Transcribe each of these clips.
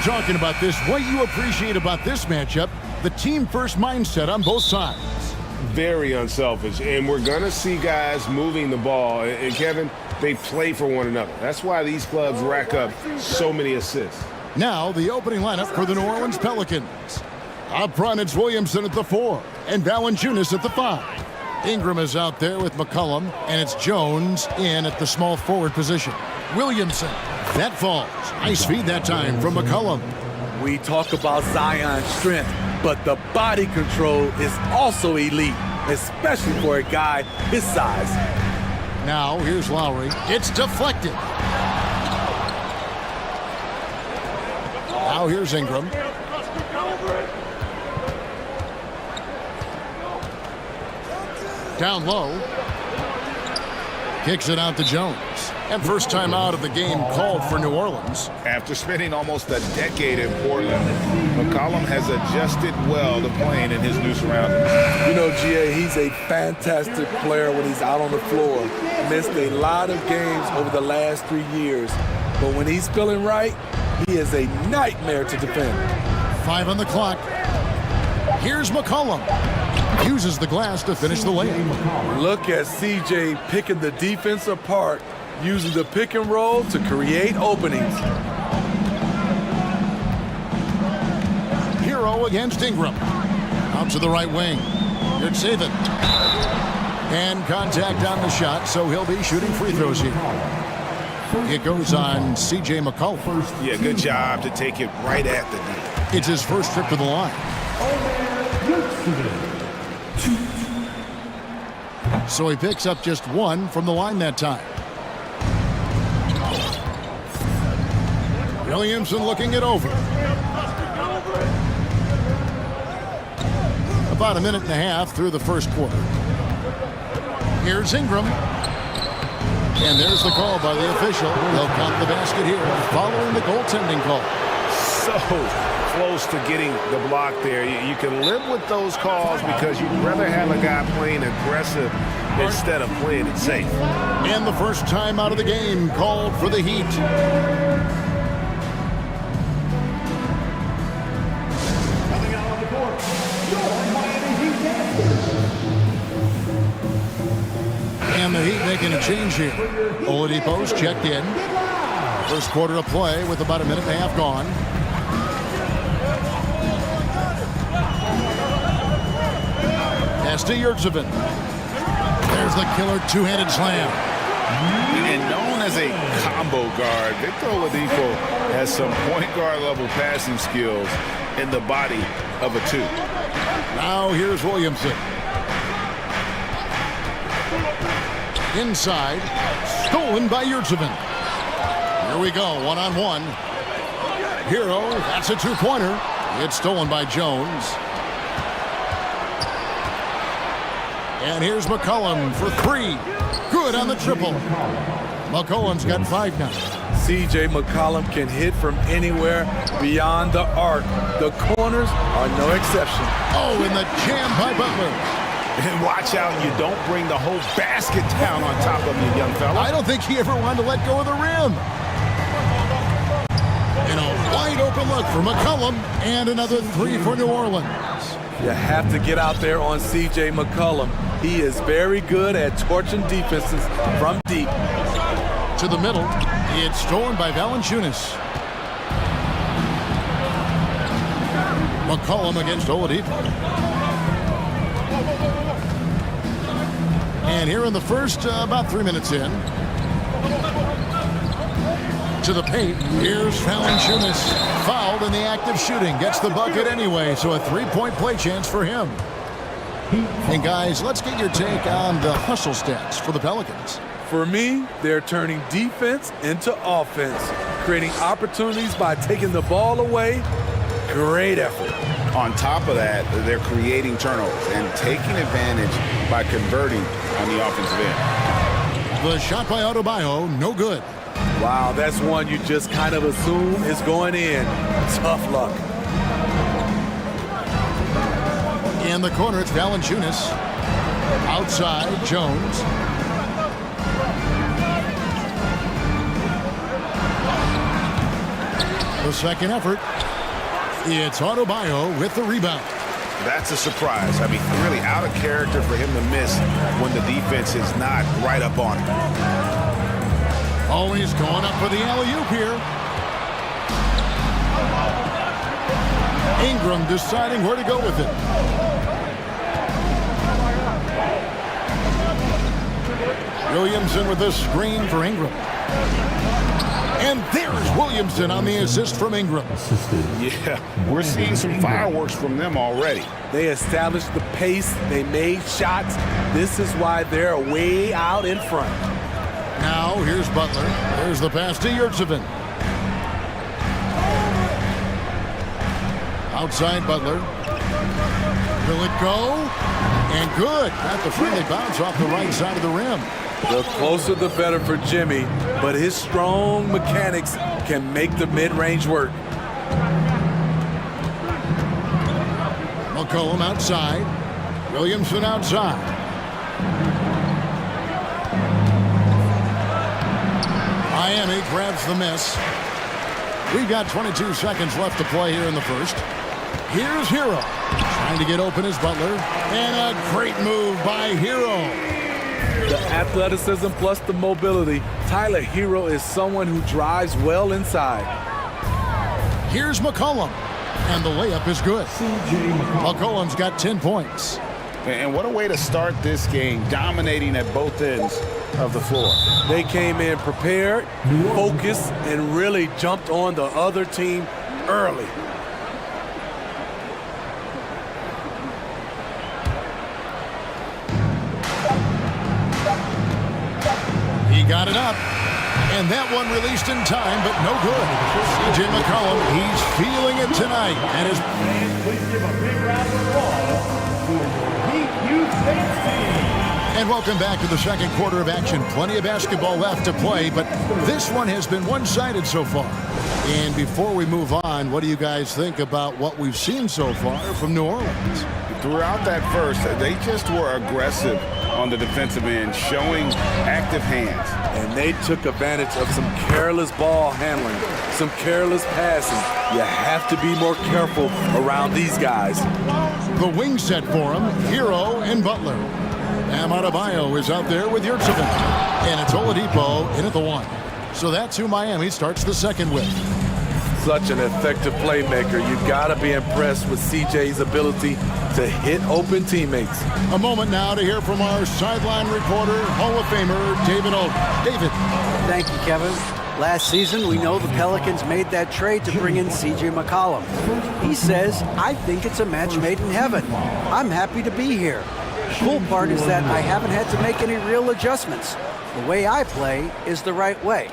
talking about this. What you appreciate about this matchup, the team-first mindset on both sides. Very unselfish, and we're going to see guys moving the ball. And Kevin, they play for one another. That's why these clubs rack up so many assists. Now, the opening lineup for the New Orleans Pelicans. Up front, it's Williamson at the 4 and Valanciunas at the 5. Ingram is out there with McCollum, and it's Jones in at the small forward position. Williamson, that falls. Nice feed that time from McCollum. We talk about Zion's strength, but the body control is also elite, especially for a guy his size. Now, here's Lowry. It's deflected. Now here's Ingram. Down low. Kicks it out to Jones. And first time out of the game called for New Orleans. After spending almost a decade in Portland, McCollum has adjusted well to playing in his new surroundings. You know, GA, he's a fantastic player when he's out on the floor. Missed a lot of games over the last 3 years. But when he's feeling right, he is a nightmare to defend. 5 on the clock. Here's McCollum. Uses the glass to finish the layup. Look at CJ picking the defense apart, using the pick and roll to create openings. Hero against Ingram. Out to the right wing. Good save it. And contact on the shot, so he'll be shooting free throws here. It goes on CJ McCollum. Yeah, good job to take it right at the net. It's his first trip to the line. So he picks up just 1 from the line that time. Williamson looking it over. About a minute and a half through the first quarter. Here's Ingram. And there's the call by the official. They'll count the basket here following the goaltending call. So close to getting the block there. You can live with those calls because you'd rather have a guy playing aggressive instead of playing it safe. And the first time out of the game called for the Heat. And the Heat making a change here. Oladipo's checked in. First quarter of play with about a minute and a half gone. Pass to Yurtseven. There's the killer two-handed slam. And known as a combo guard, Victor Oladipo has some point guard level passing skills in the body of a 2. Now here's Williamson. Inside, stolen by Yurtseven. Here we go, one-on-one. Hero, that's a two-pointer. It's stolen by Jones. And here's McCollum for 3. Good on the triple. McCollum's got 5 now. CJ McCollum can hit from anywhere beyond the arc. The corners are no exception. Oh, and the jam by Butler. And watch out you don't bring the whole basket down on top of you, young fella. I don't think he ever wanted to let go of the rim. And a wide open look for McCollum, and another 3 for New Orleans. You have to get out there on CJ McCollum. He is very good at torching defenses from deep. To the middle, it's stolen by Valanciunas. McCollum against Oladipo. And here in the first, about 3 minutes in. To the paint, here's Valanciunas. Fouled in the act of shooting. Gets the bucket anyway, so a 3-point play chance for him. And guys, let's get your take on the hustle stats for the Pelicans. For me, they're turning defense into offense, creating opportunities by taking the ball away. Great effort. On top of that, they're creating turnovers and taking advantage by converting on the offensive end. The shot by Adebayo, no good. Wow, that's one you just kind of assume is going in. Tough luck. In the corner, it's Valanciunas. Outside, Jones. The second effort. It's Adebayo with the rebound. That's a surprise. I mean, really out of character for him to miss when the defense is not right up on him. Oh, he's going up for the alley-oop here. Ingram deciding where to go with it. Williamson with a screen for Ingram. And there's Williamson on the assist from Ingram. Yeah, we're seeing some fireworks from them already. They established the pace. They made shots. This is why they're way out in front. Now, here's Butler. There's the pass to Yurtsevin. Outside Butler. Will it go? And good. Got the friendly bounce off the right side of the rim. The closer the better for Jimmy, but his strong mechanics can make the mid-range work. McCollum outside. Williamson outside. Miami grabs the miss. We've got 22 seconds left to play here in the first. Here's Hero. Trying to get open is Butler. And a great move by Hero. The athleticism plus the mobility. Tyler Hero is someone who drives well inside. Here's McCollum. And the layup is good. McCollum's got 10 points. And what a way to start this game, dominating at both ends of the floor. They came in prepared, focused, and really jumped on the other team early. He got it up. And that one released in time, but no good. C.J. McCollum, he's feeling it tonight. And his... Please give a big round of applause for Heat Youth team. And welcome back to the second quarter of action. Plenty of basketball left to play, but this one has been one-sided so far. And before we move on, what do you guys think about what we've seen so far from New Orleans? Throughout that first, they just were aggressive on the defensive end, showing active hands. And they took advantage of some careless ball handling, some careless passing. You have to be more careful around these guys. The wing set for him, Hero and Butler. Bam Adebayo is out there with Yurtsevin. And it's Oladipo in at the one. So that's who Miami starts the second with. Such an effective playmaker. You've got to be impressed with CJ's ability to hit open teammates. A moment now to hear from our sideline reporter, Hall of Famer David Oldham. David. Thank you, Kevin. Last season, we know the Pelicans made that trade to bring in C.J. McCollum. He says, I think it's a match made in heaven. I'm happy to be here. The cool part is that I haven't had to make any real adjustments. The way I play is the right way.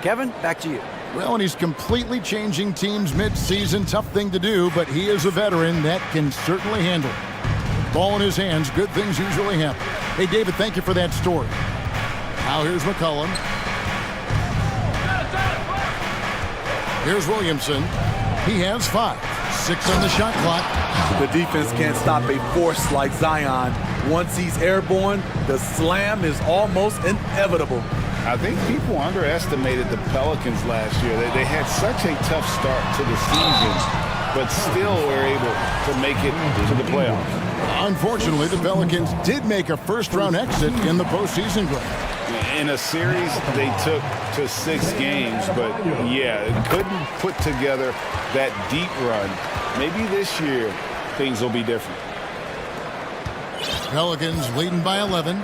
Kevin, back to you. Well, and he's completely changing teams mid-season. Tough thing to do, but he is a veteran that can certainly handle it. Ball in his hands, good things usually happen. Hey, David, thank you for that story. Now here's McCollum. Here's Williamson. He has 5. 6 on the shot clock. The defense can't stop a force like Zion. Once he's airborne, the slam is almost inevitable. I think people underestimated the Pelicans last year. They had such a tough start to the season, but still were able to make it to the playoffs. Unfortunately, the Pelicans did make a first-round exit in the postseason game. In a series they took to 6 games, but yeah, couldn't put together that deep run. Maybe this year things will be different. Pelicans leading by 11.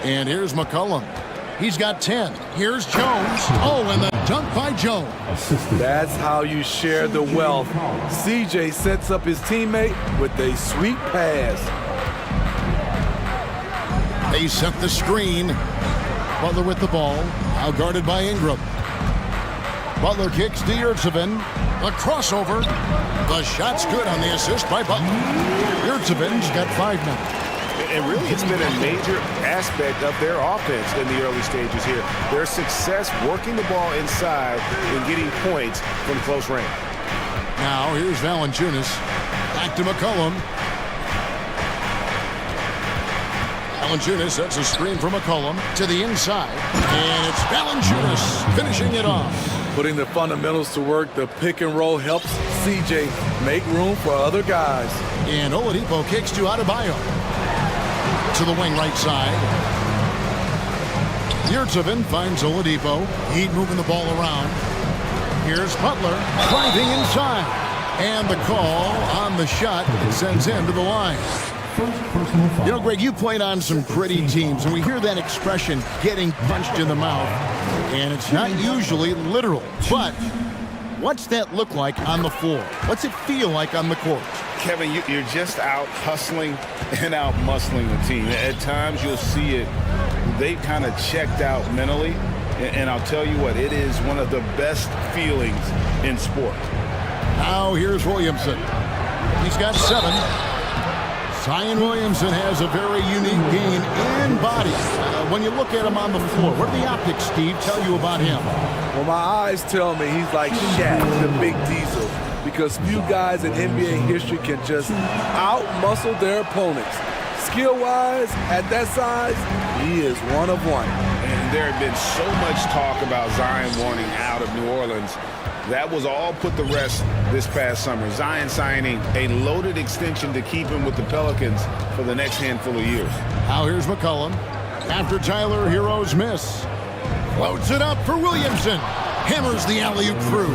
And here's McCollum. He's got 10. Here's Jones. Oh, and the dunk by Jones. That's how you share the wealth. CJ sets up his teammate with a sweet pass. They set the screen. Butler with the ball. Now guarded by Ingram. Butler kicks to Yurtsevin. A crossover. The shot's good on the assist by Butler. Yurtsevin's got 5 now. And really, it's been a major aspect of their offense in the early stages here. Their success working the ball inside and getting points from close range. Now, here's Valanciunas. Back to McCollum. Valanciunas sets a screen for McCollum to the inside. And it's Valanciunas finishing it off. Putting the fundamentals to work, the pick and roll helps CJ make room for other guys. And Oladipo kicks to Adebayo. To the wing right side. Yurtseven finds Oladipo. Heat moving the ball around. Here's Butler driving inside. And the call on the shot sends him to the line. You know, Greg, you played on some gritty teams, and we hear that expression, getting punched in the mouth, and it's not usually literal. But what's that look like on the floor? What's it feel like on the court? Kevin, you're just out hustling and out muscling the team. At times you'll see it, they kind of checked out mentally, and I'll tell you what, it is one of the best feelings in sport. Now here's Williamson. He's got 7. Zion Williamson has a very unique game in body. When you look at him on the floor, what do the optics, Steve, tell you about him? Well, my eyes tell me he's like Shaq, the big diesel, because few guys in NBA history can just out-muscle their opponents. Skill-wise, at that size, he is one of one. And there had been so much talk about Zion wanting out of New Orleans. That was all put to rest this past summer. Zion signing a loaded extension to keep him with the Pelicans for the next handful of years. Now here's McCollum. After Tyler Hero's miss. Floats it up for Williamson. Hammers the alley-oop through.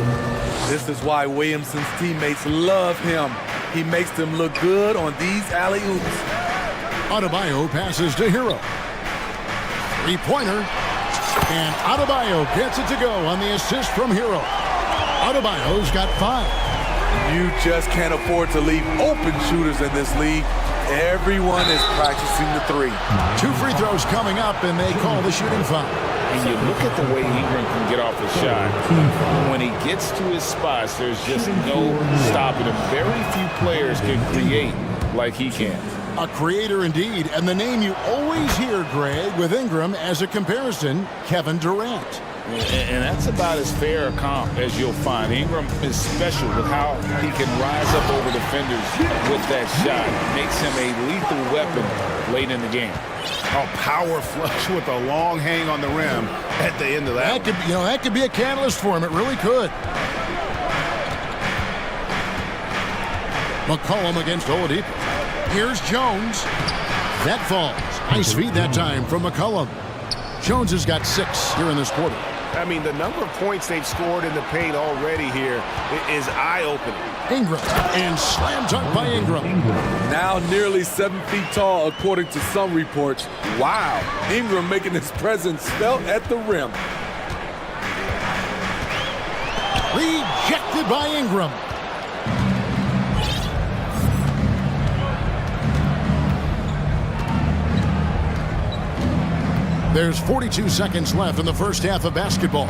This is why Williamson's teammates love him. He makes them look good on these alley-oops. Adebayo passes to Hero. Three-pointer. And Adebayo gets it to go on the assist from Hero. Adebayo's got 5. You just can't afford to leave open shooters in this league. Everyone is practicing the 3. 2 free throws coming up, and they call the shooting foul. And you look at the way Ingram can get off the shot. When he gets to his spots, there's just no stopping him. Very few players can create like he can. A creator indeed, and the name you always hear, Greg, with Ingram as a comparison, Kevin Durant. And that's about as fair a comp as you'll find. Ingram is special with how he can rise up over defenders with that shot. Makes him a lethal weapon late in the game. A power flush with a long hang on the rim at the end of that. That could be a catalyst for him. It really could. McCollum against Oladipo. Here's Jones. That falls. Nice feed that time from McCollum. Jones has got 6 here in this quarter. I mean, the number of points they've scored in the paint already here is eye-opening. Ingram, and slam dunk by Ingram. Now nearly 7 feet tall, according to some reports. Wow, Ingram making his presence felt at the rim. Rejected by Ingram. There's 42 seconds left in the first half of basketball.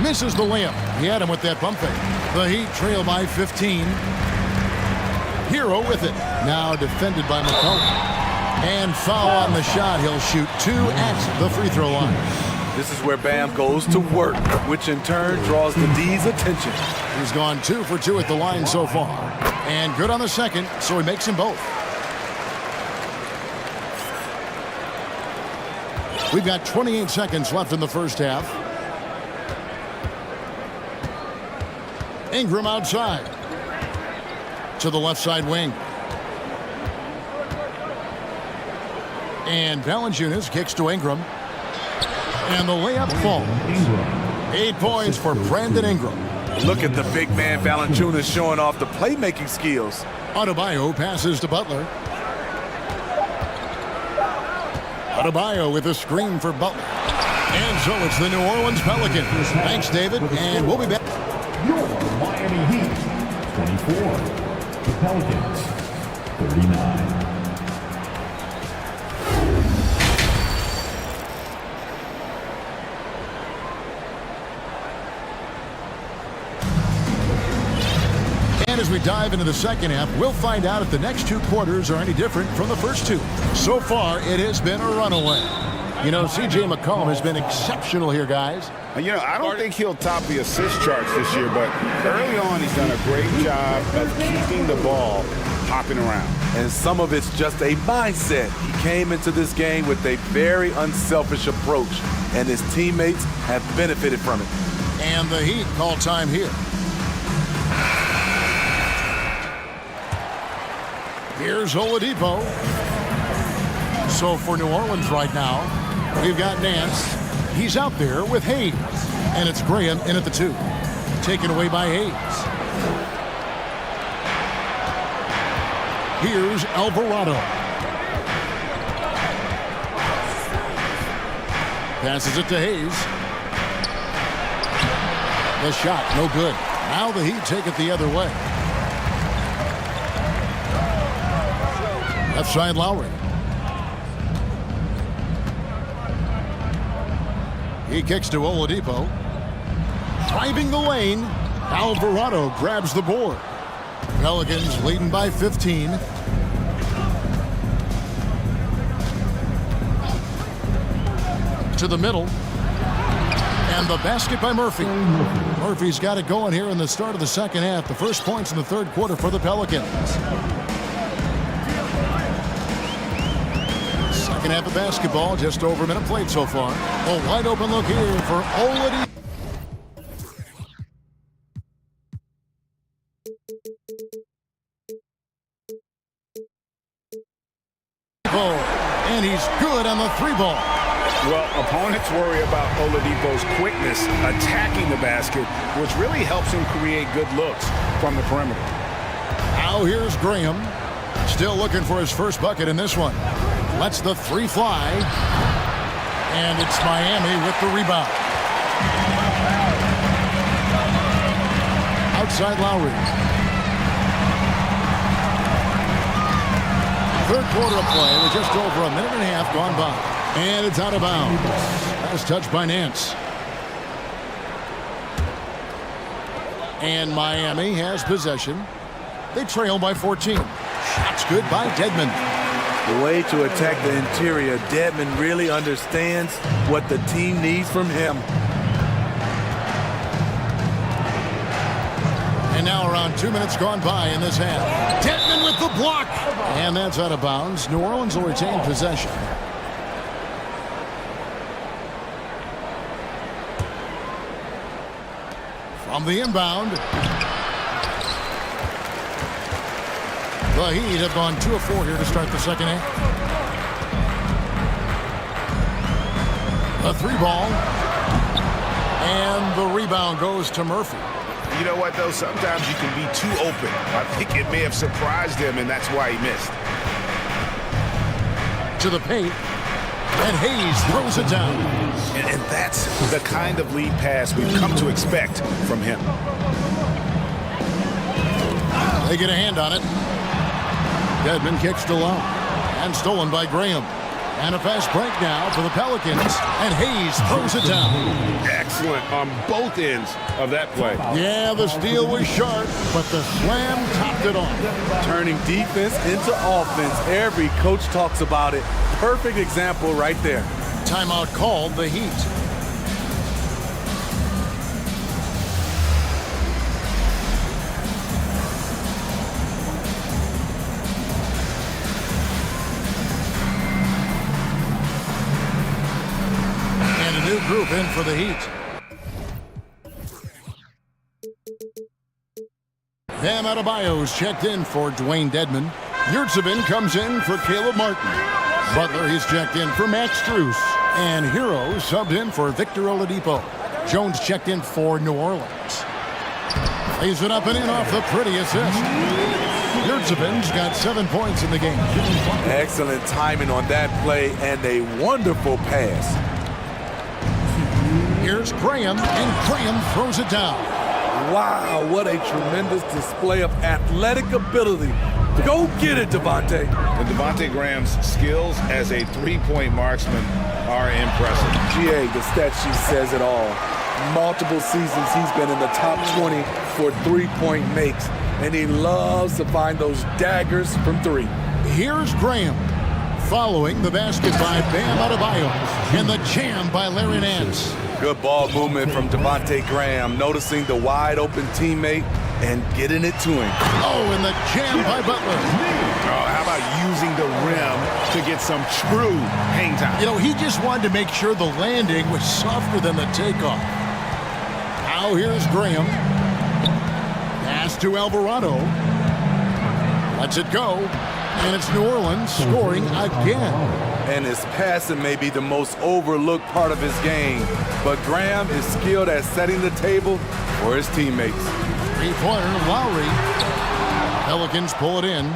Misses the layup. He had him with that bump fake. The Heat trail by 15. Hero with it. Now defended by McCollum. And foul on the shot. He'll shoot 2 at the free throw line. This is where Bam goes to work, which in turn draws the D's attention. He's gone 2 for 2 at the line so far. And good on the second, so he makes them both. We've got 28 seconds left in the first half. Ingram outside. To the left side wing. And Valanciunas kicks to Ingram. And the layup falls. 8 points for Brandon Ingram. Look at the big man Valanciunas showing off the playmaking skills. Adebayo passes to Butler. Adebayo with a screen for Butler. And so it's the New Orleans Pelicans. Thanks, David, and we'll be back. Your Miami Heat, 24. The Pelicans, 39. And as we dive into the second half, we'll find out if the next 2 quarters are any different from the first 2. So far, it has been a runaway. You know, C.J. McCollum has been exceptional here, guys. You know, I don't think he'll top the assist charts this year, but early on he's done a great job of keeping the ball hopping around. And some of it's just a mindset. He came into this game with a very unselfish approach, and his teammates have benefited from it. And the Heat call time here. Here's Oladipo. So for New Orleans right now, we've got Nance. He's out there with Hayes. And it's Graham in at the 2. Taken away by Hayes. Here's Alvarado. Passes it to Hayes. The shot, no good. Now the Heat take it the other way. Left side, Lowry. He kicks to Oladipo. Driving the lane, Alvarado grabs the board. Pelicans leading by 15. To the middle. And the basket by Murphy. Murphy's got it going here in the start of the second half. The first points in the third quarter for the Pelicans. Second half of basketball, just over a minute played so far. A wide open look here for Oladipo. And he's good on the 3-ball. Well, opponents worry about Oladipo's quickness attacking the basket, which really helps him create good looks from the perimeter. Now here's Graham. Still looking for his first bucket in this one. Lets the 3 fly. And it's Miami with the rebound. Outside Lowry. Third quarter of play with just over a minute and a half gone by. And it's out of bounds. Last touch by Nance. And Miami has possession. They trail by 14. Shots good by Dedmon. The way to attack the interior, Dedmon really understands what the team needs from him. And now around 2 minutes gone by in this half. Dedmon with the block. And that's out of bounds. New Orleans will retain possession. From the inbound. The Heat have gone 2 of 4 here to start the second half. The 3-ball. And the rebound goes to Murphy. You know what, though? Sometimes you can be too open. I think it may have surprised him, and that's why he missed. To the paint. And Hayes throws it down. And that's the kind of lead pass we've come to expect from him. They get a hand on it. Dedmon kicks to low. And stolen by Graham. And a fast break now for the Pelicans. And Hayes throws it down. Excellent on both ends of that play. Yeah, the steal was sharp, but the slam topped it off. Turning defense into offense. Every coach talks about it. Perfect example right there. Timeout called the Heat. And a new group in for the Heat. Bam Adebayo's checked in for Dwayne Dedmon. Yurtsevin comes in for Caleb Martin. Butler, he's checked in for Max Strus. And Hero subbed in for Victor Oladipo. Jones checked in for New Orleans. Lays it up and in off the pretty assist. Yurtseven's got 7 points in the game. Excellent timing on that play and a wonderful pass. Here's Graham, and Graham throws it down. Wow, what a tremendous display of athletic ability. Go get it, Devontae. And Devontae Graham's skills as a three-point marksman are impressive. GA, the stat sheet says it all. Multiple seasons he's been in the top 20 for three-point makes, and he loves to find those daggers from 3. Here's Graham, following the basket by Bam Adebayo, and the jam by Larry Nance. Good ball movement from Devontae Graham, noticing the wide-open teammate and getting it to him. Oh, and the jam by Butler. Oh, how about using the rim to get some true hang time? You know, he just wanted to make sure the landing was softer than the takeoff. Now here's Graham. Pass to Alvarado. Lets it go. And it's New Orleans scoring again. And his passing may be the most overlooked part of his game, but Graham is skilled at setting the table for his teammates. Three-pointer, Lowry. Pelicans pull it in.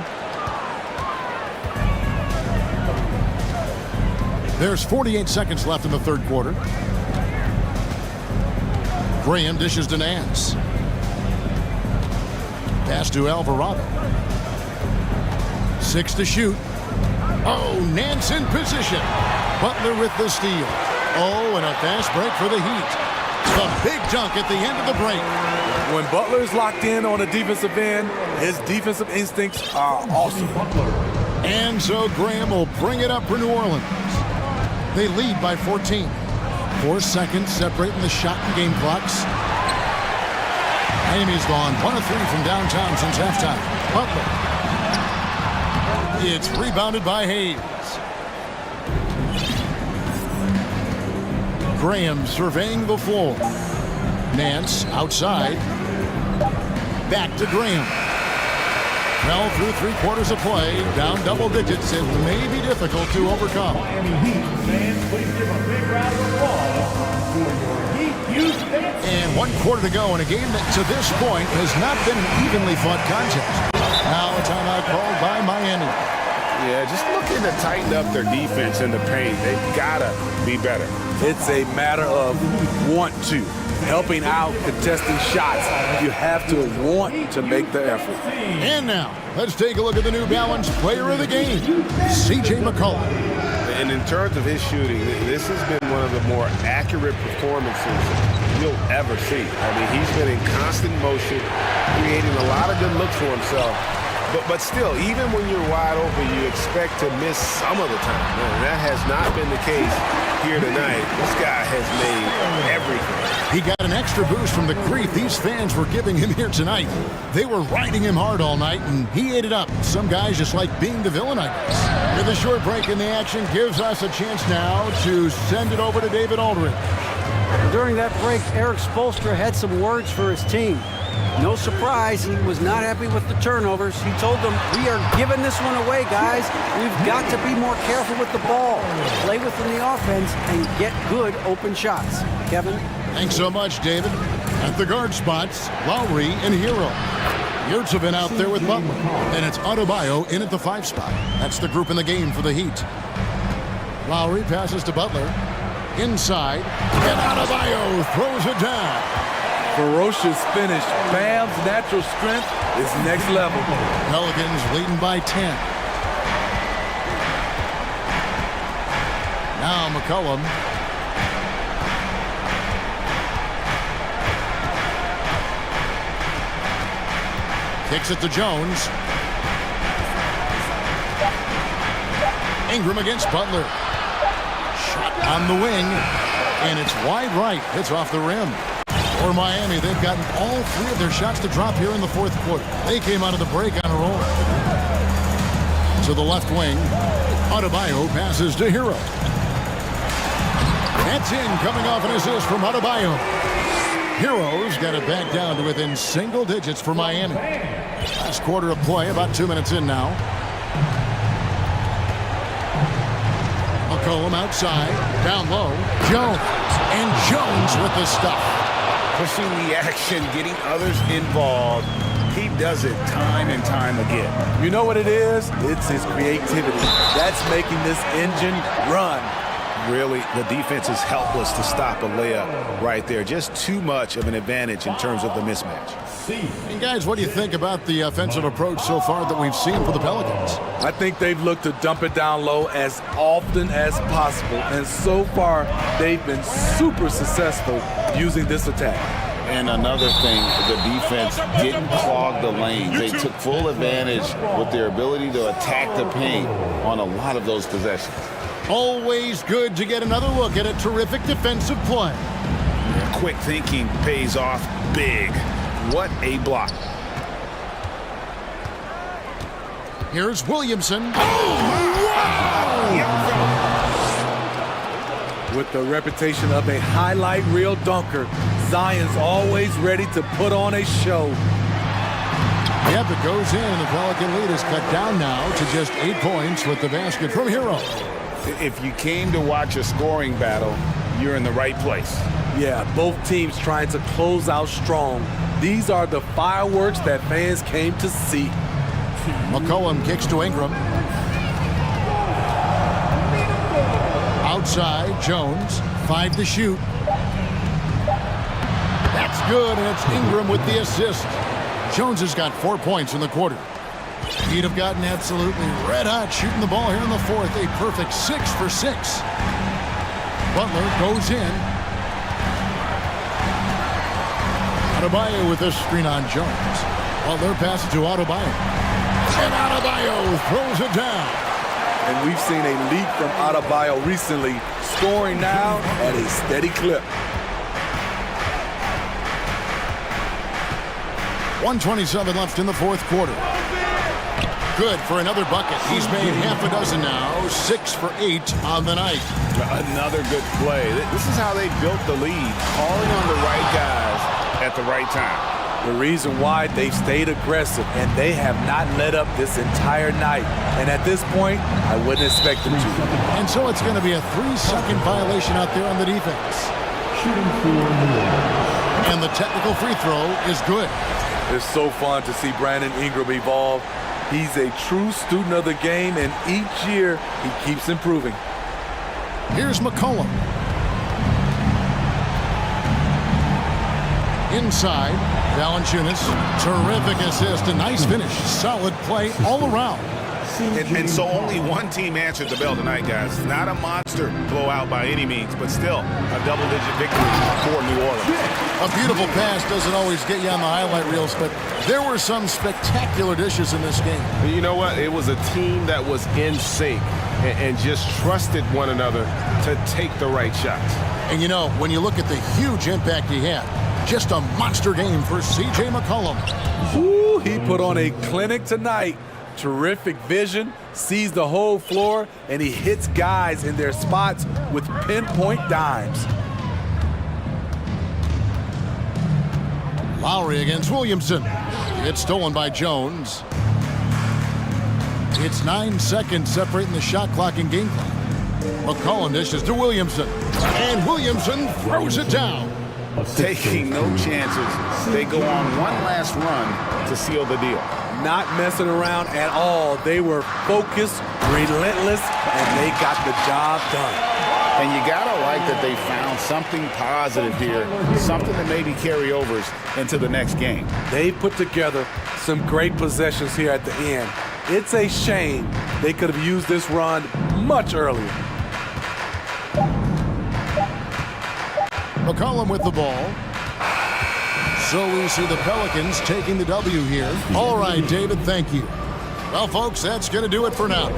There's 48 seconds left in the third quarter. Graham dishes to Nance. Pass to Alvarado. 6 to shoot. Oh, Nance in position. Butler with the steal. Oh, and a fast break for the Heat. The big dunk at the end of the break. When Butler is locked in on the defensive end, his defensive instincts are awesome. And so Graham will bring it up for New Orleans. They lead by 14. 4 seconds separating the shot and game clocks. Miami's gone 1 of 3 from downtown since halftime. Butler. It's rebounded by Hayes. Graham surveying the floor. Nance outside. Back to Graham. Fell through 3/4 of play. Down double digits. It may be difficult to overcome. Miami Heat fans, please give a big round of applause for your Heat Youth fans. And 1 quarter to go in a game that to this point has not been an evenly fought contest. Now a timeout called by Miami. Yeah, just looking to tighten up their defense in the paint. They've got to be better. It's a matter of want to. Helping out, contesting shots. You have to want to make the effort. And now, let's take a look at the New Balance player of the game, C.J. McCollum. And in terms of his shooting, this has been one of the more accurate performances you'll ever see. I mean, he's been in constant motion, creating a lot of good looks for himself. But still, even when you're wide open, you expect to miss some of the time. And that has not been the case here tonight. This guy has made everything. He got an extra boost from the grief these fans were giving him here tonight. They were riding him hard all night, and he ate it up. Some guys just like being the villain, I guess. With a short break in the action, gives us a chance now to send it over to David Aldridge. During that break, Eric Spoelstra had some words for his team. No surprise, he was not happy with the turnovers. He told them, we are giving this one away, guys. We've got to be more careful with the ball, play within the offense, and get good open shots. Kevin? Thanks so much, David. At the guard spots, Lowry and Hero. Yurts have been out there with Butler, and it's Adebayo in at the 5 spot. That's the group in the game for the Heat. Lowry passes to Butler. Inside, and Adebayo throws it down. Ferocious finish. Bam's natural strength is next level. Pelicans leading by 10. Now McCollum. Kicks it to Jones. Ingram against Butler. Shot on the wing, and it's wide right. It's off the rim. For Miami, they've gotten all 3 of their shots to drop here in the 4th quarter. They came out of the break on a roll. To the left wing, Adebayo passes to Hero. That's in, coming off an assist from Adebayo. Hero's got it back down to within single digits for Miami. Last quarter of play, about 2 minutes in now. McCollum outside, down low, Jones. And Jones with the stuff. Pushing the action, getting others involved. He does it time and time again. You know what it is? It's his creativity. That's making this engine run. Really, the defense is helpless to stop a layup right there. Just too much of an advantage in terms of the mismatch. And guys, what do you think about the offensive approach so far that we've seen for the Pelicans? I think they've looked to dump it down low as often as possible. And so far, they've been super successful using this attack. And another thing, the defense didn't clog the lanes. They took full advantage with their ability to attack the paint on a lot of those possessions. Always good to get another look at a terrific defensive play. Quick thinking pays off big. What a block. Here's Williamson. With the reputation of a highlight reel dunker, Zion's always ready to put on a show. Yep, it goes in. The Pelican lead is cut down now to just 8 points with the basket from Hero. If you came to watch a scoring battle, you're in the right place. Yeah, both teams trying to close out strong. These are the fireworks that fans came to see. McCollum kicks to Ingram. Outside, Jones, 5 to shoot. That's good, and it's Ingram with the assist. Jones has got 4 points in the quarter. He'd have gotten absolutely red hot shooting the ball here in the fourth. A perfect 6 for 6. Butler goes in. Adebayo with a screen on Jones. Butler passes to Adebayo. And Adebayo throws it down. And we've seen a leap from Adebayo recently, scoring now at a steady clip. 1:27 left in the fourth quarter. Good for another bucket. He's made half a dozen now, 6 for 8 on the night. Another good play. This is how they built the lead, calling on the right guys at the right time. The reason why they've stayed aggressive, and they have not let up this entire night. And at this point, I wouldn't expect them to. And so it's going to be a 3-second violation out there on the defense. And the technical free throw is good. It's so fun to see Brandon Ingram evolve. He's a true student of the game, and each year he keeps improving. Here's McCollum. Inside, Valanciunas, terrific assist, a nice finish, solid play all around. And so only one team answered the bell tonight, guys. Not a monster blowout by any means, but still a double-digit victory for New Orleans. A beautiful pass doesn't always get you on the highlight reels, but there were some spectacular dishes in this game. You know what? It was a team that was in sync and just trusted one another to take the right shots. And you know, when you look at the huge impact he had, just a monster game for C.J. McCollum. Ooh, he put on a clinic tonight. Terrific vision, sees the whole floor, and he hits guys in their spots with pinpoint dimes. Lowry against Williamson. It's stolen by Jones. It's 9 seconds separating the shot clock and game clock. McCollum dishes to Williamson. And Williamson throws it down. Taking no chances. They go on one last run to seal the deal. Not messing around at all. They were focused, relentless, and they got the job done. And you gotta like that they found something positive here, something that maybe carry overs into the next game. They put together some great possessions here at the end. It's a shame they could have used this run much earlier. McCollum with the ball. So we see the Pelicans taking the W here. All right, David, thank you. Well, folks, that's going to do it for now.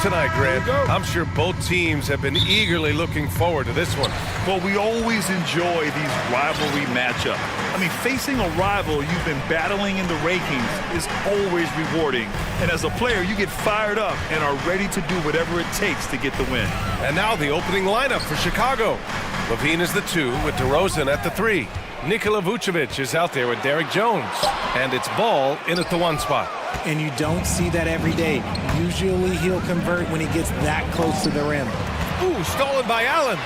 tonight, Grant. I'm sure both teams have been eagerly looking forward to this one. Well, we always enjoy these rivalry matchups. I mean, facing a rival you've been battling in the rankings is always rewarding. And as a player, you get fired up and are ready to do whatever it takes to get the win. And now the opening lineup for Chicago. Levine is the 2 with DeRozan at the 3. Nikola Vucevic is out there with Derek Jones. And it's Ball in at the 1 spot. And you don't see that every day. Usually he'll convert when he gets that close to the rim. Ooh, stolen by Allen.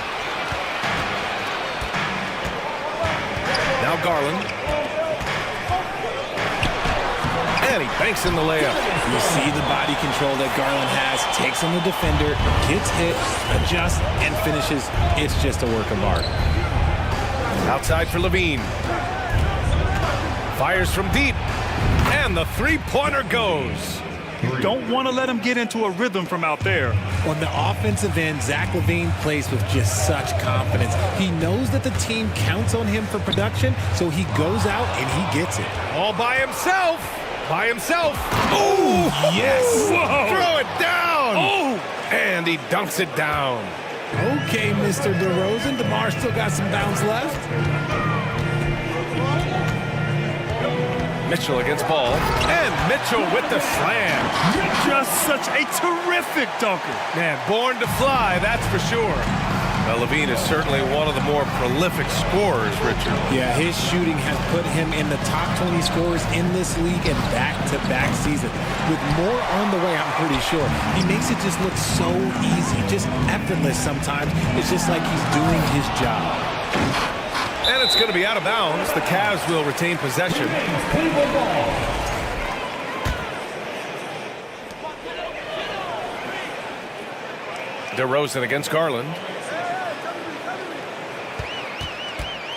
Now Garland. And he banks in the layup. You see the body control that Garland has. Takes on the defender, gets hit, adjusts, and finishes. It's just a work of art. Outside for Levine. Fires from deep. And the three-pointer goes. You don't want to let him get into a rhythm from out there. On the offensive end, Zach LaVine plays with just such confidence. He knows that the team counts on him for production, so he goes out and he gets it. All by himself. By himself. Oh, yes. Whoa. Throw it down. Oh, and he dunks it down. Okay, Mr. DeRozan. DeMar still got some bounce left. Mitchell against Ball. And Mitchell with the slam. Just such a terrific dunker. Man, born to fly, that's for sure. Now, Levine is certainly one of the more prolific scorers, Richard. Yeah, his shooting has put him in the top 20 scorers in this league in back-to-back season. With more on the way, I'm pretty sure. He makes it just look so easy, just effortless sometimes. It's just like he's doing his job. And it's going to be out of bounds. The Cavs will retain possession. DeRozan against Garland.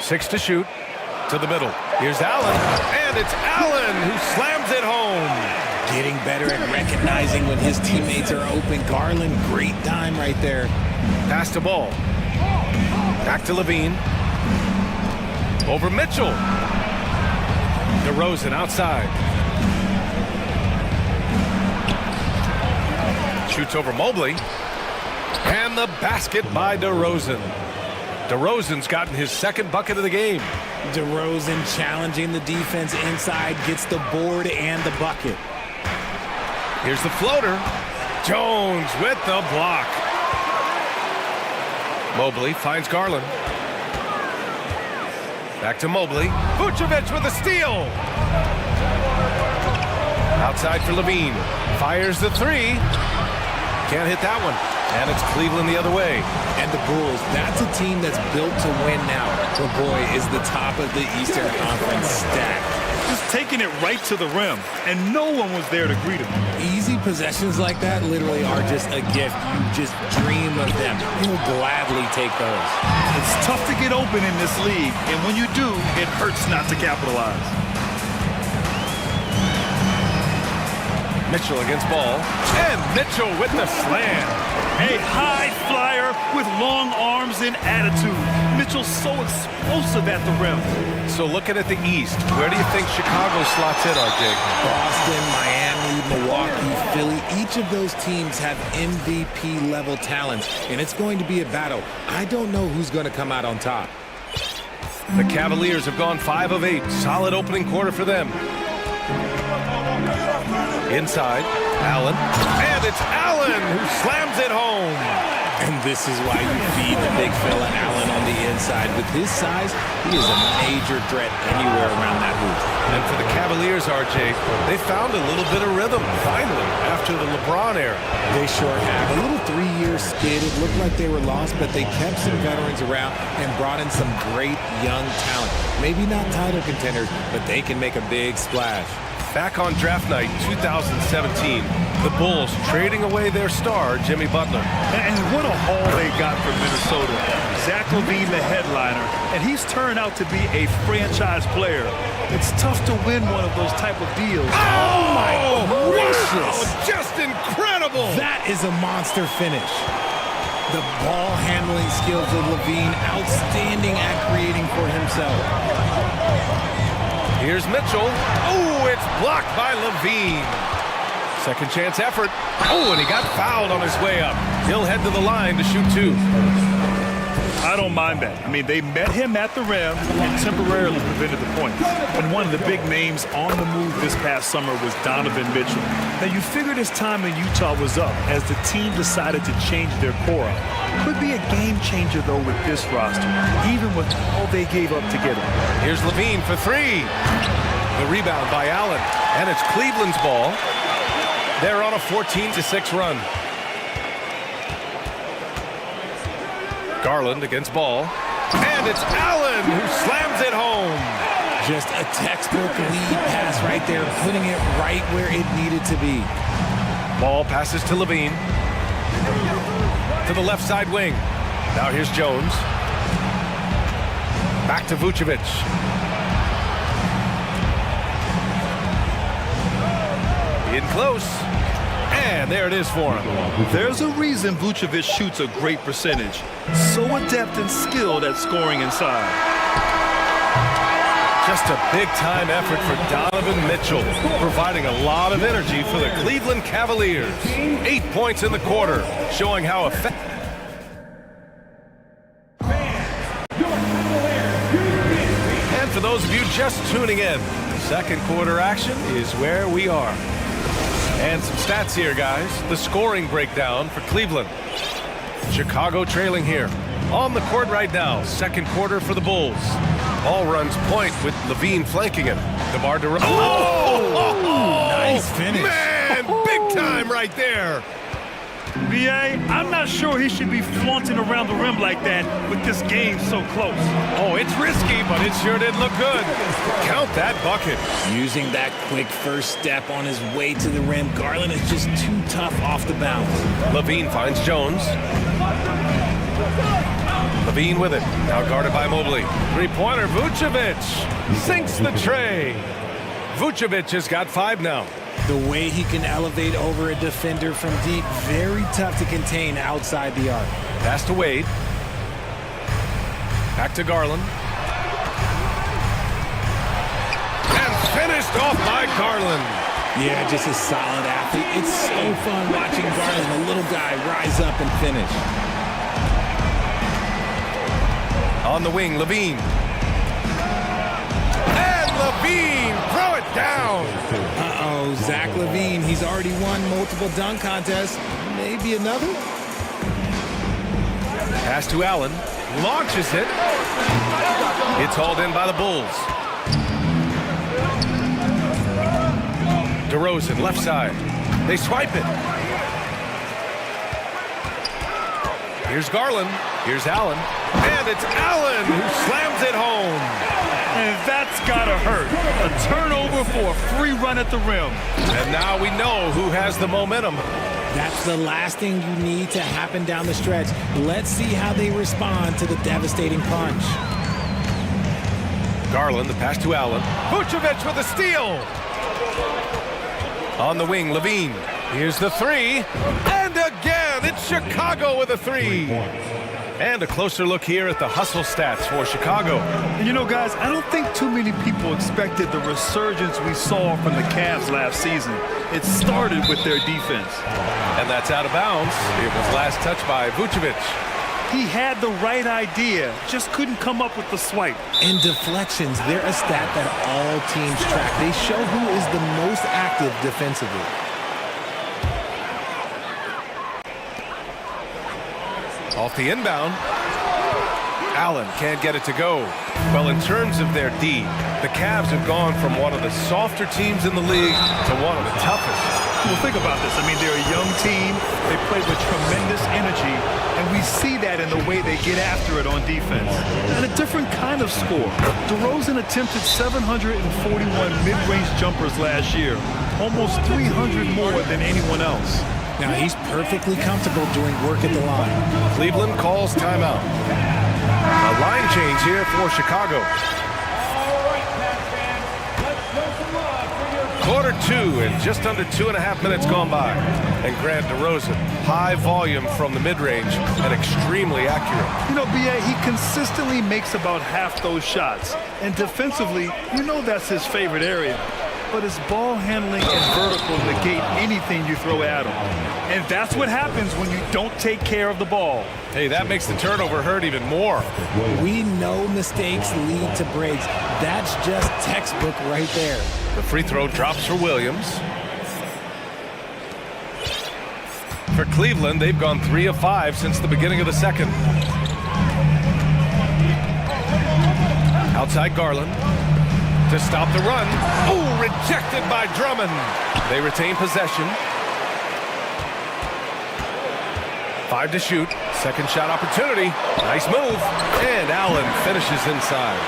6 to shoot. To the middle. Here's Allen. And it's Allen who slams it home. Getting better at recognizing when his teammates are open. Garland, great dime right there. Pass to Ball. Back to Levine. Over Mitchell. DeRozan outside. Shoots over Mobley. And the basket by DeRozan. DeRozan's gotten his second bucket of the game. DeRozan challenging the defense inside, gets the board and the bucket. Here's the floater. Jones with the block. Mobley finds Garland. Back to Mobley. Vucevic with a steal. Outside for Levine. Fires the 3. Can't hit that one. And it's Cleveland the other way. And the Bulls, that's a team that's built to win now. Oh boy, is the top of the Eastern Conference stacked. Just taking it right to the rim, and no one was there to greet him. Easy possessions like that literally are just a gift. You just dream of them. You'll gladly take those. It's tough to get open in this league, and when you do, it hurts not to capitalize. Mitchell against Ball. And Mitchell with the slam. A high flyer with long arms and attitude. Mitchell's so explosive at the rim. So looking at the East, where do you think Chicago slots in, RJ? Boston, Miami, Milwaukee, Philly, each of those teams have MVP-level talents, and it's going to be a battle. I don't know who's going to come out on top. The Cavaliers have gone 5 of 8. Solid opening quarter for them. Inside, Allen. And it's Allen who slams it home. And this is why you feed the big fella Allen on the inside. With his size, he is a major threat anywhere around that hoop. And for the Cavaliers, RJ, they found a little bit of rhythm, finally, after the LeBron era. They sure have. A little 3-year skid. It looked like they were lost, but they kept some veterans around and brought in some great young talent. Maybe not title contenders, but they can make a big splash. Back on draft night 2017, the Bulls trading away their star, Jimmy Butler. And what a haul they got from Minnesota. Zach LaVine, the headliner, and he's turned out to be a franchise player. It's tough to win one of those type of deals. Oh my gracious! Oh, just incredible! That is a monster finish. The ball handling skills of LaVine, outstanding at creating for himself. Here's Mitchell. Oh, it's blocked by LaVine. Second chance effort. Oh, and he got fouled on his way up. He'll head to the line to shoot two. I don't mind that. I mean, they met him at the rim and temporarily prevented the points. And one of the big names on the move this past summer was Donovan Mitchell. Now, you figured his time in Utah was up as the team decided to change their core up. Could be a game changer, though, with this roster, even with all they gave up to get him. Here's Levine for three. The rebound by Allen. And it's Cleveland's ball. They're on a 14-6 run. Garland against ball. And it's Allen who slams it home. Just a textbook lead pass right there, putting it right where it needed to be. Ball passes to Levine. To the left side wing. Now here's Jones. Back to Vucevic. In close. And there it is for him. There's a reason Vucevic shoots a great percentage. So adept and skilled at scoring inside. Just a big-time effort for Donovan Mitchell, providing a lot of energy for the Cleveland Cavaliers. 8 points in the quarter, showing how effective. And for those of you just tuning in, second quarter action is where we are. And some stats here, guys. The scoring breakdown for Cleveland. Chicago trailing here. On the court right now, second quarter for the Bulls. All runs point with Levine flanking him. DeMar DeRozan. Oh! Nice finish. Man, big time right there. B.A., I'm not sure he should be flaunting around the rim like that with this game so close. Oh, it's risky, but it sure did look good. Count that bucket. Using that quick first step on his way to the rim, Garland is just too tough off the bounce. Levine finds Jones. Levine with it. Now guarded by Mobley. Three-pointer, Vucevic. Sinks the tray. Vucevic has got 5 now. The way he can elevate over a defender from deep, very tough to contain outside the arc. Pass to Wade. Back to Garland. And finished off by Garland. Yeah, just a solid athlete. It's so fun watching Garland, a little guy, rise up and finish. On the wing, Levine. And Levine, throw it down. Uh-oh, Zach Levine, he's already won multiple dunk contests. Maybe another? Pass to Allen. Launches it. It's hauled in by the Bulls. DeRozan, left side. They swipe it. Here's Garland. Here's Allen. And it's Allen who slams it home. And that's gotta hurt. A turnover for a free run at the rim. And now we know who has the momentum. That's the last thing you need to happen down the stretch. Let's see how they respond to the devastating punch. Garland, the pass to Allen. Vucevic with a steal. On the wing, Levine. Here's the three. And again, it's Chicago with a three. And a closer look here at the hustle stats for Chicago. And you know, guys, I don't think too many people expected the resurgence we saw from the Cavs last season. It started with their defense. And that's out of bounds. It was last touched by Vucevic. He had the right idea, just couldn't come up with the swipe. And deflections, they're a stat that all teams track. They show who is the most active defensively. Off the inbound. Allen can't get it to go. Well, in terms of their D, the Cavs have gone from one of the softer teams in the league to one of the toughest. Well, think about this. I mean, they're a young team. They play with tremendous energy, and we see that in the way they get after it on defense. And a different kind of score. DeRozan attempted 741 mid-range jumpers last year, almost 300 more than anyone else. Now, he's perfectly comfortable doing work at the line. Cleveland calls timeout. A line change here for Chicago. Quarter two and just under 2.5 minutes gone by. And Grant DeRozan, high volume from the mid-range and extremely accurate. You know, B.A., he consistently makes about half those shots. And defensively, you know that's his favorite area. but his ball handling and vertical negate anything you throw at him. And that's what happens when you don't take care of the ball. Hey, that makes the turnover hurt even more. We know mistakes lead to breaks. That's just textbook right there. The free throw drops for Williams. For Cleveland, they've gone 3 of 5 since the beginning of the second. Outside Garland to stop the run. Oh, rejected by Drummond. They retain possession. 5 to shoot. Second shot opportunity. Nice move. And Allen finishes inside.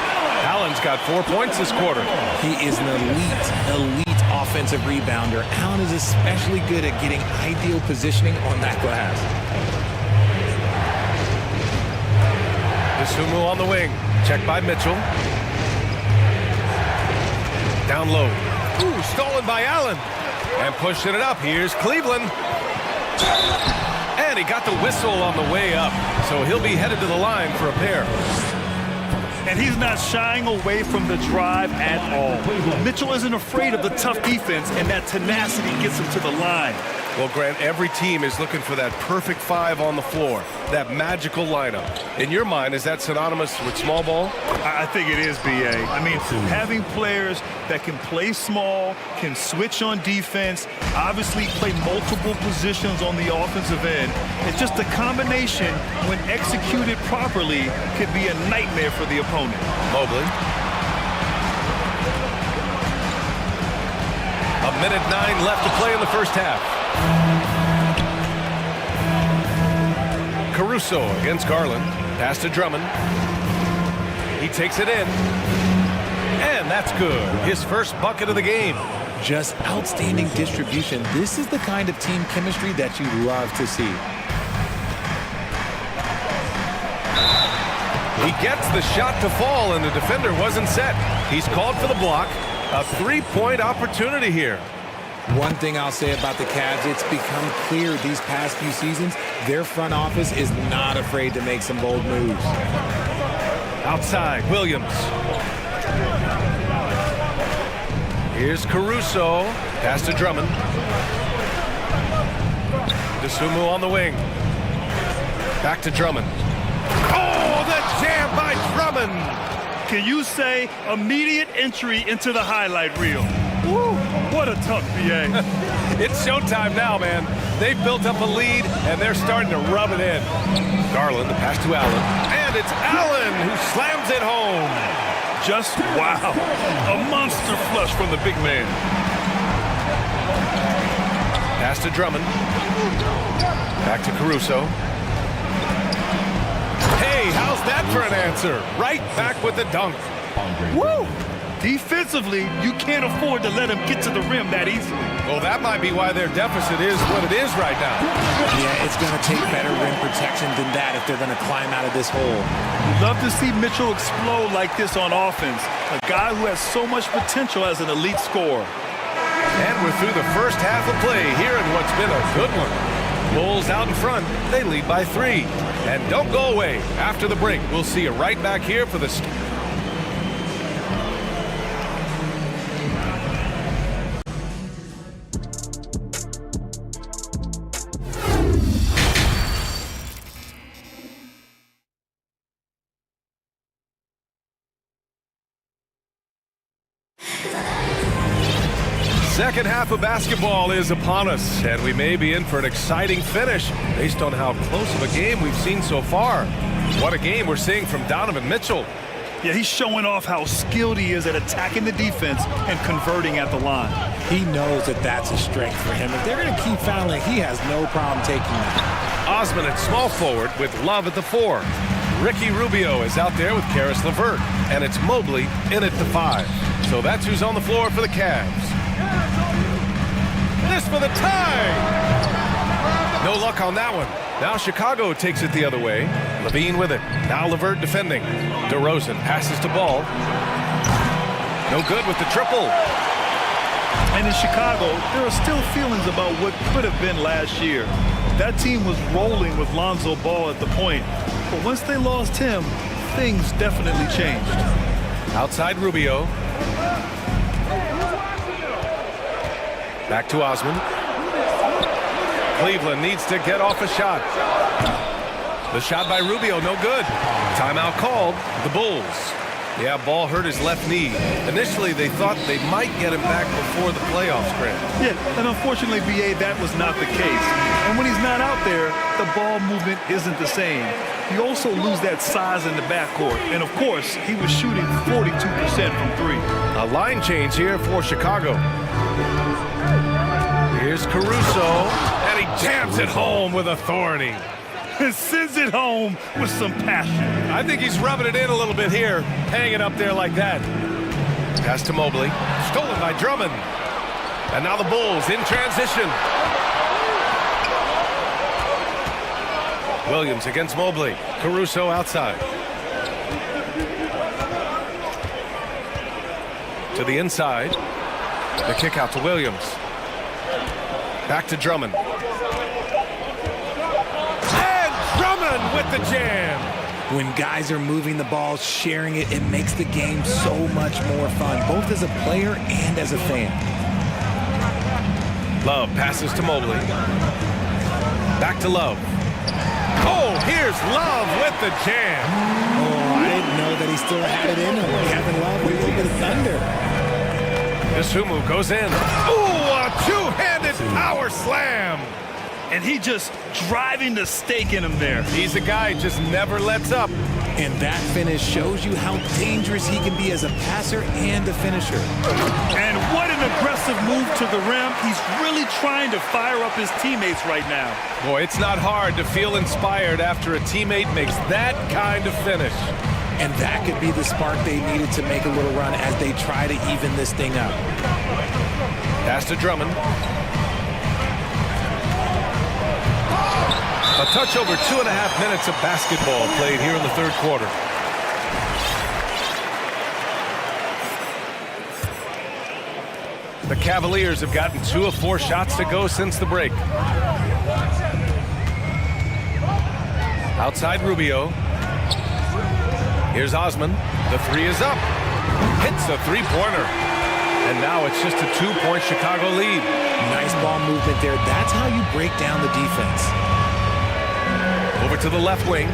Allen's got 4 points this quarter. He is an elite offensive rebounder. Allen is especially good at getting ideal positioning on that glass. Isumu on the wing. Checked by Mitchell. Down low. Ooh, stolen by Allen. And pushing it up. Here's Cleveland. And he got the whistle on the way up. So he'll be headed to the line for a pair. And he's not shying away from the drive at all. Mitchell isn't afraid of the tough defense, and that tenacity gets him to the line. Well, Grant, every team is looking for that perfect 5 on the floor, that magical lineup. In your mind, is that synonymous with small ball? I think it is, B.A. I mean, having players that can play small, can switch on defense, obviously play multiple positions on the offensive end. It's just a combination, when executed properly, could be a nightmare for the opponent. Mobley. A minute 9 left to play in the first half. Caruso against Garland. Pass to Drummond. He takes it in. And that's good. His first bucket of the game. Just outstanding distribution. This is the kind of team chemistry that you love to see. He gets the shot to fall, and the defender wasn't set. He's called for the block. A 3-point opportunity here. One thing I'll say about the Cavs, it's become clear these past few seasons, their front office is not afraid to make some bold moves. Outside, Williams. Here's Caruso. Pass to Drummond. Isumu on the wing. Back to Drummond. Oh, the jam by Drummond! Can you say immediate entry into the highlight reel? Woo, what a tough BA. It's showtime now, man. They've built up a lead, and they're starting to rub it in. Garland, the pass to Allen. And it's Allen who slams it home. Just wow. A monster flush from the big man. Pass to Drummond. Back to Caruso. Hey, how's that for an answer? Right back with the dunk. Woo! Defensively, you can't afford to let him get to the rim that easily. Well, that might be why their deficit is what it is right now. Yeah, it's going to take better rim protection than that if they're going to climb out of this hole. We'd love to see Mitchell explode like this on offense. A guy who has so much potential as an elite scorer. And we're through the first half of play here in what's been a good one. Bulls out in front. They lead by 3. And don't go away. After the break, we'll see you right back here for the... Second half of basketball is upon us, and we may be in for an exciting finish based on how close of a game we've seen so far. What a game we're seeing from Donovan Mitchell. Yeah, he's showing off how skilled he is at attacking the defense and converting at the line. He knows that that's a strength for him. If they're going to keep fouling, he has no problem taking that. Osman at small forward with Love at the 4. Ricky Rubio is out there with Karis LeVert, and it's Mobley in at the 5. So that's who's on the floor for the Cavs. This for the tie! No luck on that one. Now Chicago takes it the other way. Levine with it. Now LeVert defending. DeRozan passes to Ball. No good with the triple. And in Chicago, there are still feelings about what could have been last year. That team was rolling with Lonzo Ball at the point. But once they lost him, things definitely changed. Outside Rubio. Back to Osman. Cleveland needs to get off a shot. The shot by Rubio, no good. Timeout called. The Bulls. Yeah, ball hurt his left knee. Initially, they thought they might get him back before the playoffs, Grant. Yeah, and unfortunately, BA, that was not the case. And when he's not out there, the ball movement isn't the same. You also lose that size in the backcourt. And, of course, he was shooting 42% from three. A line change here for Chicago. Here's Caruso, and he jams it home with authority. And sends it home with some passion. I think he's rubbing it in a little bit here, hanging up there like that. Pass to Mobley, stolen by Drummond. And now the Bulls in transition. Williams against Mobley. Caruso outside. To the inside. The kick out to Williams. Back to Drummond. With the jam. When guys are moving the ball, sharing it, it makes the game so much more fun, both as a player and as a fan. Love passes to Mobley. Back to Love. Oh, here's Love with the jam. Oh, I didn't know that he still had it in him. Kevin Love with a little bit of thunder. Isumu goes in. Ooh, a two-handed power slam. And he just driving the stake in him there. He's a guy who just never lets up. And that finish shows you how dangerous he can be as a passer and a finisher. And what an aggressive move to the rim. He's really trying to fire up his teammates right now. Boy, it's not hard to feel inspired after a teammate makes that kind of finish. And that could be the spark they needed to make a little run as they try to even this thing up. Pass to Drummond. A touch over 2.5 minutes of basketball played here in the third quarter. The Cavaliers have gotten 2 of 4 shots to go since the break. Outside Rubio. Here's Osman. The three is up. Hits a three-pointer. And now it's just a 2-point Chicago lead. Nice ball movement there. That's how you break down the defense. Over to the left wing.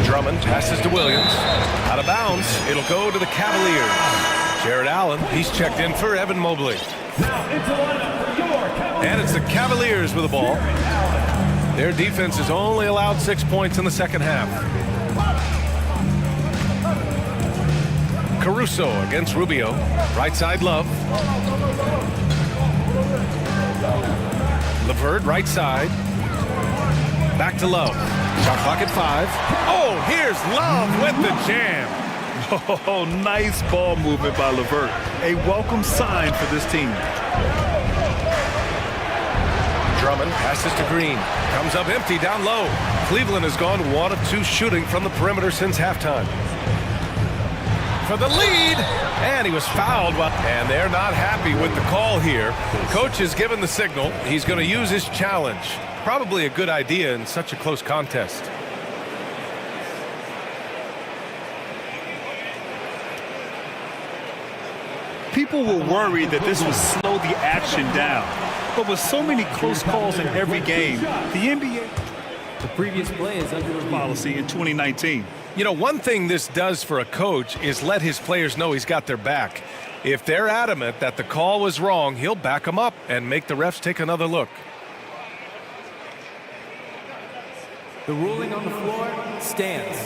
Drummond passes to Williams. Out of bounds. It'll go to the Cavaliers. Jared Allen, he's checked in for Evan Mobley. And it's the Cavaliers with the ball. Their defense has only allowed 6 points in the second half. Caruso against Rubio. Right side Love. LeVert right side. Back to Love. Shot clock at 5. Oh, here's Love with the jam. Oh, nice ball movement by LeVert. A welcome sign for this team. Drummond passes to Green. Comes up empty down low. Cleveland has gone 1 of 2 shooting from the perimeter since halftime. For the lead, and he was fouled. And they're not happy with the call here. Coach has given the signal. He's going to use his challenge. Probably a good idea in such a close contest. People were worried that this would slow the action down. But with so many close calls in every game, the NBA... The previous play is under review. Policy in 2019. You know, one thing this does for a coach is let his players know he's got their back. If they're adamant that the call was wrong, he'll back them up and make the refs take another look. The ruling on the floor stands.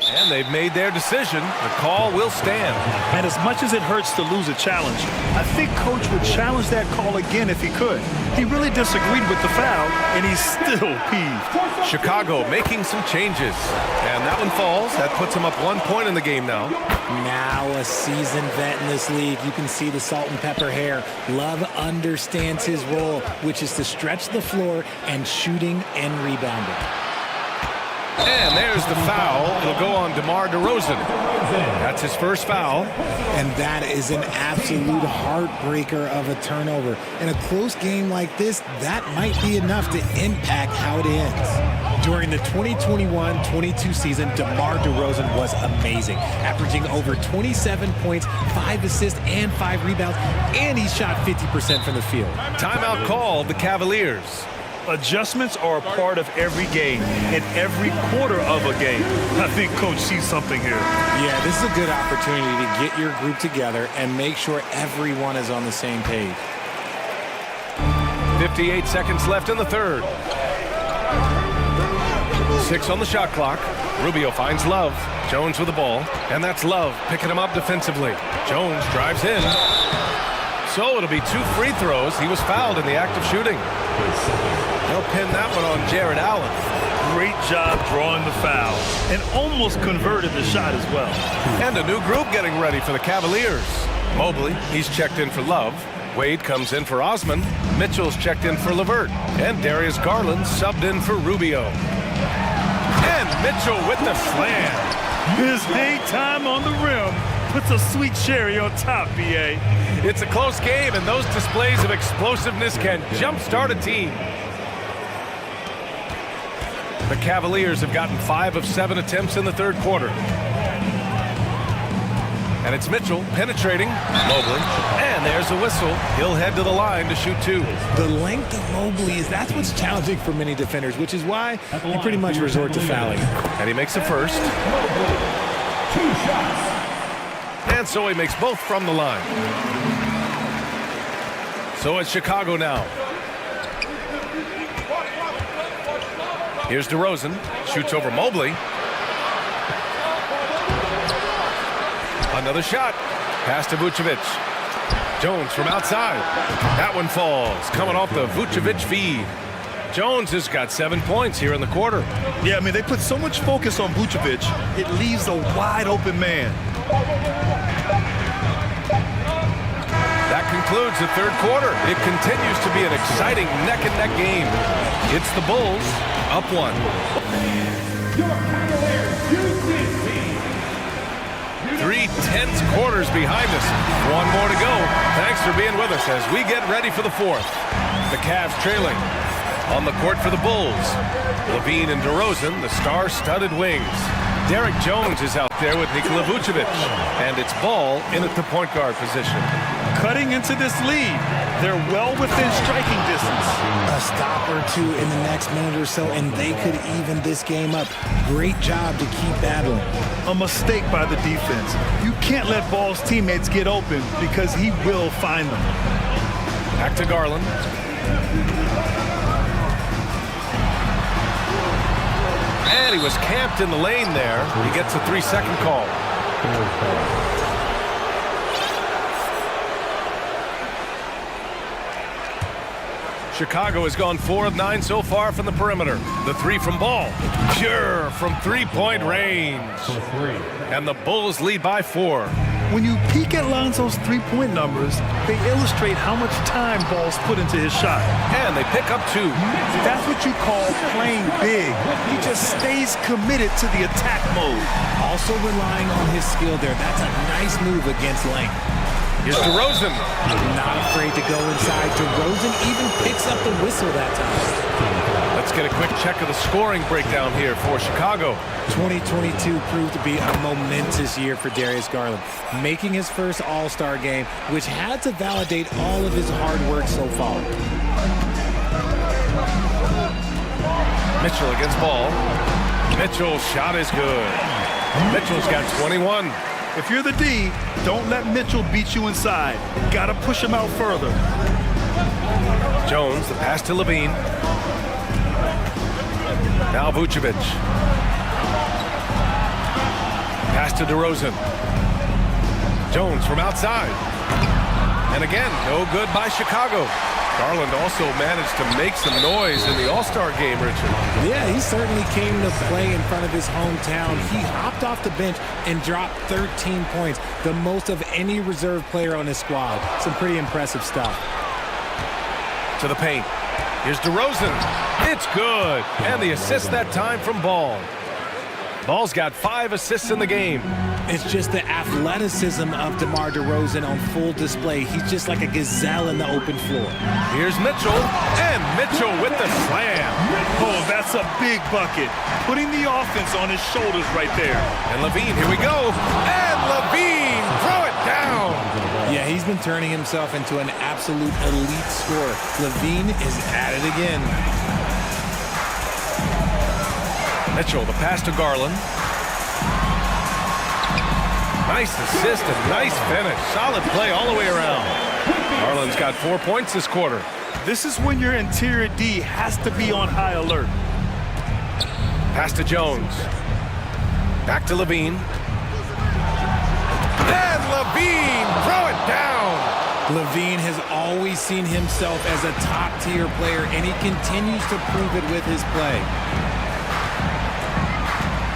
And they've made their decision. The call will stand. And as much as it hurts to lose a challenge, I think Coach would challenge that call again if he could. He really disagreed with the foul, and he's still peeved. Chicago making some changes. And that one falls. That puts him up 1 point in the game now. Now a seasoned vet in this league. You can see the salt and pepper hair. Love understands his role, which is to stretch the floor and shooting and rebounding. And there's the foul. It'll go on DeMar DeRozan. That's his first foul. And that is an absolute heartbreaker of a turnover. In a close game like this, that might be enough to impact how it ends. During the 2021-22 season, DeMar DeRozan was amazing, averaging over 27 points, 5 assists, and 5 rebounds, and he shot 50% from the field. Timeout called the Cavaliers. Adjustments are a part of every game and every quarter of a game. I think Coach sees something here. Yeah, this is a good opportunity to get your group together and make sure everyone is on the same page. 58 seconds left in the third. 6 on the shot clock. Rubio finds Love. Jones with the ball. And that's Love picking him up defensively. Jones drives in. So it'll be 2 free throws. He was fouled in the act of shooting. They'll pin that one on Jared Allen. Great job drawing the foul and almost converted the shot as well. And a new group getting ready for the Cavaliers. Mobley, he's checked in for Love. Wade comes in for Osman. Mitchell's checked in for LeVert. And Darius Garland subbed in for Rubio. And Mitchell with the slam. His hang time on the rim puts a sweet cherry on top, B.A. It's a close game, and those displays of explosiveness can jumpstart a team. The Cavaliers have gotten 5 of 7 attempts in the third quarter. And it's Mitchell penetrating Mobley. And there's a whistle. He'll head to the line to shoot 2. The length of Mobley that's what's challenging for many defenders, which is why you pretty much resort to fouling. And he makes the first. 2 shots. And so he makes both from the line. So it's Chicago now. Here's DeRozan. Shoots over Mobley. Another shot. Pass to Vucevic. Jones from outside. That one falls. Coming off the Vucevic feed. Jones has got 7 points here in the quarter. Yeah, I mean, they put so much focus on Vucevic, it leaves a wide open man. That concludes the third quarter. It continues to be an exciting neck-and-neck game. It's the Bulls up 1. Your Cavaliers use this team. 3 tense quarters behind us. 1 more to go. Thanks for being with us as we get ready for the fourth. The Cavs trailing. On the court for the Bulls, Levine and DeRozan, the star-studded wings. Derek Jones is out there with Nikola Vucevic, and it's Ball in at the point guard position. Cutting into this lead, they're well within striking distance. A stop or two in the next minute or so, and they could even this game up. Great job to keep battling. A mistake by the defense. You can't let Ball's teammates get open because he will find them. Back to Garland. And he was camped in the lane there. He gets a 3-second call. Chicago has gone 4 of 9 so far from the perimeter. The 3 from Ball. Pure from 3-point range. And the Bulls lead by 4. When you peek at Lonzo's three-point numbers, they illustrate how much time Ball's put into his shot. And they pick up 2. That's what you call playing big. He just stays committed to the attack mode. Also relying on his skill there. That's a nice move against length. Here's DeRozan. Not afraid to go inside. DeRozan even picks up the whistle that time. Let's get a quick check of the scoring breakdown here for Chicago. 2022 proved to be a momentous year for Darius Garland, making his first All-Star game, which had to validate all of his hard work so far. Mitchell against Ball. Mitchell's shot is good. Mitchell's got 21. If you're the D, don't let Mitchell beat you inside. Gotta push him out further. Jones, the pass to Levine. Now Vucevic. Pass to DeRozan. Jones from outside. And again, no good by Chicago. Garland also managed to make some noise in the All-Star game, Richard. Yeah, he certainly came to play in front of his hometown. He hopped off the bench and dropped 13 points, the most of any reserve player on his squad. Some pretty impressive stuff. To the paint. Here's DeRozan. It's good. And the assist that time from Ball. Ball's got 5 assists in the game. It's just the athleticism of DeMar DeRozan on full display. He's just like a gazelle in the open floor. Here's Mitchell, and Mitchell with the slam. Oh, that's a big bucket. Putting the offense on his shoulders right there. And Levine, here we go. And Levine, throw it down. Yeah, he's been turning himself into an absolute elite scorer. Levine is at it again. Mitchell, the pass to Garland. Nice assist and nice finish. Solid play all the way around. Garland's got 4 points this quarter. This is when your interior D has to be on high alert. Pass to Jones. Back to Levine. And Levine, throw it down. Levine has always seen himself as a top-tier player, and he continues to prove it with his play.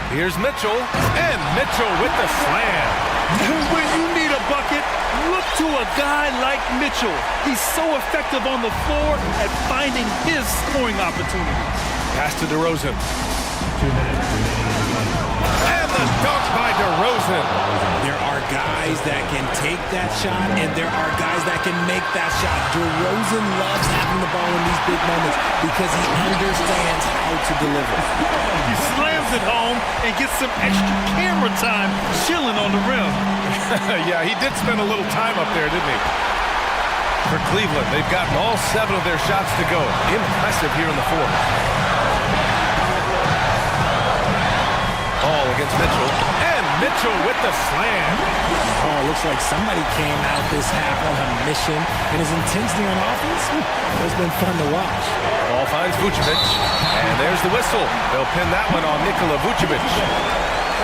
Here's Mitchell, and Mitchell with the slam. When you need a bucket, look to a guy like Mitchell. He's so effective on the floor at finding his scoring opportunities. Pass to DeRozan. And the dunk by DeRozan. There are guys that can take that shot, and there are guys that can make that shot. DeRozan loves having the ball in these big moments because he understands how to deliver. He slams it home and gets some extra camera time chilling on the rim. Yeah, he did spend a little time up there, didn't he? For Cleveland, they've gotten all 7 of their shots to go. Impressive here in the fourth. Ball against Mitchell, and Mitchell with the slam. Oh, looks like somebody came out this half on a mission, and his intensity on offense has been fun to watch. Ball finds Vucevic, and there's the whistle. They'll pin that one on Nikola Vucevic.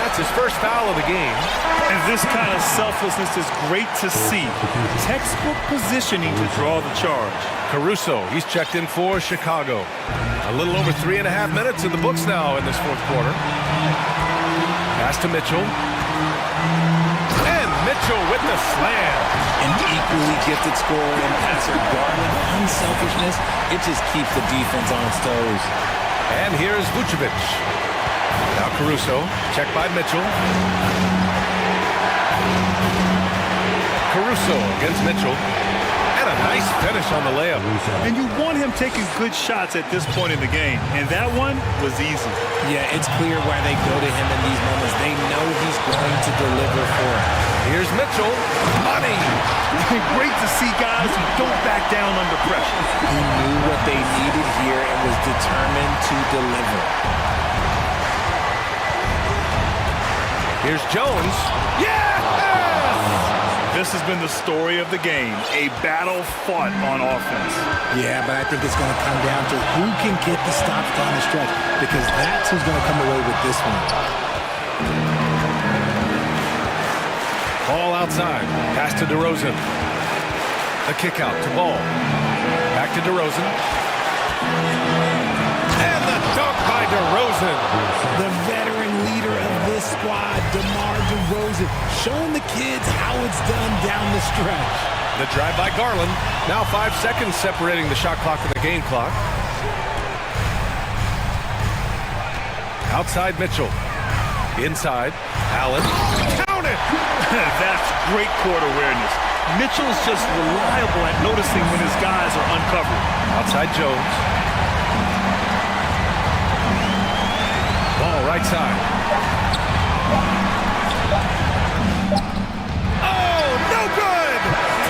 That's his first foul of the game. And this kind of selflessness is great to see. Textbook positioning to draw the charge. Caruso, he's checked in for Chicago. A little over 3.5 minutes in the books now in this fourth quarter. Pass to Mitchell. And Mitchell with the slam. An equally gifted scorer and passer. Garland, unselfishness, it just keeps the defense on its toes. And here's Vucevic. Now Caruso, checked by Mitchell. Caruso against Mitchell. And a nice finish on the layup. And you want him taking good shots at this point in the game. And that one was easy. Yeah, it's clear why they go to him in these moments. They know he's going to deliver for him. Here's Mitchell. Money. Great to see guys who don't back down under pressure. He knew what they needed here and was determined to deliver. Here's Jones. Yes! This has been the story of the game, a battle fought on offense. Yeah, but I think it's going to come down to who can get the stops down the stretch, because that's who's going to come away with this one. Ball outside. Pass to DeRozan. The kick out to Ball. Back to DeRozan. And the dunk by DeRozan. The veteran leader of this squad, DeMar DeRozan, showing the kids how it's done down the stretch. The drive by Garland. Now 5 seconds separating the shot clock and the game clock. Outside Mitchell. Inside. Allen. Count it! That's great court awareness. Mitchell is just reliable at noticing when his guys are uncovered. Outside Jones. Ball right side. Oh, no good!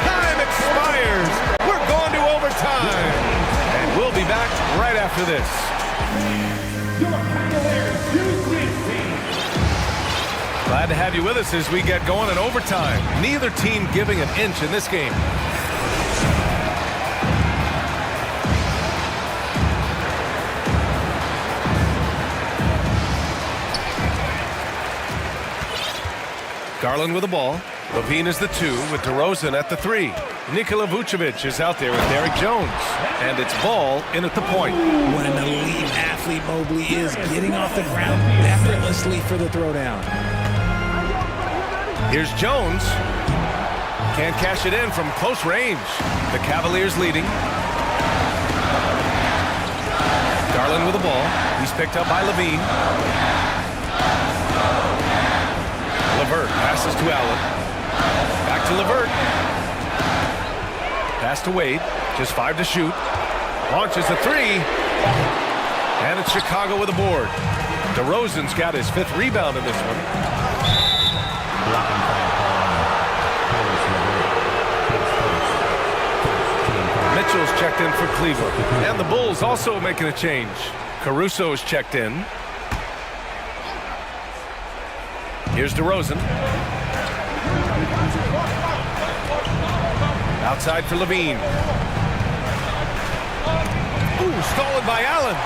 Time expires. We're going to overtime. And we'll be back right after this. Glad to have you with us as we get going in overtime. Neither team giving an inch in this game. Garland with the ball. Levine is the 2 with DeRozan at the 3. Nikola Vucevic is out there with Derrick Jones. And it's Ball in at the point. What an elite athlete Mobley is, getting off the ground effortlessly for the throwdown. Here's Jones. Can't cash it in from close range. The Cavaliers leading. Garland with the ball. He's picked up by Levine. LeVert passes to Allen. Back to LeVert. Pass to Wade. Just 5 to shoot. Launches a 3. And it's Chicago with a board. DeRozan's got his 5th rebound in this one. Mitchell's checked in for Cleveland. And the Bulls also making a change. Caruso's checked in. Here's DeRozan. Outside for Levine. Ooh, stolen by Allen.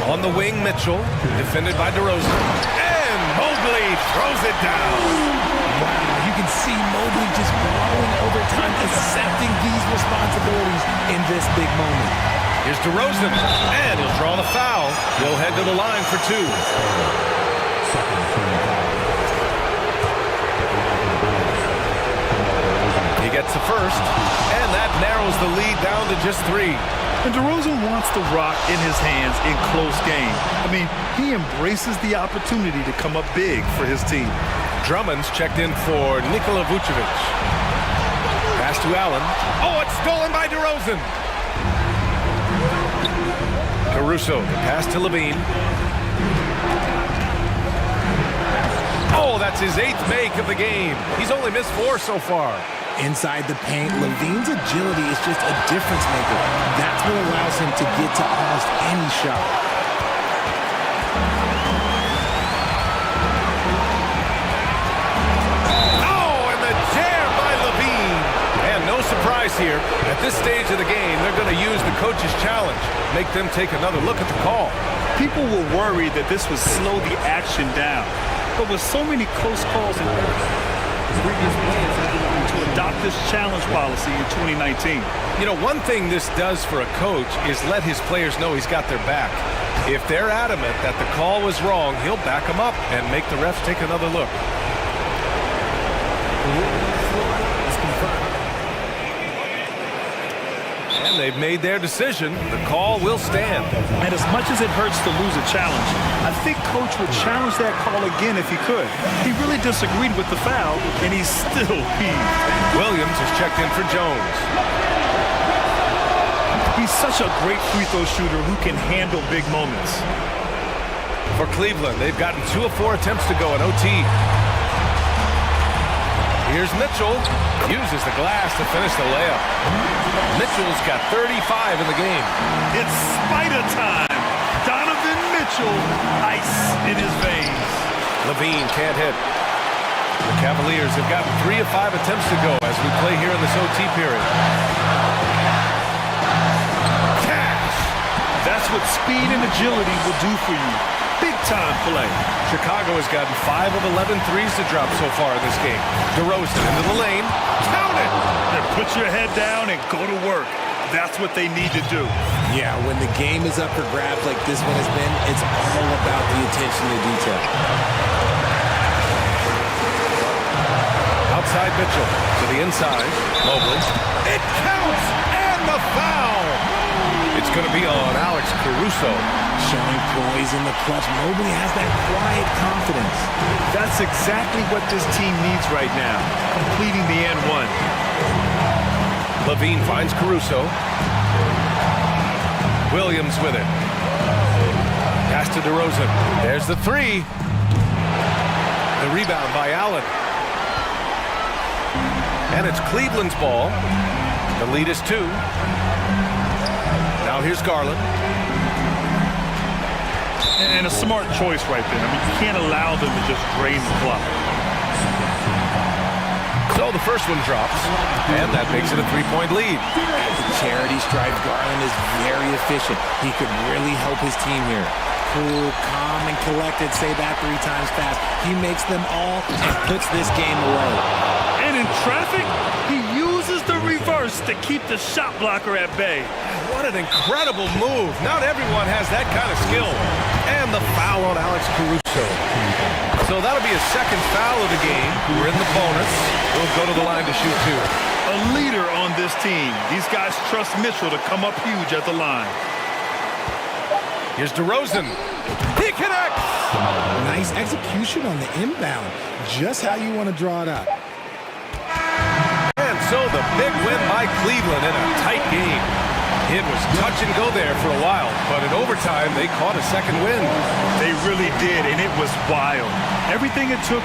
On the wing, Mitchell, defended by DeRozan. And Mobley throws it down. Wow, you can see Mobley just growing over time, accepting these responsibilities in this big moment. Here's DeRozan, and he'll draw the foul. He'll head to the line for 2. He gets the first, and that narrows the lead down to just 3. And DeRozan wants the rock in his hands in close game. I mean, he embraces the opportunity to come up big for his team. Drummond's checked in for Nikola Vucevic. Pass to Allen. Oh, it's stolen by DeRozan. Caruso, the pass to Levine. Oh, that's his 8th make of the game. He's only missed 4 so far. Inside the paint, Levine's agility is just a difference maker. That's what allows him to get to almost any shot. Oh, and the jam by Levine. And no surprise here. At this stage of the game, they're going to use the coach's challenge. Make them take another look at the call. People were worried that this would slow the action down. But with so many close calls and previous players to adopt this challenge policy in 2019. You know, one thing this does for a coach is let his players know he's got their back. If they're adamant that the call was wrong, he'll back them up and make the refs take another look. And they've made their decision. The call will stand. And as much as it hurts to lose a challenge, I think Coach would challenge that call again if he could. He really disagreed with the foul, and he's still peeved. Williams is checked in for Jones. He's such a great free throw shooter who can handle big moments. For Cleveland, they've gotten 2 of 4 attempts to go in OT. Here's Mitchell. Uses the glass to finish the layup. Mitchell's got 35 in the game. It's spider time. Donovan Mitchell, ice in his veins. Levine can't hit. The Cavaliers have gotten 3 of 5 attempts to go as we play here in this OT period. Cash. That's what speed and agility will do for you. Big time play. Chicago has gotten 5 of 11 threes to drop so far in this game. DeRozan into the lane. Count it! Then put your head down and go to work. That's what they need to do. Yeah, when the game is up for grabs like this one has been, it's all about the attention to detail. Outside Mitchell to the inside. Mobley. It counts! And the foul! It's going to be on Alex Caruso. Showing poise in the clutch. Mobley has that quiet confidence. That's exactly what this team needs right now. Completing the N1. Levine finds Caruso. Williams with it. Pass to DeRozan. There's the 3. The rebound by Allen. And it's Cleveland's ball. The lead is 2. Now here's Garland. And a smart choice right there. I mean, you can't allow them to just drain the clock. So the first one drops, and that makes it a 3-point lead. As a charity stripe, Garland is very efficient. He could really help his team here. Cool, calm, and collected. Say that 3 times fast. He makes them all and puts this game away. And in traffic, he uses the reverse to keep the shot blocker at bay. What an incredible move. Not everyone has that kind of skill. And the foul on Alex Caruso. So that'll be his 2nd foul of the game. We're in the bonus. We'll go to the line to shoot 2. A leader on this team. These guys trust Mitchell to come up huge at the line. Here's DeRozan. He connects! Nice execution on the inbound. Just how you want to draw it up. And so the big win by Cleveland in a tight game. It was touch and go there for a while, but in overtime, they caught a second win. They really did, and it was wild. Everything it took.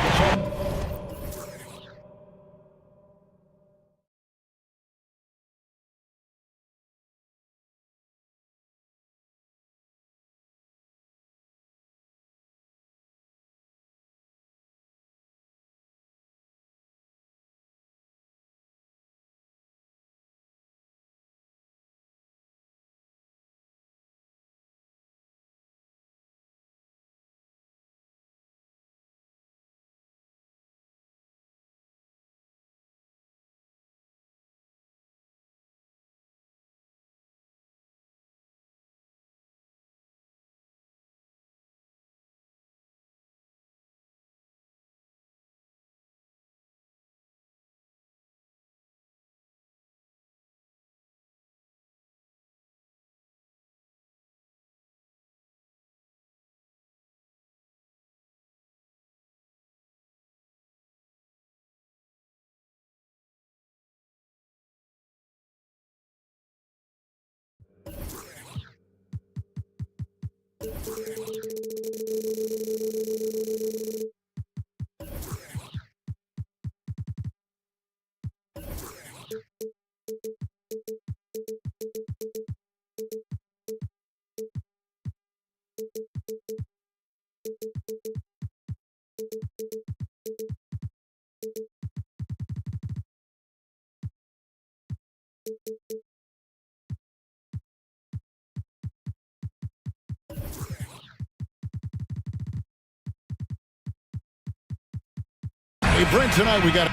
Hey, Brent, tonight we got...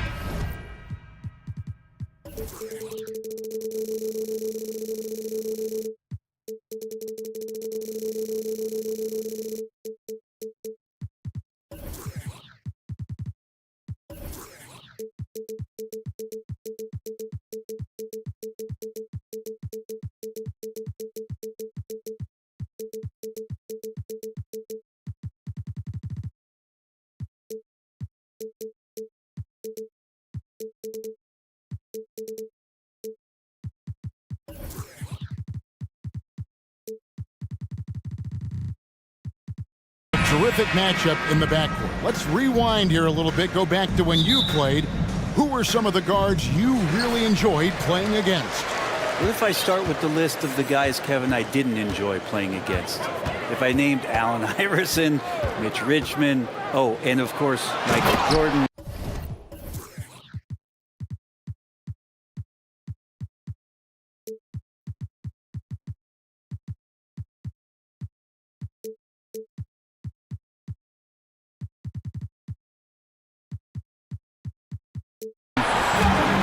Terrific matchup in the backcourt. Let's rewind here a little bit, go back to when you played. Who were some of the guards you really enjoyed playing against? What if I start with the list of the guys, Kevin, I didn't enjoy playing against? If I named Allen Iverson, Mitch Richmond, oh, and of course, Michael Jordan.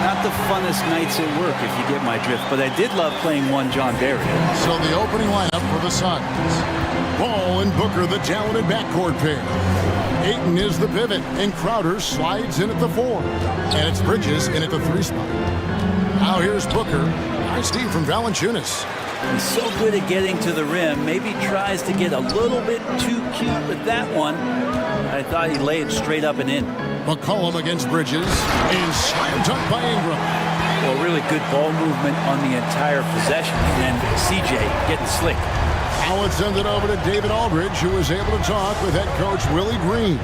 Not the funnest nights at work, if you get my drift, but I did love playing one John Barry. So the opening lineup for the Suns. Ball and Booker, the talented backcourt pair. Ayton is the pivot, and Crowder slides in at the 4. And it's Bridges in at the 3 spot. Now here's Booker. Nice D from Valanciunas. He's so good at getting to the rim. Maybe tries to get a little bit too cute with that one. I thought he laid it straight up and in. McCollum against Bridges, and slam dunk by Ingram. Well, really good ball movement on the entire possession, and then CJ getting slick. Now it's send it over to David Aldridge, who was able to talk with head coach Willie Green.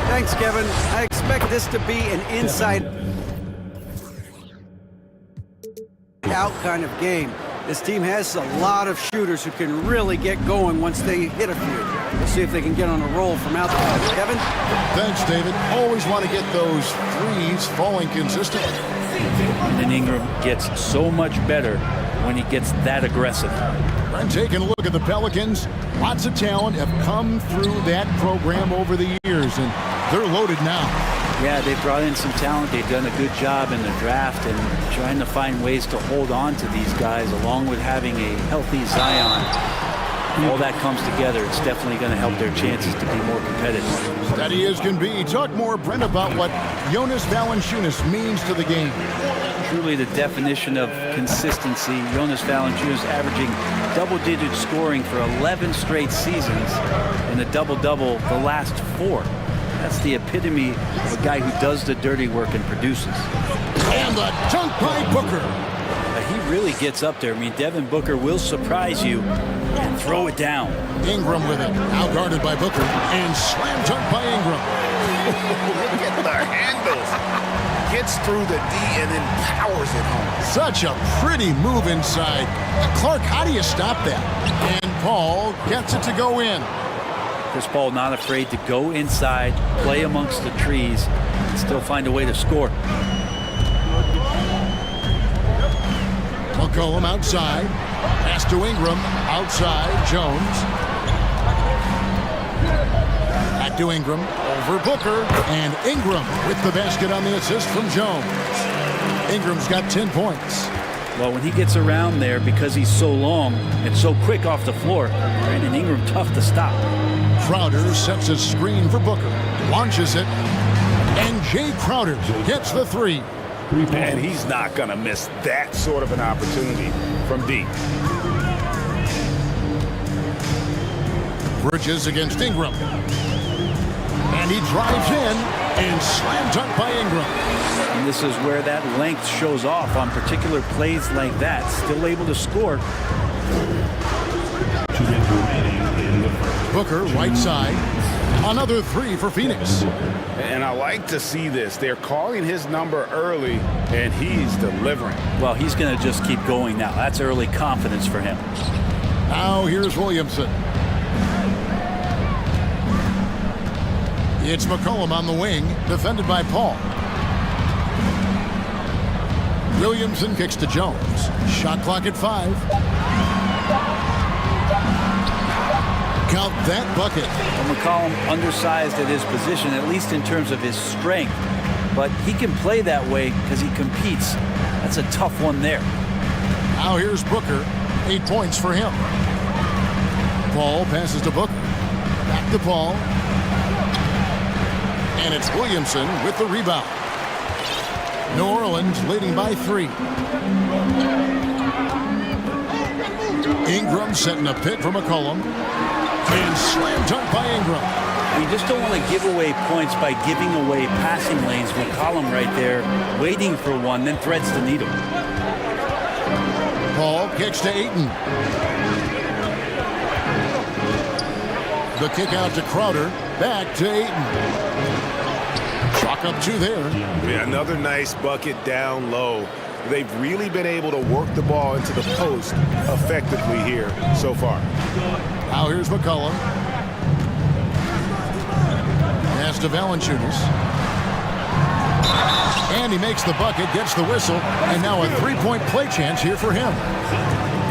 Thanks, Kevin. I expect this to be an inside out kind of game. This team has a lot of shooters who can really get going once they hit a few. We'll see if they can get on a roll from out there. Kevin? Thanks, David. Always want to get those threes falling consistently. And Ingram gets so much better when he gets that aggressive. And taking a look at the Pelicans, lots of talent have come through that program over the years, and they're loaded now. Yeah, they've brought in some talent. They've done a good job in the draft and trying to find ways to hold on to these guys, along with having a healthy Zion. All that comes together. It's definitely going to help their chances to be more competitive. Steady as can be. Talk more, Brent, about what Jonas Valanciunas means to the game. Truly the definition of consistency. Jonas Valanciunas averaging double-digit scoring for 11 straight seasons. and a double-double the last 4. That's the epitome of a guy who does the dirty work and produces. And the dunk by Booker. He really gets up there. I mean, Devin Booker will surprise you and throw it down. Ingram with it, out guarded by Booker, and slam dunk by Ingram. Look at the handles. Gets through the D and then powers it home. Such a pretty move inside. Clark, how do you stop that? And Paul gets it to go in. Chris Paul not afraid to go inside, play amongst the trees, and still find a way to score. McCollum outside. Pass to Ingram. Outside. Jones. Back to Ingram. Over Booker. And Ingram with the basket on the assist from Jones. Ingram's got 10 points. Well, when he gets around there, because he's so long and so quick off the floor, Brandon Ingram tough to stop. Crowder sets a screen for Booker. Launches it. And Jay Crowder gets the 3. And he's not going to miss that sort of an opportunity from deep. Bridges against Ingram. And he drives in and slam dunk by Ingram. And this is where that length shows off on particular plays like that. Still able to score. Booker, right side. Another 3 for Phoenix. And I like to see this. They're calling his number early, and he's delivering. Well, he's going to just keep going now. That's early confidence for him. Now here's Williamson. It's McCollum on the wing, defended by Paul. Williamson kicks to Jones. Shot clock at 5. Count that bucket. Well, McCollum undersized at his position, at least in terms of his strength. But he can play that way because he competes. That's a tough one there. Now here's Booker. 8 points for him. Paul passes to Booker. Back to Paul. And it's Williamson with the rebound. New Orleans leading by 3. Ingram setting a pick for McCollum. And slam dunk by Ingram. You just don't want to give away points by giving away passing lanes. McCollum right there, waiting for one, then threads the needle. Paul kicks to Ayton. The kick out to Crowder. Back to Ayton. Chalk up 2 there. Yeah, another nice bucket down low. They've really been able to work the ball into the post effectively here so far. Now here's McCollum. Pass to Valanciunas. And he makes the bucket, gets the whistle, and now a 3-point play chance here for him.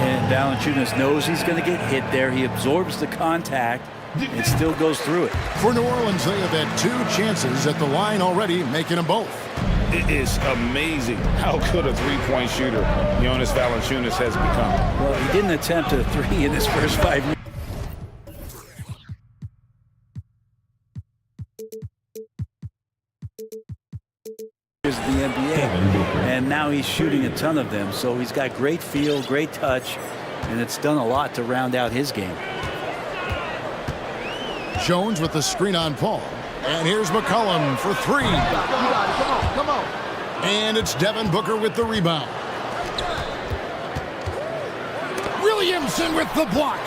And Valanciunas knows he's going to get hit there. He absorbs the contact and still goes through it. For New Orleans, they have had 2 chances at the line already, making them both. It is amazing how good a three-point shooter Jonas Valanciunas has become. Well, he didn't attempt a 3 in his first 5 minutes. The NBA, and now he's shooting a ton of them, so he's got great feel, great touch, and it's done a lot to round out his game. Jones with the screen on Paul, and here's McCollum for 3. Come on. And it's Devin Booker with the rebound. Williamson with the block.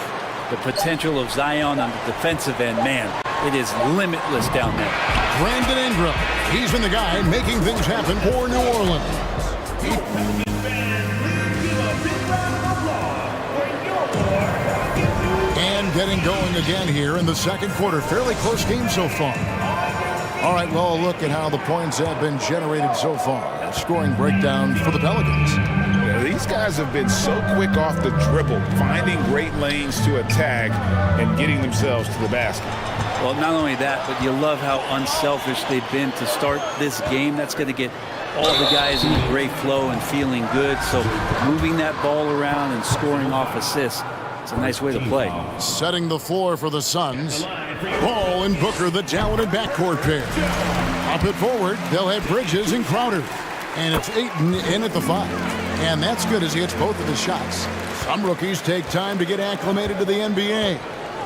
The potential of Zion on the defensive end, man, it is limitless down there. Brandon Ingram, he's been the guy making things happen for New Orleans. And getting going again here in the second quarter. Fairly close game so far. All right, well, look at how the points have been generated so far. A scoring breakdown for the Pelicans. Yeah, these guys have been so quick off the dribble, finding great lanes to attack and getting themselves to the basket. Well, not only that, but you love how unselfish they've been to start this game. That's going to get all the guys in a great flow and feeling good. So moving that ball around and scoring off assists, it's a nice way to play. Setting the floor for the Suns. Ball and Booker, the talented backcourt pair. Up it forward, they'll have Bridges and Crowder. And it's Ayton in at the 5. And that's good as he hits both of his shots. Some rookies take time to get acclimated to the NBA.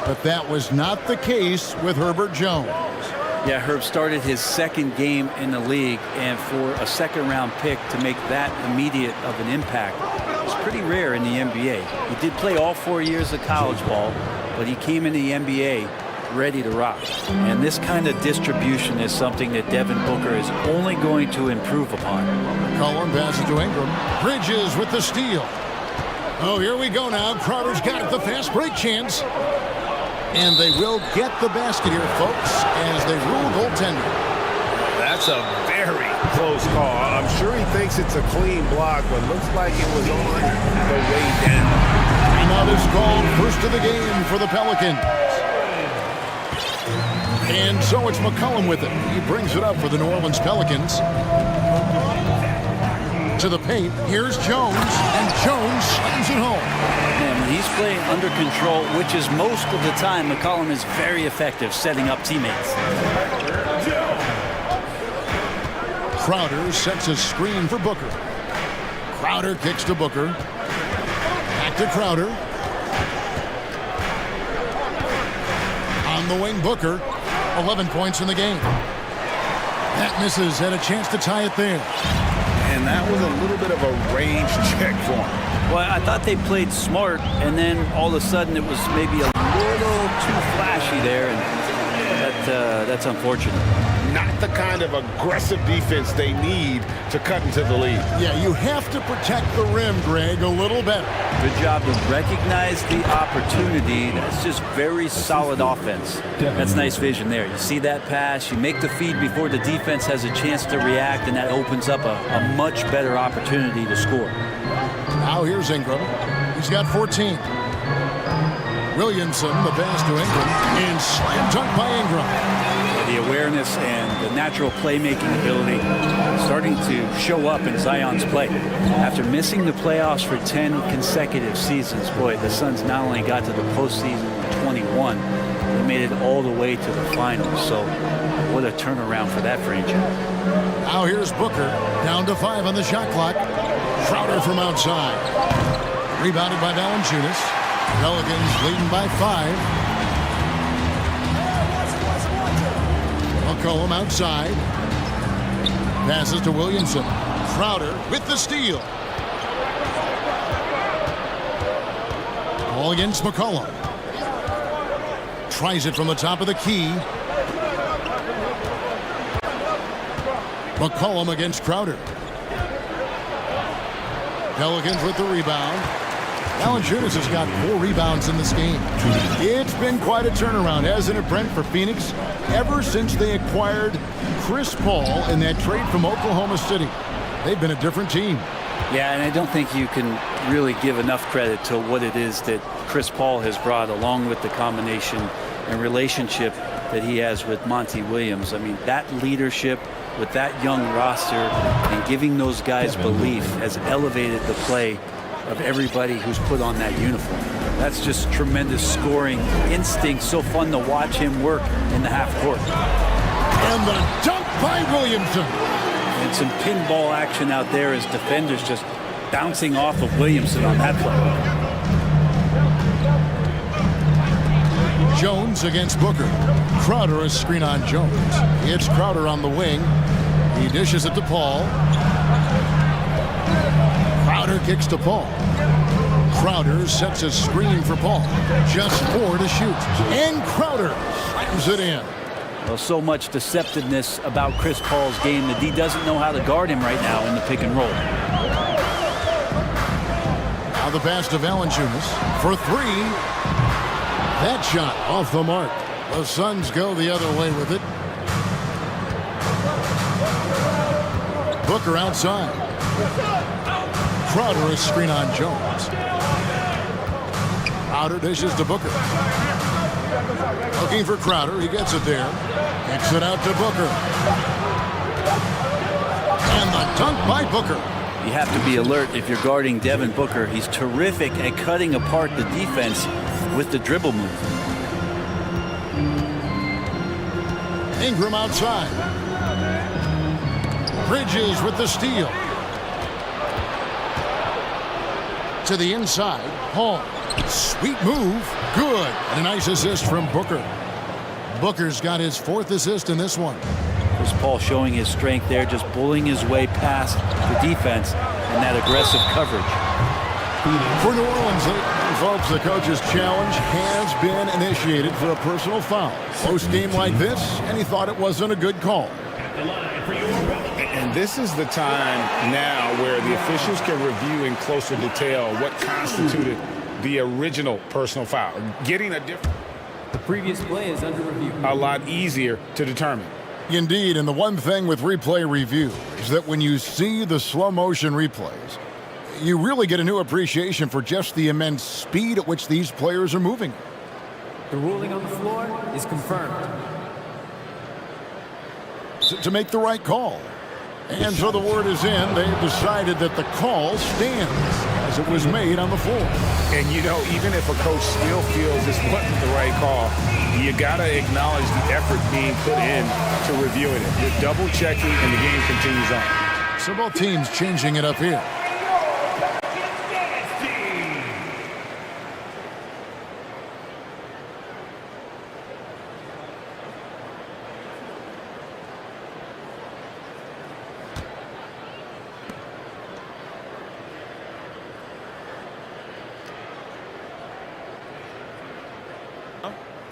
But that was not the case with Herbert Jones. Yeah, Herb started his second game in the league, and for a second-round pick to make that immediate of an impact is pretty rare in the NBA. He did play all 4 years of college ball, but he came in the NBA ready to rock. And this kind of distribution is something that Devin Booker is only going to improve upon. McCollum passes to Ingram. Bridges with the steal. Oh, here we go now. Crowder's got it, the fast break chance. And they will get the basket here, folks, as they rule goaltender. That's a very close call. I'm sure he thinks it's a clean block, but looks like it was on the way down. Timeout is called, first of the game for the Pelicans. And so it's McCollum with it. He brings it up for the New Orleans Pelicans. To the paint, here's Jones, and Jones slams it home. And when he's playing under control, which is most of the time, McCollum is very effective setting up teammates. Crowder sets a screen for Booker. Crowder kicks to Booker. Back to Crowder. On the wing, Booker. 11 points in the game. That misses, had a chance to tie it there. And that was a little bit of a range check for him. Well, I thought they played smart, and then all of a sudden it was maybe a little too flashy there, and that's unfortunate. Not the kind of aggressive defense they need to cut into the lead. Yeah, you have to protect the rim, Greg, a little better. Good job to recognize the opportunity. That's just very solid offense. That's nice vision there. You see that pass, you make the feed before the defense has a chance to react, and that opens up a much better opportunity to score. Now here's Ingram. He's got 14. Williamson, the pass to Ingram, and slam dunk by Ingram. The awareness and the natural playmaking ability starting to show up in Zion's play. After missing the playoffs for 10 consecutive seasons, boy, the Suns not only got to the postseason in 21, they made it all the way to the finals. So what a turnaround for that franchise. Now here's Booker, down to 5 on the shot clock. Crowder from outside. Rebounded by Valanciunas. Pelicans leading by 5. McCollum outside. Passes to Williamson. Crowder with the steal. Ball against McCollum. Tries it from the top of the key. McCollum against Crowder. Pelicans with the rebound. Valanciunas has got 4 rebounds in this game. It's been quite a turnaround, hasn't it, Brent, for Phoenix? Ever since they acquired Chris Paul in that trade from Oklahoma City, they've been a different team. Yeah, and I don't think you can really give enough credit to what it is that Chris Paul has brought, along with the combination and relationship that he has with Monty Williams. I mean, that leadership with that young roster and giving those guys belief has elevated the play of everybody who's put on that uniform. That's just tremendous scoring instinct. So fun to watch him work in the half court. And the dunk by Williamson. And some pinball action out there as defenders just bouncing off of Williamson on that play. Jones against Booker. Crowder a screen on Jones. It's Crowder on the wing. He dishes it to Paul. Crowder kicks to Paul. Crowder sets a screen for Paul. Just 4 to shoot. And Crowder slams it in. Well, so much deceptiveness about Chris Paul's game that he doesn't know how to guard him right now in the pick and roll. Now the pass to Valanciunas for 3. That shot off the mark. The Suns go the other way with it. Booker outside. Crowder a screen on Jones. Crowder dishes to Booker. Looking for Crowder. He gets it there. Kicks it out to Booker. And the dunk by Booker. You have to be alert if you're guarding Devin Booker. He's terrific at cutting apart the defense with the dribble move. Ingram outside. Bridges with the steal. To the inside. Hall. Sweet move. Good. And a nice assist from Booker. Booker's got his 4th assist in this one. Chris Paul showing his strength there, just bullying his way past the defense and that aggressive coverage. For New Orleans, folks, the coach's challenge has been initiated for a personal foul. Close game like this, and he thought it wasn't a good call. And this is the time now where the officials can review in closer detail what constituted the original personal foul. Getting a different... The previous play is under review. A lot easier to determine. Indeed, and the one thing with replay review is that when you see the slow motion replays, you really get a new appreciation for just the immense speed at which these players are moving. The ruling on the floor is confirmed. To make the right call. And so the word is in. They've decided that the call stands as it was made on the floor. And you know, even if a coach still feels this wasn't the right call, you got to acknowledge the effort being put in to reviewing it. You're double checking and the game continues on. So both teams changing it up here.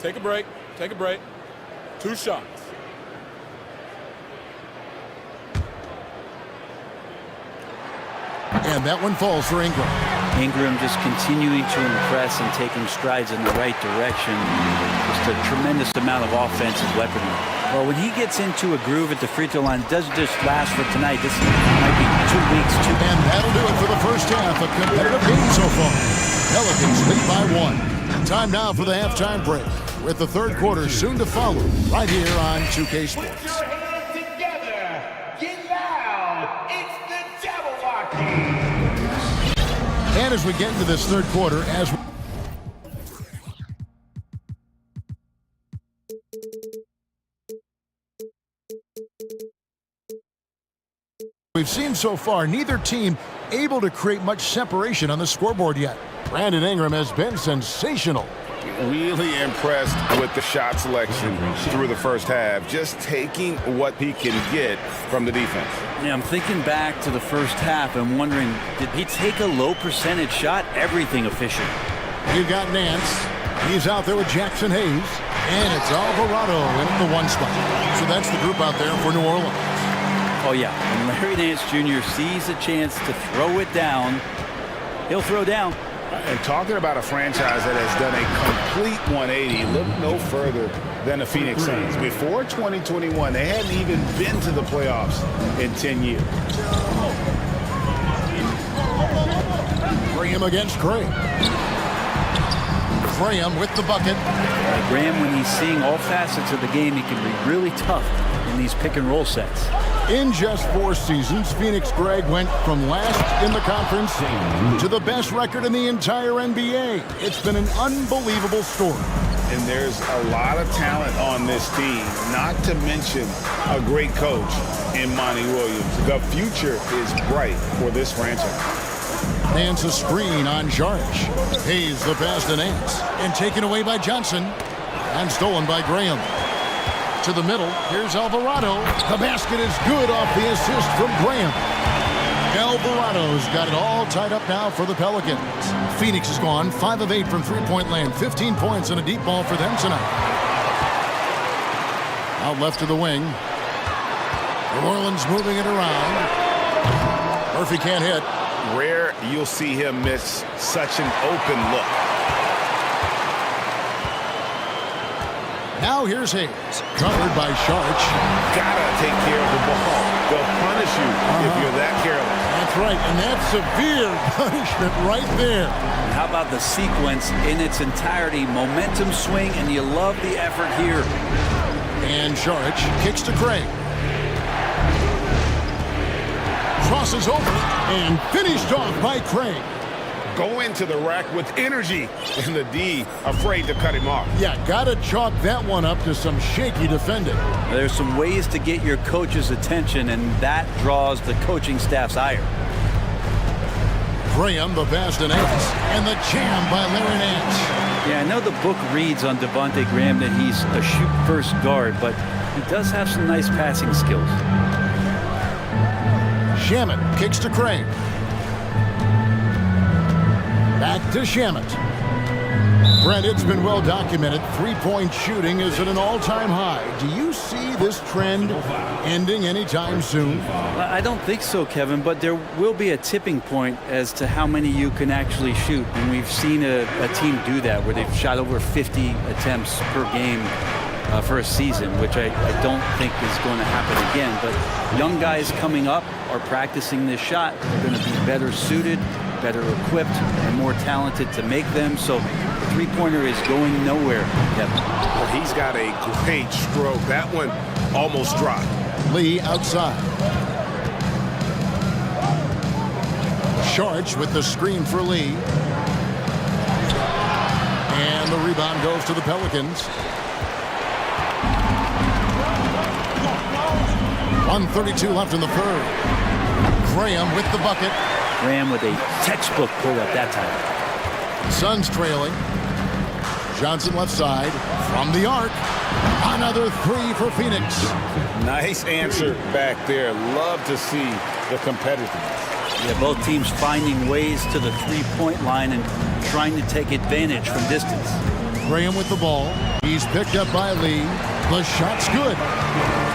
Take a break. Take a break. 2 shots. And that one falls for Ingram. Ingram just continuing to impress and taking strides in the right direction. Just a tremendous amount of offensive weaponry. Well, when he gets into a groove at the free throw line, it doesn't just last for tonight. This might be 2 weeks. And that'll do it for the first half. A competitive game so far. Pelicans lead by 1. Time now for the halftime break, with the third quarter soon to follow, right here on 2K Sports. Put your hands together. Get loud. It's the Jabberwocky. And as we get into this third quarter, we've seen so far, neither team able to create much separation on the scoreboard yet. Brandon Ingram has been sensational. Really impressed with the shot selection through the first half, just taking what he can get from the defense. Yeah, I'm thinking back to the first half and wondering, did he take a low percentage shot? Everything efficient. You got Nance. He's out there with Jackson Hayes. And it's Alvarado in the 1 spot. So that's the group out there for New Orleans. Oh, yeah. When Larry Nance Jr. sees a chance to throw it down, he'll throw down. And talking about a franchise that has done a complete 180, look no further than the Phoenix Suns. Before 2021, they hadn't even been to the playoffs in 10 years. Graham against Craig. Graham with the bucket. Graham, when he's seeing all facets of the game, he can be really tough in these pick-and-roll sets. In just 4 seasons, Phoenix Greg went from last in the conference to the best record in the entire NBA. It's been an unbelievable story. And there's a lot of talent on this team, not to mention a great coach in Monty Williams. The future is bright for this franchise. Nance a screen on Jarch. Hayes the pass to Nance. And taken away by Johnson. And stolen by Graham. To the middle, here's Alvarado. The basket is good off the assist from Graham. Alvarado's got it all tied up now for the Pelicans. Phoenix has gone 5 of 8 from three-point land. 15 points and a deep ball for them tonight. Out left to the wing. New Orleans moving it around. Murphy can't hit. Rare you'll see him miss such an open look. Now here's Hayes, covered by Sharch. Gotta take care of the ball. They'll punish you if you're that careless. That's right, and that's severe punishment right there. And how about the sequence in its entirety? Momentum swing, and you love the effort here. And Sharch kicks to Craig. Crosses over and finished off by Craig. Go into the rack with energy, and the D afraid to cut him off. Yeah, gotta chalk that one up to some shaky defending. There's some ways to get your coach's attention, and that draws the coaching staff's ire. Graham, the pass to Nance, and the jam by Larry Nance. Yeah, I know the book reads on Devontae Graham that he's a shoot-first guard, but he does have some nice passing skills. Shamet kicks to Craig. Back to Shamet. Brent, it's been well documented. Three-point shooting is at an all-time high. Do you see this trend ending anytime soon? I don't think so, Kevin, but there will be a tipping point as to how many you can actually shoot. And we've seen a team do that where they've shot over 50 attempts per game for a season, which I don't think is going to happen again. But young guys coming up are practicing this shot. They're going to be better suited, better equipped, and more talented to make them. So the three-pointer is going nowhere, Kevin. Well, he's got a great stroke. That one almost dropped. Lee outside. Sharch with the screen for Lee. And the rebound goes to the Pelicans. 1:32 left in the third. Graham with the bucket. Graham with a textbook pull-up that time. Suns trailing. Johnson left side from the arc. Another three for Phoenix. Nice answer back there. Love to see the competitiveness. Yeah, both teams finding ways to the three-point line and trying to take advantage from distance. Graham with the ball. He's picked up by Lee. The shot's good.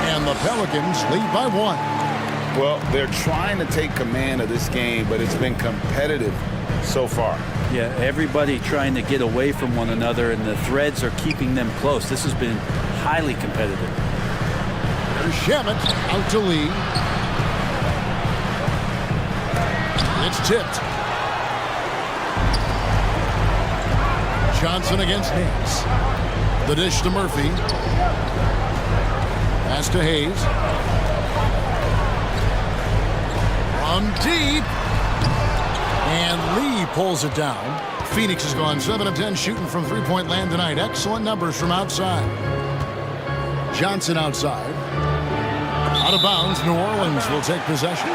And the Pelicans lead by one. Well, they're trying to take command of this game, but it's been competitive so far. Yeah, everybody trying to get away from one another, and the threads are keeping them close. This has been highly competitive. There's Shamet out to Lee. It's tipped. Johnson against Nance. The dish to Murphy. Pass to Hayes. From deep. And Lee pulls it down. Phoenix has gone 7 of 10 shooting from three-point land tonight. Excellent numbers from outside. Johnson outside. Out of bounds, New Orleans will take possession.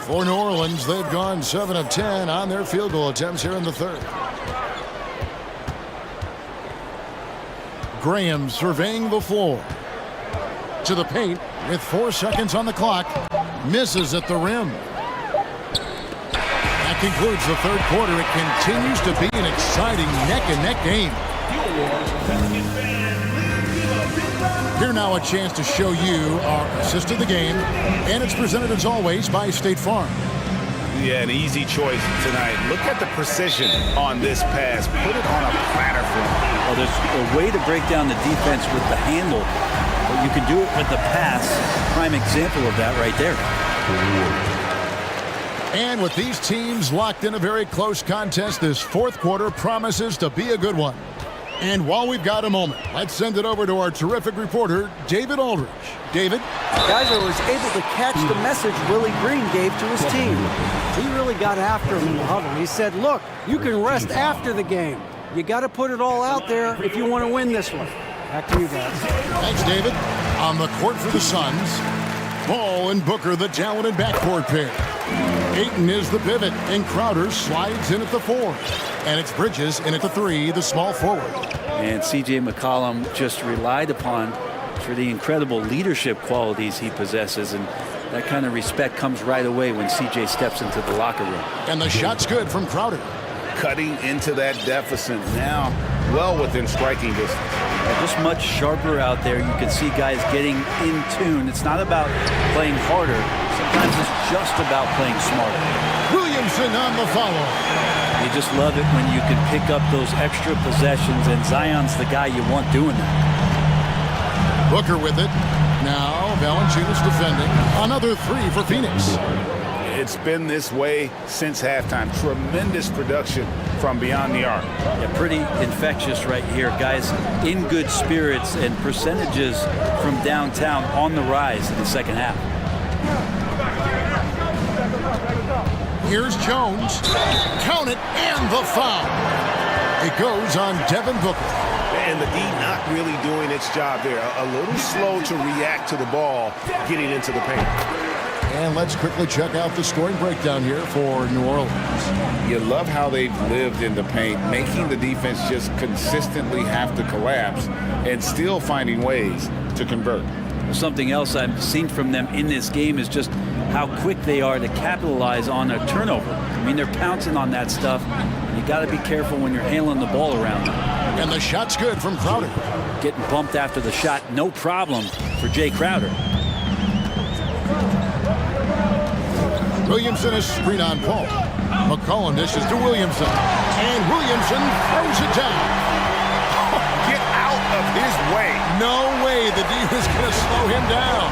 For New Orleans, they've gone 7 of 10 on their field goal attempts here in the third. Graham surveying the floor. To the paint with 4 seconds on the clock. Misses at the rim. That concludes the third quarter. It continues to be an exciting neck-and-neck game. Here now a chance to show you our assist of the game. And it's presented as always by State Farm. Yeah, an easy choice tonight. Look at the precision on this pass. Put it on a platter for him. Well, there's a way to break down the defense with the handle, but you can do it with the pass. Prime example of that right there. And with these teams locked in a very close contest, this fourth quarter promises to be a good one. And while we've got a moment, let's send it over to our terrific reporter, David Aldridge. David? Guys, I was able to catch the message Willie Green gave to his team. He really got after him in the huddle. He said, look, you can rest after the game. You got to put it all out there if you want to win this one. Back to you guys. Thanks, David. On the court for the Suns, Ball and Booker, the talented backcourt pair. Ayton is the pivot, and Crowder slides in at the 4. And it's Bridges in at the 3, the small forward. And C.J. McCollum just relied upon for the incredible leadership qualities he possesses, and that kind of respect comes right away when C.J. steps into the locker room. And the shot's good from Crowder. Cutting into that deficit now, well within striking distance. Just much sharper out there. You can see guys getting in tune. It's not about playing harder. Sometimes it's just about playing smarter. Williamson on the follow. You just love it when you can pick up those extra possessions, and Zion's the guy you want doing that. Booker with it. Now Valanciunas defending. Another 3 for Phoenix. It's been this way since halftime. Tremendous production from beyond the arc. Yeah, pretty infectious right here. Guys in good spirits, and percentages from downtown on the rise in the second half. Here's Jones. Count it, and the foul. It goes on Devin Booker. And the D not really doing its job there. A little slow to react to the ball getting into the paint. And let's quickly check out the scoring breakdown here for New Orleans. You love how they've lived in the paint, making the defense just consistently have to collapse and still finding ways to convert. Something else I've seen from them in this game is just how quick they are to capitalize on a turnover. I mean, they're pouncing on that stuff. You got to be careful when you're handling the ball around them. And the shot's good from Crowder. Getting bumped after the shot, no problem for Jay Crowder. Williamson is screen on Paul. McCollum dishes to Williamson. And Williamson throws it down. Get out of his way. No way the D is going to slow him down.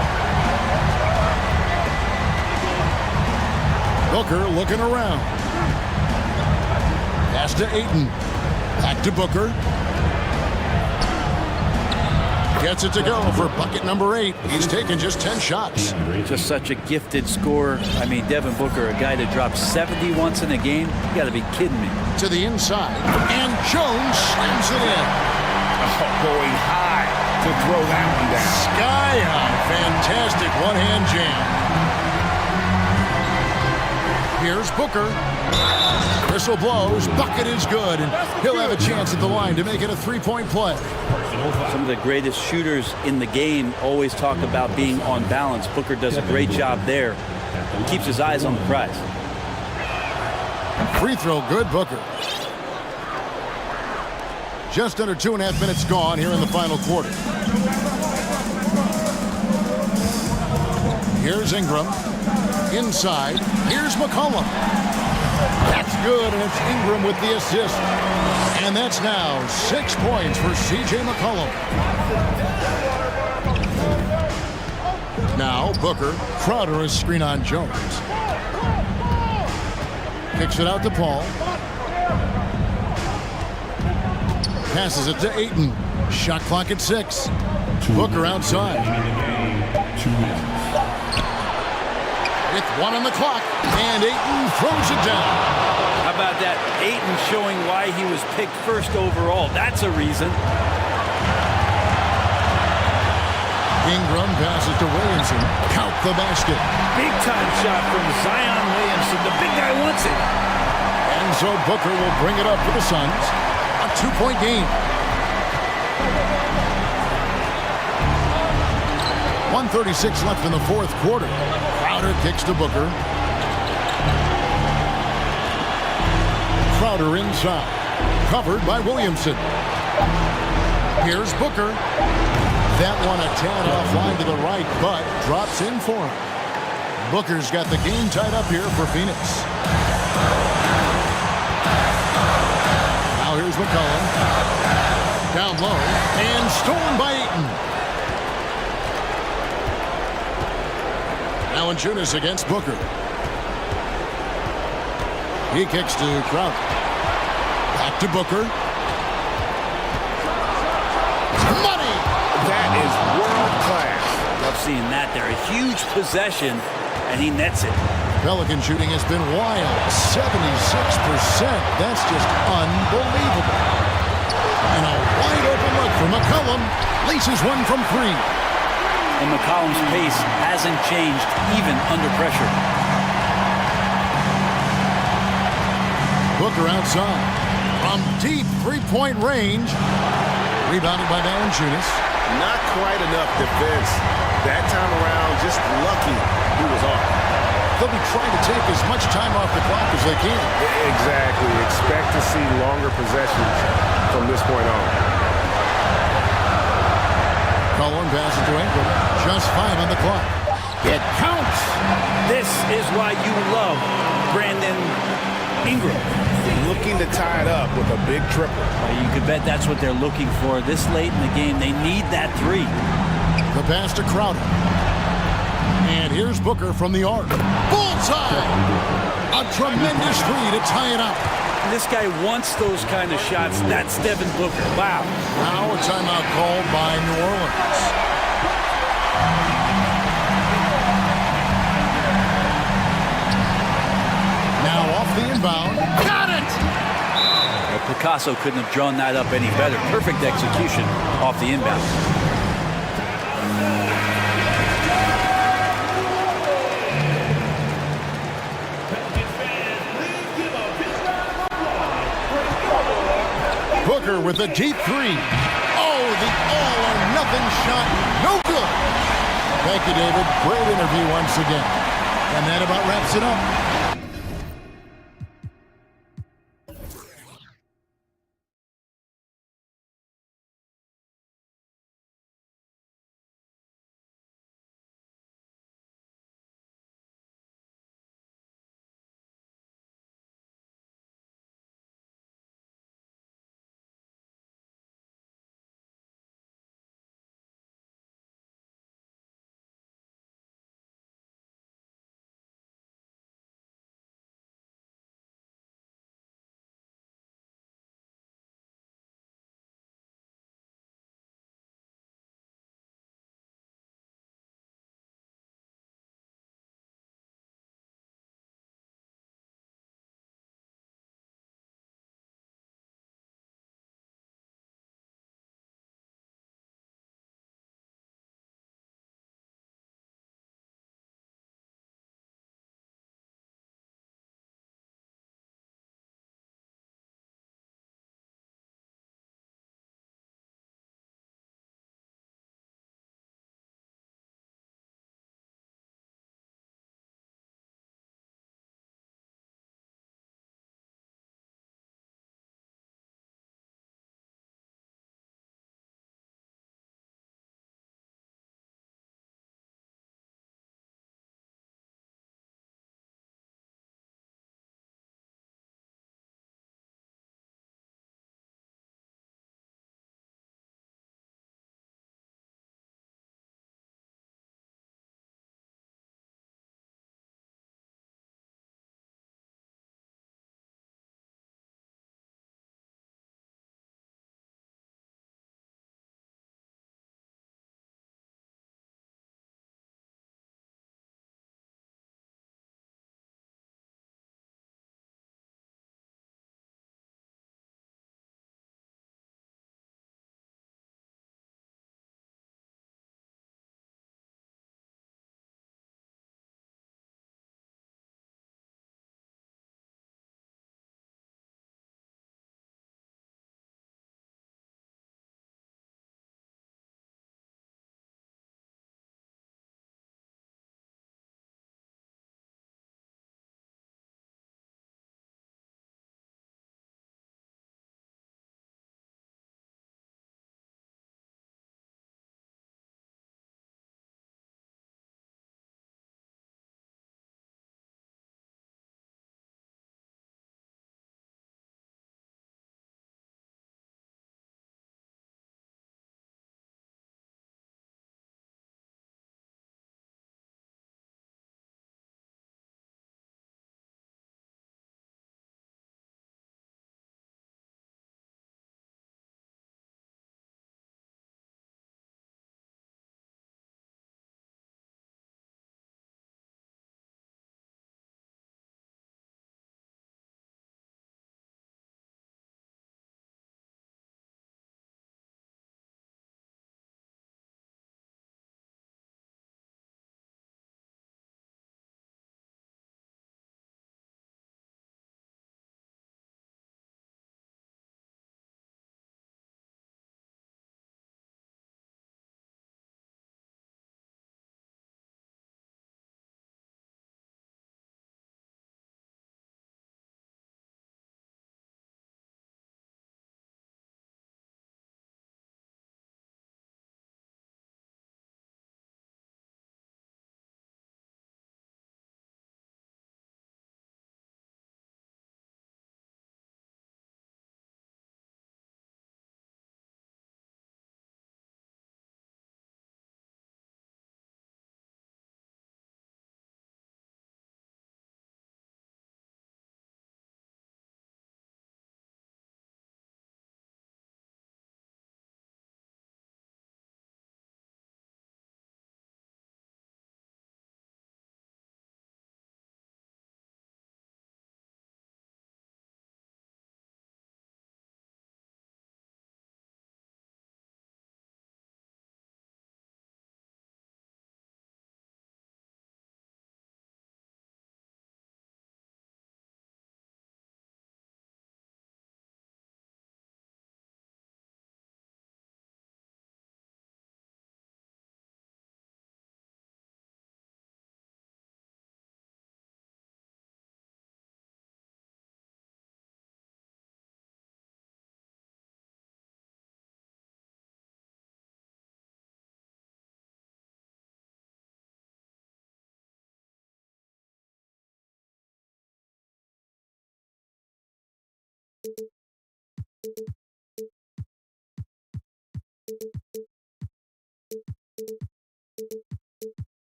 Booker looking around. Pass to Ayton. Back to Booker. Gets it to go for bucket number 8. He's taken just 10 shots. Just such a gifted scorer. I mean, Devin Booker, a guy to drop 70 once in a game. You got to be kidding me. To the inside. And Jones slams it in. Oh, going high to throw that one down. Sky high. Fantastic one-hand jam. Here's Booker. Whistle blows. Bucket is good. And he'll have a chance at the line to make it a three-point play. Some of the greatest shooters in the game always talk about being on balance. Booker does a great job there. He keeps his eyes on the prize. Free throw good, Booker. Just under 2.5 minutes gone here in the final quarter. Here's Ingram. Inside. Here's McCollum. That's good, and it's Ingram with the assist. And that's now 6 points for C.J. McCollum. Now Booker. Crowder is screen on Jones. Kicks it out to Paul. Passes it to Ayton. Shot clock at 6. Booker outside. With 1 on the clock, and Ayton throws it down. How about that? Ayton showing why he was picked first overall. That's a reason. Ingram passes to Williamson. Count the basket. Big time shot from Zion Williamson. The big guy wants it. And so Booker will bring it up for the Suns. A 2-point game. 1:36 left in the fourth quarter. Crowder kicks to Booker. Crowder inside. Covered by Williamson. Here's Booker. That one a tad offline to the right, but drops in for him. Booker's got the game tied up here for Phoenix. Now here's McCollum. Down low. And stolen by Ayton. Valanciunas against Booker. He kicks to Crowder. Back to Booker. Money! That is world class. Love seeing that there. A huge possession, and he nets it. Pelican shooting has been wild. 76%. That's just unbelievable. And a wide open look for McCollum. Laces one from 3. And McCollum's pace hasn't changed even under pressure. Booker outside. From deep three-point range. Rebounded by Valanciunas. Not quite enough defense. That time around, just lucky he was off. They'll be trying to take as much time off the clock as they can. Exactly. Expect to see longer possessions from this point on. Cullen passes to Ingram. Just 5 on the clock. It counts. This is why you love Brandon Ingram. Looking to tie it up with a big triple. Well, you could bet that's what they're looking for this late in the game. They need that 3. The pass to Crowder. And here's Booker from the arc. Bullseye! A tremendous 3 to tie it up. This guy wants those kind of shots. That's Devin Booker. Wow. Now a timeout called by New Orleans. Now off the inbound. Got it! Picasso couldn't have drawn that up any better. Perfect execution off the inbound. Booker with a deep three. Oh, the all-or-nothing shot. No good. Thank you, David. Great interview once again. And that about wraps it up.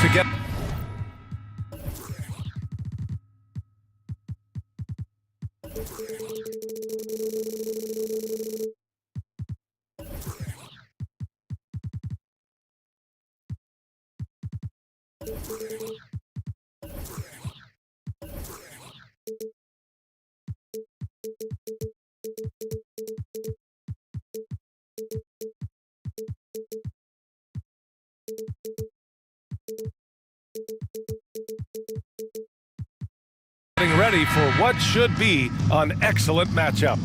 To get getting ready for what should be an excellent matchup.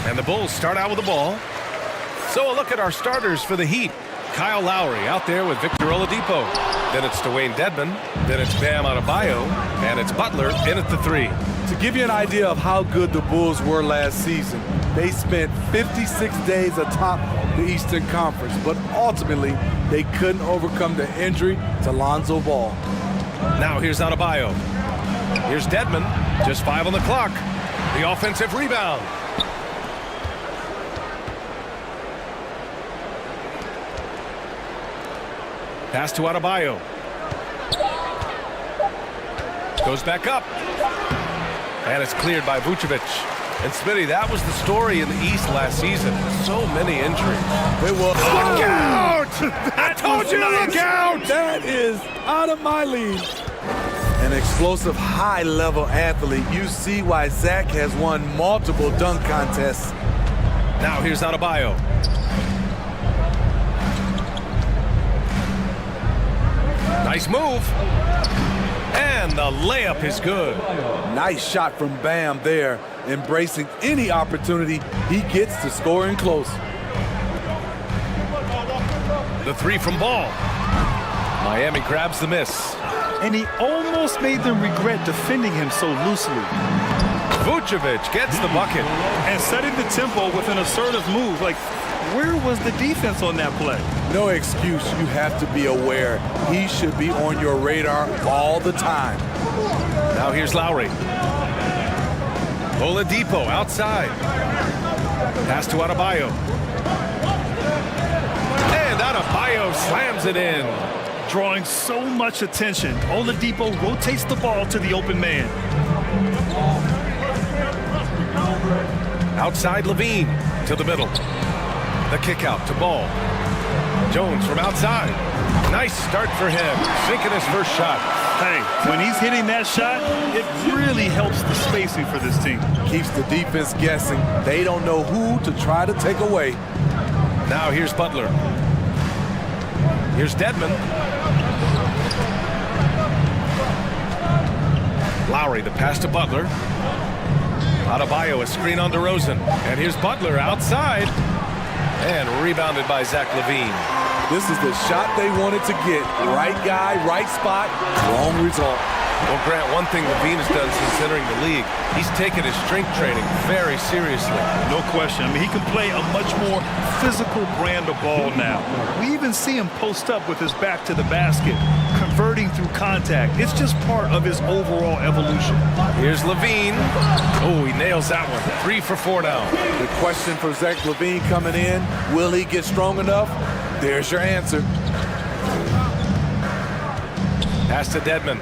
And the Bulls start out with the ball. So a look at our starters for the Heat. Kyle Lowry out there with Victor Oladipo. Then it's Dwayne Dedmon. Then it's Bam Adebayo. And it's Butler in at the 3. To give you an idea of how good the Bulls were last season, they spent 56 days atop the Eastern Conference, but ultimately they couldn't overcome the injury to Lonzo Ball. Now here's Adebayo. Here's Dedmon. Just 5 on the clock. The offensive rebound. Pass to Adebayo. Goes back up. And it's cleared by Vucevic. And Smitty, that was the story in the East last season. So many injuries. It was. Look out! I told you to look out! That is out of my league. An explosive, high-level athlete. You see why Zach has won multiple dunk contests. Now here's Adebayo. Nice move. And the layup is good. Nice shot from Bam there, embracing any opportunity he gets to score in close. The 3 from Ball. Miami grabs the miss. And he almost made them regret defending him so loosely. Vucevic gets the bucket. And setting the tempo with an assertive move. Like, where was the defense on that play? No excuse. You have to be aware. He should be on your radar all the time. Now here's Lowry. Oladipo outside. Pass to Adebayo. And Adebayo slams it in. Drawing so much attention. Oladipo rotates the ball to the open man. Outside Levine to the middle. The kick out to Ball. Jones from outside. Nice start for him. Sinking his first shot. Hey, when he's hitting that shot, it really helps the spacing for this team. Keeps the defense guessing. They don't know who to try to take away. Now here's Butler. Here's Dedmon. Lowry, the pass to Butler. Adebayo, a screen on DeRozan. And here's Butler outside. And rebounded by Zach LaVine. This is the shot they wanted to get. Right guy, right spot, wrong result. Well, Grant, one thing LaVine has done since entering the league, he's taken his strength training very seriously. No question. I mean, he can play a much more physical brand of ball now. We even see him post up with his back to the basket, converting through contact. It's just part of his overall evolution. Here's LaVine. Oh, he nails that one. 3 for 4 now. The question for Zach LaVine coming in, will he get strong enough? There's your answer. Pass to Dedmon.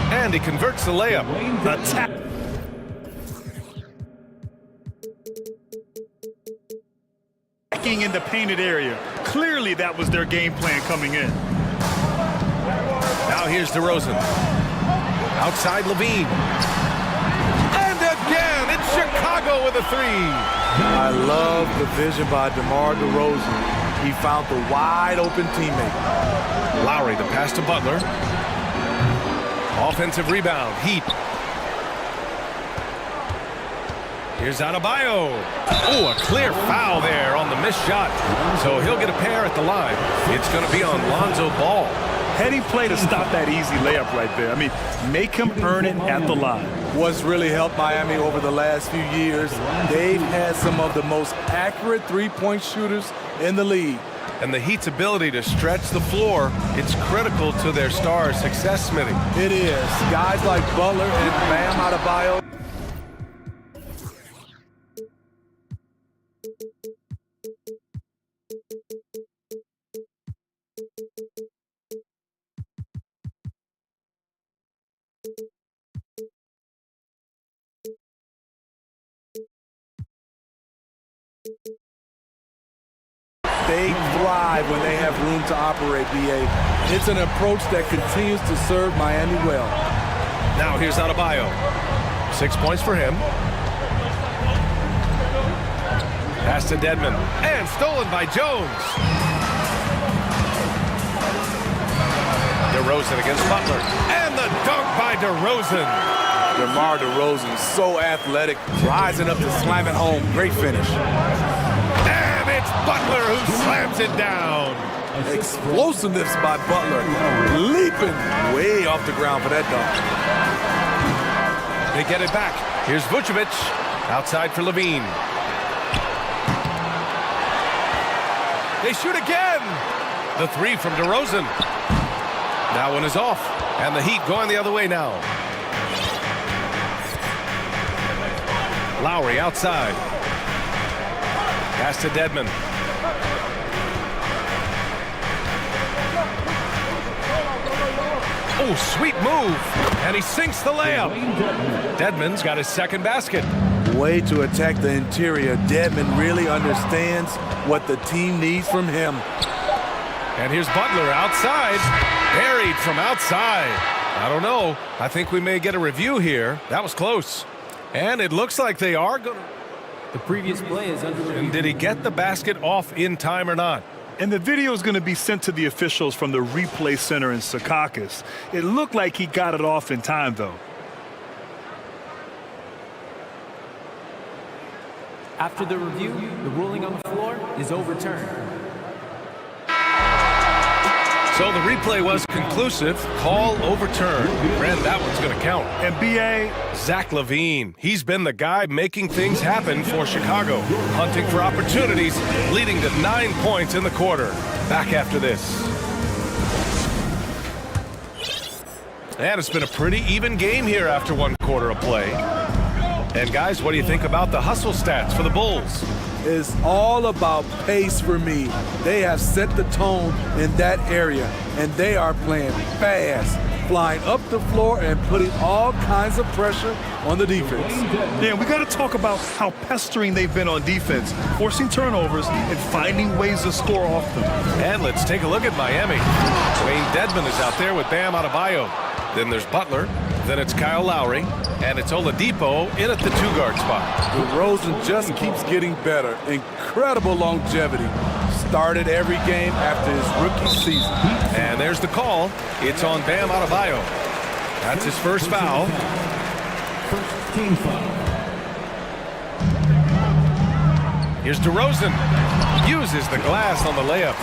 And he converts the layup. Attack. Attacking in the painted area. Clearly that was their game plan coming in. Now here's DeRozan. Outside Levine. And again, it's Chicago with a 3. I love the vision by DeMar DeRozan. He found the wide open teammate. Lowry, the pass to Butler. Offensive rebound, Heat. Here's Adebayo. Oh, a clear foul there on the missed shot. So he'll get a pair at the line. It's going to be on Lonzo Ball. Heady play to stop that easy layup right there. I mean, make him earn it at the line. What's really helped Miami over the last few years, they've had some of the most accurate three-point shooters in the league. And the Heat's ability to stretch the floor, it's critical to their star's success, Smitty. It is. Guys like Butler and Bam Adebayo. They thrive when they have room to operate, BA. It's an approach that continues to serve Miami well. Now here's Adebayo. 6 points for him. Pass to Dedmon. And stolen by Jones. DeRozan against Butler. And the dunk by DeRozan. DeMar DeRozan, so athletic, rising up to slam it home. Great finish. And it's Butler who slams it down. Explosiveness by Butler, leaping way off the ground for that dunk. They get it back. Here's Vucevic, outside for Levine. They shoot again. The three from DeRozan. That one is off, and the Heat going the other way now. Lowry outside. Pass to Dedmon. Oh, sweet move. And he sinks the layup. Dedmon's got his second basket. Way to attack the interior. Dedmon really understands what the team needs from him. And here's Butler outside. Buried from outside. I don't know. I think we may get a review here. That was close. And it looks like they are going to... The previous play is under review. And did he get the basket off in time or not? And the video is going to be sent to the officials from the replay center in Secaucus. It looked like he got it off in time, though. After the review, the ruling on the floor is overturned. So the replay was conclusive. Call overturned. Brand, that one's going to count. And B.A. Zach LaVine. He's been the guy making things happen for Chicago. Hunting for opportunities, leading to 9 points in the quarter. Back after this. And it's been a pretty even game here after one quarter of play. And guys, what do you think about the hustle stats for the Bulls? It's all about pace for me. They have set the tone in that area, and they are playing fast, flying up the floor and putting all kinds of pressure on the defense. Yeah, we got to talk about how pestering they've been on defense, forcing turnovers and finding ways to score off them. And let's take a look at Miami. Wayne Dedmon is out there with Bam Adebayo. Then there's Butler. Then it's Kyle Lowry. And it's Oladipo in at the two-guard spot. And there's the call. It's on Bam Adebayo. That's his first foul. First team foul. Here's DeRozan. Uses the glass on the layup.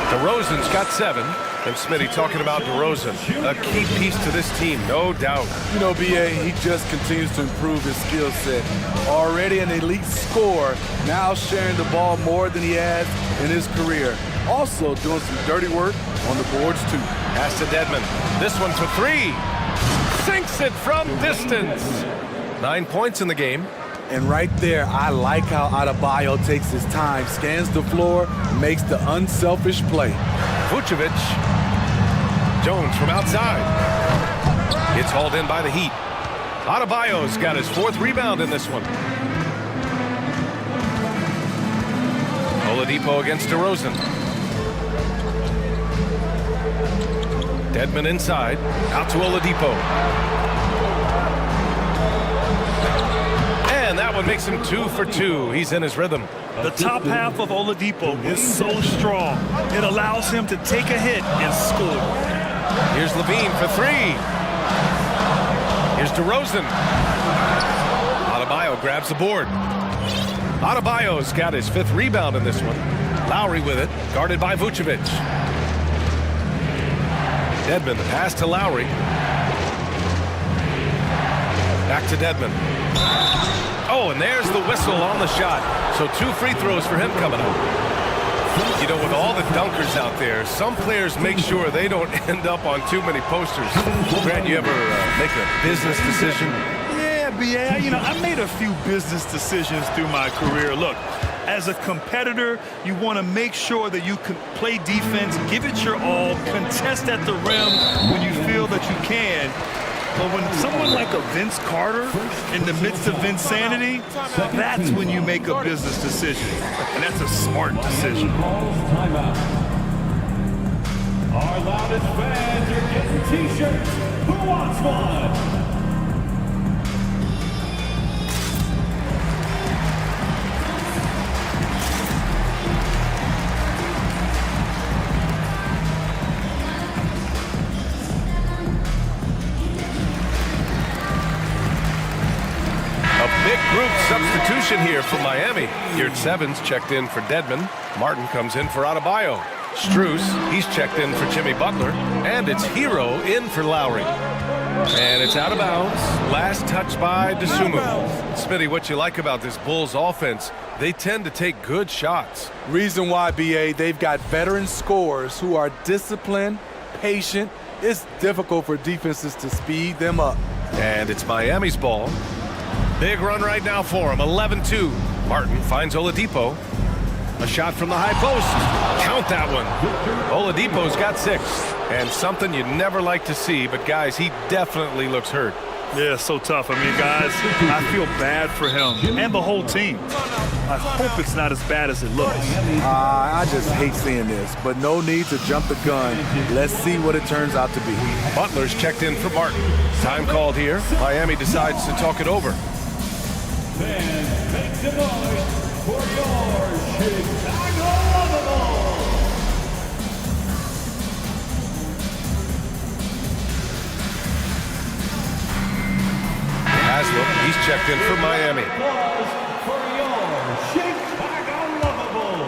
DeRozan's got 7. And Smitty talking about DeRozan. A key piece to this team, no doubt. You know, B.A., he just continues to improve his skill set. Already an elite scorer, now sharing the ball more than he has in his career. Also doing some dirty work on the boards, too. Pass to Dedmon. This one for 3. Sinks it from distance. 9 points in the game. And right there, I like how Adebayo takes his time, scans the floor, makes the unselfish play. Vucevic. Jones from outside. It's hauled in by the Heat. Adebayo's got his 4th rebound in this one. Oladipo against DeRozan. Dedmon inside. Out to Oladipo. And that one makes him 2 for 2. He's in his rhythm. The top half of Oladipo is so strong. It allows him to take a hit and score. Here's Levine for 3. Here's DeRozan. Adebayo grabs the board. Adebayo's got his 5th rebound in this one. Lowry with it, guarded by Vucevic. Dedmon, the pass to Lowry. Back to Dedmon. Oh, and there's the whistle on the shot. So 2 free throws for him coming up. You know, with all the dunkers out there, some players make sure they don't end up on too many posters. Grant, you ever make a business decision? Yeah, B.A., you know, I made a few business decisions through my career. Look, as a competitor, you want to make sure that you can play defense, give it your all, contest at the rim when you feel that you can. But when someone like a Vince Carter in the midst of insanity, that's when you make a business decision. And that's a smart decision. Our loudest fans are getting t-shirts. Who wants one? Big group substitution here for Miami. Geert Sevens checked in for Dedmon. Martin comes in for Adebayo. Strus, he's checked in for Jimmy Butler. And it's Hero in for Lowry. And it's out of bounds. Last touch by Dosunmu. Smitty, what you like about this Bulls offense, they tend to take good shots. Reason why, B.A., they've got veteran scorers who are disciplined, patient. It's difficult for defenses to speed them up. And it's Miami's ball. Big run right now for him, 11-2. Martin finds Oladipo. A shot from the high post. Count that one. Oladipo's got 6. And something you'd never like to see, but guys, he definitely looks hurt. Yeah, so tough. I mean, guys, I feel bad for him and the whole team. I hope it's not as bad as it looks. I just hate seeing this, but no need to jump the gun. Let's see what it turns out to be. Butler's checked in for Martin. Time called here. Miami decides to talk it over. Fans, make some noise for your Chicago Lovable. Haslam, he's checked in for Miami. For your Chicago Lovable.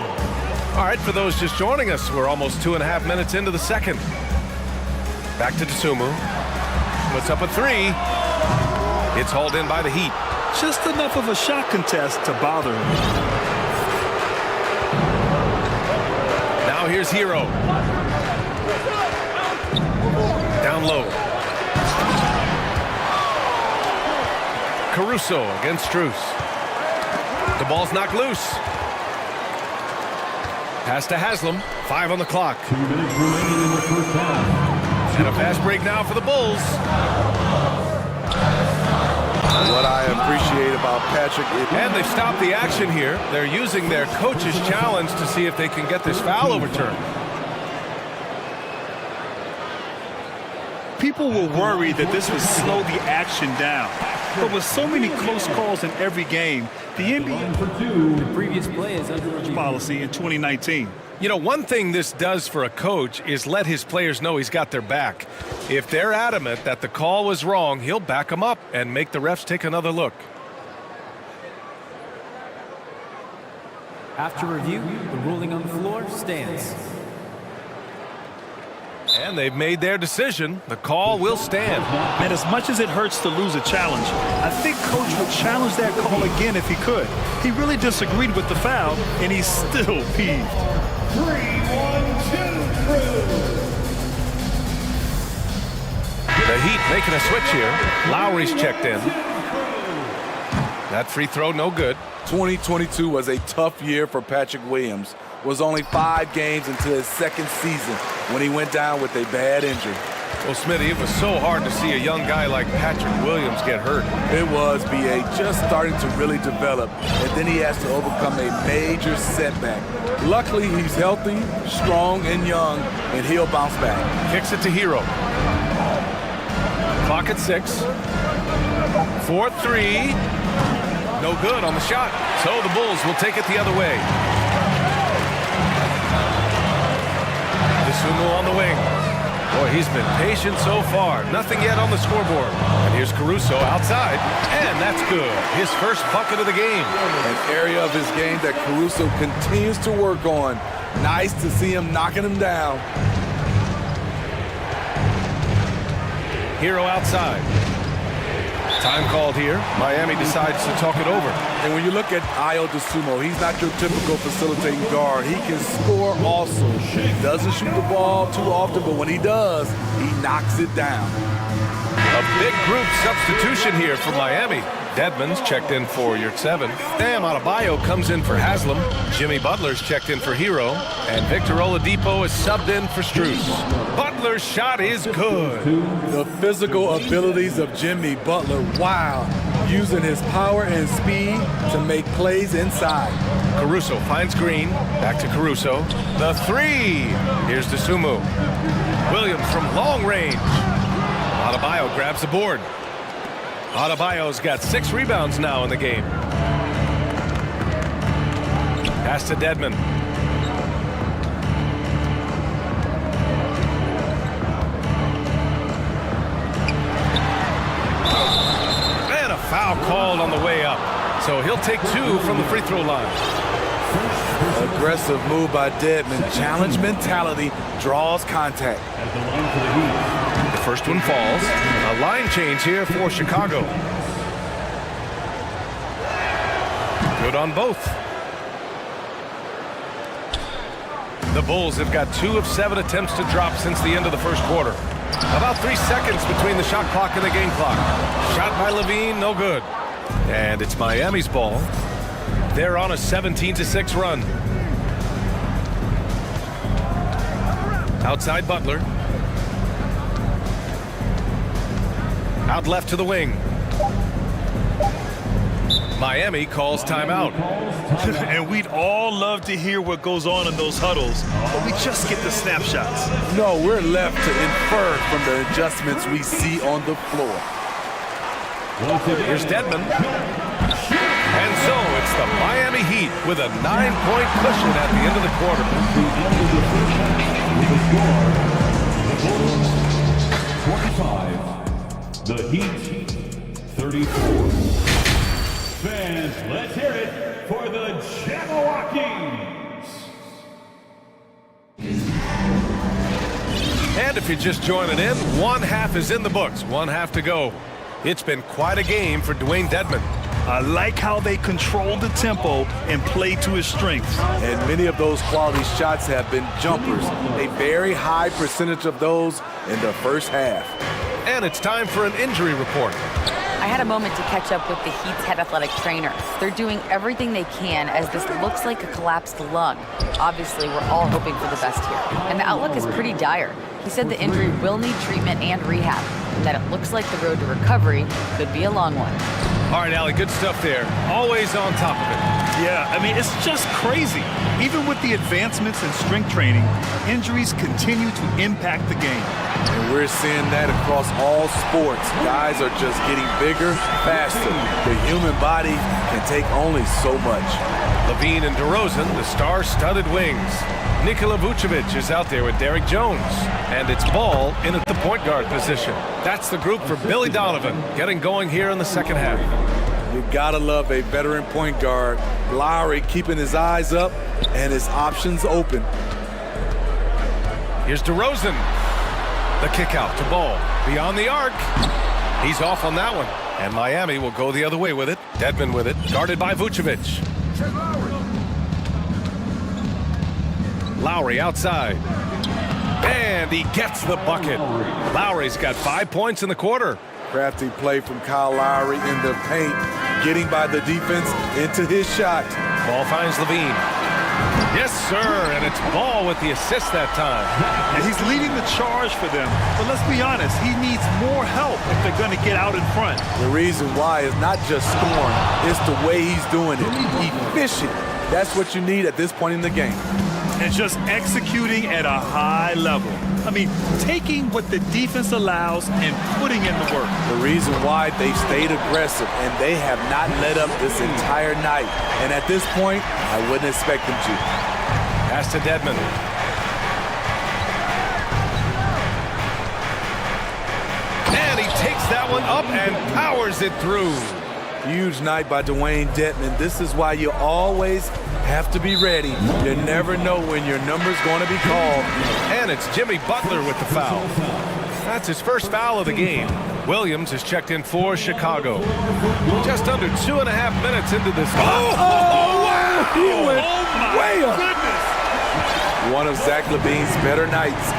All right, for those just joining us, we're almost 2.5 minutes into the second. Back to Dosunmu. Puts up a 3. It's hauled in by the Heat. Just enough of a shot contest to bother him. Now here's Hero. Down low. Caruso against Strus. The ball's knocked loose. Pass to Haslam. 5 on the clock. 2 minutes remaining in the first half. And a fast break now for the Bulls. What I appreciate about Patrick is... And they've stopped the action here. They're using their coach's challenge to see if they can get this foul overturned. People were worried that this would slow the action down. But with so many close calls in every game, the NBA The previous play is under review. policy in 2019. You know, one thing this does for a coach is let his players know he's got their back. If they're adamant that the call was wrong, he'll back them up and make the refs take another look. After review, the ruling on the floor stands. And they've made their decision. The call will stand. And as much as it hurts to lose a challenge, I think Coach would challenge that call again if he could. He really disagreed with the foul, and he's still peeved. 3-1-2 crew. The Heat making a switch here. Lowry's checked in. That free throw no good. 2022 was a tough year for Patrick Williams. It was only 5 games into his second season when he went down with a bad injury. Well, Smitty, it was so hard to see a young guy like Patrick Williams get hurt. It was, B.A., just starting to really develop, and then he has to overcome a major setback. Luckily, he's healthy, strong, and young, and he'll bounce back. Kicks it to Hero. Clock at 6. 4-3. No good on the shot. So the Bulls will take it the other way. Dosunmu on the wing. Boy, he's been patient so far. Nothing yet on the scoreboard. And here's Caruso outside, and that's good. His first bucket of the game. An area of his game that Caruso continues to work on. Nice to see him knocking him down. Hero outside. Time called here. Miami decides to talk it over. And when you look at Ayo DeSumo, he's not your typical facilitating guard. He can score also. He doesn't shoot the ball too often, but when he does, he knocks it down. A big group substitution here for Miami. Dedmon's checked in for Yurtseven. Bam Adebayo comes in for Haslam. Jimmy Butler's checked in for Hero. And Victor Oladipo is subbed in for Strus. Butler's shot is good. The physical abilities of Jimmy Butler, wow. Using his power and speed to make plays inside. Caruso finds Green. Back to Caruso. The three. Here's DeSumo. Williams from long range. Adebayo grabs the board. Adebayo's got 6 rebounds now in the game. Pass to Dedmon. And a foul called on the way up. So he'll take 2 from the free throw line. Aggressive move by Dedmon. Challenge mentality draws contact. The first one falls. A line change here for Chicago. Good on both. The Bulls have got 2 of 7 attempts to drop since the end of the first quarter. About 3 seconds between the shot clock and the game clock. Shot by Levine, no good. And it's Miami's ball. They're on a 17-6 run. Outside Butler. Out left to the wing. Miami calls timeout. And we'd all love to hear what goes on in those huddles, but we just get the snapshots. No, we're left to infer from the adjustments we see on the floor. Here's Dedmon. And so it's the Miami Heat with a 9-point cushion at the end of the quarter. The Heat, 34. Fans, let's hear it for the Jabberwockies. And if you're just joining in, one half is in the books, one half to go. It's been quite a game for Dwayne Dedmon. I like how they control the tempo and play to his strengths. And many of those quality shots have been jumpers. A very high percentage of those in the first half. And it's time for an injury report. I had a moment to catch up with the Heat's head athletic trainer. They're doing everything they can as this looks like a collapsed lung. Obviously, we're all hoping for the best here. And the outlook is pretty dire. He said the injury will need treatment and rehab, and that it looks like the road to recovery could be a long one. All right, Allie, good stuff there. Always on top of it. Yeah, I mean, it's just crazy. Even with the advancements in strength training, injuries continue to impact the game. And we're seeing that across all sports. Guys are just getting bigger, faster. The human body can take only so much. Levine and DeRozan, the star-studded wings. Nikola Vucevic is out there with Derrick Jones. And it's Ball in at the point guard position. That's the group for Billy Donovan, getting going here in the second half. You gotta love a veteran point guard. Lowry keeping his eyes up and his options open. Here's DeRozan. The kick out to Ball. Beyond the arc. He's off on that one. And Miami will go the other way with it. Dedmon with it. Guarded by Vucevic. Lowry outside. And he gets the bucket. Lowry's got 5 points in the quarter. Crafty play from Kyle Lowry in the paint, getting by the defense into his shot. Ball finds Levine. Yes, sir, and it's Ball with the assist that time. And he's leading the charge for them. But let's be honest, he needs more help if they're going to get out in front. The reason why is not just scoring, it's the way he's doing it. Efficient. That's what you need at this point in the game. And just executing at a high level. I mean, taking what the defense allows and putting in the work. The reason why they stayed aggressive and they have not let up this entire night. And at this point, I wouldn't expect them to. Pass to Dedmon. that one up and powers it through. Huge night by Dwayne Dedmon. This is why you always have to be ready. You never know when your number's going to be called. And it's Jimmy Butler with the foul. That's his first foul of the game. Williams is checked in for Chicago. Just under 2.5 minutes into this. Wow! He went way up. Goodness. One of Zach LaVine's better nights.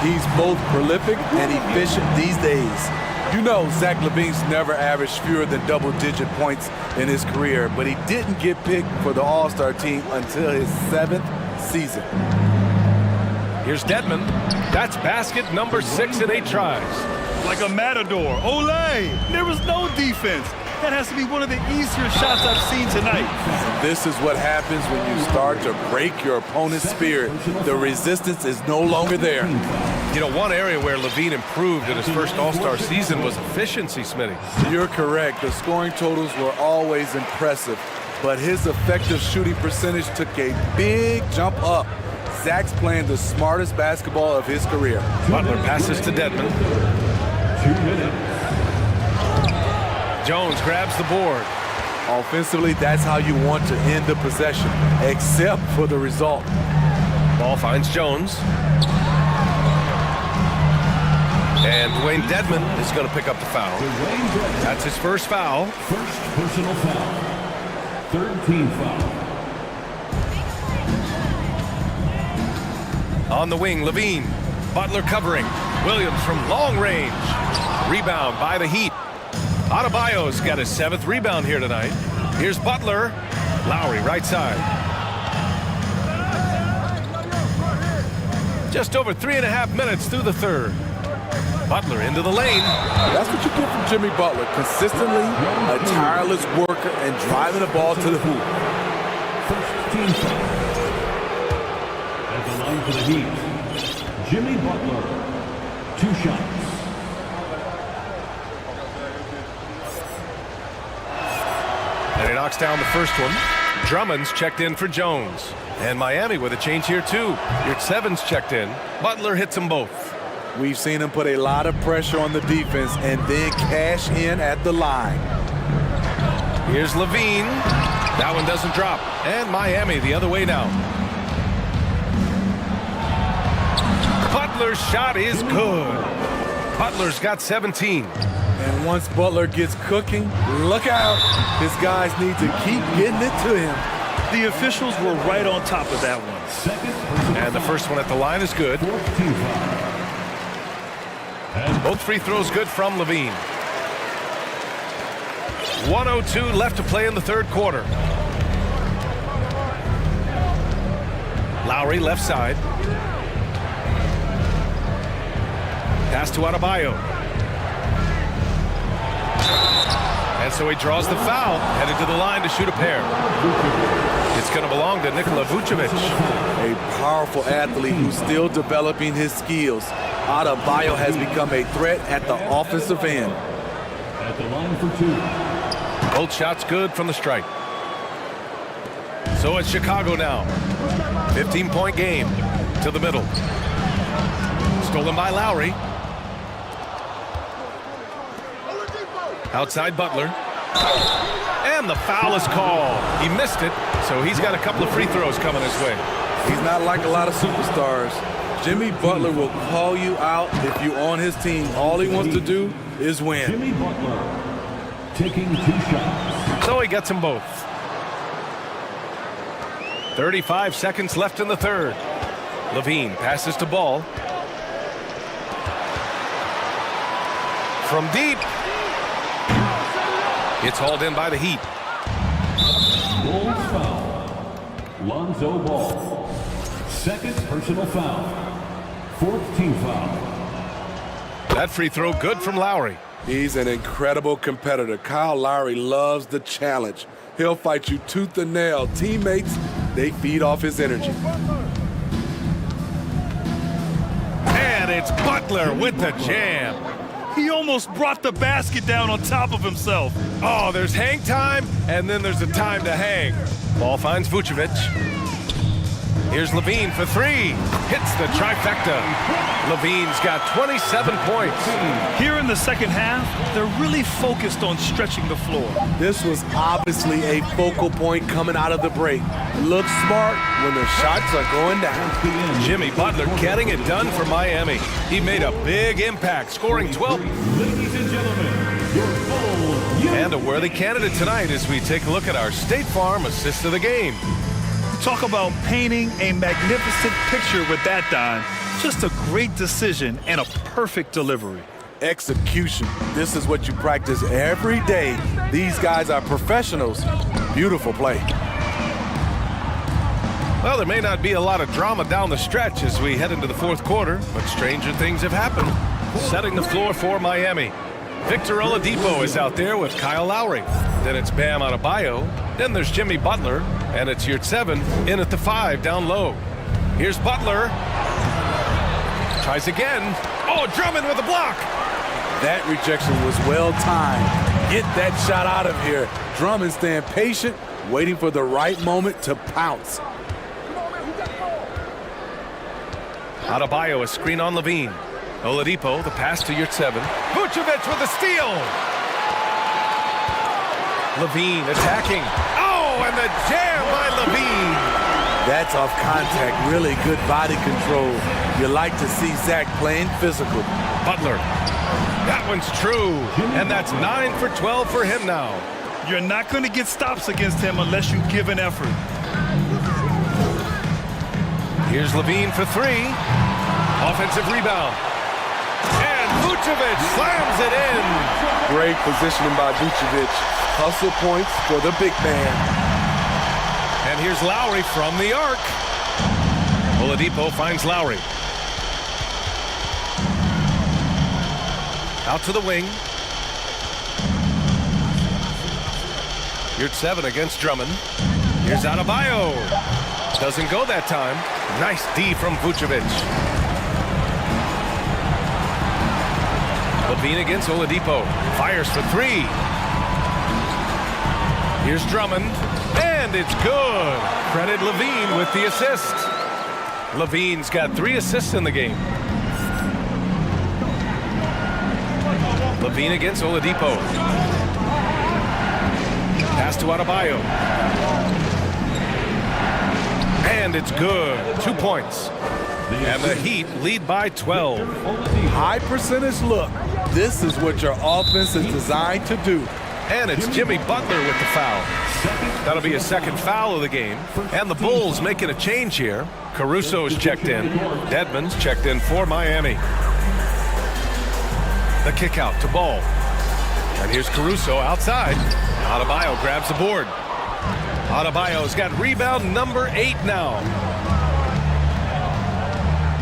He's both prolific and efficient these days. You know, Zach LaVine's never averaged fewer than double-digit points in his career, but he didn't get picked for the All-Star team until his 7th season. Here's Dedmon. That's basket number 6 in 8 tries. Like a matador. Olay! There was no defense. That has to be one of the easier shots I've seen tonight. This is what happens when you start to break your opponent's spirit. The resistance is no longer there. You know, one area where LaVine improved in his first All-Star season was efficiency, Smitty. You're correct. The scoring totals were always impressive, but his effective shooting percentage took a big jump up. Zach's playing the smartest basketball of his career. Butler passes to Dedmon. 2 minutes. Jones grabs the board. Offensively, that's how you want to end the possession, except for the result. Ball finds Jones. And Dwayne Dedmon is going to pick up the foul. That's his first foul. First personal foul. Third team foul. On the wing, LaVine. Butler covering. Williams from long range. Rebound by the Heat. Adebayo's got his 7th rebound here tonight. Here's Butler. Lowry right side. Just over 3.5 minutes through the third. Butler into the lane. That's what you get from Jimmy Butler. Consistently a tireless worker and driving the ball to the hoop. First team foul. At the line for the Heat, Jimmy Butler. 2 shots. And he knocks down the first one. Drummond's checked in for Jones. And Miami with a change here too. Your 7's checked in. Butler hits them both. We've seen him put a lot of pressure on the defense and then cash in at the line. Here's LaVine. That one doesn't drop. And Miami the other way now. Butler's shot is good. Butler's got 17. And once Butler gets cooking, look out. His guys need to keep getting it to him. The officials were right on top of that one. And the first one at the line is good. Both free throws good from LaVine. 1:02 left to play in the third quarter. Lowry left side. Pass to Adebayo. And so he draws the foul, headed to the line to shoot a pair. It's going to belong to Nikola Vucevic. A powerful athlete who's still developing his skills. Adebayo has become a threat at the offensive end. At the line for 2. Both shots good from the stripe. So it's Chicago now. 15-point game to the middle. Stolen by Lowry. Outside Butler. And the foul is called. He missed it, so he's got a couple of free throws coming his way. He's not like a lot of superstars. Jimmy Butler will call you out if you're on his team. All he wants to do is win. Jimmy Butler taking 2 shots. So he gets them both. 35 seconds left in the third. LaVine passes to Ball. From deep. It's hauled in by the Heat. Bulls foul. Lonzo Ball. 2nd personal foul. 4th team foul. That free throw good from Lowry. He's an incredible competitor. Kyle Lowry loves the challenge. He'll fight you tooth and nail. Teammates, they feed off his energy. And it's Butler with the jam. He almost brought the basket down on top of himself. Oh, there's hang time, and then there's a time to hang. Ball finds Vucevic. Here's Levine for three. Hits the trifecta. Levine's got 27 points. Here in the second half, they're really focused on stretching the floor. This was obviously a focal point coming out of the break. Look smart when the shots are going down. Jimmy Butler getting it done for Miami. He made a big impact, scoring 12. Ladies and gentlemen, your full And a worthy candidate tonight as we take a look at our State Farm assist of the game. Talk about painting a magnificent picture with that, Don. Just a great decision and a perfect delivery. Execution. This is what you practice every day. These guys are professionals. Beautiful play. Well, there may not be a lot of drama down the stretch as we head into the fourth quarter, but stranger things have happened. Setting the floor for Miami. Victor Oladipo is out there with Kyle Lowry. Then it's Bam Adebayo. Then there's Jimmy Butler. And it's Yurtseven in at the 5 down low. Here's Butler. Tries again. Oh, Drummond with a block. That rejection was well timed. Get that shot out of here. Drummond staying patient, waiting for the right moment to pounce. Adebayo, a screen on Levine. Oladipo, the pass to Yurtseven. Vucevic with a steal. Levine attacking. Oh, and the jam by Levine. That's off contact. Really good body control. You like to see Zach playing physical. Butler. That one's true. And that's 9 for 12 for him now. You're not going to get stops against him unless you give an effort. Here's Levine for three. Offensive rebound. And Vucevic slams it in. Great positioning by Vucevic. Hustle points for the big man. And here's Lowry from the arc. Oladipo finds Lowry. Out to the wing. Yurtseven against Drummond. Here's Adebayo. Doesn't go that time. Nice D from Vucevic. Levine against Oladipo. Fires for three. Here's Drummond. And it's good. Credit Levine with the assist. Levine's got 3 assists in the game. Levine against Oladipo. Pass to Adebayo. And it's good. 2 points. And the Heat lead by 12. High percentage look. This is what your offense is designed to do. And it's Jimmy Butler with the foul. That'll be his second foul of the game. And the Bulls making a change here. Caruso's checked in. Dedmon's checked in for Miami. The kick out to Ball. And here's Caruso outside. Adebayo grabs the board. Adebayo's got rebound number 8 now.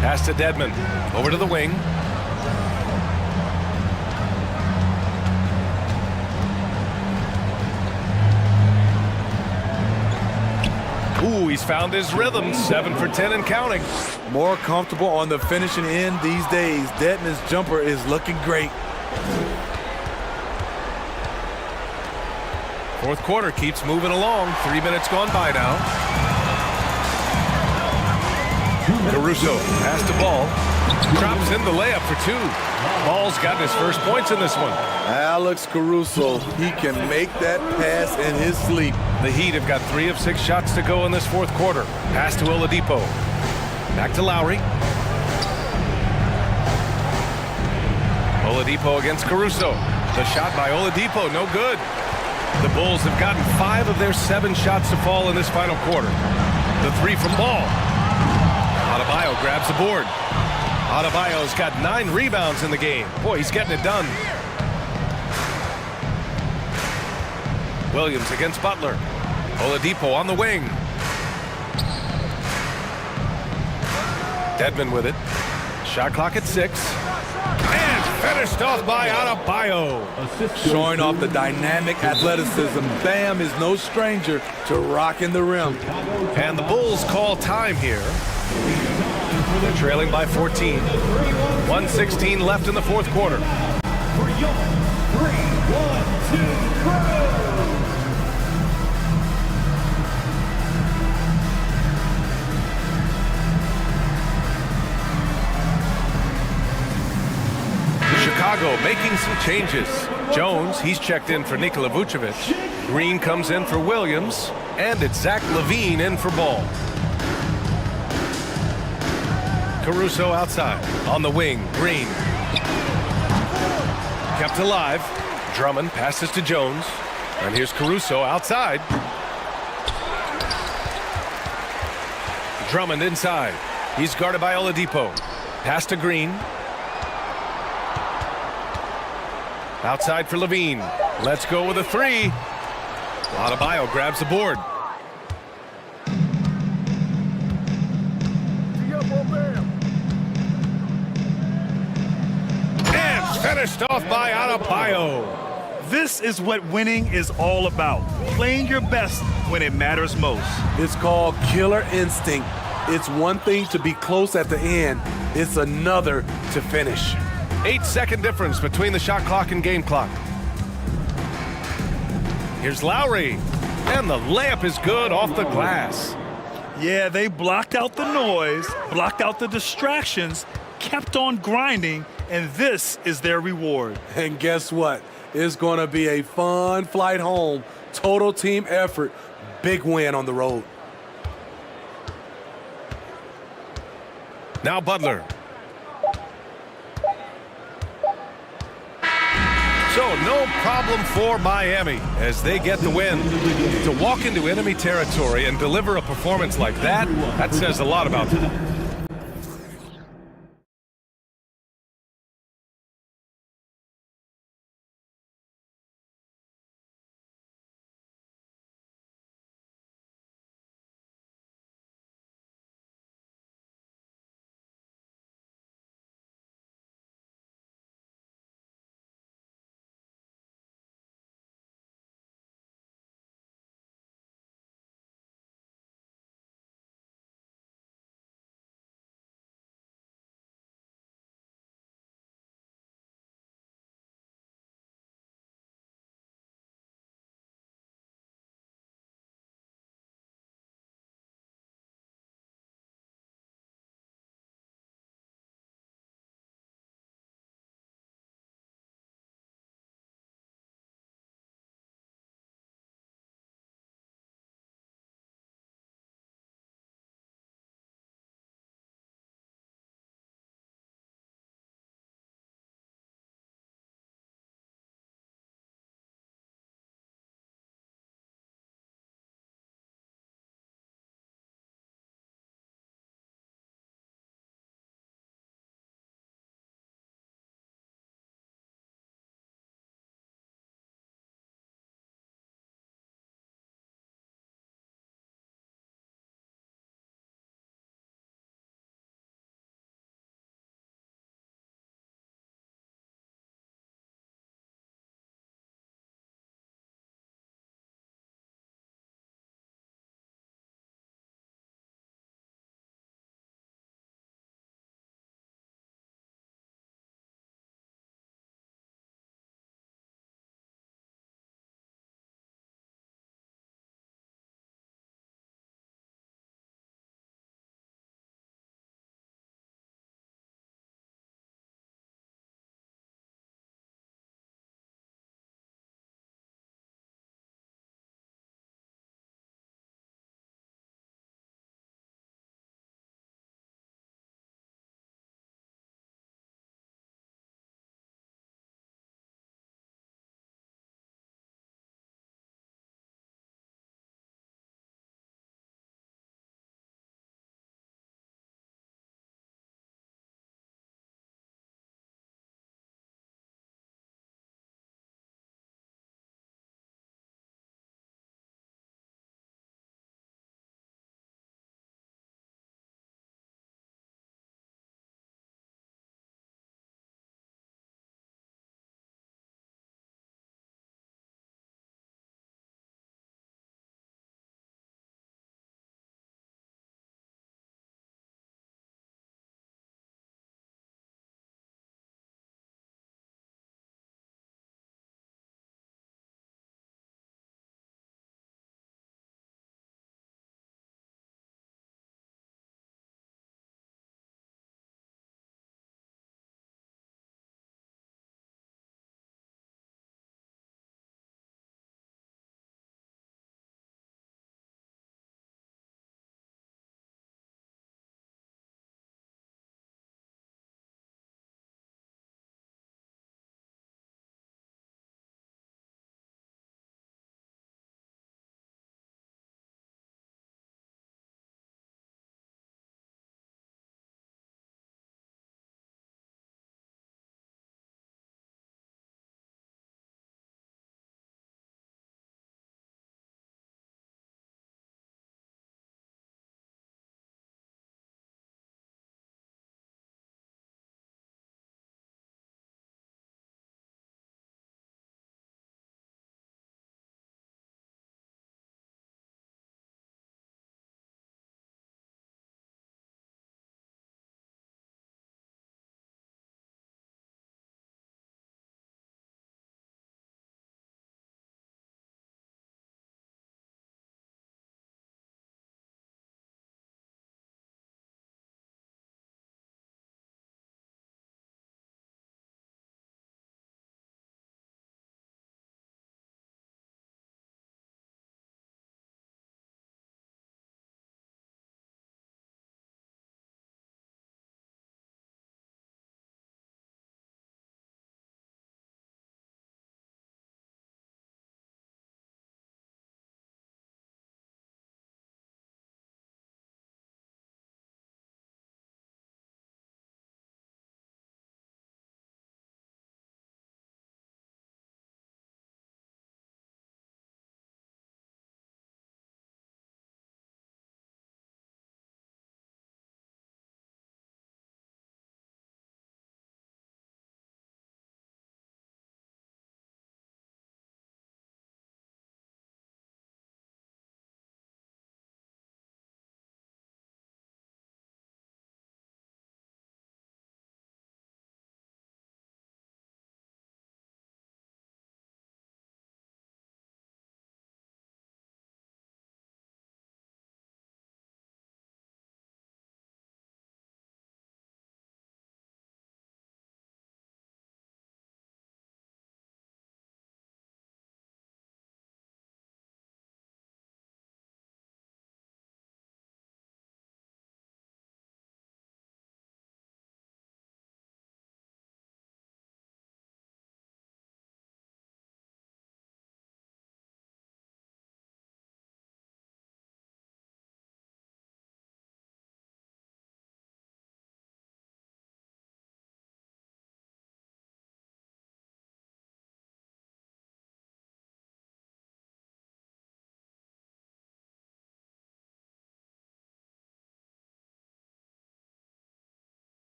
Pass to Dedmon. Over to the wing. Ooh, he's found his rhythm. 7 for 10 and counting. More comfortable on the finishing end these days. Dedmon's jumper is looking great. Fourth quarter keeps moving along. 3 minutes gone by now. Caruso pass to Ball. Drops in the layup for 2. Ball's gotten his first points in this one. Alex Caruso, he can make that pass in his sleep. The Heat have got 3 of 6 shots to go in this fourth quarter. Pass to Oladipo. Back to Lowry. Oladipo against Caruso. The shot by Oladipo, no good. The Bulls have gotten 5 of their 7 shots to fall in this final quarter. The 3 from Ball. Adebayo grabs the board. Adebayo's got 9 rebounds in the game. Boy, he's getting it done. Williams against Butler. Oladipo on the wing. Dedmon with it. Shot clock at 6. And finished off by Adebayo. Showing off the dynamic athleticism. Bam is no stranger to rocking the rim. And the Bulls call time here. They're trailing by 14. 1:16 left in the fourth quarter. For your 3-1-2 crew. Chicago making some changes. Jones, he's checked in for Nikola Vucevic. Green comes in for Williams. And it's Zach LaVine in for Ball. Caruso outside. On the wing, Green. Kept alive. Drummond passes to Jones. And here's Caruso outside. Drummond inside. He's guarded by Oladipo. Pass to Green. Outside for LaVine. Let's go with a three. Adebayo grabs the board. And finished off by Adebayo. This is what winning is all about. Playing your best when it matters most. It's called killer instinct. It's one thing to be close at the end. It's another to finish. 8-second difference between the shot clock and game clock. Here's Lowry. And the layup is good off the glass. Yeah, they blocked out the noise, blocked out the distractions, kept on grinding, and this is their reward. And guess what? It's going to be a fun flight home. Total team effort. Big win on the road. Now Butler. So no problem for Miami as they get the win. To walk into enemy territory and deliver a performance like that, that says a lot about them.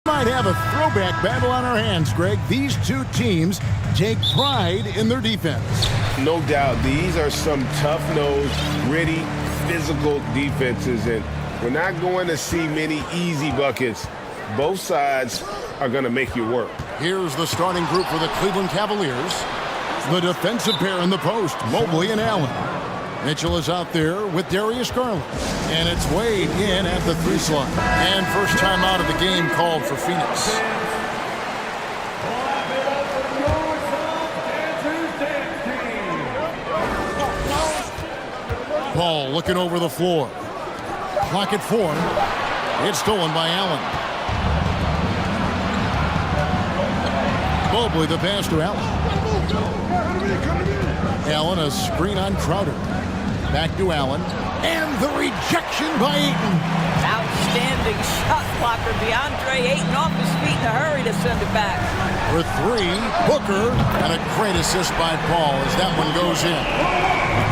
Might have a throwback battle on our hands, Greg. These two teams take pride in their defense. No doubt, these are some tough-nosed, gritty, physical defenses, and we're not going to see many easy buckets. Both sides are going to make you work. Here's the starting group for the Cleveland Cavaliers. The defensive pair in the post, Mobley and Allen. Mitchell is out there with Darius Garland. And it's Wade in at the 3 slot. And first time out of the game called for Phoenix. Paul looking over the floor. Clock at 4. It's stolen by Allen. Mobley the pass to Allen. Allen a screen on Crowder. Back to Allen. And the rejection by Ayton. Outstanding shot blocker. DeAndre Ayton off his feet in a hurry to send it back. For 3, Booker. And a great assist by Paul as that one goes in.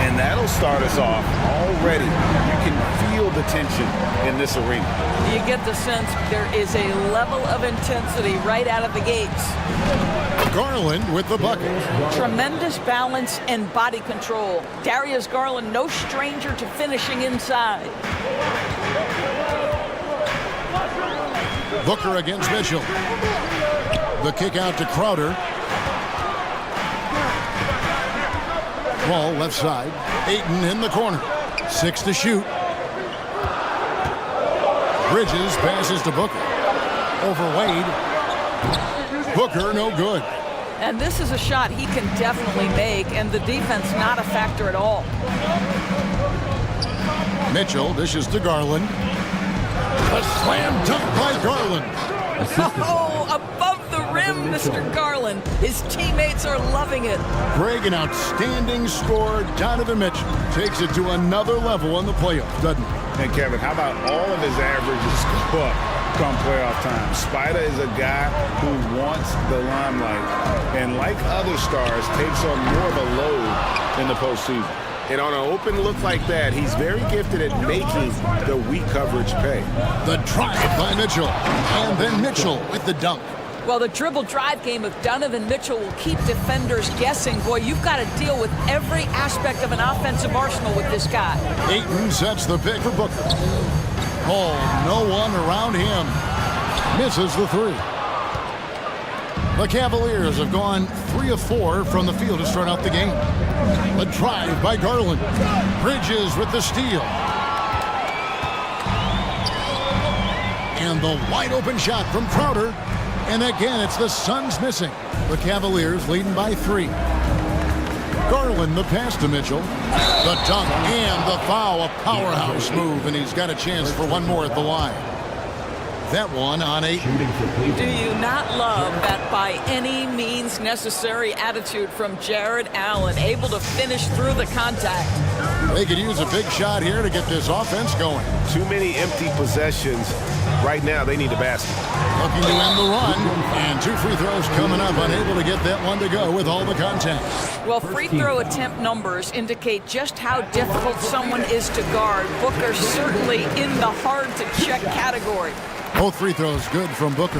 And that'll start us off already. You can feel the tension in this arena. You get the sense there is a level of intensity right out of the gates. Garland with the bucket. Tremendous balance and body control. Darius Garland, no stranger to finishing inside. Booker against Mitchell. The kick out to Crowder. Ball left side. Ayton in the corner. 6 to shoot. Bridges passes to Booker. Over Wade. Booker no good. And this is a shot he can definitely make, and the defense not a factor at all. Mitchell dishes to Garland. A slam dunk by Garland. Oh, above the rim, Mr. Garland. His teammates are loving it. Greg, an outstanding scorer. Donovan Mitchell takes it to another level in the playoffs, doesn't he? And Kevin, how about all of his averages go up come playoff time? Spider is a guy who wants the limelight, and like other stars, takes on more of a load in the postseason. And on an open look like that, he's very gifted at making the weak coverage pay. The drive by Mitchell. And then Mitchell with the dunk. Well, the dribble drive game of Donovan Mitchell will keep defenders guessing. Boy, you've got to deal with every aspect of an offensive arsenal with this guy. Ayton sets the pick for Booker. Oh, no one around him. Misses the 3. The Cavaliers have gone 3 of 4 from the field to start out the game. A drive by Garland. Bridges with the steal. And the wide open shot from Crowder. And again, it's the Suns missing. The Cavaliers leading by 3. Garland the pass to Mitchell. The dunk and the foul. A powerhouse move, and he's got a chance for one more at the line. That one on 8. Do you not love that by any means necessary attitude from Jared Allen, able to finish through the contact? They could use a big shot here to get this offense going. Too many empty possessions. Right now, they need a basket. Looking to end the run, and 2 free throws coming up, unable to get that one to go with all the contact. Well, free throw attempt numbers indicate just how difficult someone is to guard. Booker certainly in the hard-to-check category. Both free throws good from Booker.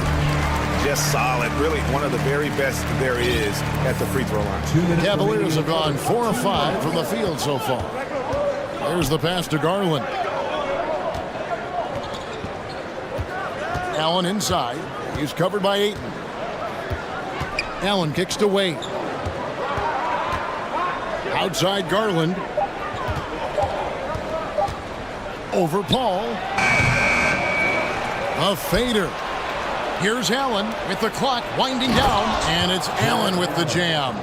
Just solid. Really one of the very best there is at the free throw line. The Cavaliers have gone 4 of 5 from the field so far. There's the pass to Garland. Allen inside. He's covered by Ayton. Allen kicks to Wade. Outside Garland. Over Paul. A fader. Here's Allen with the clock winding down, and it's Allen with the jam.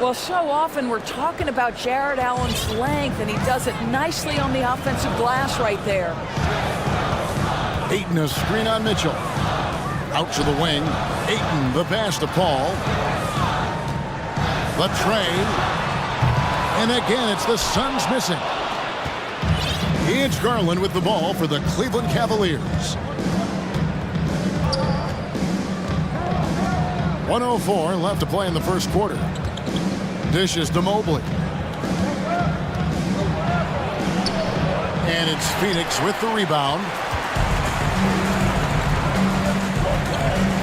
Well, so often we're talking about Jared Allen's length, and he does it nicely on the offensive glass right there. Ayton a screen on Mitchell. Out to the wing. Ayton the pass to Paul. The tray. And again, it's the Suns missing. It's Garland with the ball for the Cleveland Cavaliers. 1:04 left to play in the first quarter. Dishes to Mobley. And it's Phoenix with the rebound.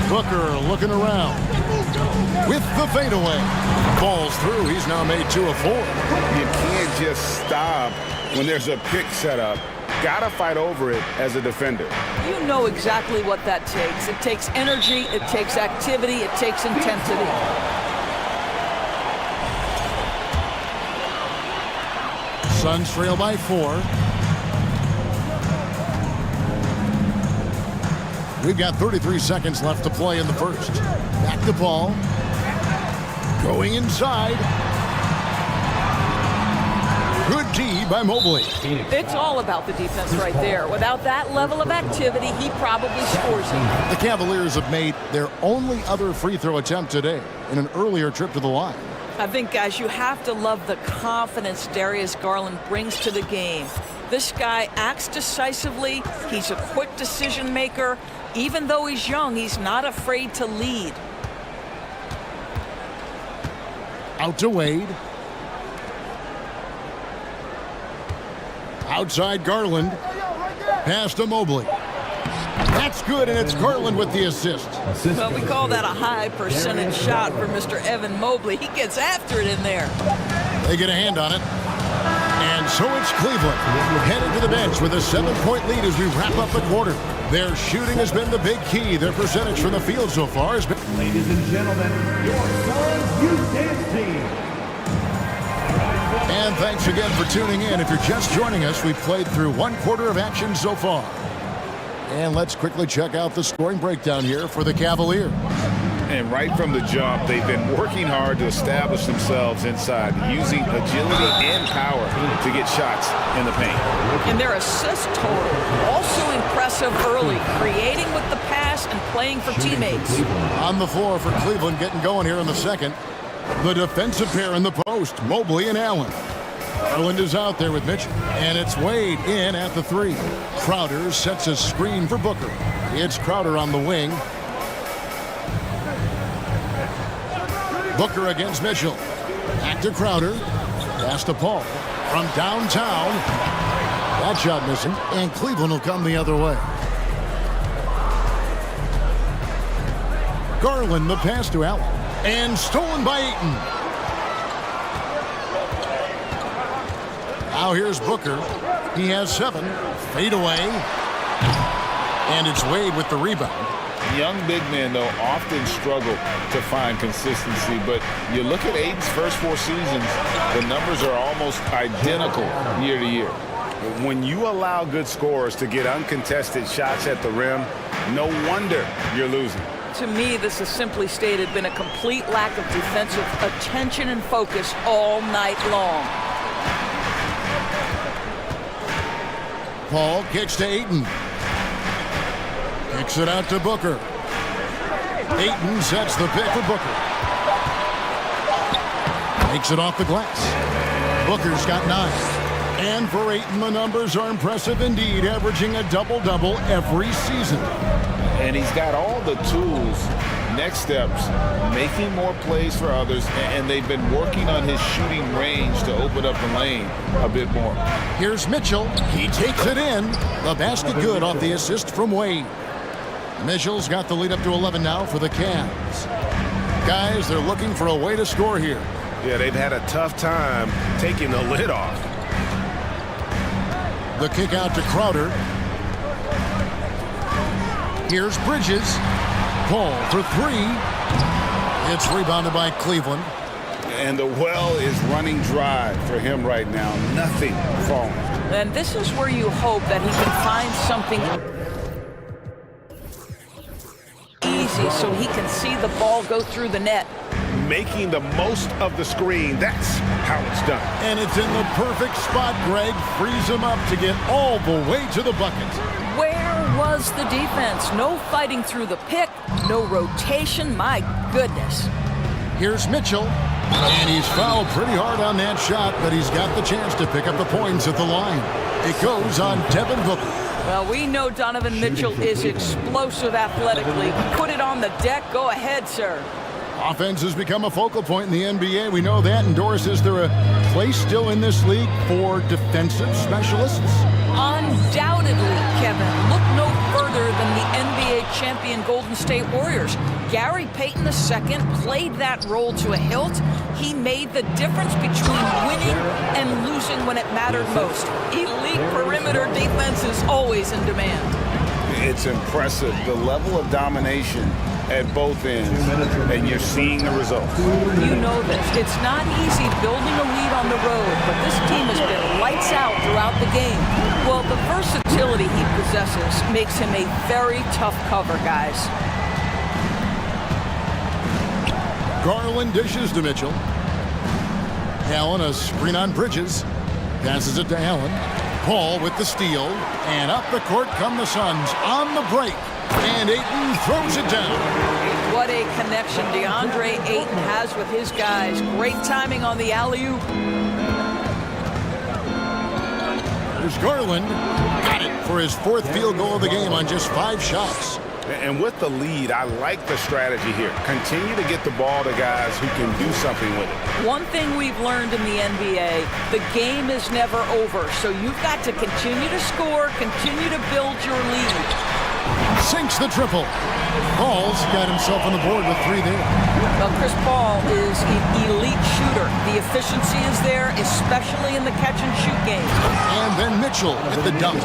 Booker looking around. With the fadeaway. Falls through. He's now made 2 of 4. You can't just stop when there's a pick set up. Gotta fight over it as a defender. You know exactly what that takes. It takes energy, it takes activity, it takes intensity. Suns trail by 4. We've got 33 seconds left to play in the first. Back to Paul. Going inside. Good D by Mobley. It's all about the defense right there. Without that level of activity, he probably scores it. The Cavaliers have made their only other free throw attempt today in an earlier trip to the line. I think, guys, you have to love the confidence Darius Garland brings to the game. This guy acts decisively. He's a quick decision maker. Even though he's young, he's not afraid to lead. Out to Wade. Outside Garland. Pass to Mobley. That's good, and it's Garland with the assist. Well, we call that a high percentage shot for Mr. Evan Mobley. He gets after it in there. They get a hand on it. And so it's Cleveland headed to the bench with a 7-point lead as we wrap up the quarter. Their shooting has been the big key. Their percentage from the field so far has been... Ladies and gentlemen, your Suns Youth Dance Team. And thanks again for tuning in. If you're just joining us, we've played through 1 quarter of action so far. And let's quickly check out the scoring breakdown here for the Cavaliers. And right from the jump, they've been working hard to establish themselves inside, using agility and power to get shots in the paint. And their assist total, also impressive early, creating with the pass and playing for teammates. On the floor for Cleveland, getting going here in the second. The defensive pair in the post, Mobley and Allen. Garland is out there with Mitchell, and it's Wade in at the 3. Crowder sets a screen for Booker. It's Crowder on the wing. Booker against Mitchell. Back to Crowder. Pass to Paul. From downtown. That shot missing, and Cleveland will come the other way. Garland the pass to Allen. And stolen by Ayton. Now here's Booker. He has 7. Fade away. And it's Wade with the rebound. Young big men, though, often struggle to find consistency, but you look at Ayton's first 4 seasons, the numbers are almost identical year to year. When you allow good scorers to get uncontested shots at the rim, no wonder you're losing. To me, this has simply stated been a complete lack of defensive attention and focus all night long. Paul kicks to Ayton. Kicks it out to Booker. Ayton sets the pick for Booker. Makes it off the glass. Booker's got 9. And for Ayton, the numbers are impressive indeed, averaging a double-double every season. And he's got all the tools, next steps, making more plays for others, and they've been working on his shooting range to open up the lane a bit more. Here's Mitchell. He takes it in. The basket good off the assist from Wade. Mitchell's got the lead up to 11 now for the Cavs. Guys, they're looking for a way to score here. Yeah, they've had a tough time taking the lid off. The kick out to Crowder. Here's Bridges. Paul for 3. It's rebounded by Cleveland. And the well is running dry for him right now. Nothing falling. And this is where you hope that he can find something easy so he can see the ball go through the net. Making the most of the screen. That's how it's done. And it's in the perfect spot. Greg frees him up to get all the way to the bucket. Where was the defense? No fighting through the pick, no rotation. My goodness. Here's Mitchell, and he's fouled pretty hard on that shot, but he's got the chance to pick up the points at the line. It goes on Devin Booker. Well, we know Donovan Mitchell is explosive athletically. Put it on the deck. Go ahead, sir. Offense has become a focal point in the NBA. We know that. And Doris, is there a place still in this league for defensive specialists? Undoubtedly, Kevin. Look no further than the NBA champion Golden State Warriors. Gary Payton II played that role to a hilt. He made the difference between winning and losing when it mattered most. Elite perimeter defense is always in demand. It's impressive, the level of domination at both ends, and you're seeing the results. You know this. It's not easy building a lead on the road, but this team has been lights out throughout the game. Well, the versatility he possesses makes him a very tough cover, guys. Garland dishes to Mitchell. Allen, a screen on Bridges. Passes it to Allen. Paul with the steal. And up the court come the Suns on the break. And Ayton throws it down. What a connection DeAndre Ayton has with his guys. Great timing on the alley-oop. There's Garland. Got it for his fourth field goal of the game on just 5 shots. And with the lead, I like the strategy here. Continue to get the ball to guys who can do something with it. One thing we've learned in the NBA, the game is never over. So you've got to continue to score, continue to build your lead. Sinks the triple. Paul's got himself on the board with 3 there. Well, Chris Paul is an elite shooter. The efficiency is there, especially in the catch-and-shoot game. And then Mitchell at the dunk.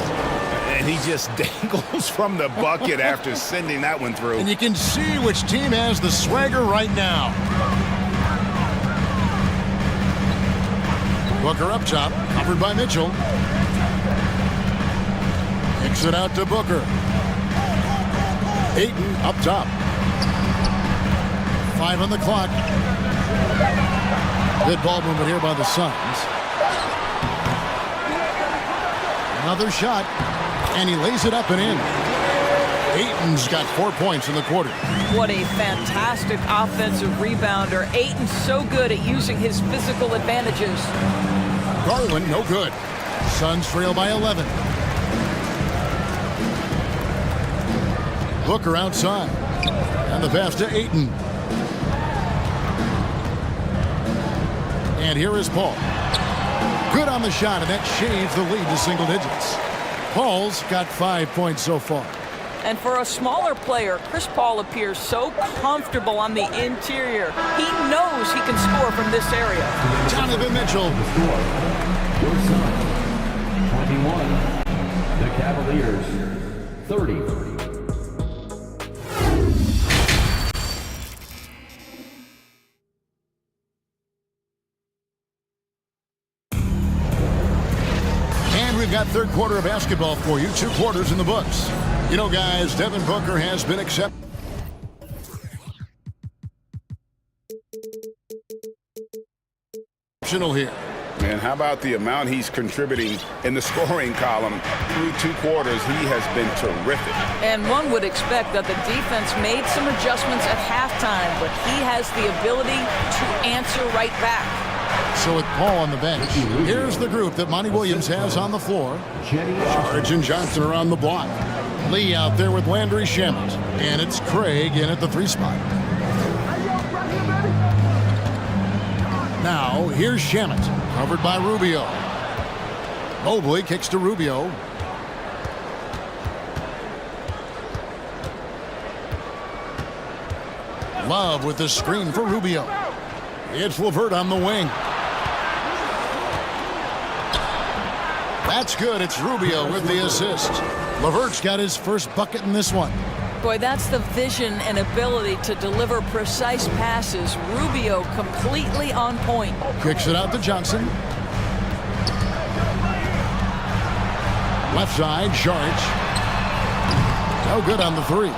And he just dangles from the bucket after sending that one through. And you can see which team has the swagger right now. Booker up top, covered by Mitchell. Kicks it out to Booker. Ayton up top. 5 on the clock. Good ball movement here by the Suns. Another shot, and he lays it up and in. Ayton's got 4 points in the quarter. What a fantastic offensive rebounder. Ayton's so good at using his physical advantages. Garland, no good. Suns trail by 11. Booker outside. And the pass to Ayton. And here is Paul. Good on the shot, and that shaves the lead to single digits. Paul's got 5 points so far. And for a smaller player, Chris Paul appears so comfortable on the interior. He knows he can score from this area. Donovan Mitchell. 21. The Cavaliers, 30. We've got third quarter of basketball for you. 2 quarters in the books. You know, guys, Devin Booker has been accepted. Exceptional here. And how about the amount he's contributing in the scoring column through 2 quarters? He has been terrific. And one would expect that the defense made some adjustments at halftime, but he has the ability to answer right back. So with Paul on the bench, here's the group that Monty Williams has on the floor. George and Johnson are on the block. Lee out there with Landry Shamet. And it's Craig in at the 3 spot. Now, here's Shamet, covered by Rubio. Mobley kicks to Rubio. Love with the screen for Rubio. It's LeVert on the wing. That's good. It's Rubio with the assist. LeVert's got his first bucket in this one. Boy, that's the vision and ability to deliver precise passes. Rubio completely on point. Kicks it out to Johnson. Left side, Sharge. No good on the three.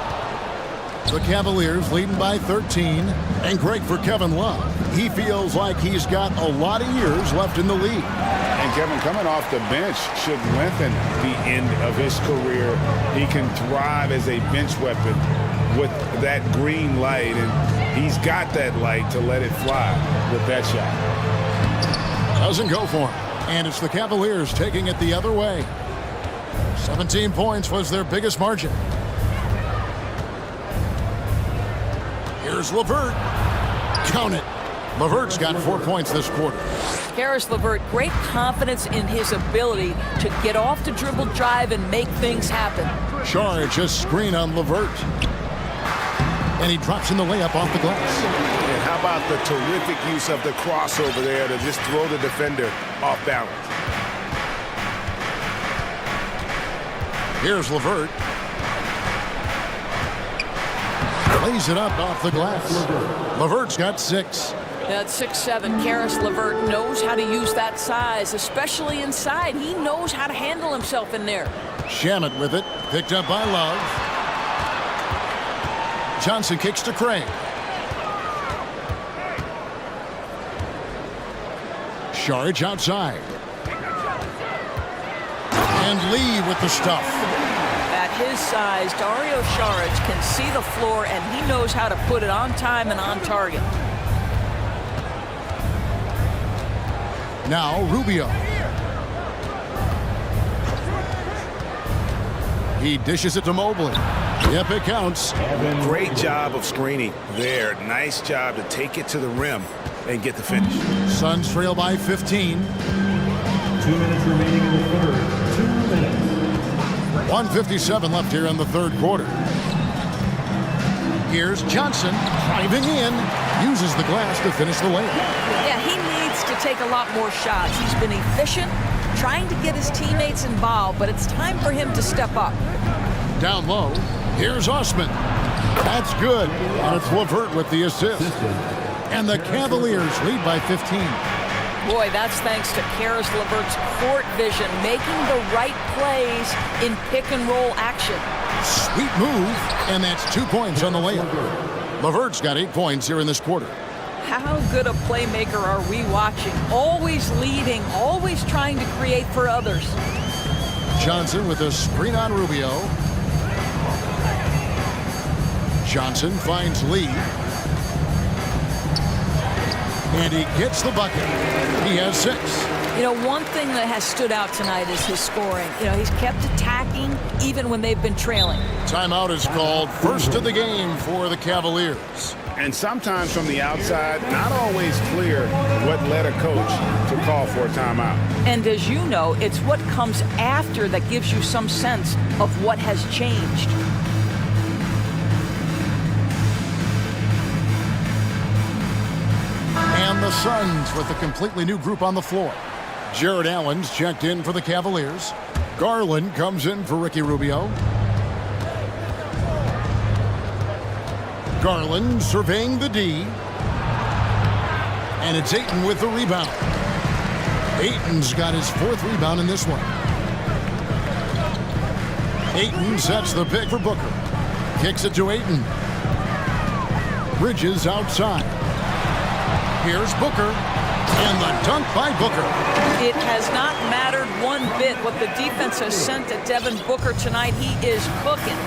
The Cavaliers leading by 13. And great for Kevin Love. He feels like he's got a lot of years left in the league. And Kevin, coming off the bench should lengthen the end of his career. He can thrive as a bench weapon with that green light, and he's got that light to let it fly with that shot. Doesn't go for him. And it's the Cavaliers taking it the other way. 17 points was their biggest margin. Here's LeVert. Count it. LeVert's got 4 points this quarter. Karis LeVert, great confidence in his ability to get off the dribble drive and make things happen. Charge a screen on LeVert. And he drops in the layup off the glass. And how about the terrific use of the crossover there to just throw the defender off balance. Here's LeVert. Lays it up off the glass. LeVert's got 6. That's 6'7". Karis LeVert knows how to use that size, especially inside. He knows how to handle himself in there. Shamet with it. Picked up by Love. Johnson kicks to Craig. Sharge outside. And Lee with the stuff. At his size, Dario Saric can see the floor, and he knows how to put it on time and on target. Now Rubio. He dishes it to Mobley. Yep, it counts. Great job of screening there. Nice job to take it to the rim and get the finish. Suns trail by 15. 2 minutes remaining in the third. 2 minutes. 1:57 left here in the third quarter. Here's Johnson driving in. Uses the glass to finish the layup. Yeah, he needs to take a lot more shots. He's been efficient, trying to get his teammates involved, but it's time for him to step up. Down low, here's Osman. That's good, and it's LeVert with the assist. And the Cavaliers lead by 15. Boy, that's thanks to Karis LeVert's court vision, making the right plays in pick-and-roll action. Sweet move, and that's 2 points on the layup. LeVert's got 8 points here in this quarter. How good a playmaker are we watching? Always leading, always trying to create for others. Johnson with a screen on Rubio. Johnson finds Lee. And he gets the bucket. He has 6. You know, one thing that has stood out tonight is his scoring. You know, he's kept attacking even when they've been trailing. Timeout is called. First of the game for the Cavaliers. And sometimes from the outside, not always clear what led a coach to call for a timeout. And as you know, it's what comes after that gives you some sense of what has changed. And the Suns with a completely new group on the floor. Jared Allen's checked in for the Cavaliers. Garland comes in for Ricky Rubio. Garland surveying the D. And it's Ayton with the rebound. Ayton's got his 4th rebound in this one. Ayton sets the pick for Booker. Kicks it to Ayton. Bridges outside. Here's Booker. And the dunk by Booker. It has not mattered one bit what the defense has sent to Devin Booker tonight. He is cooking.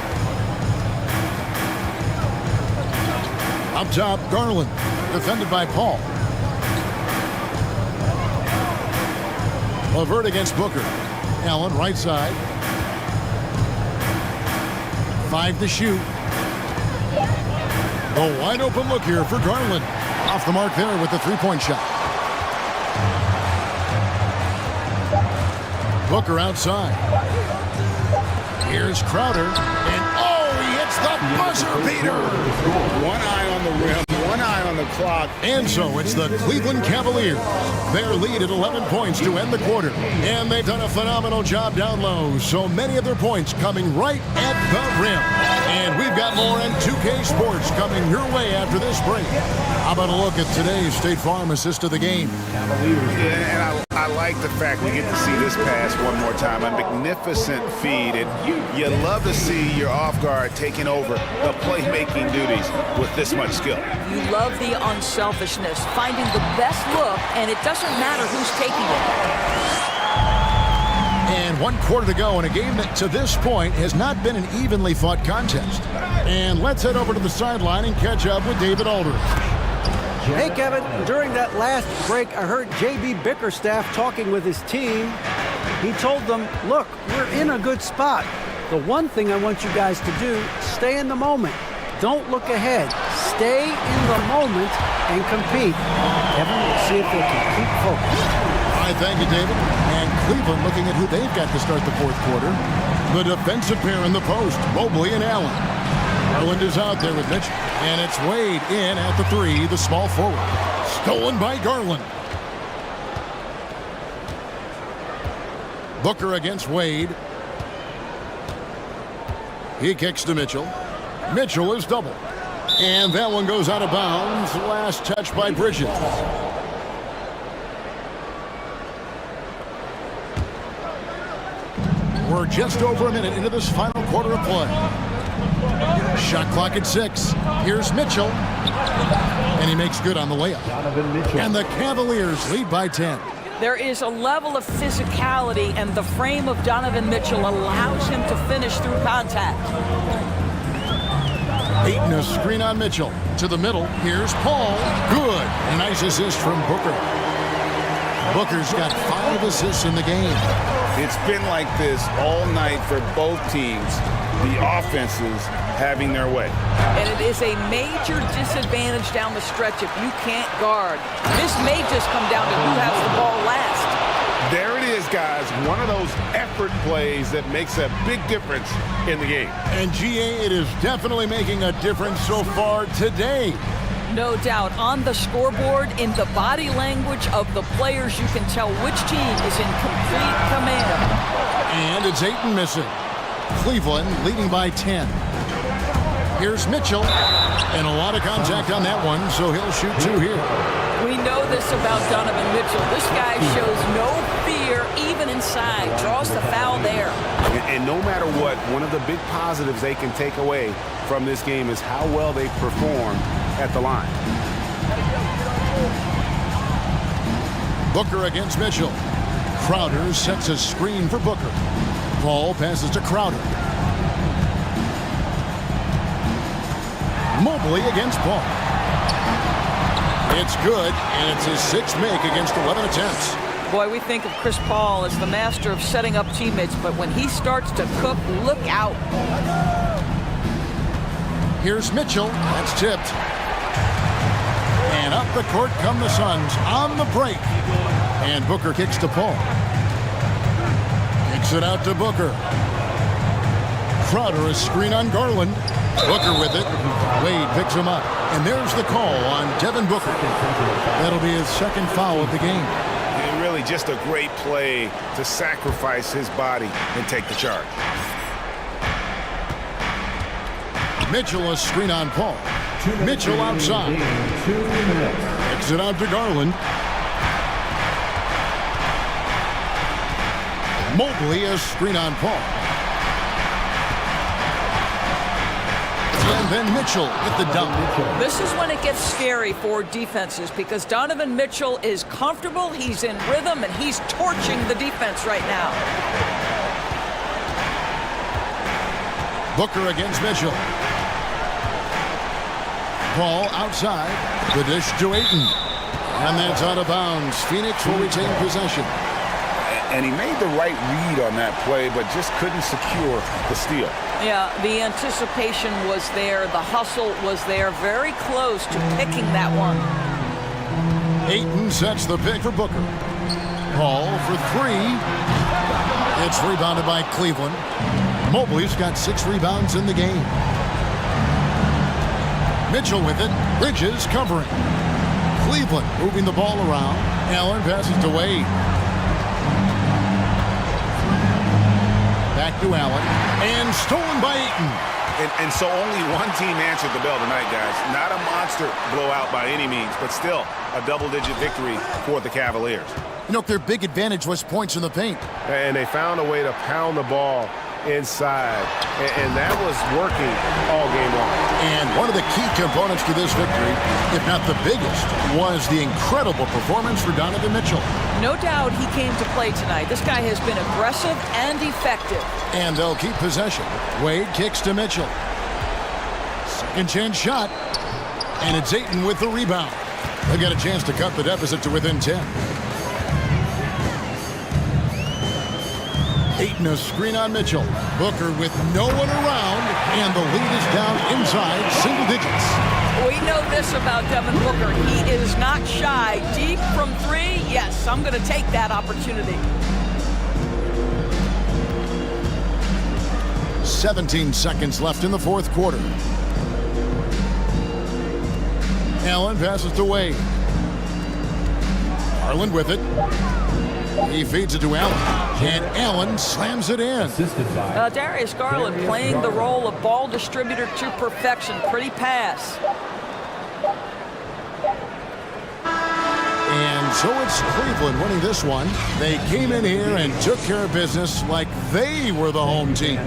Up top, Garland, defended by Paul. LeVert against Booker. Allen, right side. 5 to shoot. A wide open look here for Garland. Off the mark there with the 3-point shot. Booker outside. Here's Crowder. And oh, he hits the buzzer beater. One eye on the rim, one eye on the clock. And so it's the Cleveland Cavaliers. Their lead at 11 points to end the quarter. And they've done a phenomenal job down low. So many of their points coming right at the rim. And we've got more in 2K Sports coming your way after this break. How about a look at today's State Farm assist of the game? Yeah, and I like the fact we get to see this pass one more time. A magnificent feed. And you love to see your off guard taking over the playmaking duties with this much skill. You love the unselfishness, finding the best look, and it doesn't matter who's taking it. And 1 quarter to go in a game that to this point has not been an evenly fought contest. And let's head over to the sideline and catch up with David Aldridge. Hey, Kevin, during that last break, I heard J.B. Bickerstaff talking with his team. He told them, look, we're in a good spot. The one thing I want you guys to do, stay in the moment. Don't look ahead. Stay in the moment and compete. Kevin, we'll see if they can keep focused. All right, thank you, David. And Cleveland looking at who they've got to start the fourth quarter. The defensive pair in the post, Mobley and Allen. Garland is out there with Mitchell. And it's Wade in at the 3, the small forward. Stolen by Garland. Booker against Wade. He kicks to Mitchell. Mitchell is doubled. And that one goes out of bounds. Last touch by Bridges. We're just over a minute into this final quarter of play. Shot clock at 6. Here's Mitchell. And he makes good on the layup. And the Cavaliers lead by 10. There is a level of physicality, and the frame of Donovan Mitchell allows him to finish through contact. Ayton a screen on Mitchell. To the middle. Here's Paul. Good. A nice assist from Booker. Booker's got 5 assists in the game. It's been like this all night for both teams. The offenses having their way. And it is a major disadvantage down the stretch if you can't guard. This may just come down to who has the ball last. There it is, guys. One of those effort plays that makes a big difference in the game. And GA, it is definitely making a difference so far today. No doubt. On the scoreboard, in the body language of the players, you can tell which team is in complete command. And it's Ayton missing. Cleveland leading by 10. Here's Mitchell. And a lot of contact on that one, so he'll shoot 2 here. We know this about Donovan Mitchell. This guy shows no fear, even inside. Draws the foul there. And no matter what, one of the big positives they can take away from this game is how well they perform at the line. Booker against Mitchell. Crowder sets a screen for Booker. Paul passes to Crowder. Mobley against Paul. It's good, and it's his 6th make against 11 attempts. Boy, we think of Chris Paul as the master of setting up teammates, but when he starts to cook, look out. Here's Mitchell. That's tipped. And up the court come the Suns on the break. And Booker kicks to Paul. Kicks it out to Booker. Crowder a screen on Garland. Booker with it. Wade picks him up. And there's the call on Devin Booker. That'll be his 2nd foul of the game. And really just a great play to sacrifice his body and take the charge. Mitchell a screen on Paul. Mitchell outside. Kicks it out to Garland. Mobley a screen on Paul. And then Mitchell with the dunk. This is when it gets scary for defenses because Donovan Mitchell is comfortable, he's in rhythm, and he's torching the defense right now. Booker against Mitchell. Paul outside. The dish to Ayton. And that's out of bounds. Phoenix will retain possession. And he made the right read on that play, but just couldn't secure the steal. Yeah, the anticipation was there. The hustle was there. Very close to picking that one. Ayton sets the pick for Booker. Paul for 3. It's rebounded by Cleveland. Mobley's got 6 rebounds in the game. Mitchell with it. Bridges covering. Cleveland moving the ball around. Allen passes to Wade. Back to Allen. And stolen by Ayton. And so only one team answered the bell tonight, guys. Not a monster blowout by any means, but still a double-digit victory for the Cavaliers. You know, their big advantage was points in the paint. And they found a way to pound the ball inside, and that was working all game long. And one of the key components to this victory, if not the biggest, was the incredible performance for Donovan Mitchell. No doubt he came to play tonight. This guy has been aggressive and effective. And they'll keep possession. Wade kicks to Mitchell. Second chance shot. And it's Ayton with the rebound. They'll get a chance to cut the deficit to within 10. Ayton a screen on Mitchell. Booker with no one around, and the lead is down inside single digits. We know this about Devin Booker. He is not shy. Deep from three, yes, I'm going to take that opportunity. 17 seconds left in the fourth quarter. Allen passes to Wade. Garland with it. He feeds it to Allen, and Allen slams it in. Darius Garland playing the role of ball distributor to perfection. Pretty pass. And so it's Cleveland winning this one. They came in here and took care of business like they were the home team.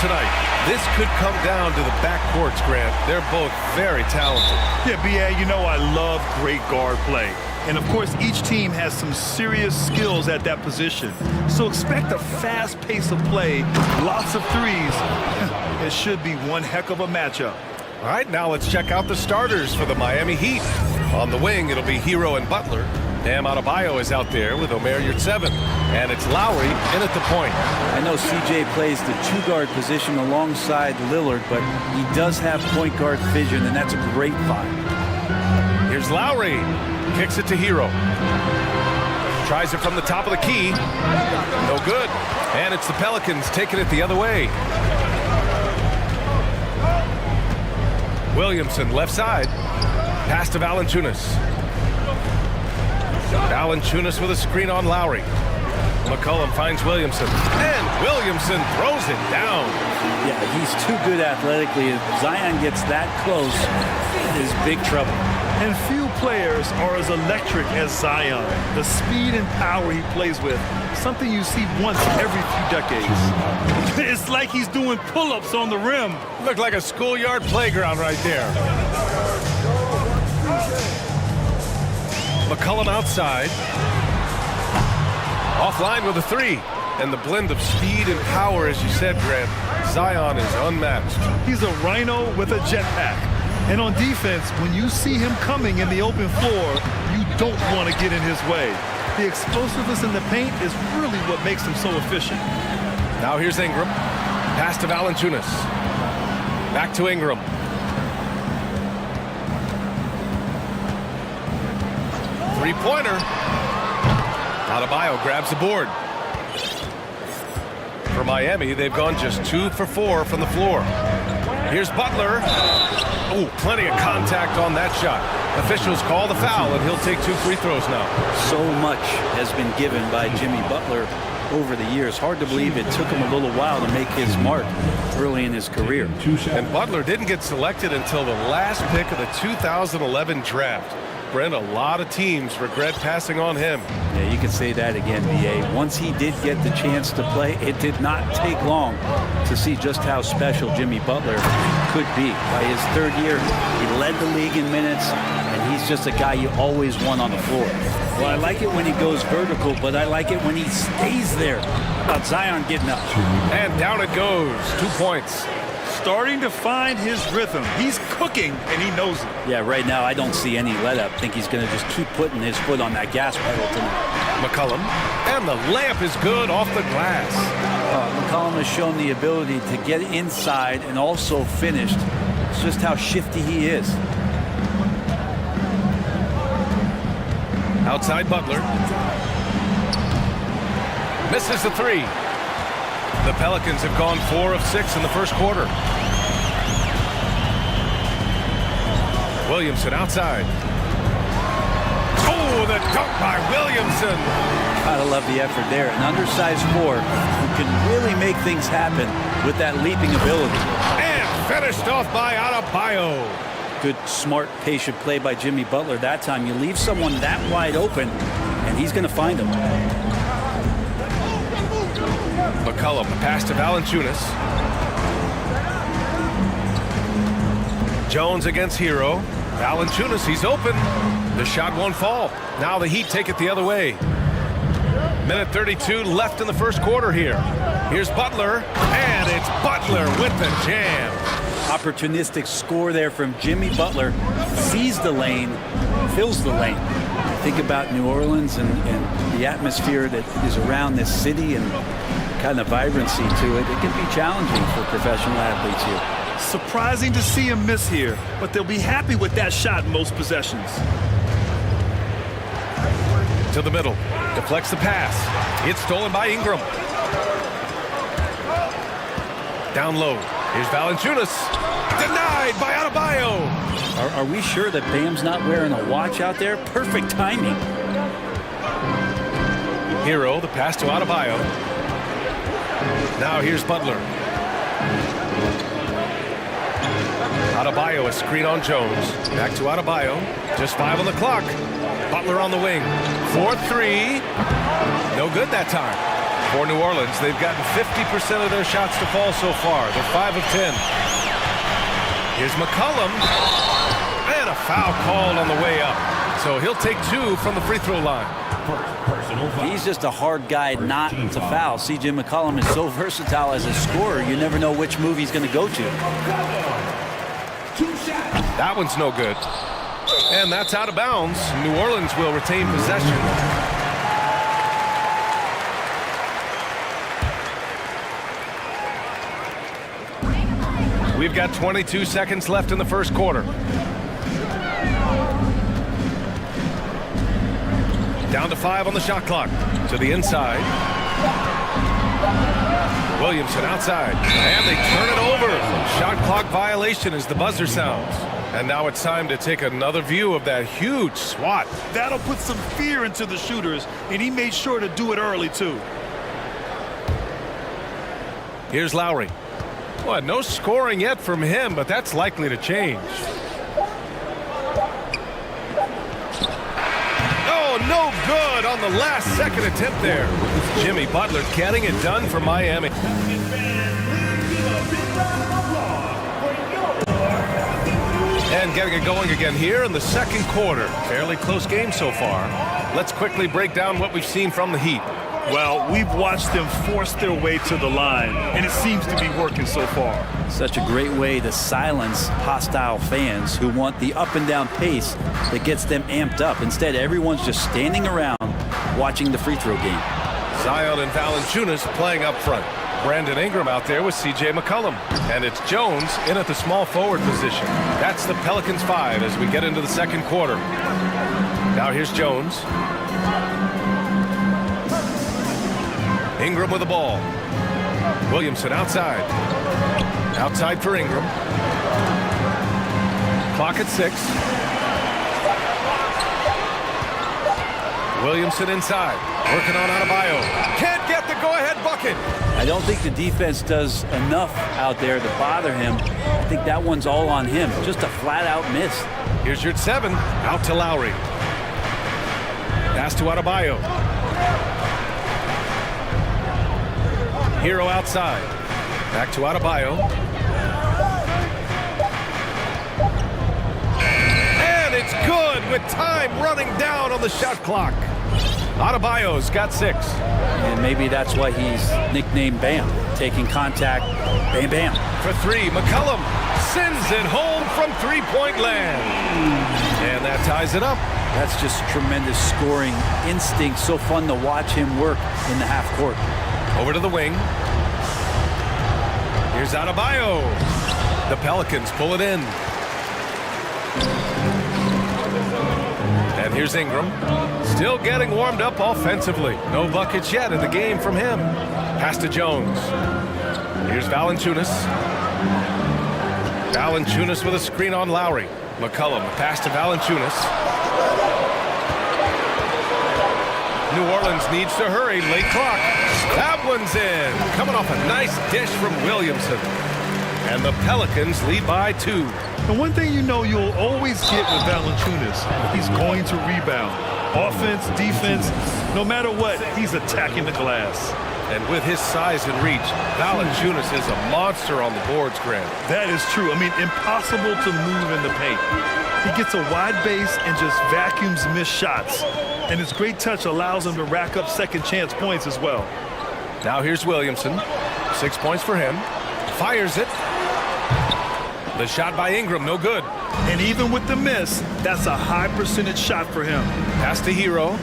tonight. This could come down to the backcourts, Grant. They're both very talented. Yeah, B.A., you know I love great guard play. And, of course, each team has some serious skills at that position. So expect a fast pace of play, lots of threes. It should be one heck of a matchup. All right, now let's check out the starters for the Miami Heat. On the wing, it'll be Hero and Butler. Bam Adebayo is out there with Omer Yurtseven. And it's Lowry in at the point. I know CJ plays the two-guard position alongside Lillard, but he does have point guard vision, and that's a great find. Here's Lowry. Kicks it to Hero. Tries it from the top of the key. No good. And it's the Pelicans taking it the other way. Williamson, left side. Pass to Valanciunas. Valanciunas with a screen on Lowry. McCollum finds Williamson. And Williamson throws it down. Yeah, he's too good athletically. If Zion gets that close, it is big trouble. And few players are as electric as Zion. The speed and power he plays with, something you see once every few decades. It's like he's doing pull-ups on the rim. Looked like a schoolyard playground right there. McCollum outside. Offline with a three. And the blend of speed and power, as you said, Grant, Zion is unmatched. He's a rhino with a jetpack. And on defense, when you see him coming in the open floor, you don't want to get in his way. The explosiveness in the paint is really what makes him so efficient. Now here's Ingram. Pass to Valanciunas. Back to Ingram. Three-pointer. Adebayo grabs the board. For Miami, they've gone just 2 for 4 from the floor. Here's Butler. Oh, plenty of contact on that shot. Officials call the foul, and he'll take 2 free throws now. So much has been given by Jimmy Butler over the years. Hard to believe it took him a little while to make his mark early in his career. And Butler didn't get selected until the last pick of the 2011 draft. Brent, a lot of teams regret passing on him. Yeah, you can say that again, B.A. Once he did get the chance to play, it did not take long to see just how special Jimmy Butler could be. By his third year, he led the league in minutes, and he's just a guy you always want on the floor. Well, I like it when he goes vertical, but I like it when he stays there. How about Zion getting up? And down it goes. 2 points. Starting to find his rhythm. He's cooking, and he knows it. Yeah, right now I don't see any let-up. I think he's going to just keep putting his foot on that gas pedal tonight. McCollum, and the layup is good off the glass. McCollum has shown the ability to get inside and also finished. It's just how shifty he is. Outside Butler. Misses the three. The Pelicans have gone 4 of 6 in the first quarter. Williamson outside. Oh, the dunk by Williamson. Gotta love the effort there. An undersized 4 who can really make things happen with that leaping ability. And finished off by Adebayo. Good, smart, patient play by Jimmy Butler. That time you leave someone that wide open, and he's going to find him. McCollum, the pass to Valanciunas. Jones against Hero. Valanciunas, he's open. The shot won't fall. Now the Heat take it the other way. Minute 32 left in the first quarter here. Here's Butler, and it's Butler with the jam. Opportunistic score there from Jimmy Butler. Sees the lane, fills the lane. Think about New Orleans and the atmosphere that is around this city and kind of vibrancy to it. It can be challenging for professional athletes here. Surprising to see him miss here, but they'll be happy with that shot in most possessions. To the middle, deflects the pass. It's stolen by Ingram. Down low, here's Valanciunas. Denied by Adebayo. Are we sure that Bam's not wearing a watch out there? Perfect timing. Hero, the pass to Adebayo. Now here's Butler. Adebayo, a screen on Jones. Back to Adebayo. Just 5 on the clock. Butler on the wing. 4-3. No good that time. For New Orleans, they've gotten 50% of their shots to fall so far. They're 5 of 10. Here's McCollum. And a foul called on the way up. So he'll take 2 from the free throw line. He's just a hard guy not to foul. C.J. McCollum is so versatile as a scorer, you never know which move he's going to go to. That one's no good. And that's out of bounds. New Orleans will retain possession. We've got 22 seconds left in the first quarter. Down to 5 on the shot clock. To the inside. Williamson outside. And they turn it over. Shot clock violation as the buzzer sounds. And now it's time to take another view of that huge swat. That'll put some fear into the shooters, and he made sure to do it early, too. Here's Lowry. Well, no scoring yet from him, but that's likely to change. No good on the last second attempt there. Jimmy Butler getting it done for Miami. And getting it going again here in the second quarter. Fairly close game so far. Let's quickly break down what we've seen from the Heat. Well, we've watched them force their way to the line, and it seems to be working so far. Such a great way to silence hostile fans who want the up and down pace that gets them amped up. Instead, everyone's just standing around watching the free throw game. Zion and Valanciunas playing up front. Brandon Ingram out there with C.J. McCollum. And it's Jones in at the small forward position. That's the Pelicans 5 as we get into the second quarter. Now here's Jones. Ingram with the ball. Williamson outside. Outside for Ingram. Clock at 6. Williamson inside. Working on Adebayo. Can't get the go-ahead bucket. I don't think the defense does enough out there to bother him. I think that one's all on him. Just a flat-out miss. Here's your 7. Out to Lowry. Pass to Adebayo. Hero outside. Back to Adebayo. And it's good with time running down on the shot clock. Adebayo's got 6. And maybe that's why he's nicknamed Bam. Taking contact, bam, bam. For 3, McCollum sends it home from three-point land. And that ties it up. That's just tremendous scoring instinct. So fun to watch him work in the half court. Over to the wing. Here's Adebayo. The Pelicans pull it in. And here's Ingram. Still getting warmed up offensively. No buckets yet in the game from him. Pass to Jones. Here's Valanciunas. Valanciunas with a screen on Lowry. McCollum, a pass to Valanciunas. New Orleans needs to hurry. Late clock. That one's in. Coming off a nice dish from Williamson. And the Pelicans lead by 2. And one thing you know you'll always get with Valanciunas, he's going to rebound. Offense, defense, no matter what, he's attacking the glass. And with his size and reach, Valanciunas is a monster on the boards, Grant. That is true. I mean, impossible to move in the paint. He gets a wide base and just vacuums missed shots. And his great touch allows him to rack up second chance points as well. Now here's Williamson. 6 points for him. Fires it. The shot by Ingram, no good. And even with the miss, that's a high percentage shot for him. Pass to Hero.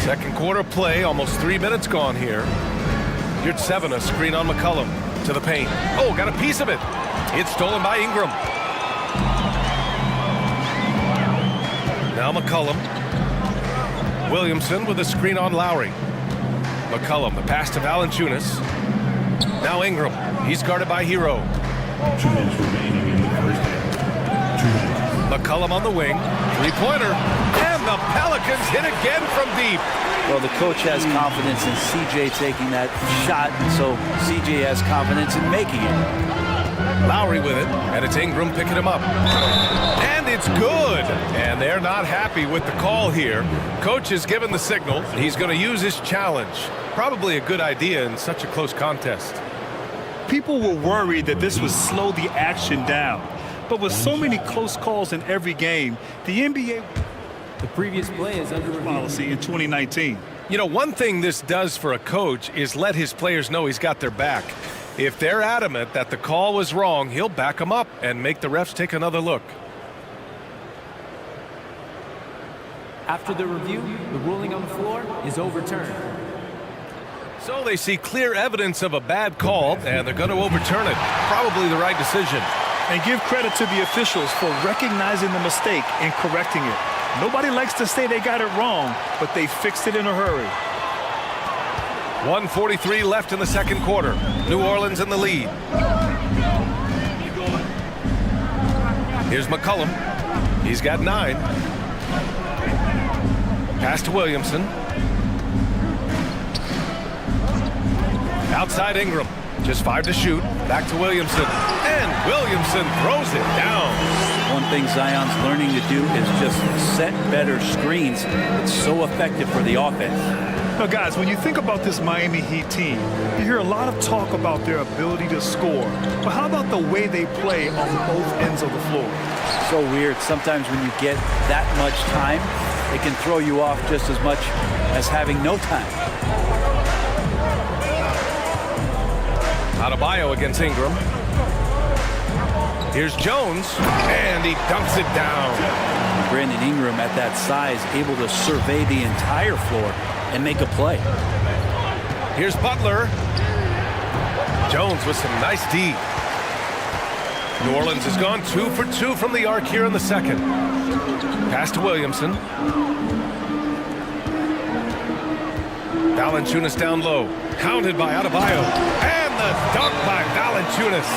Second quarter play, almost 3 minutes gone here. Here's 7, a screen on McCollum to the paint. Oh, got a piece of it. It's stolen by Ingram. Now McCollum. Williamson with a screen on Lowry. McCollum, the pass to Valanciunas. Now Ingram. He's guarded by Hero. 2 minutes remaining in the first half. 2 minutes. McCollum on the wing. Three-pointer. And the Pelicans hit again from deep. Well, the coach has confidence in CJ taking that shot, so CJ has confidence in making it. Lowry with it, and it's Ingram picking him up. And it's good. And they're not happy with the call here. Coach has given the signal. He's going to use his challenge. Probably a good idea in such a close contest. People were worried that this would slow the action down. But with so many close calls in every game, the NBA The previous play is under policy in 2019. You know, one thing this does for a coach is let his players know he's got their back. If they're adamant that the call was wrong, he'll back them up and make the refs take another look. After the review, the ruling on the floor is overturned. So they see clear evidence of a bad call, and they're going to overturn it. Probably the right decision. And give credit to the officials for recognizing the mistake and correcting it. Nobody likes to say they got it wrong, but they fixed it in a hurry. 1:43 left in the second quarter. New Orleans in the lead. Here's McCollum. He's got 9. Pass to Williamson. Outside Ingram. Just 5 to shoot. Back to Williamson. And Williamson throws it down. One thing Zion's learning to do is just set better screens. It's so effective for the offense. Now, guys, when you think about this Miami Heat team, you hear a lot of talk about their ability to score. But how about the way they play on both ends of the floor? So weird. Sometimes when you get that much time, it can throw you off just as much as having no time. Adebayo against Ingram. Here's Jones, and he dunks it down. Brandon Ingram at that size, able to survey the entire floor and make a play. Here's Butler. Jones with some nice D. New Orleans has gone 2 for 2 from the arc here in the second. Pass to Williamson. Valanciunas down low. Counted by Adebayo. And the dunk by Valanciunas.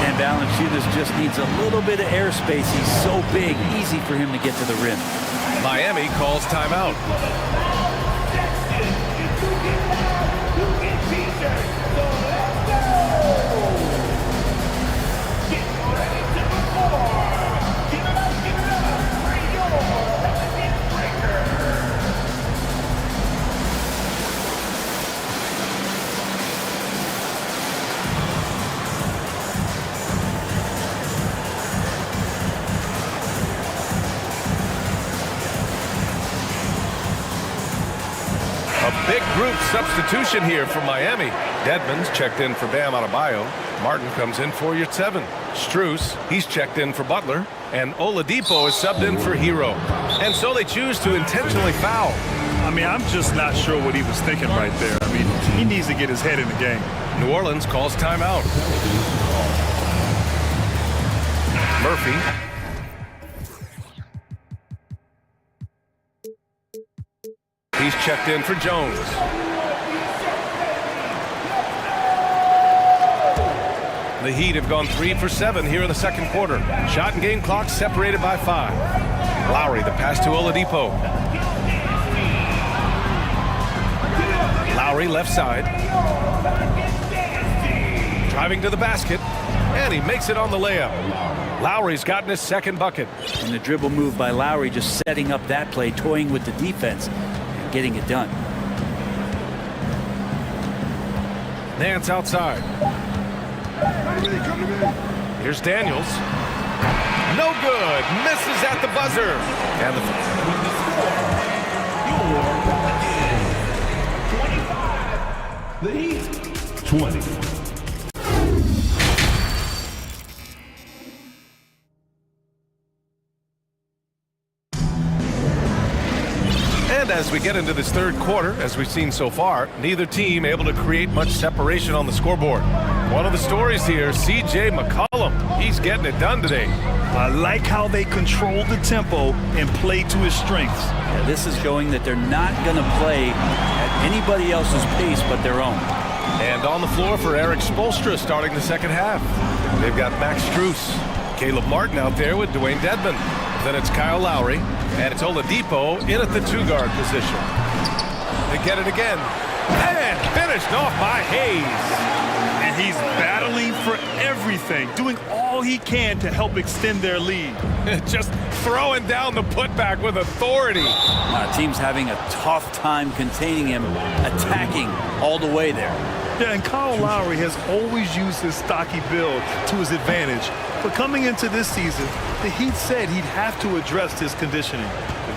And Valanciunas just needs a little bit of airspace. He's so big, easy for him to get to the rim. Miami calls timeout. Big group substitution here for Miami. Dedmon's checked in for Bam Adebayo. Martin comes in for Yurtseven. Strus, he's checked in for Butler. And Oladipo is subbed in for Hero. And so they choose to intentionally foul. I mean, I'm just not sure what he was thinking right there. I mean, he needs to get his head in the game. New Orleans calls timeout. Murphy. He's checked in for Jones. The Heat have gone 3 for 7 here in the second quarter. Shot and game clock separated by 5. Lowry, the pass to Oladipo. Lowry left side. Driving to the basket. And he makes it on the layup. Lowry's gotten his second bucket. And the dribble move by Lowry just setting up that play, toying with the defense. Getting it done. Nance outside. Here's Daniels. No good. Misses at the buzzer. And The Heat, 20. And as we get into this third quarter, as we've seen so far, neither team able to create much separation on the scoreboard. One of the stories here, C.J. McCollum. He's getting it done today. I like how they control the tempo and play to his strengths. Yeah, this is showing that they're not going to play at anybody else's pace but their own. And on the floor for Eric Spoelstra starting the second half. They've got Max Strus, Caleb Martin out there with Dwayne Dedmon. Then it's Kyle Lowry, and it's Oladipo in at the 2-guard position. They get it again, and finished off by Hayes. And he's battling for everything, doing all he can to help extend their lead. Just throwing down the putback with authority. Team's having a tough time containing him, attacking all the way there. Yeah, and Kyle Lowry has always used his stocky build to his advantage. But coming into this season, the Heat said he'd have to address his conditioning.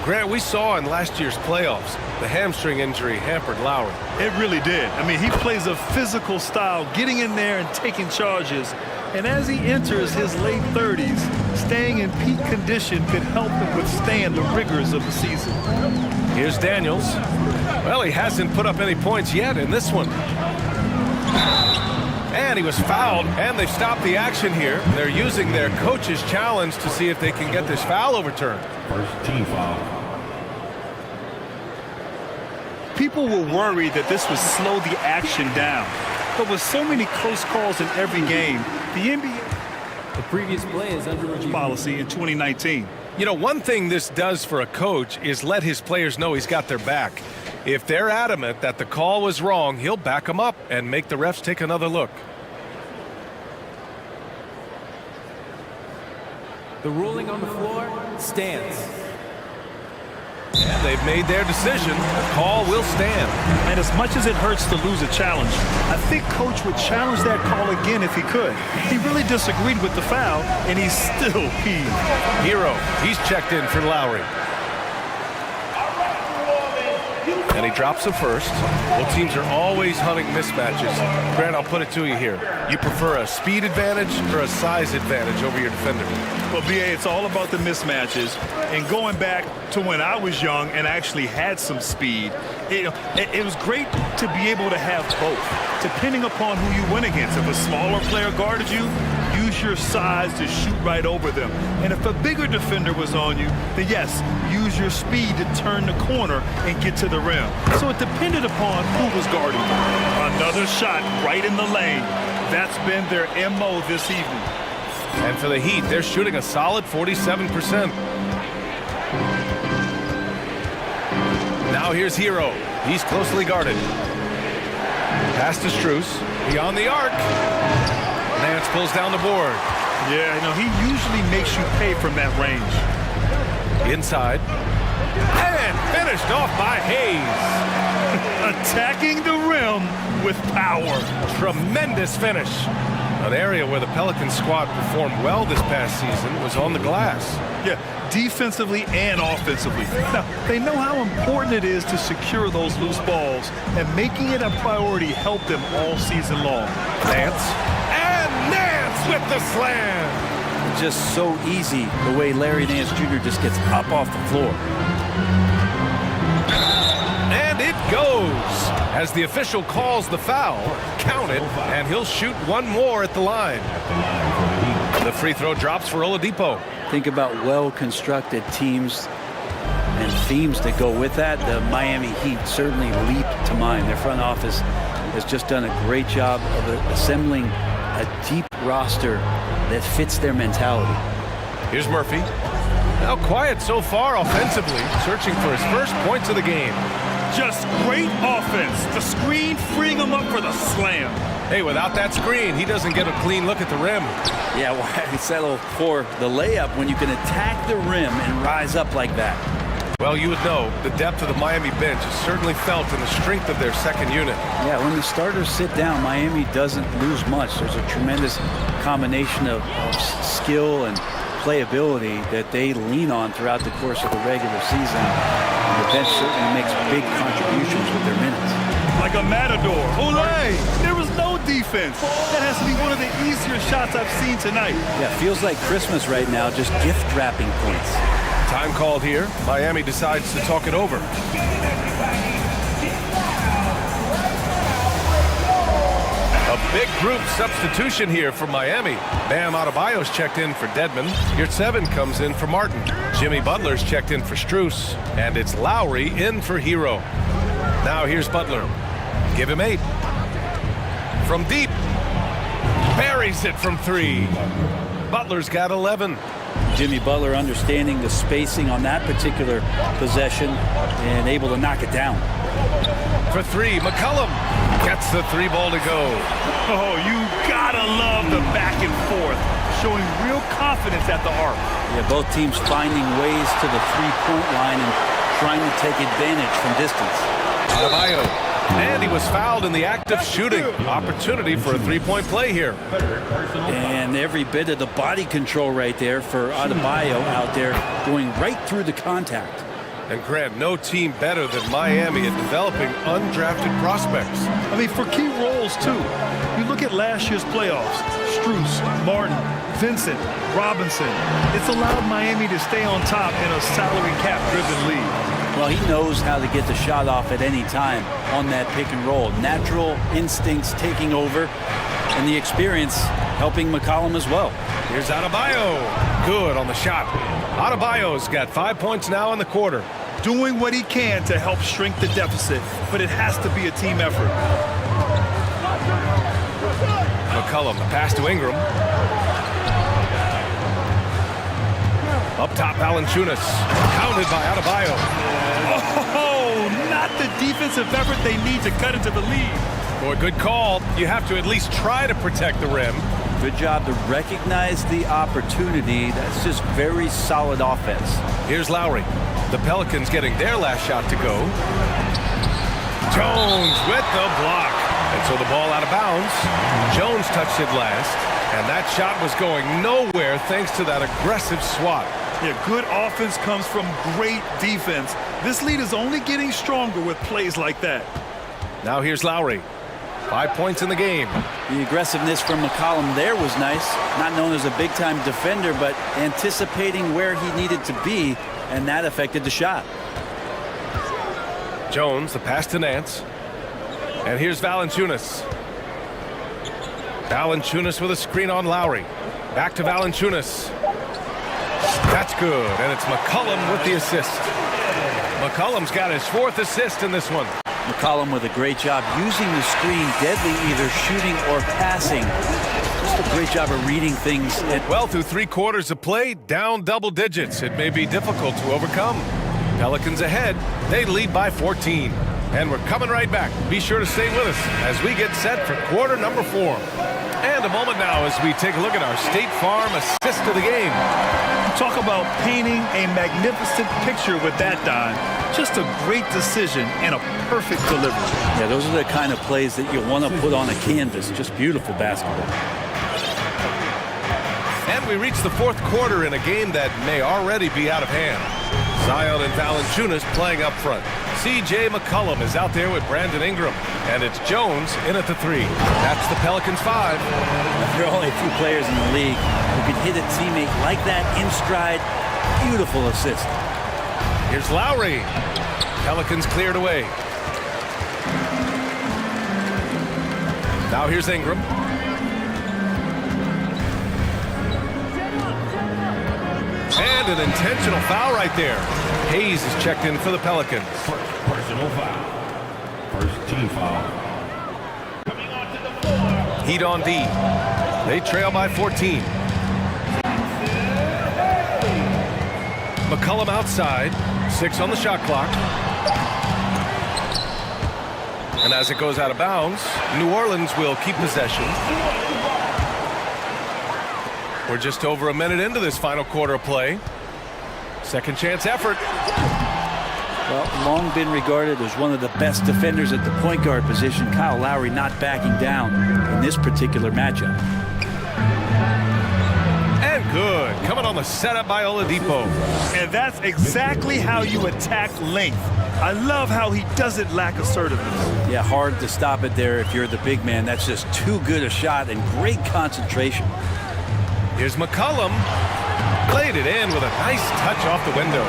Grant, we saw in last year's playoffs, the hamstring injury hampered Lowry. It really did. I mean, he plays a physical style, getting in there and taking charges. And as he enters his late 30s, staying in peak condition could help him withstand the rigors of the season. Here's Daniels. Well, he hasn't put up any points yet in this one. And he was fouled, and they've stopped the action here. They're using their coach's challenge to see if they can get this foul overturned. First team foul. People were worried that this would slow the action down. But with so many close calls in every game, the NBA The previous play is under review. policy in 2019. You know, one thing this does for a coach is let his players know he's got their back. If they're adamant that the call was wrong, he'll back them up and make the refs take another look. The ruling on the floor stands. And they've made their decision. The call will stand. And as much as it hurts to lose a challenge, I think Coach would challenge that call again if he could. He really disagreed with the foul, and he's still peeved. Hero, he's checked in for Lowry. And he drops the first. Well, teams are always hunting mismatches. Grant, I'll put it to you here. You prefer a speed advantage or a size advantage over your defender? Well, BA, it's all about the mismatches. And going back to when I was young and actually had some speed, it was great to be able to have both, depending upon who you went against. If a smaller player guarded you, use your size to shoot right over them. And if a bigger defender was on you, then yes, use your speed to turn the corner and get to the rim. So it depended upon who was guarding you. Another shot right in the lane. That's been their MO this evening. And for the Heat, they're shooting a solid 47%. Now here's Hero. He's closely guarded. Pass to Strus. Beyond the arc. Nance pulls down the board. Yeah, he usually makes you pay from that range. Inside. And finished off by Hayes. Attacking the rim with power. Tremendous finish. An area where the Pelicans squad performed well this past season was on the glass. Yeah, defensively and offensively. Now, they know how important it is to secure those loose balls, and making it a priority helped them all season long. Nance. And Nance with the slam. Just so easy the way Larry Nance Jr. just gets up off the floor. And it goes. As the official calls the foul, count it, and he'll shoot one more at the line. The free throw drops for Oladipo. Think about well-constructed teams and themes that go with that. The Miami Heat certainly leap to mind. Their front office has just done a great job of assembling a deep roster that fits their mentality. Here's Murphy. Now quiet so far offensively, searching for his first points of the game. Just great offense. The screen freeing him up for the slam. Hey, without that screen, he doesn't get a clean look at the rim. Yeah, why settle for the layup when you can attack the rim and rise up like that? Well, you would know the depth of the Miami bench is certainly felt in the strength of their second unit. Yeah, when the starters sit down, Miami doesn't lose much. There's a tremendous combination of skill and playability that they lean on throughout the course of the regular season. And the bench certainly makes big contributions with their minutes. Like a matador. Olay! There was no defense. That has to be one of the easier shots I've seen tonight. Yeah, feels like Christmas right now, just gift wrapping points. Time called here. Miami decides to talk it over. A big group substitution here for Miami. Bam Adebayo's checked in for Dedmon. Yurtseven comes in for Martin. Jimmy Butler's checked in for Strus. And it's Lowry in for Hero. Now here's Butler. Give him 8. From deep. Buries it from 3. Butler's got 11. Jimmy Butler understanding the spacing on that particular possession and able to knock it down. For 3, McCollum gets the 3 ball to go. Oh, you gotta love the back and forth, showing real confidence at the arc. Yeah, both teams finding ways to the three-point line and trying to take advantage from distance. Adebayo. And he was fouled in the act of shooting. Opportunity for a three-point play here. And every bit of the body control right there for Adebayo out there, going right through the contact. And Grant, no team better than Miami at developing undrafted prospects. I mean, for key roles, too. You look at last year's playoffs, Strus, Martin, Vincent, Robinson. It's allowed Miami to stay on top in a salary cap-driven league. Well, he knows how to get the shot off at any time on that pick and roll. Natural instincts taking over, and the experience helping McCollum as well. Here's Adebayo. Good on the shot. Adebayo's got 5 points now in the quarter. Doing what he can to help shrink the deficit, but it has to be a team effort. McCollum, the pass to Ingram. Up top, Valanciunas. Counted by Adebayo. Oh, not the defensive effort they need to cut into the lead. Boy, good call. You have to at least try to protect the rim. Good job to recognize the opportunity. That's just very solid offense. Here's Lowry. The Pelicans getting their last shot to go. Jones with the block. And so the ball out of bounds. Jones touched it last. And that shot was going nowhere thanks to that aggressive swat. Yeah, good offense comes from great defense. This lead is only getting stronger with plays like that. Now here's Lowry. 5 points in the game. The aggressiveness from McCollum there was nice. Not known as a big-time defender, but anticipating where he needed to be, and that affected the shot. Jones, the pass to Nance. And here's Valanciunas. Valanciunas with a screen on Lowry. Back to Valanciunas. That's good, and it's McCollum with the assist. McCollum's got his 4th assist in this one. McCollum with a great job using the screen, deadly either shooting or passing. Just a great job of reading things. Well, through 3 quarters of play, down double digits. It may be difficult to overcome. Pelicans ahead. They lead by 14. And we're coming right back. Be sure to stay with us as we get set for quarter number 4. And a moment now as we take a look at our State Farm assist of the game. Talk about painting a magnificent picture with that dive. Just a great decision and a perfect delivery. Yeah, those are the kind of plays that you want to put on a canvas. Just beautiful basketball. And we reach the 4th quarter in a game that may already be out of hand. Zion and Valanciunas playing up front. C.J. McCollum is out there with Brandon Ingram. And it's Jones in at the 3. That's the Pelicans 5. There are only a few players in the league who can hit a teammate like that in stride. Beautiful assist. Here's Lowry. Pelicans cleared away. Now here's Ingram. And an intentional foul right there. Hayes is checked in for the Pelicans. Personal foul. First team foul. Heat on D. They trail by 14. McCollum outside. 6 on the shot clock. And as it goes out of bounds, New Orleans will keep possession. We're just over a minute into this final quarter of play. Second chance effort. Well, long been regarded as one of the best defenders at the point guard position. Kyle Lowry not backing down in this particular matchup. And good. Coming on the setup by Oladipo. And that's exactly how you attack length. I love how he doesn't lack assertiveness. Yeah, hard to stop it there if you're the big man. That's just too good a shot and great concentration. Here's McCollum. Played it in with a nice touch off the window.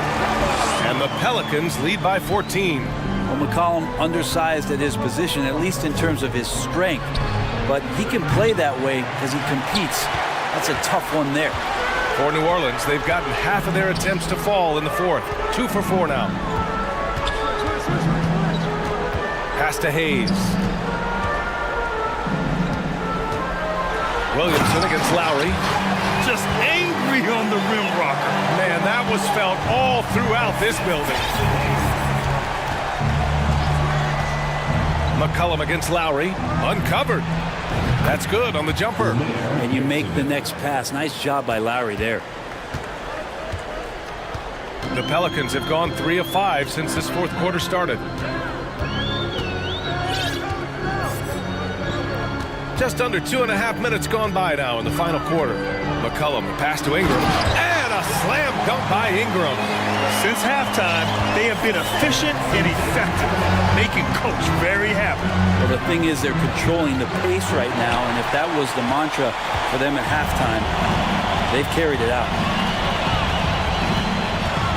And the Pelicans lead by 14. Well, McCollum undersized at his position, at least in terms of his strength. But he can play that way as he competes. That's a tough one there. For New Orleans, they've gotten half of their attempts to fall in the 4th. 2 for 4 now. Pass to Hayes. Williamson against Lowry. Just angry on the rim rocker. Man, that was felt all throughout this building. McCollum against Lowry. Uncovered. That's good on the jumper. And you make the next pass. Nice job by Lowry there. The Pelicans have gone 3 of 5 since this fourth quarter started. Just under 2.5 minutes gone by now in the final quarter. McCollum, the pass to Ingram, and a slam dunk by Ingram. Since halftime, they have been efficient and effective, making Coach very happy. Well, the thing is they're controlling the pace right now, and if that was the mantra for them at halftime, they've carried it out.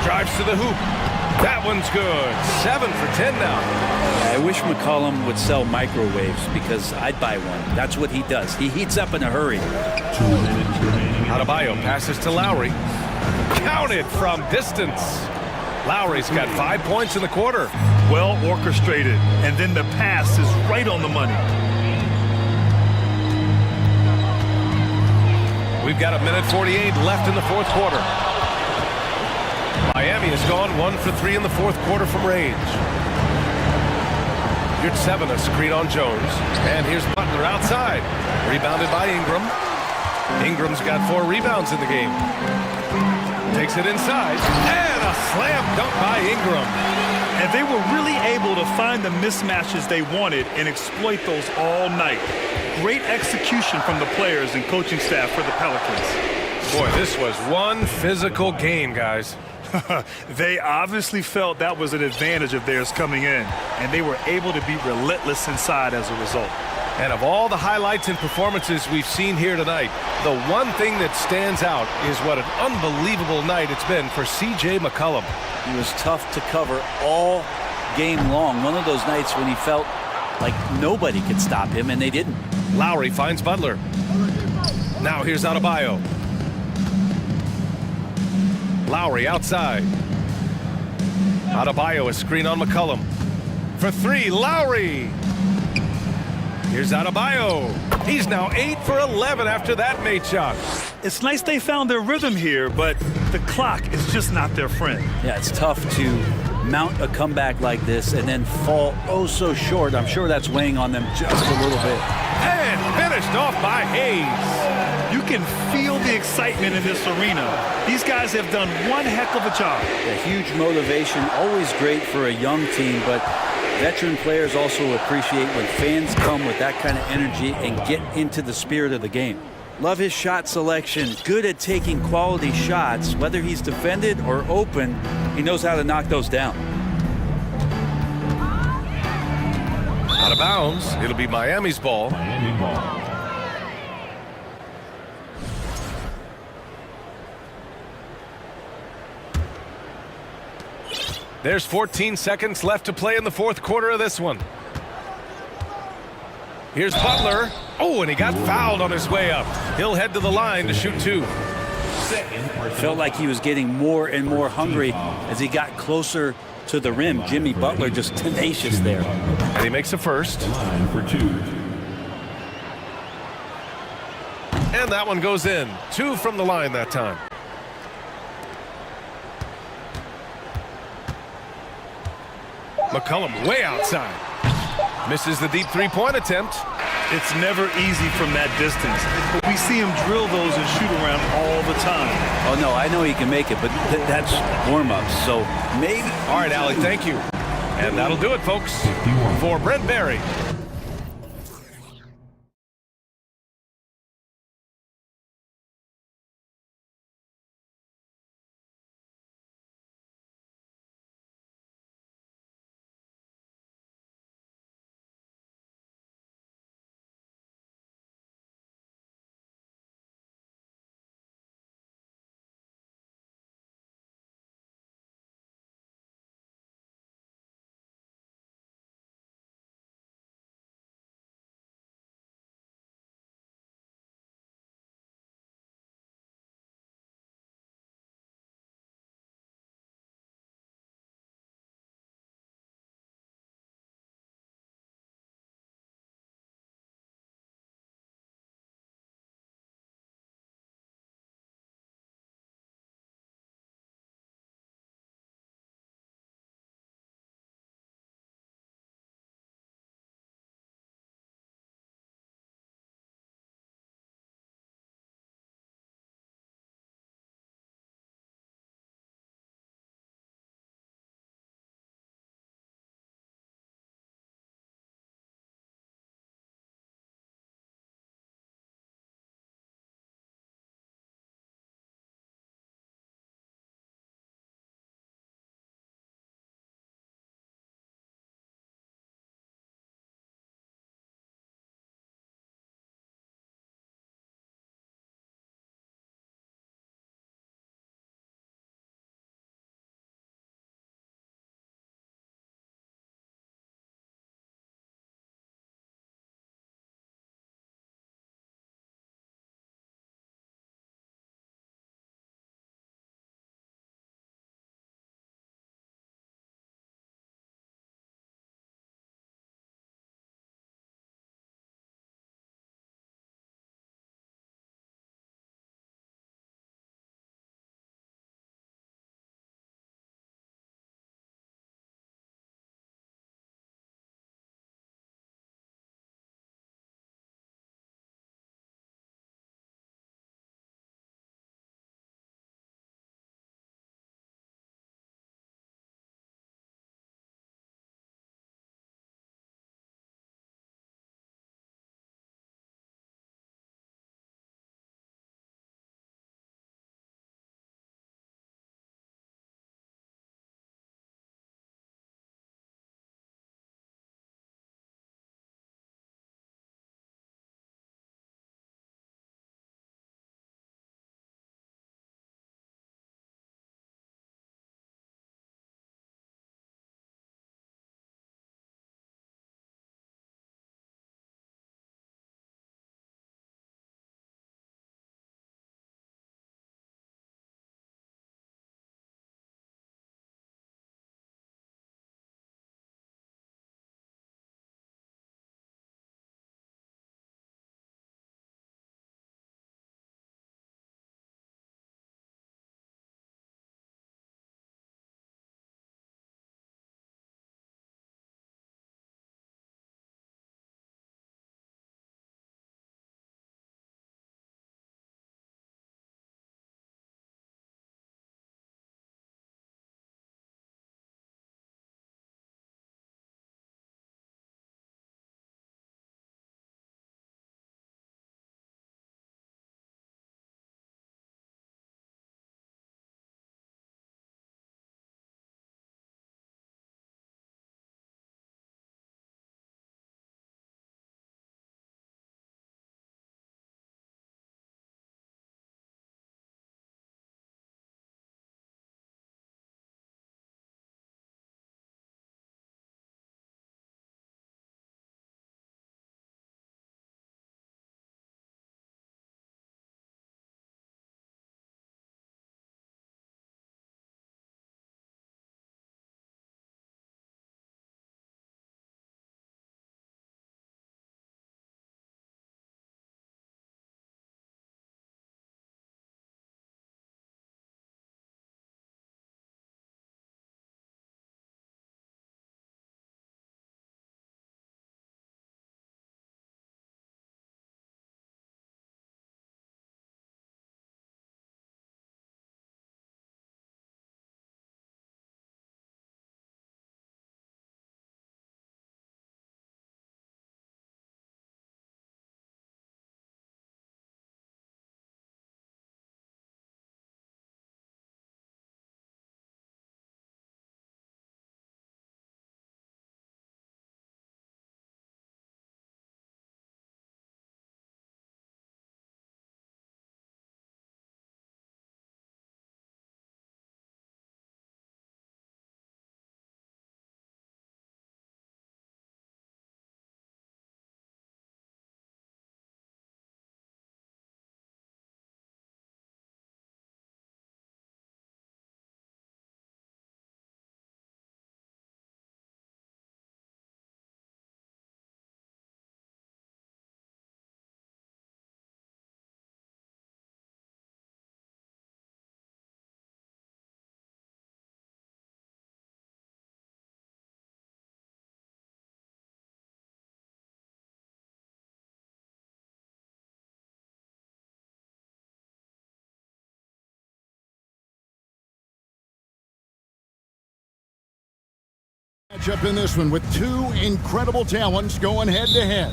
Drives to the hoop. That one's good. 7 for 10 now. I wish McCollum would sell microwaves because I'd buy one. That's what he does. He heats up in a hurry. 2 minutes remaining. Adebayo passes to Lowry. Counted from distance. Lowry's got 5 points in the quarter. Well orchestrated, and then the pass is right on the money. We've got 1:48 left in the fourth quarter. Miami has gone 1 for 3 in the fourth quarter from range. Here's 7, a screen on Jones. And here's Butler outside. Rebounded by Ingram. Ingram's got 4 rebounds in the game. Takes it inside. And a slam dunk by Ingram. And they were really able to find the mismatches they wanted and exploit those all night. Great execution from the players and coaching staff for the Pelicans. Boy, this was one physical game, guys. They obviously felt that was an advantage of theirs coming in, and they were able to be relentless inside as a result. And of all the highlights and performances we've seen here tonight, the one thing that stands out is what an unbelievable night it's been for C.J. McCollum. He was tough to cover all game long. One of those nights when he felt like nobody could stop him, and they didn't. Lowry finds Butler. Now here's Adebayo. Lowry outside. Adebayo, a screen on McCollum. For 3, Lowry. Here's Adebayo. He's now 8 for 11 after that made shot. It's nice they found their rhythm here, but the clock is just not their friend. Yeah, it's tough to mount a comeback like this and then fall oh so short. I'm sure that's weighing on them just a little bit. And finished off by Hayes. You can feel the excitement in this arena. These guys have done one heck of a job. A huge motivation, always great for a young team, but veteran players also appreciate when fans come with that kind of energy and get into the spirit of the game. Love his shot selection, good at taking quality shots. Whether he's defended or open, he knows how to knock those down. Out of bounds, it'll be Miami's ball. Miami ball. There's 14 seconds left to play in the fourth quarter of this one. Here's Butler. Oh, and he got fouled on his way up. He'll head to the line to shoot 2. Felt like he was getting more and more hungry as he got closer to the rim. Jimmy Butler just tenacious there. And he makes a first. Line for 2. And that one goes in. 2 from the line that time. McCollum way outside. Misses the deep three-point attempt. It's never easy from that distance, but we see him drill those and shoot around all the time. Oh, no, I know he can make it, but that's warm-ups, so maybe. All right, Allie, thank you. And that'll do it, folks. For Brent Barry, Matchup in this one with two incredible talents going head-to-head.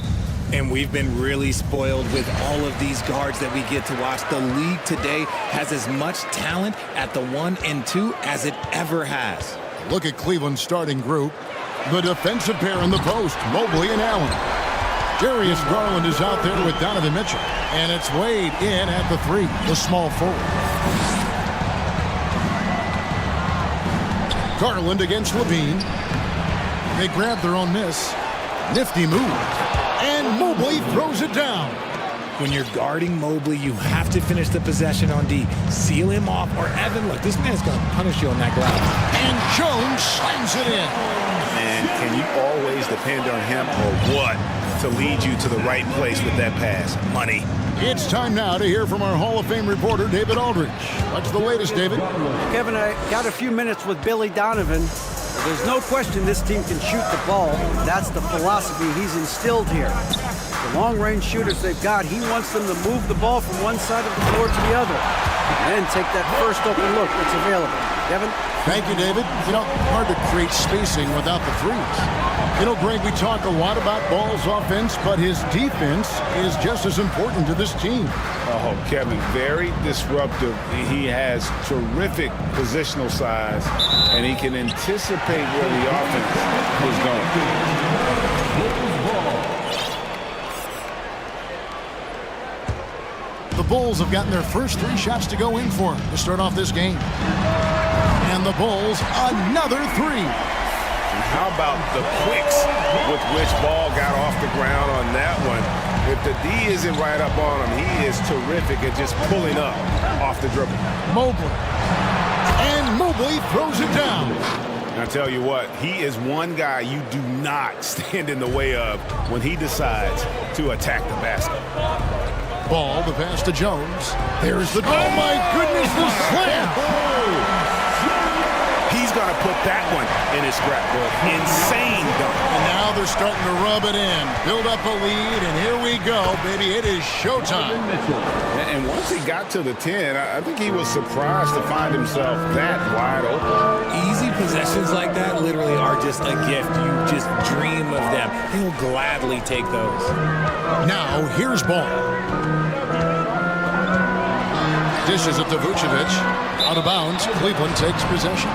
And we've been really spoiled with all of these guards that we get to watch. The league today has as much talent at the 1 and 2 as it ever has. Look at Cleveland's starting group. The defensive pair in the post, Mobley and Allen. Darius Garland is out there with Donovan Mitchell. And it's Wade in at the 3, the small forward. Garland against Levine. They grab their own miss. Nifty move. And Mobley throws it down. When you're guarding Mobley, you have to finish the possession on D. Seal him off, or Evan, look, this man's going to punish you on that glass. And Jones slams it in. And can you always depend on him or what to lead you to the right place with that pass? Money. It's time now to hear from our Hall of Fame reporter, David Aldridge. What's the latest, David? Kevin, I got a few minutes with Billy Donovan. There's no question this team can shoot the ball. That's the philosophy he's instilled here. The long-range shooters they've got, he wants them to move the ball from one side of the floor to the other. And then take that first open look that's available. Kevin? Thank you, David. You know, hard to create spacing without the threes. You know, Greg, we talk a lot about Ball's offense, but his defense is just as important to this team. Oh, Kevin, very disruptive. He has terrific positional size, and he can anticipate where the offense is going. The Bulls have gotten their first 3 shots to go in for him to start off this game. And the Bulls, another 3. And how about the quicks with which Ball got off the ground on that one? If the D isn't right up on him, he is terrific at just pulling up off the dribble. Mobley. And Mobley throws it down. And I tell you what, he is one guy you do not stand in the way of when he decides to attack the basket. Ball, the pass to Jones. There's the... Oh, my goodness, the slam! He's going to put that one in his scrapbook. Insane dunk. And now they're starting to rub it in. Build up a lead, and here we go, baby. It is showtime. And once he got to the 10, I think he was surprised to find himself that wide open. Easy possessions like that literally are just a gift. You just dream of them. He'll gladly take those. Now, here's Ball. Dishes it to Vucevic. Out of bounds, Cleveland takes possession.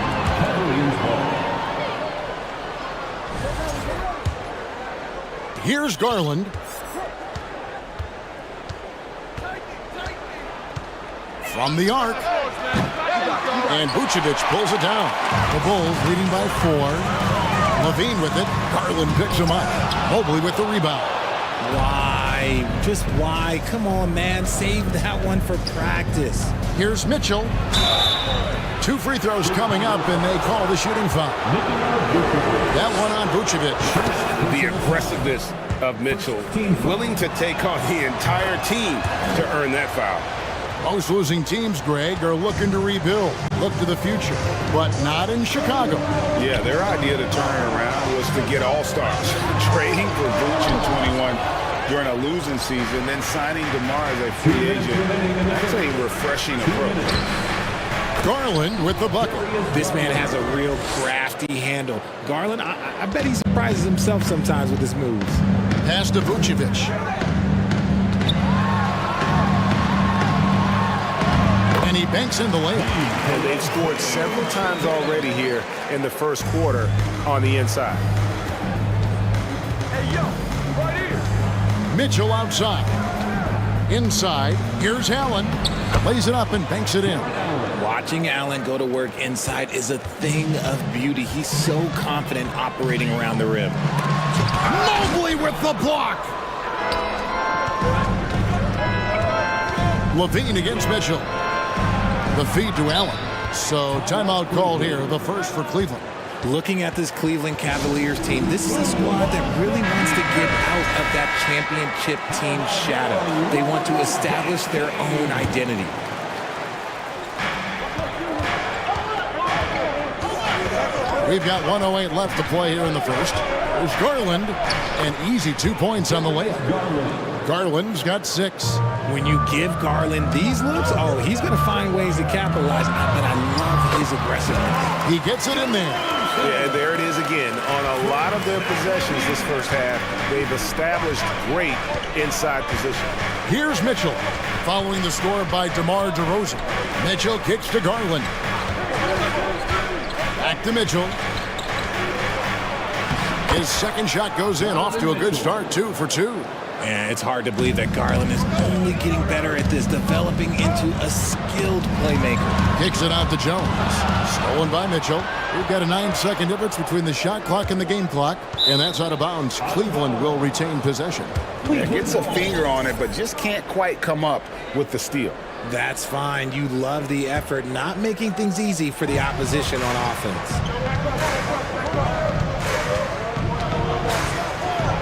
Here's Garland. From the arc. And Vucevic pulls it down. The Bulls leading by 4. Levine with it. Garland picks him up. Mobley with the rebound. Why? Just why? Come on, man. Save that one for practice. Here's Mitchell. 2 free throws coming up, and they call the shooting foul. That one on Vucevic. The aggressiveness of Mitchell, willing to take on the entire team to earn that foul. Most losing teams, Greg, are looking to rebuild, look to the future, but not in Chicago. Yeah, their idea to turn it around was to get all-stars. Trading for Vooch in 21 during a losing season, then signing DeMar as a free agent. That's a refreshing approach. Garland with the bucket. This man has a real crafty handle. Garland, I bet he surprises himself sometimes with his moves. Pass to Vucevic. And he banks in the layup. And they've scored several times already here in the first quarter on the inside. Hey, yo, right here. Mitchell outside. Inside, here's Allen. Lays it up and banks it in. Watching Allen go to work inside is a thing of beauty. He's so confident operating around the rim. Mobley with the block. Levine against Mitchell. The feed to Allen. So timeout called here, the first for Cleveland. Looking at this Cleveland Cavaliers team, this is a squad that really wants to get out of that championship team shadow. They want to establish their own identity. We've got 1:08 left to play here in the first. There's Garland, an easy 2 points on the layup. Garland's got 6. When you give Garland these looks, oh, he's going to find ways to capitalize, but I love his aggressiveness. He gets it in there. Yeah, there it is again. again, on a lot of their possessions this first half, they've established great inside position. Here's Mitchell, following the score by DeMar DeRozan. Mitchell kicks to Garland. Back to Mitchell. His second shot goes in, off to a good start, 2 for 2. And it's hard to believe that Garland is only getting better at this, developing into a skilled playmaker. Kicks it out to Jones. Stolen by Mitchell. We've got a 9-second difference between the shot clock and the game clock, and that's out of bounds. Cleveland will retain possession. Yeah, gets a finger on it, but just can't quite come up with the steal. That's fine. You love the effort, not making things easy for the opposition on offense.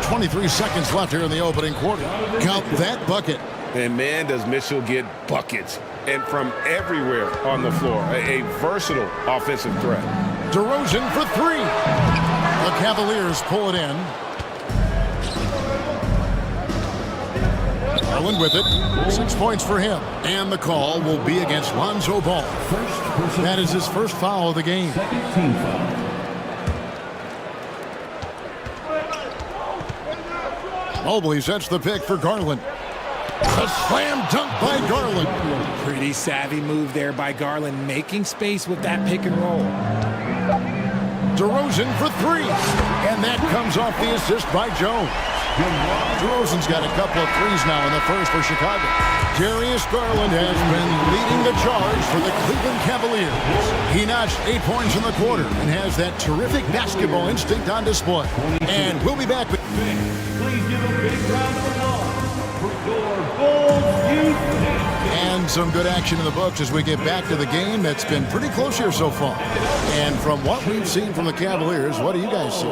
23 seconds left here in the opening quarter. Count that bucket. And man, does Mitchell get buckets, and from everywhere on the floor. A versatile offensive threat. DeRozan for 3. The Cavaliers pull it in. Garland with it. 6 points for him. And the call will be against Lonzo Ball. That is his first foul of the game. Mobley sets the pick for Garland. A slam dunk by Garland. Pretty savvy move there by Garland, making space with that pick and roll. DeRozan for 3. And that comes off the assist by Jones. DeRozan's got a couple of threes now in the first for Chicago. Darius Garland has been leading the charge for the Cleveland Cavaliers. He notched 8 points in the quarter and has that terrific basketball instinct on display. And we'll be back with... Please give a big round of applause for your Bulls Youth League. And some good action in the books as we get back to the game that's been pretty close here so far. And from what we've seen from the Cavaliers, what do you guys see?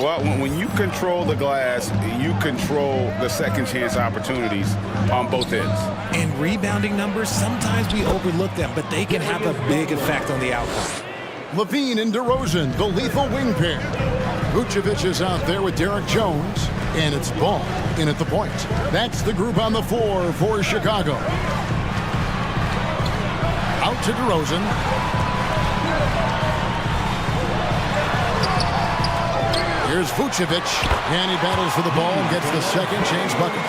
Well, when you control the glass, you control the second chance opportunities on both ends. And rebounding numbers, sometimes we overlook them, but they can have a big effect on the outcome. Levine and DeRozan, the lethal wing pair. Vucevic is out there with Derek Jones, and it's Ball in at the point. That's the group on the floor for Chicago. Out to DeRozan. Here's Vucevic, and he battles for the ball and gets the second chance bucket.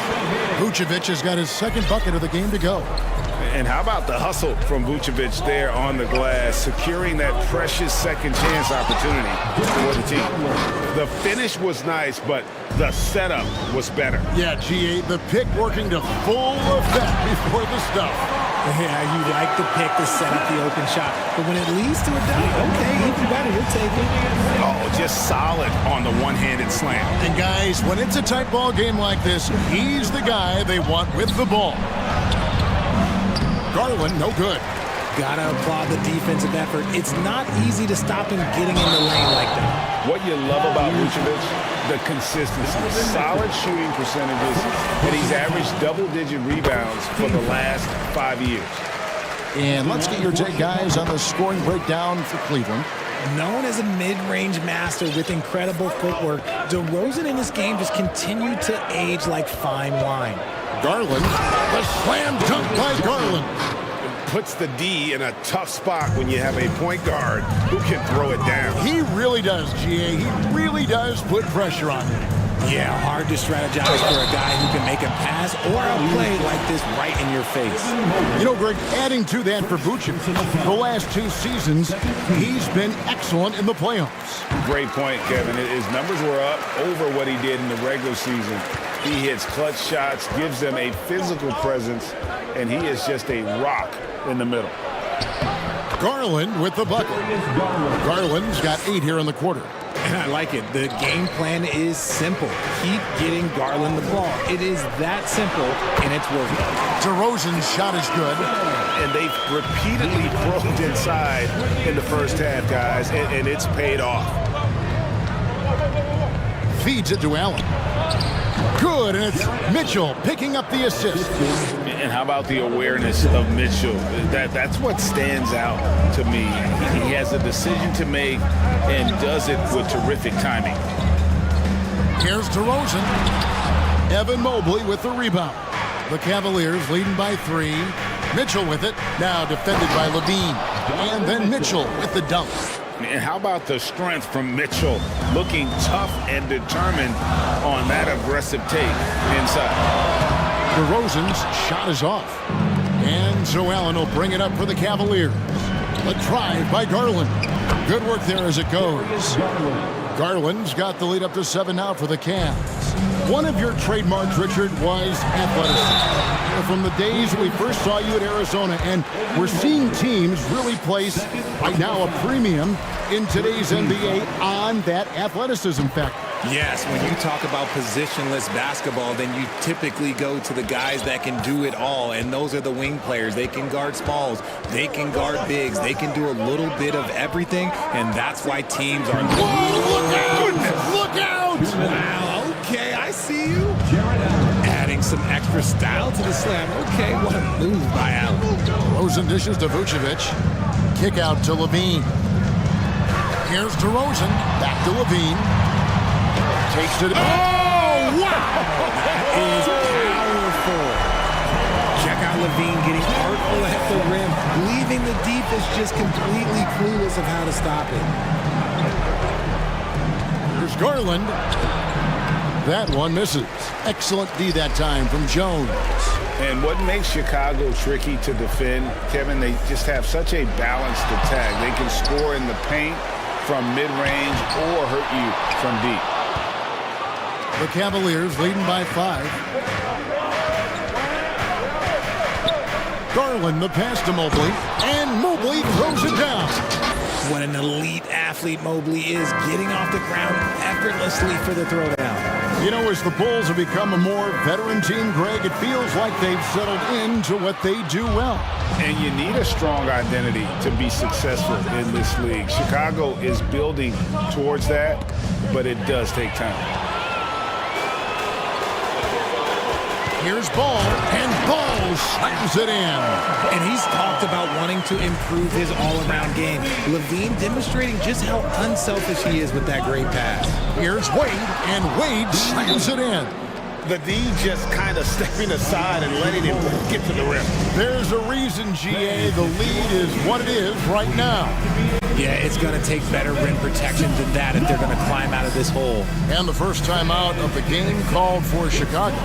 Vucevic has got his second bucket of the game to go. And how about the hustle from Vucevic there on the glass, securing that precious second chance opportunity for the team. The finish was nice, but the setup was better. Yeah, GA, the pick working to full effect before the stuff. Yeah, you like the pick to set up the open shot, but when it leads to a dunk, okay, even better, you'll take it. Oh, just solid on the one-handed slam. And guys, when it's a tight ball game like this, he's the guy they want with the ball. Garland, no good. Gotta applaud the defensive effort. It's not easy to stop him getting in the lane like that. What you love about Vucevic, the consistency, solid shooting percentages, and he's averaged double-digit rebounds for the last 5 years. And let's get your take, guys, on the scoring breakdown for Cleveland. Known as a mid-range master with incredible footwork, DeRozan in this game just continued to age like fine wine. Garland, the slam dunk by Garland. Puts the D in a tough spot when you have a point guard who can throw it down. He really does, GA. He really does put pressure on him. Yeah, hard to strategize for a guy who can make a pass or a play like this right in your face. You know, Greg, adding to that for Vucevic, the last 2 seasons, he's been excellent in the playoffs. Great point, Kevin. His numbers were up over what he did in the regular season. He hits clutch shots, gives them a physical presence, and he is just a rock in the middle. Garland with the bucket. Garland's got 8 here in the quarter. And I like it. The game plan is simple. Keep getting Garland the ball. It is that simple, and it's working. DeRozan's shot is good. And they've repeatedly probed inside in the first half, guys, and it's paid off. Feeds it to Allen. Good, and it's Mitchell picking up the assist. And how about the awareness of Mitchell? That's what stands out to me. He has a decision to make and does it with terrific timing. Here's DeRozan. Evan Mobley with the rebound. The Cavaliers leading by 3. Mitchell with it, now defended by Levine. And then Mitchell with the dunk. And how about the strength from Mitchell, looking tough and determined on that aggressive take inside. DeRozan's shot is off. And so Allen will bring it up for the Cavaliers. A drive by Garland. Good work there as it goes. Garland's got the lead up to 7 now for the Cavs. One of your trademarks, Richard, was athleticism. From the days we first saw you at Arizona, and we're seeing teams really place, right now, a premium in today's NBA on that athleticism factor. Yes, when you talk about positionless basketball, then you typically go to the guys that can do it all, and those are the wing players. They can guard smalls, they can guard bigs, they can do a little bit of everything, and that's why teams are... Look out! Look out! Wow, okay, I see you. Adding some extra style to the slam. Okay, what a move by Allen. Rosen dishes to Vucevic. Kick out to Levine. Here's DeRozan. Back to Levine. Takes it. Oh, wow! That is powerful. Check out Levine getting artful at the rim, leaving the defense just completely clueless of how to stop it. Here's Garland. That one misses. Excellent D that time from Jones. And what makes Chicago tricky to defend, Kevin, they just have such a balanced attack. They can score in the paint from mid-range or hurt you from deep. The Cavaliers leading by 5. Garland the pass to Mobley, and Mobley throws it down. What an elite athlete Mobley is, getting off the ground effortlessly for the throwdown. You know, as the Bulls have become a more veteran team, Greg, it feels like they've settled into what they do well. And you need a strong identity to be successful in this league. Chicago is building towards that, but it does take time. Here's Ball, and Ball slams it in. And he's talked about wanting to improve his all-around game. Levine demonstrating just how unselfish he is with that great pass. Here's Wade, and Wade slams it in. The D just kind of stepping aside and letting him get to the rim. There's a reason, GA, the lead is what it is right now. Yeah, it's going to take better rim protection than that if they're going to climb out of this hole. And the first time out of the game called for Chicago.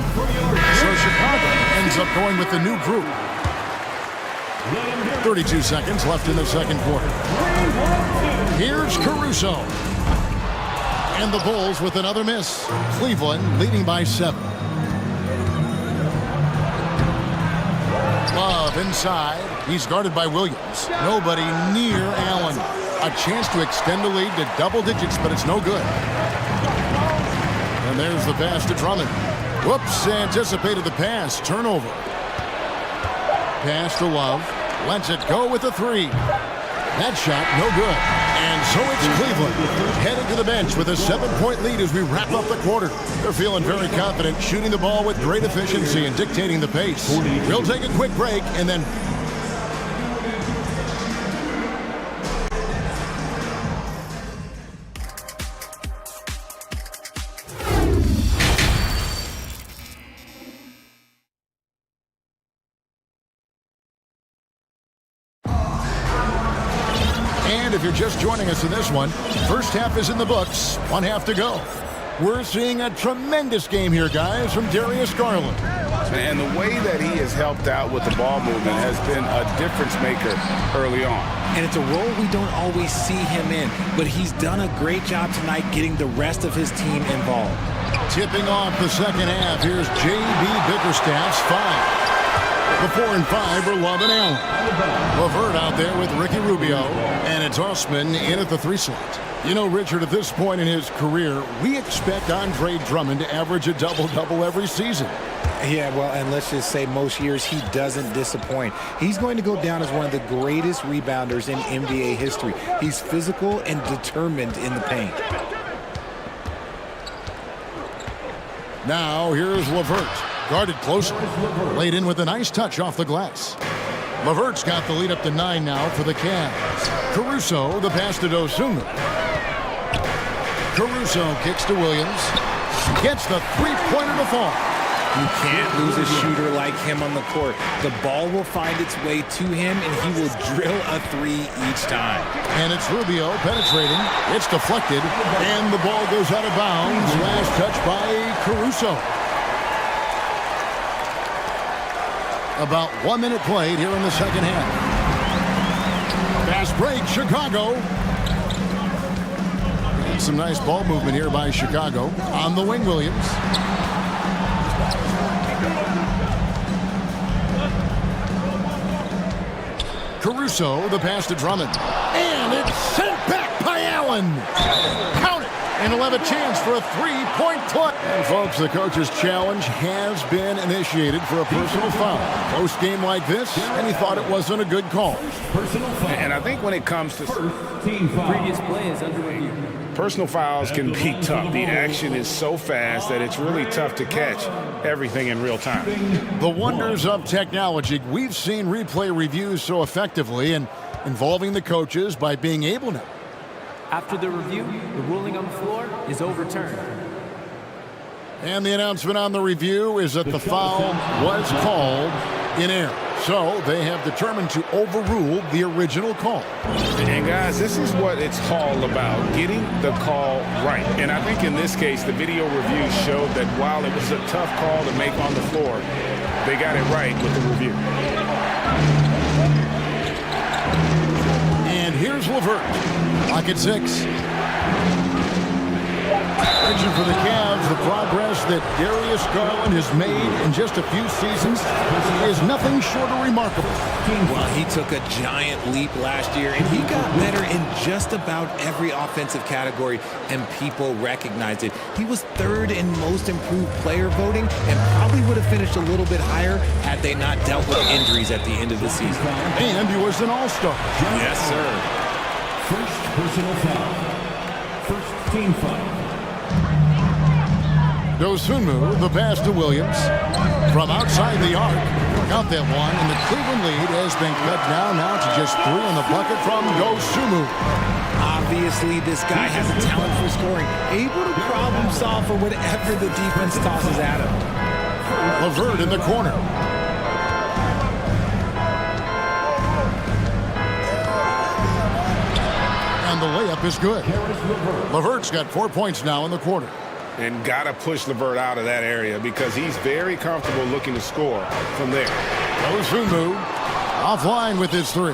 So Chicago ends up going with the new group. 32 seconds left in the second quarter. Here's Caruso. And the Bulls with another miss. Cleveland leading by 7. Love inside. He's guarded by Williams. Nobody near Allen. A chance to extend the lead to double digits, but it's no good. And there's the pass to Drummond. Whoops, anticipated the pass. Turnover. Pass to Love. Lets it go with a 3. That shot, no good. And so it's Cleveland headed to the bench with a 7-point lead as we wrap up the quarter. They're feeling very confident, shooting the ball with great efficiency and dictating the pace. We'll take a quick break and then... And if you're just joining us in this one, first half is in the books, 1 half to go. We're seeing a tremendous game here, guys, from Darius Garland. And the way that he has helped out with the ball movement has been a difference maker early on. And it's a role we don't always see him in, but he's done a great job tonight getting the rest of his team involved. Tipping off the second half, here's J.B. Bickerstaff's 5. The 4 and 5 are Love and Allen. Levert out there with Ricky Rubio, and it's Osman in at the 3 slot. You know, Richard, at this point in his career, we expect Andre Drummond to average a double-double every season. Yeah, well, and let's just say most years he doesn't disappoint. He's going to go down as one of the greatest rebounders in NBA history. He's physical and determined in the paint. Now, here's Levert. Guarded closely. Laid in with a nice touch off the glass. Levert's got the lead up to 9 now for the Cavs. Caruso, the pass to Dosunmu. Caruso kicks to Williams. Gets the 3-pointer to fall. You can't lose a shooter like him on the court. The ball will find its way to him, and he will drill a three each time. And it's Rubio penetrating. It's deflected, and the ball goes out of bounds. Last touch by Caruso. About 1 minute played here in the second half. Fast break, Chicago. And some nice ball movement here by Chicago. On the wing, Williams. Caruso, the pass to Drummond. And it's sent back by Allen. Count it. And he'll have a chance for a three-point play. And folks, the coach's challenge has been initiated for a personal foul. Post-game like this, and he thought it wasn't a good call. And I think when it comes to Previous play is under review. personal fouls can be tough. The action is so fast that it's really tough to catch everything in real time. The wonders of technology. We've seen replay reviews so effectively and involving the coaches by being able to. After the review, the ruling on the floor is overturned. And the announcement on the review is that the foul was called in error. So they have determined to overrule the original call. And guys, this is what it's all about, getting the call right. And I think in this case, the video review showed that while it was a tough call to make on the floor, they got it right with the review. And here's LeVert. Clock at 6. Mention for the Cavs, the progress that Darius Garland has made in just a few seasons is nothing short of remarkable. Well, he took a giant leap last year, and he got better in just about every offensive category, and people recognized it. He was third in most improved player voting and probably would have finished a little bit higher had they not dealt with injuries at the end of the season. And he was an all-star. Yes, sir. First personal foul. First team foul. Dosunmu, the pass to Williams. From outside the arc. Got that one, and the Cleveland lead has been cut down now to just 3 in the bucket from Dosunmu. Obviously, this guy has a talent for scoring, able to problem solve for whatever the defense tosses at him. LeVert in the corner. And the layup is good. LeVert's got 4 points now in the quarter. And got to push LeVert out of that area because he's very comfortable looking to score from there. Dosunmu offline with his 3.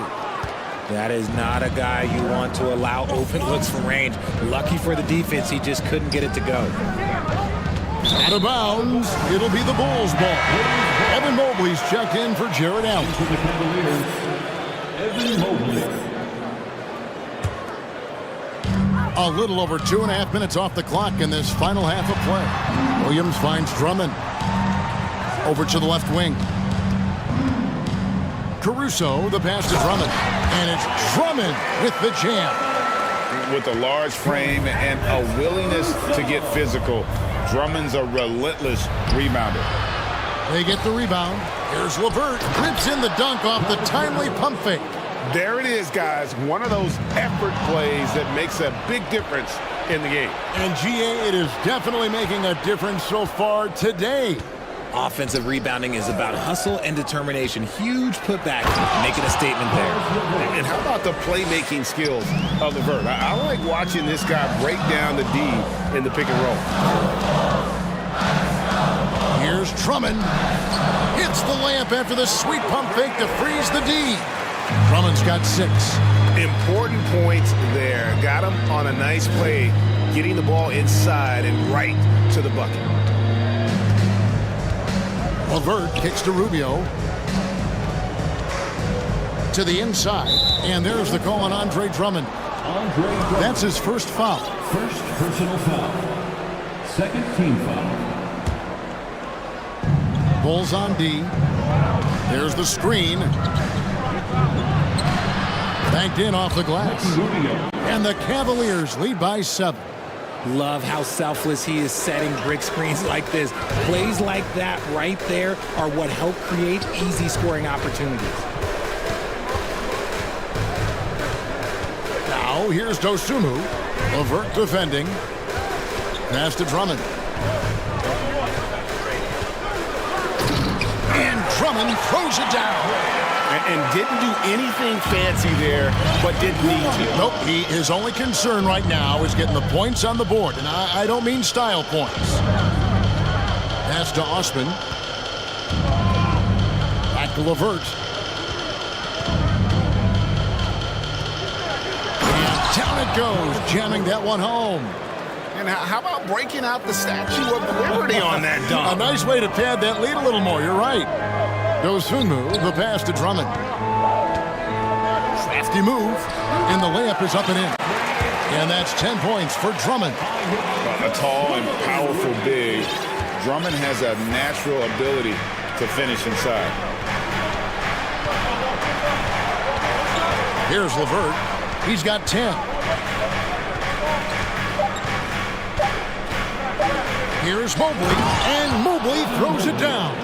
That is not a guy you want to allow open looks from range. Lucky for the defense, he just couldn't get it to go. Out of bounds, it'll be the Bulls' ball. Evan Mobley's checked in for Jared Allen. To the Cavaliers, Evan Mobley. A little over 2.5 minutes off the clock in this final half of play. Williams finds Drummond. Over to the left wing. Caruso, the pass to Drummond. And it's Drummond with the jam. With a large frame and a willingness to get physical, Drummond's a relentless rebounder. They get the rebound. Here's LeVert. Rips in the dunk off the timely pump fake. There it is, guys. One of those effort plays that makes a big difference in the game. And GA, it is definitely making a difference so far today. Offensive rebounding is about hustle and determination. Huge putback, making a statement there. And how about the playmaking skills of LeVert? I like watching this guy break down the D in the pick and roll. Here's Drummond. Hits the layup after the sweet pump fake to freeze the D. Drummond's got 6. Important points there. Got him on a nice play, getting the ball inside and right to the bucket. LeVert kicks to Rubio. To the inside. And there's the call on Andre Drummond. That's his first foul. First personal foul. Second team foul. Bulls on D. There's the screen. Banked in off the glass. And the Cavaliers lead by 7. Love how selfless he is setting brick screens like this. Plays like that right there are what help create easy scoring opportunities. Now here's Dosunmu. LeVert defending. Pass to Drummond. And Drummond throws it down. And didn't do anything fancy there, but didn't need to. Nope, his only concern right now is getting the points on the board. And I don't mean style points. Pass to Osman. Back to Levert. And down it goes, jamming that one home. And how about breaking out the Statue of Liberty on that dunk? A nice way to pad that lead a little more, you're right. Goes Funmu, the pass to Drummond. Crafty move, and the layup is up and in. And that's 10 points for Drummond. A tall and powerful big. Drummond has a natural ability to finish inside. Here's Levert. He's got 10. Here's Mobley, and Mobley throws it down.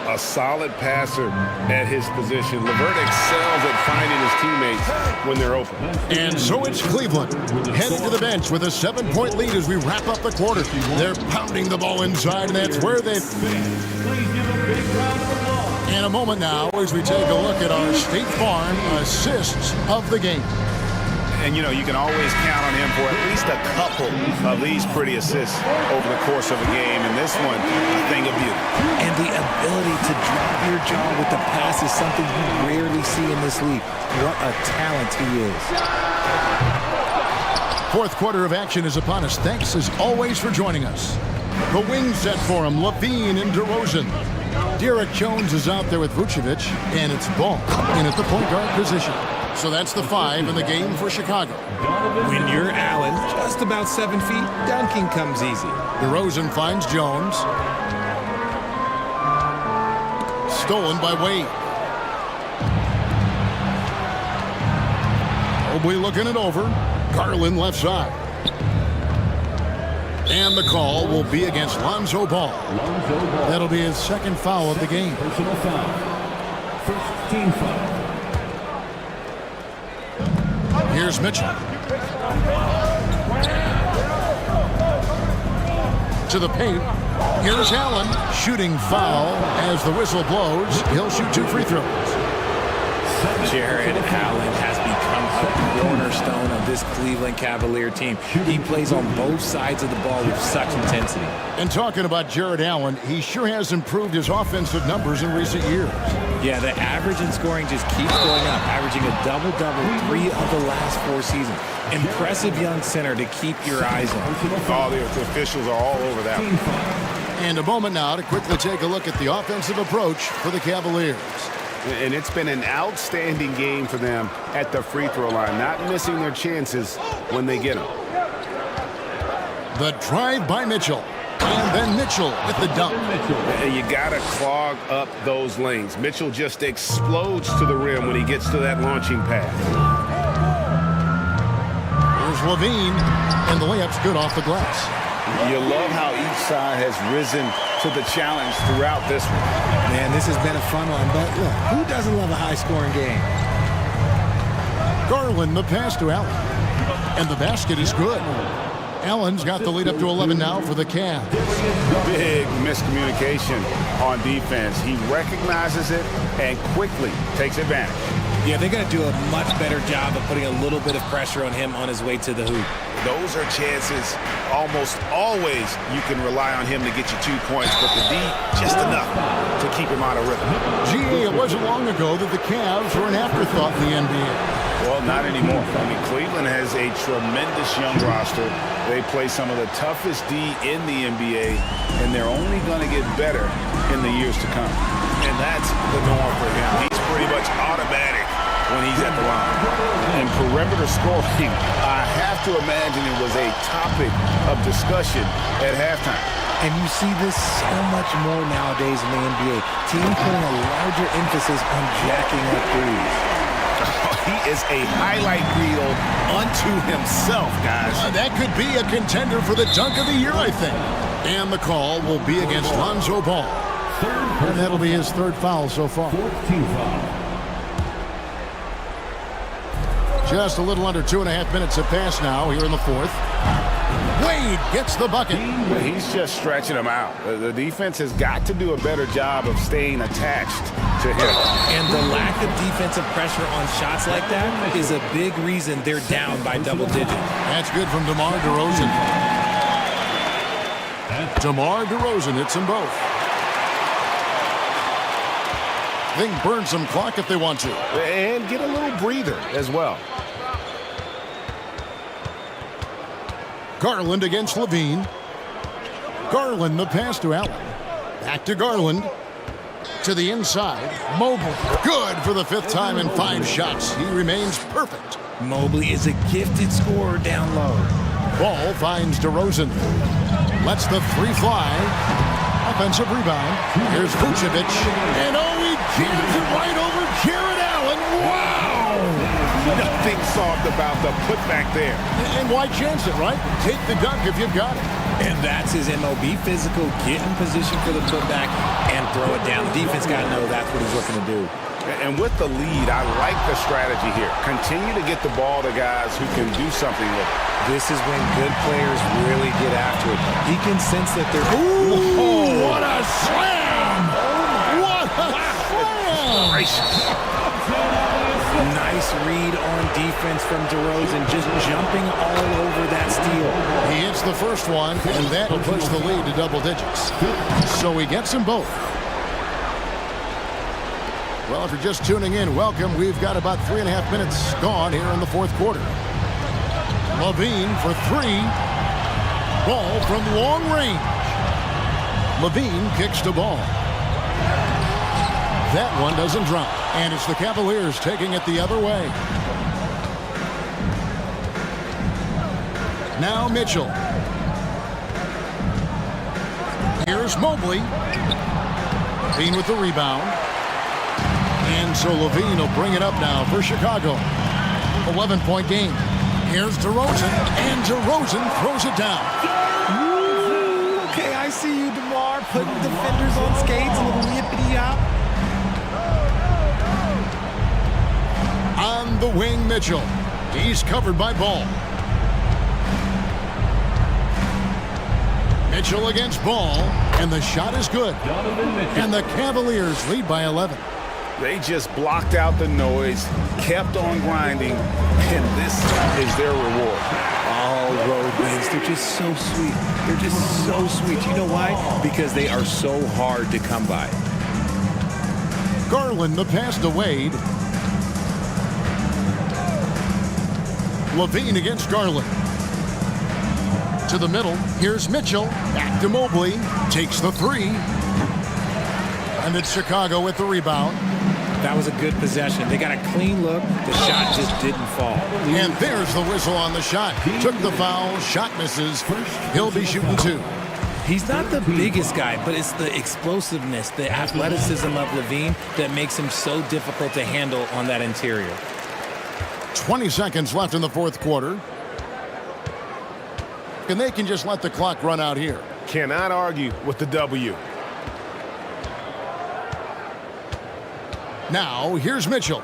A solid passer at his position. Levert excels at finding his teammates when they're open. And so it's Cleveland heading to the bench with a 7-point lead as we wrap up the quarter. They're pounding the ball inside, and that's where they... In a moment now, as we take a look at our State Farm assists of the game. And, you know, you can always count on him for at least a couple of these pretty assists over the course of a game. And this one, a thing of beauty. And the ability to drop your jaw with the pass is something you rarely see in this league. What a talent he is. Fourth quarter of action is upon us. Thanks, as always, for joining us. The wing set for him, Levine and DeRozan. Derek Jones is out there with Vucevic, and it's Ball in at the point guard position. So that's the 5 in the game for Chicago. When you're Allen, just about 7 feet, dunking comes easy. DeRozan finds Jones. Stolen by Wade. Mobley looking it over. Garland left side. And the call will be against Lonzo Ball. That'll be his second foul of the game. Personal foul. First team foul. Here's Mitchell. To the paint. Here's Allen. Shooting foul as the whistle blows. He'll shoot 2 free throws. Jared Allen has become a cornerstone of this Cleveland Cavalier team. He plays on both sides of the ball with such intensity. And talking about Jared Allen, he sure has improved his offensive numbers in recent years. Yeah, the average in scoring just keeps going up, averaging a double-double 3 of the last 4 seasons. Impressive young center to keep your eyes on. All the officials are all over that one. And a moment now to quickly take a look at the offensive approach for the Cavaliers. And it's been an outstanding game for them at the free throw line, not missing their chances when they get them. The drive by Mitchell. And then Mitchell with the dunk. You got to clog up those lanes. Mitchell just explodes to the rim when he gets to that launching pad. Here's Levine, and the layup's good off the glass. You love how each side has risen to the challenge throughout this one. Man, this has been a fun one, but look, who doesn't love a high-scoring game? Garland, the pass to Allen. And the basket is good. Allen's got the lead up to 11 now for the Cavs. Big miscommunication on defense. He recognizes it and quickly takes advantage. Yeah, they're going to do a much better job of putting a little bit of pressure on him on his way to the hoop. Those are chances almost always you can rely on him to get you 2 points, but the D, just enough to keep him out of rhythm. Gee, it wasn't long ago that the Cavs were an afterthought in the NBA. Well, not anymore. I mean, Cleveland has a tremendous young roster. They play some of the toughest D in the NBA, and they're only going to get better in the years to come. And that's the norm for him. He's pretty much automatic when he's at the line. And perimeter scoring, I have to imagine it was a topic of discussion at halftime. And you see this so much more nowadays in the NBA. Teams putting a larger emphasis on jacking up threes. He is a highlight reel unto himself, guys. That could be a contender for the dunk of the year, I think. And the call will be against Lonzo Ball. And that'll be his 3rd foul so far. Just a little under 2.5 minutes have passed now here in the 4th. Wade gets the bucket. He's just stretching him out. The defense has got to do a better job of staying attached to him. And the lack of defensive pressure on shots like that is a big reason they're down by double digits. That's good from DeMar DeRozan. DeMar DeRozan hits them both. They can burn some clock if they want to. And get a little breather as well. Garland against Levine. Garland, the pass to Allen. Back to Garland. To the inside. Mobley. Good for the 5th time in 5 shots. He remains perfect. Mobley is a gifted scorer down low. Ball finds DeRozan. Lets the 3 fly. Offensive rebound. Here's Vucevic. And he jams it right over Jared Allen. Wow! Nothing soft about the putback there. And why chance it, right? Take the dunk if you've got it. And that's his MO. Be physical, get in position for the putback, and throw it down. The defense got to know that's what he's looking to do. And with the lead, I like the strategy here. Continue to get the ball to guys who can do something with it. This is when good players really get after it. He can sense that they're... Ooh, what a slam! What a slam! Nice read on defense from DeRozan, just jumping all over that steal. He hits the first one, and that will push the lead to double digits. So he gets them both. Well, if you're just tuning in, welcome. We've got about 3.5 minutes gone here in the 4th quarter. Levine for 3. Ball from long range. Levine kicks the ball. That one doesn't drop. And it's the Cavaliers taking it the other way. Now Mitchell. Here's Mobley. Levine with the rebound. And so Levine will bring it up now for Chicago. 11-point game. Here's DeRozan, and DeRozan throws it down. Ooh, okay, I see you, DeMar, putting defenders on skates, a little yippity-yop. On the wing, Mitchell. He's covered by Ball. Mitchell against Ball, and the shot is good. And the Cavaliers lead by 11. They just blocked out the noise, kept on grinding, and this is their reward. All road wins. They're just so sweet. They're just so sweet. You know why? Because they are so hard to come by. Garland, the pass to Wade. Levine against Garland. To the middle. Here's Mitchell. Back to Mobley. Takes the 3. And it's Chicago with the rebound. That was a good possession. They got a clean look. The shot just didn't fall. And there's the whistle on the shot. Took the foul. Shot misses. He'll be shooting 2. He's not the biggest guy, but it's the explosiveness, the athleticism of Levine that makes him so difficult to handle on that interior. 20 seconds left in the 4th quarter. And they can just let the clock run out here. Cannot argue with the W. Now, here's Mitchell.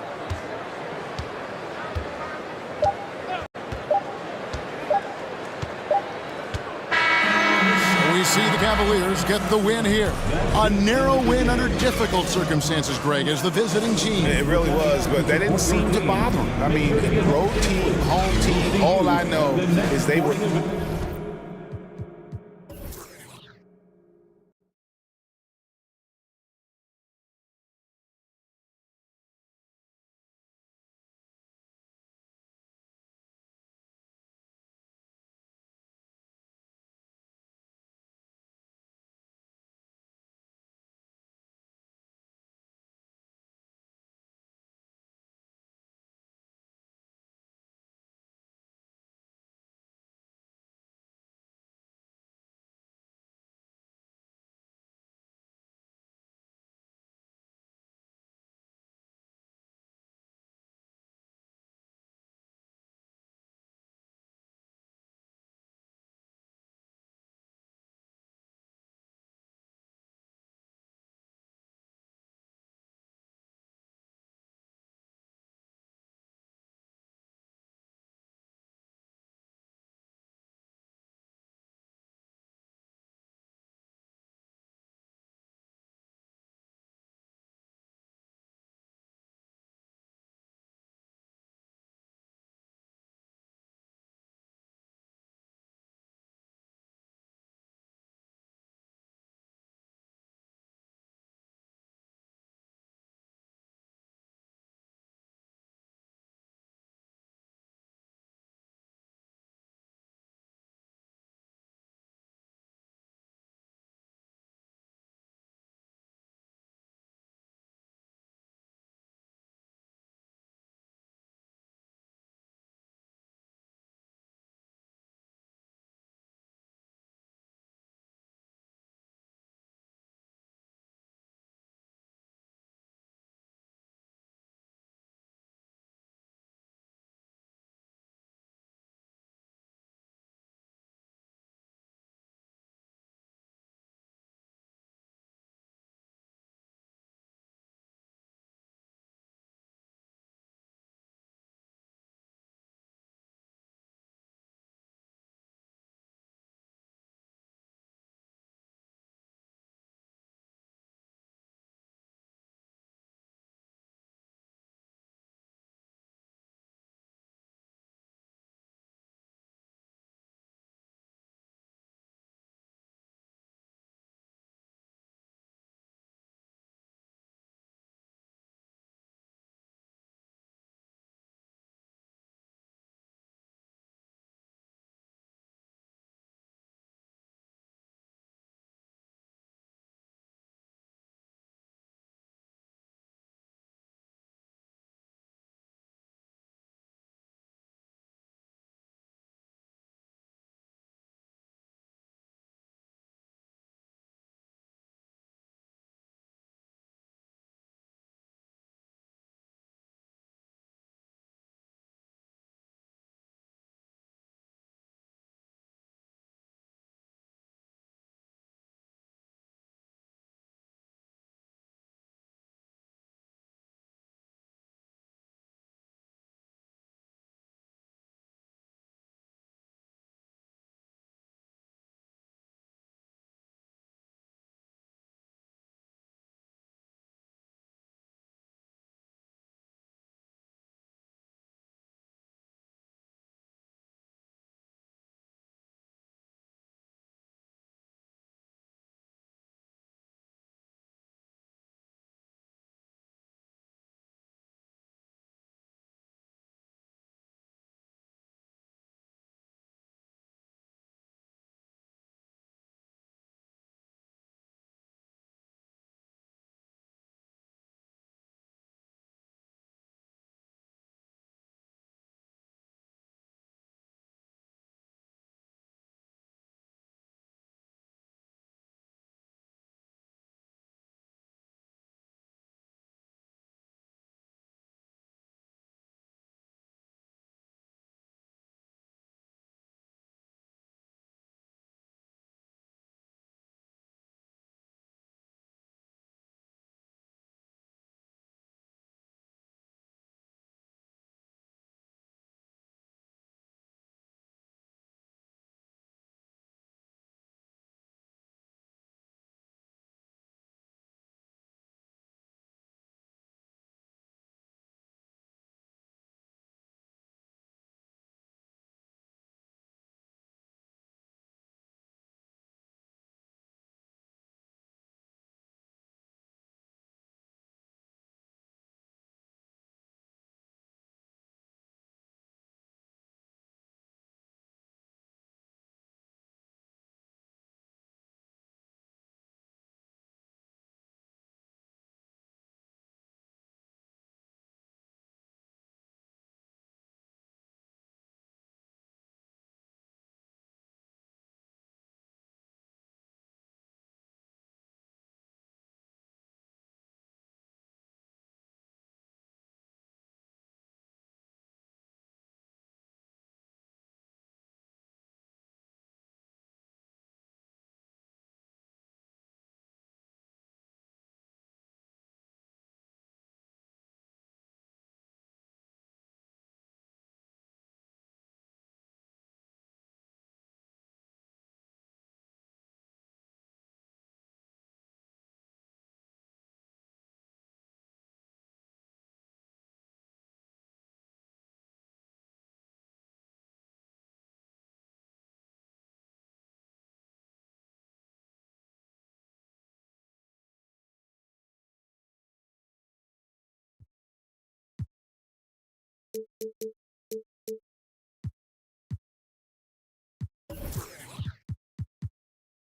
We see the Cavaliers get the win here. A narrow win under difficult circumstances, Greg, as the visiting team. It really was, but that didn't seem to bother them. I mean, road team, home team, all I know is they were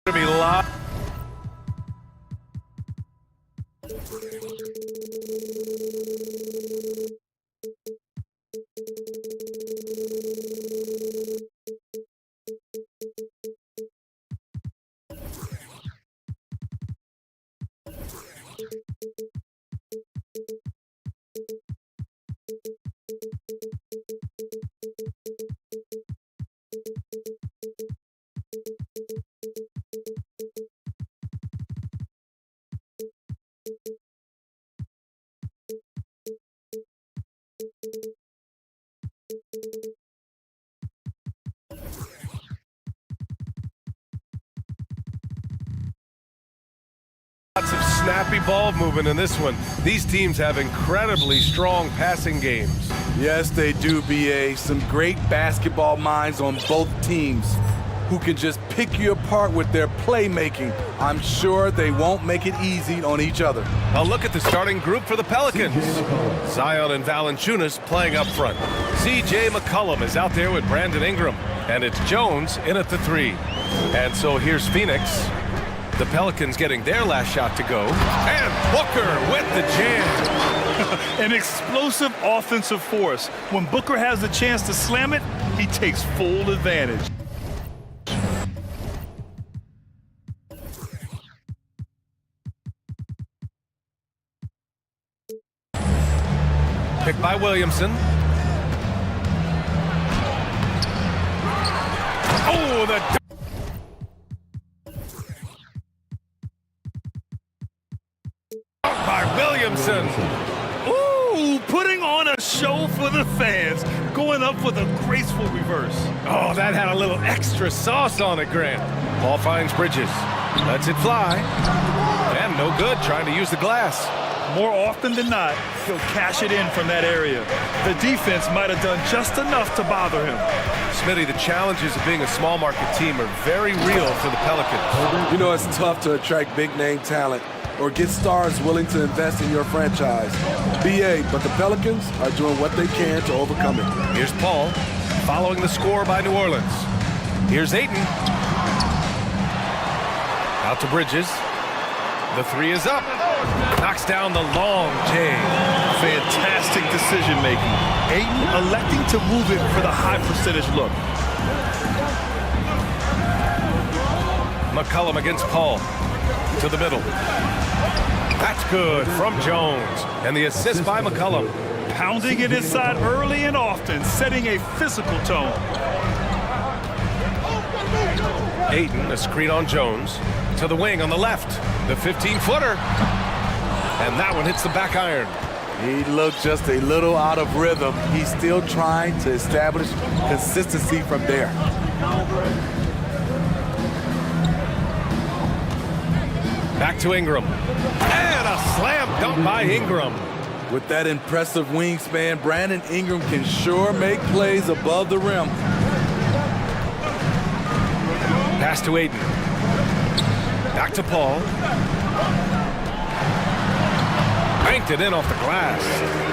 To be live. Lots of snappy ball movement in this one. These teams have incredibly strong passing games. Yes, they do, BA. Some great basketball minds on both teams who can just pick you apart with their playmaking. I'm sure they won't make it easy on each other. A look at the starting group for the Pelicans. Zion and Valanciunas playing up front. C.J. McCollum is out there with Brandon Ingram. And it's Jones in at the 3. And so here's Phoenix. The Pelicans getting their last shot to go. And Booker with the jam. An explosive offensive force. When Booker has the chance to slam it, he takes full advantage. Picked by Williamson. Oh, the... by Williamson. Ooh, putting on a show for the fans. Going up with a graceful reverse. Oh, that had a little extra sauce on it, Grant. Ball finds Bridges. Lets it fly. And no good, trying to use the glass. More often than not, he'll cash it in from that area. The defense might have done just enough to bother him. Smitty, the challenges of being a small market team are very real for the Pelicans. You know, it's tough to attract big name talent or get stars willing to invest in your franchise. BA, but the Pelicans are doing what they can to overcome it. Here's Paul, following the score by New Orleans. Here's Ayton. Out to Bridges. The 3 is up. Knocks down the long J. Fantastic decision-making. Ayton electing to move it for the high percentage look. McCollum against Paul. To the middle. That's good from Jones. And the assist by McCollum. Pounding it inside early and often, setting a physical tone. Ayton, a screen on Jones. To the wing on the left. The 15-footer. And that one hits the back iron. He looked just a little out of rhythm. He's still trying to establish consistency from there. Back to Ingram. And a slam dunk by Ingram. With that impressive wingspan, Brandon Ingram can sure make plays above the rim. Pass to Ayton. Back to Paul. Banked it in off the glass.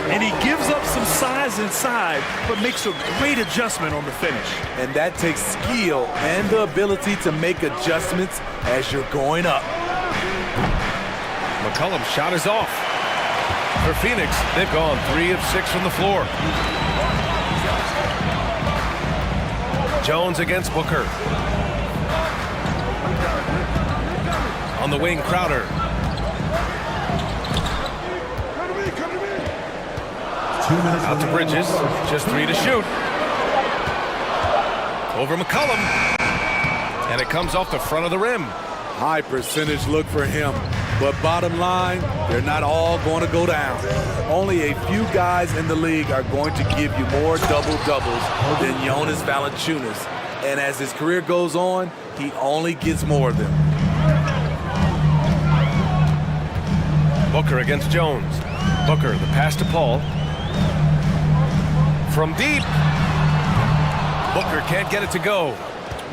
And he gives up some size inside, but makes a great adjustment on the finish. And that takes skill and the ability to make adjustments as you're going up. McCollum's shot is off. For Phoenix, they've gone 3 of 6 from the floor. Jones against Booker. On the wing, Crowder. Out to Bridges. Just 3 to shoot. Over McCollum. And it comes off the front of the rim. High percentage look for him. But bottom line, they're not all going to go down. Only a few guys in the league are going to give you more double-doubles than Jonas Valanciunas. And as his career goes on, he only gets more of them. Booker against Jones. Booker, the pass to Paul. From deep. Booker can't get it to go.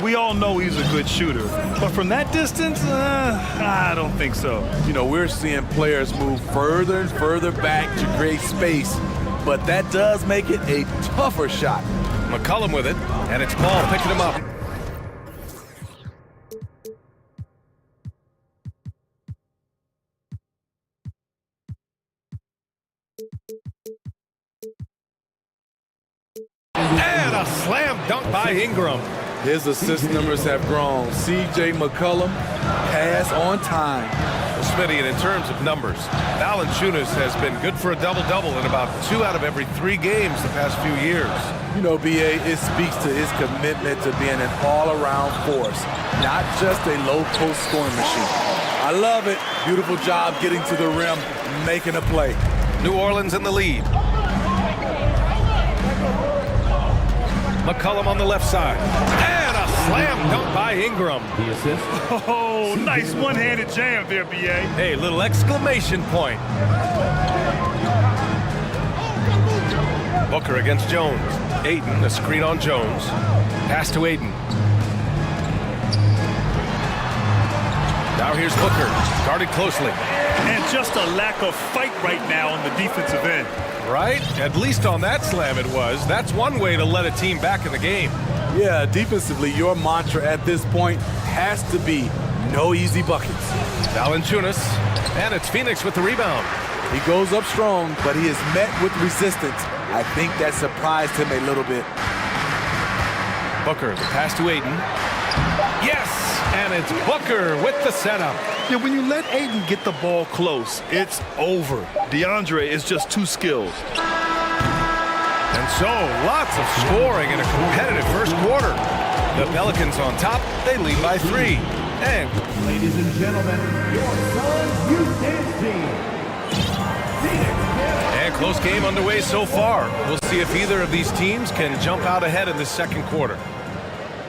We all know he's a good shooter, but from that distance, I don't think so. You know, we're seeing players move further and further back to create space, but that does make it a tougher shot. McCollum with it, and it's Paul picking him up. dunk by Ingram. His assist numbers have grown. C.J. McCollum, pass on time. Well, Smitty, and in terms of numbers, Valanciunas has been good for a double-double in about 2 out of every 3 games the past few years. You know, B.A., it speaks to his commitment to being an all-around force, not just a low-post scoring machine. I love it. Beautiful job getting to the rim, making a play. New Orleans in the lead. McCollum on the left side. And a slam dunk by Ingram. The assist. Oh, nice one-handed jam there, B.A. Hey, little exclamation point. Booker against Jones. Ayton, a screen on Jones. Pass to Ayton. Now here's Booker, guarded closely. And just a lack of fight right now on the defensive end. Right? At least on that slam it was. That's one way to let a team back in the game. Yeah, defensively, your mantra at this point has to be no easy buckets. Valanciunas, and it's Phoenix with the rebound. He goes up strong, but he is met with resistance. I think that surprised him a little bit. Booker, the pass to Ayton. Yes! And it's Booker with the setup. Yeah, when you let Ayton get the ball close, it's over. DeAndre is just too skilled. And so, lots of scoring in a competitive first quarter. The Pelicans on top, they lead by 3. And, Ladies and gentlemen, your Suns Youth Dance Team. and close game underway so far. We'll see if either of these teams can jump out ahead in the second quarter.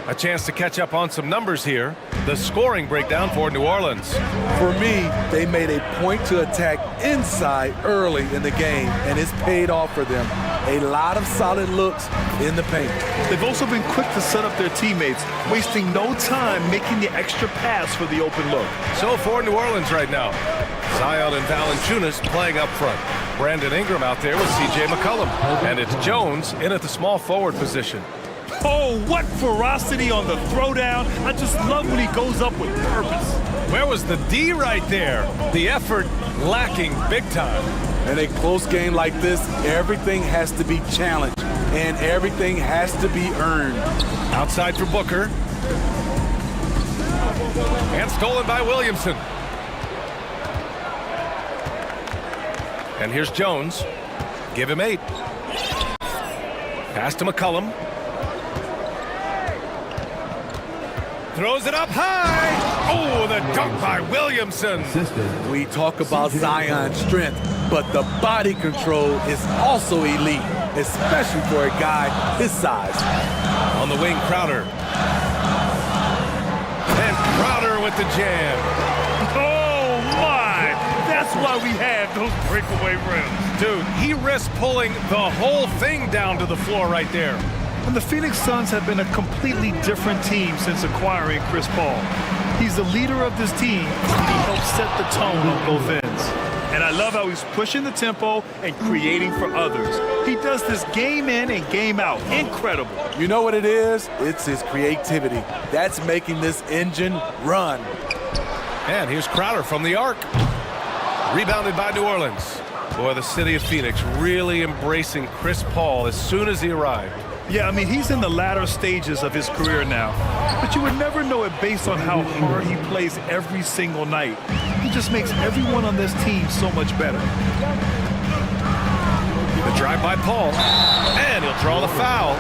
A chance to catch up on some numbers here. The scoring breakdown for New Orleans. For me, they made a point to attack inside early in the game, and it's paid off for them. A lot of solid looks in the paint. They've also been quick to set up their teammates, wasting no time making the extra pass for the open look. So for New Orleans right now, Zion and Valanciunas playing up front. Brandon Ingram out there with C.J. McCollum. And it's Jones in at the small forward position. Oh, what ferocity on the throwdown. I just love when he goes up with purpose. Where was the D right there? The effort lacking big time. In a close game like this, everything has to be challenged, and everything has to be earned. Outside for Booker. And stolen by Williamson. And here's Jones. Give him 8. Pass to McCollum. Throws it up high. Oh, the dunk by Williamson. We talk about Zion's strength, but the body control is also elite, especially for a guy his size. On the wing, Crowder. And Crowder with the jam. Oh, my. That's why we have those breakaway rims. Dude, he risked pulling the whole thing down to the floor right there. And the Phoenix Suns have been a completely different team since acquiring Chris Paul. He's the leader of this team. He helps set the tone on both ends. And I love how he's pushing the tempo and creating for others. He does this game in and game out. Incredible. You know what it is? It's his creativity. That's making this engine run. And here's Crowder from the arc. Rebounded by New Orleans. Boy, the city of Phoenix really embracing Chris Paul as soon as he arrived. Yeah, I mean, he's in the latter stages of his career now. But you would never know it based on how hard he plays every single night. He just makes everyone on this team so much better. The drive by Paul. And he'll draw the foul.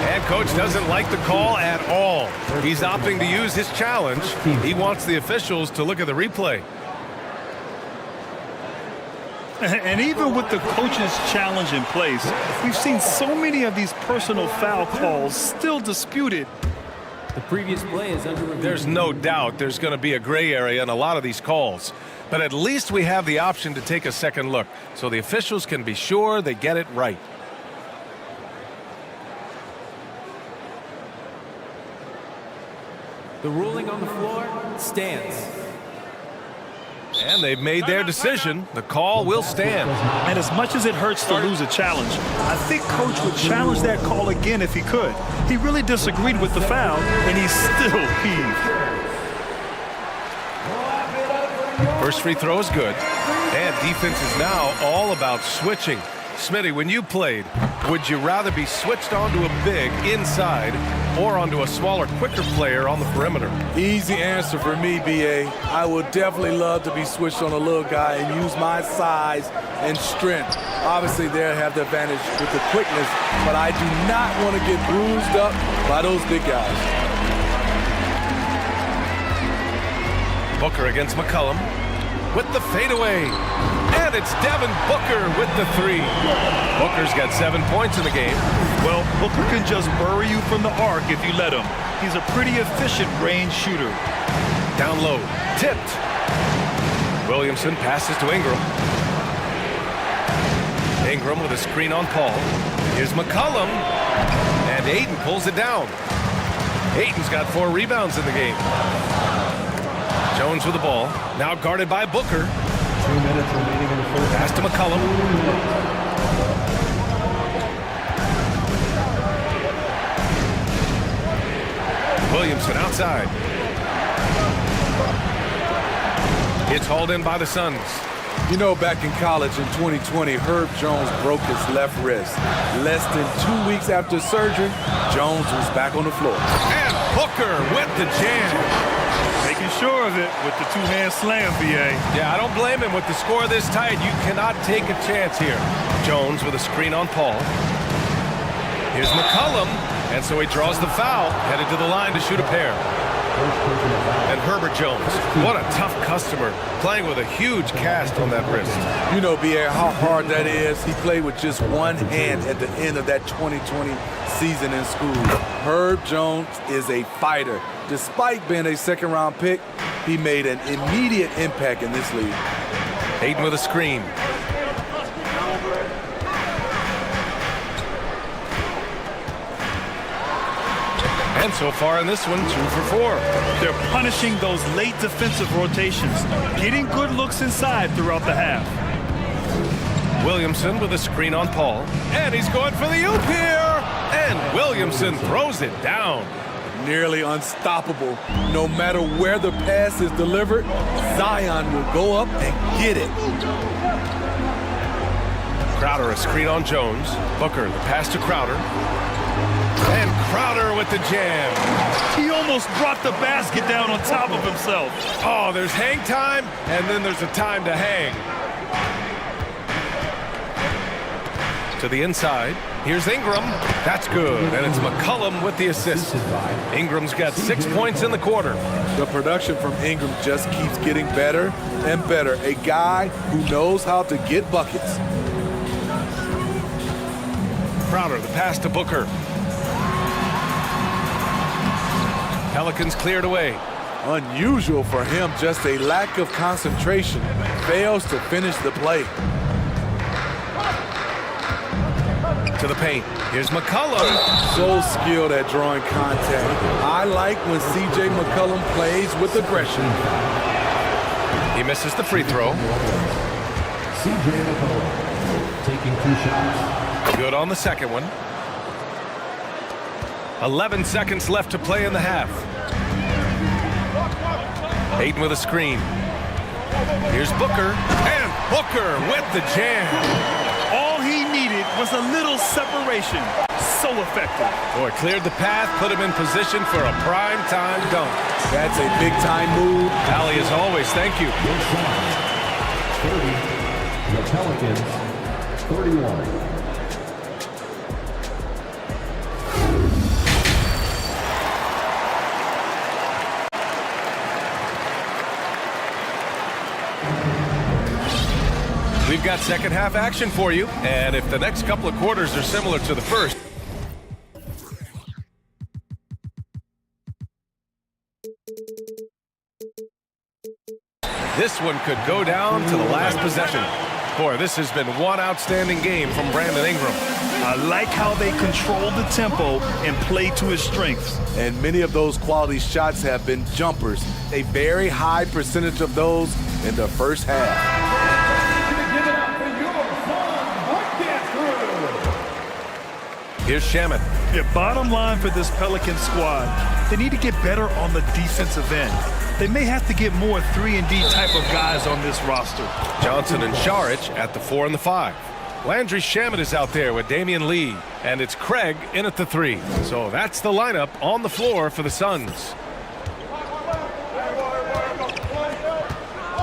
And coach doesn't like the call at all. He's opting to use his challenge. He wants the officials to look at the replay. And even with the coach's challenge in place, we've seen so many of these personal foul calls still disputed. The previous play is under review. There's no doubt there's going to be a gray area in a lot of these calls. But at least we have the option to take a second look so the officials can be sure they get it right. The ruling on the floor stands. And they've made their decision. The call will stand. And as much as it hurts to lose a challenge, I think coach would challenge that call again if he could. He really disagreed with the foul, and he's still peeved. First free throw is good. And defense is now all about switching. Smitty, when you played, Would you rather be switched onto a big inside or onto a smaller, quicker player on the perimeter? Easy answer for me, B.A. I would definitely love to be switched on a little guy and use my size and strength. Obviously, they'll have the advantage with the quickness, but I do not want to get bruised up by those big guys. Booker against McCollum with the fadeaway. And it's Devin Booker with the three. Booker's got 7 points in the game. Well, Booker can just bury you from the arc if you let him. He's a pretty efficient range shooter. Down low, tipped. Williamson passes to Ingram. Ingram with a screen on Paul. Here's McCollum. And Ayton pulls it down. Ayton's got 4 rebounds in the game. Jones with the ball. Now guarded by Booker. 2 minutes remaining in the first. Pass to McCollum. Williamson outside. It's hauled in by the Suns. You know, back in college in 2020, Herb Jones broke his left wrist. Less than 2 weeks after surgery, Jones was back on the floor. And Booker with the jam. Making sure of it with the two-hand slam, B.A. Yeah, I don't blame him. With the score this tight, you cannot take a chance here. Jones with a screen on Paul. Here's McCollum, and so he draws the foul, headed to the line to shoot a pair. And Herbert Jones, what a tough customer, playing with a huge cast on that wrist. You know, B.A., how hard that is. He played with just one hand at the end of that 2020 season in school. Herb Jones is a fighter. Despite being a second-round pick, he made an immediate impact in this league. Ayton with a screen. And so far in this one, 2 for 4. They're punishing those late defensive rotations, getting good looks inside throughout the half. Williamson with a screen on Paul. And he's going for the oop here. And Williamson throws it down. Nearly unstoppable. No matter where the pass is delivered, Zion will go up and get it. Crowder a screen on Jones. Booker the pass to Crowder. And Crowder with the jam. He almost brought the basket down on top of himself. Oh, there's hang time, and then there's a time to hang. To the inside. Here's Ingram. That's good. And it's McCollum with the assist. Ingram's got 6 points in the quarter. The production from Ingram just keeps getting better and better. A guy who knows how to get buckets. Crowder, the pass to Booker. Pelicans cleared away. Unusual for him, just a lack of concentration. Fails to finish the play. To the paint. Here's McCollum. So skilled at drawing contact. I like when C.J. McCollum plays with aggression. He misses the free throw. C.J. McCollum taking 2 shots. Good on the second one. 11 seconds left to play in the half. Ayton with a screen. Here's Booker. And Booker with the jam. All he needed was a little separation. So effective. Boy, cleared the path, put him in position for a prime-time dunk. That's a big-time move. Allie, as always, thank you. 30. The Pelicans, 31. We've got second half action for you, and if the next couple of quarters are similar to the first, this one could go down to the last possession. Boy, this has been one outstanding game from Brandon Ingram. I like how they control the tempo and play to his strengths. And many of those quality shots have been jumpers. A very high percentage of those in the first half. Here's Shaman. Yeah, bottom line for this Pelican squad, they need to get better on the defensive end. They may have to get more 3-and-D type of guys on this roster. Johnson and Saric at the 4 and the 5. Landry Shamet is out there with Damian Lee, and it's Craig in at the 3. So that's the lineup on the floor for the Suns.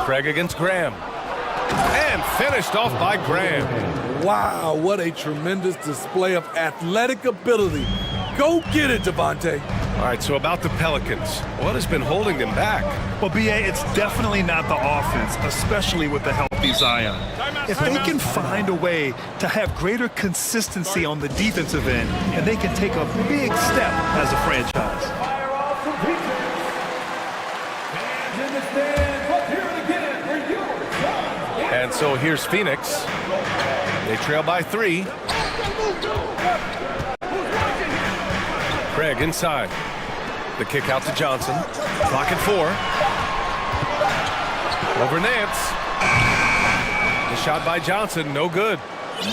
Craig against Graham. And finished off by Graham. Wow, what a tremendous display of athletic ability. Go get it, Devontae. All right, so about the Pelicans, what has been holding them back? Well, B.A., it's definitely not the offense, especially with the healthy Zion. If they can find a way to have greater consistency on the defensive end, and they can take a big step as a franchise. And so here's Phoenix. They trail by 3. Craig inside. The kick out to Johnson. Clock at 4. Over Nance. The shot by Johnson, no good.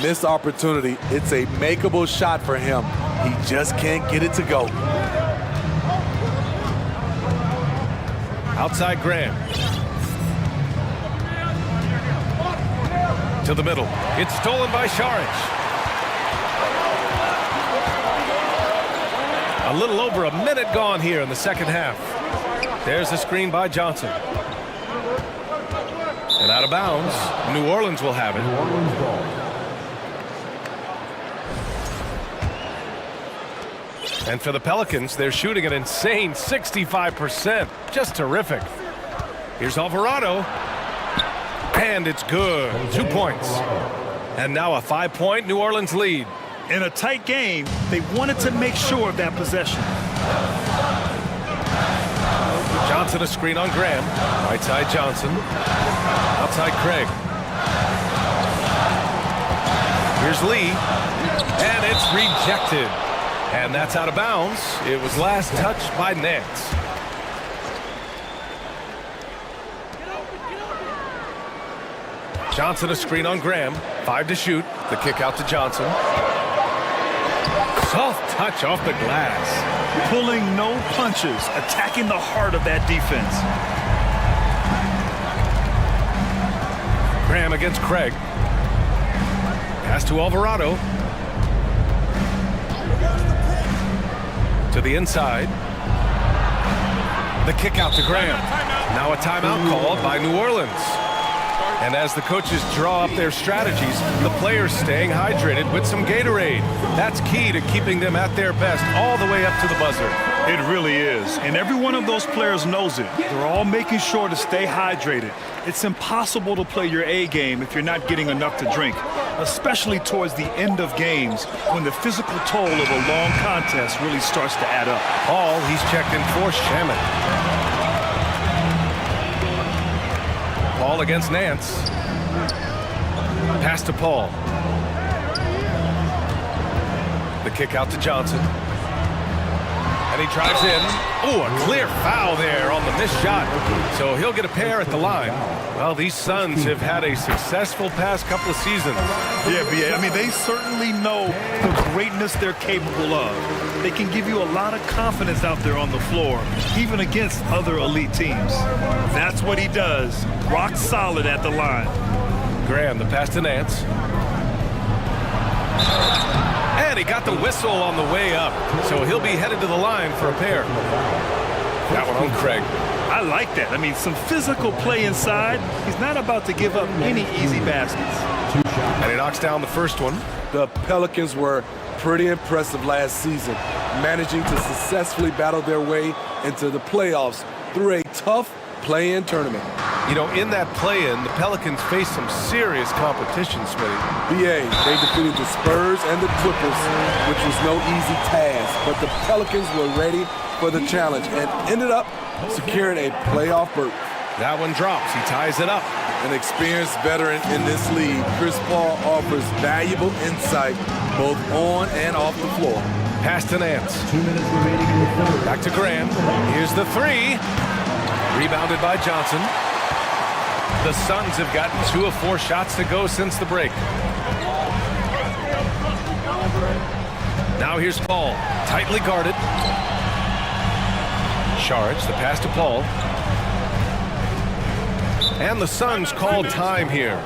Missed opportunity. It's a makeable shot for him. He just can't get it to go. Outside Graham. To the middle. It's stolen by Saric. A little over a minute gone here in the second half. There's the screen by Johnson. And out of bounds. New Orleans will have it. And for the Pelicans, they're shooting an insane 65%. Just terrific. Here's Alvarado. And it's good. 2 points. And now a 5-point New Orleans lead. In a tight game, they wanted to make sure of that possession. Johnson a screen on Graham. Right side Johnson. Outside Craig. Here's Lee. And it's rejected. And that's out of bounds. It was last touched by Nance. Johnson a screen on Graham. 5 to shoot. The kick out to Johnson. Soft touch off the glass. Pulling no punches, attacking the heart of that defense. Graham against Craig. Pass to Alvarado. To the inside. The kick out to Graham. Now a timeout called by New Orleans. And as the coaches draw up their strategies, the players staying hydrated with some Gatorade. That's key to keeping them at their best all the way up to the buzzer. It really is. And every one of those players knows it. They're all making sure to stay hydrated. It's impossible to play your A game if you're not getting enough to drink, especially towards the end of games when the physical toll of a long contest really starts to add up. Paul, he's checked in for Shamet. Paul against Nance. Pass to Paul. The kick out to Johnson. And he drives in. Oh, a clear foul there on the missed shot. So he'll get a pair at the line. Well, these Suns have had a successful past couple of seasons. Yeah, B.A., I mean, they certainly know the greatness they're capable of. They can give you a lot of confidence out there on the floor, even against other elite teams. That's what he does. Rock solid at the line. Graham, the pass to Nance. And he got the whistle on the way up. So he'll be headed to the line for a pair. That one on Craig. I like that. I mean, some physical play inside. He's not about to give up any easy baskets. And he knocks down the first one. The Pelicans were pretty impressive last season, managing to successfully battle their way into the playoffs through a tough play-in tournament. You know, in that play-in, the Pelicans faced some serious competition, Smitty. BA, they defeated the Spurs and the Clippers, which was no easy task, but the Pelicans were ready for the challenge and ended up securing a playoff berth. That one drops. He ties it up. An experienced veteran in this league, Chris Paul offers valuable insight both on and off the floor. Pass to Nance. 2 minutes remaining in the third. Back to Graham. Here's the 3. Rebounded by Johnson. The Suns have gotten 2 of 4 shots to go since the break. Now here's Paul. Tightly guarded. Charge. The pass to Paul. And the Suns called time here.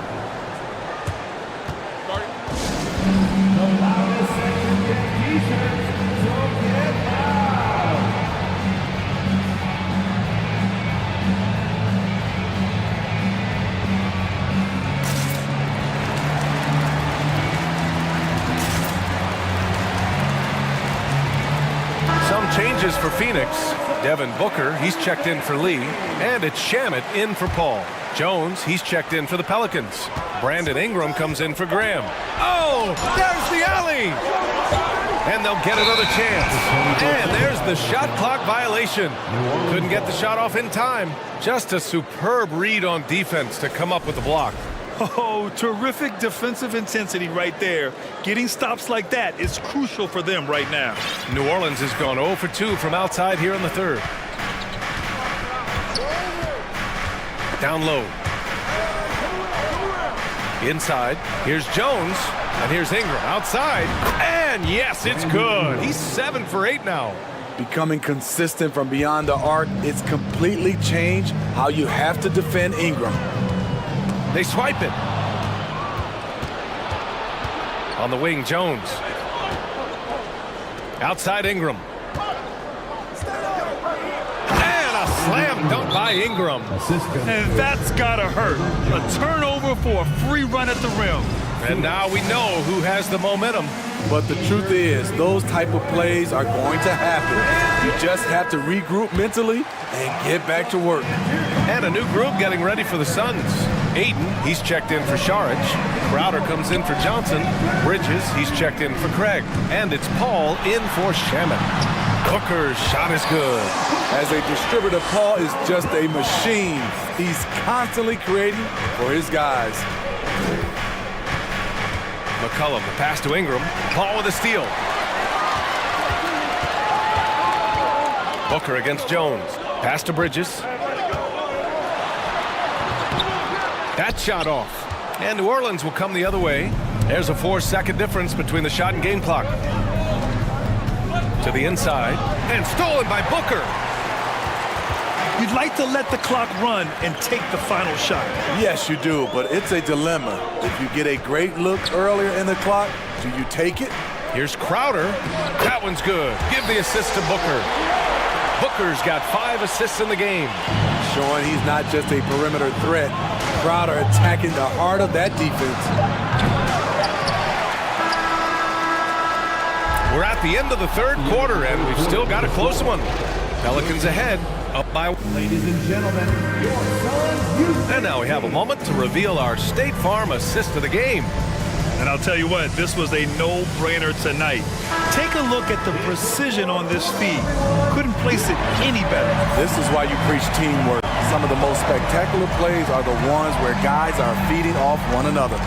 is for Phoenix. Devin Booker, he's checked in for Lee. And it's Shamet in for Paul. Jones, he's checked in for the Pelicans. Brandon Ingram comes in for Graham. Oh, there's the alley! And they'll get another chance. And there's the shot clock violation. Couldn't get the shot off in time. Just a superb read on defense to come up with the block. Oh, terrific defensive intensity right there. Getting stops like that is crucial for them right now. New Orleans has gone 0 for 2 from outside here in the third. Down low. Inside. Here's Jones. And here's Ingram outside. And yes, it's good. He's 7 for 8 now. Becoming consistent from beyond the arc, it's completely changed how you have to defend Ingram. They swipe it. On the wing, Jones. Outside Ingram. And a slam dunk by Ingram. And that's gotta hurt. A turnover for a free run at the rim. And now we know who has the momentum. But the truth is, those type of plays are going to happen. You just have to regroup mentally and get back to work. And a new group getting ready for the Suns. Aiden, he's checked in for Sharich. Crowder comes in for Johnson. Bridges, he's checked in for Craig. And it's Paul in for Shamet. Booker's shot is good. As a distributor, Paul is just a machine. He's constantly creating for his guys. McCollum, the pass to Ingram. Paul with a steal. Booker against Jones. Pass to Bridges. That shot off. And New Orleans will come the other way. There's a 4-second difference between the shot and game clock. To the inside. And stolen by Booker. You'd like to let the clock run and take the final shot. Yes, you do, but it's a dilemma. If you get a great look earlier in the clock, do you take it? Here's Crowder. That one's good. Give the assist to Booker. Booker's got 5 assists in the game. Showing he's not just a perimeter threat. Crowder attacking the heart of that defense. We're at the end of the third quarter, and we've still got a close one. Pelicans ahead, up by... Ladies and gentlemen, your Suns. And now we have a moment to reveal our State Farm assist of the game. And I'll tell you what, this was a no-brainer tonight. Take a look at the precision on this feed. Couldn't place it any better. This is why you preach teamwork. Some of the most spectacular plays are the ones where guys are feeding off one another.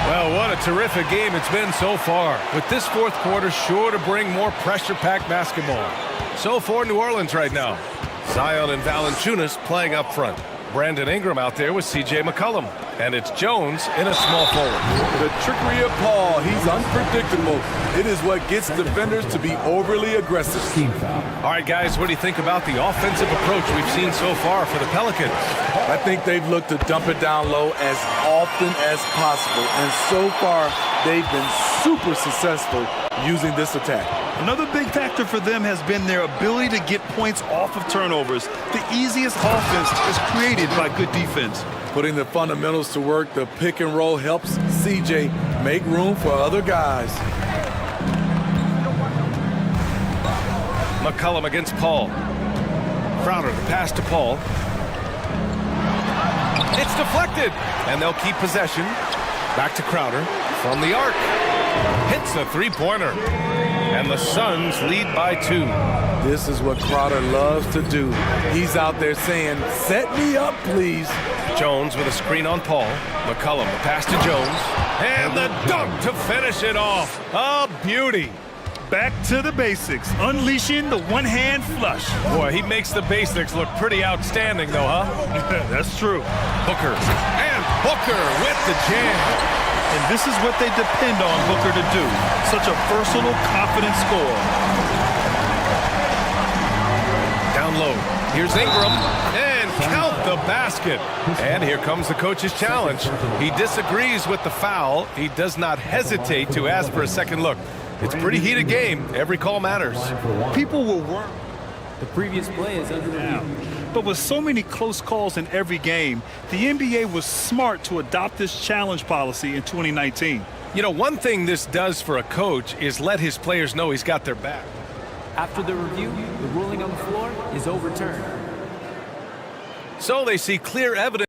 Well, what a terrific game it's been so far. With this fourth quarter sure to bring more pressure-packed basketball. So for New Orleans right now, Zion and Valanciunas playing up front. Brandon Ingram out there with C.J. McCollum. And it's Jones in a small forward. The trickery of Paul, he's unpredictable. It is what gets defenders to be overly aggressive. All right, guys, what do you think about the offensive approach we've seen so far for the Pelicans? I think they've looked to dump it down low as often as possible. And so far, they've been super successful using this attack. Another big factor for them has been their ability to get points off of turnovers. The easiest offense is created by good defense. Putting the fundamentals to work, the pick and roll helps CJ make room for other guys. McCollum against Paul. Crowder, the pass to Paul. It's deflected, and they'll keep possession. Back to Crowder from the arc. Hits a three-pointer, and the Suns lead by 2. This is what Crowder loves to do. He's out there saying, set me up, please. Jones with a screen on Paul. McCollum, the pass to Jones. And the dunk to finish it off. A beauty. Back to the basics, unleashing the one-hand flush. Boy, he makes the basics look pretty outstanding, though, huh? That's true. Booker. And Booker with the jam. And this is what they depend on Booker to do. Such a versatile, confident scorer. Down low. Here's Ingram. And count the basket. And here comes the coach's challenge. He disagrees with the foul. He does not hesitate to ask for a second look. It's a pretty heated game. Every call matters. People will work. The previous play is under review. But with so many close calls in every game, the NBA was smart to adopt this challenge policy in 2019. You know, one thing this does for a coach is let his players know he's got their back. After the review, the ruling on the floor is overturned. So they see clear evidence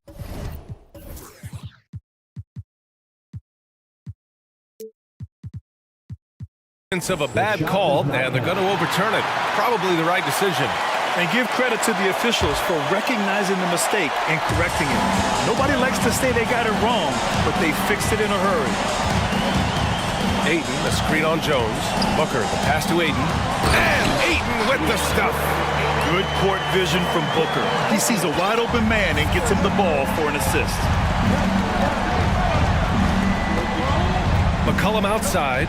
of a bad call, and they're going to overturn it. Probably the right decision. And give credit to the officials for recognizing the mistake and correcting it. Nobody likes to say they got it wrong, but they fixed it in a hurry. Ayton, the screen on Jones. Booker, the pass to Ayton. And Ayton with the stuff. Good court vision from Booker. He sees a wide open man and gets him the ball for an assist. McCollum outside.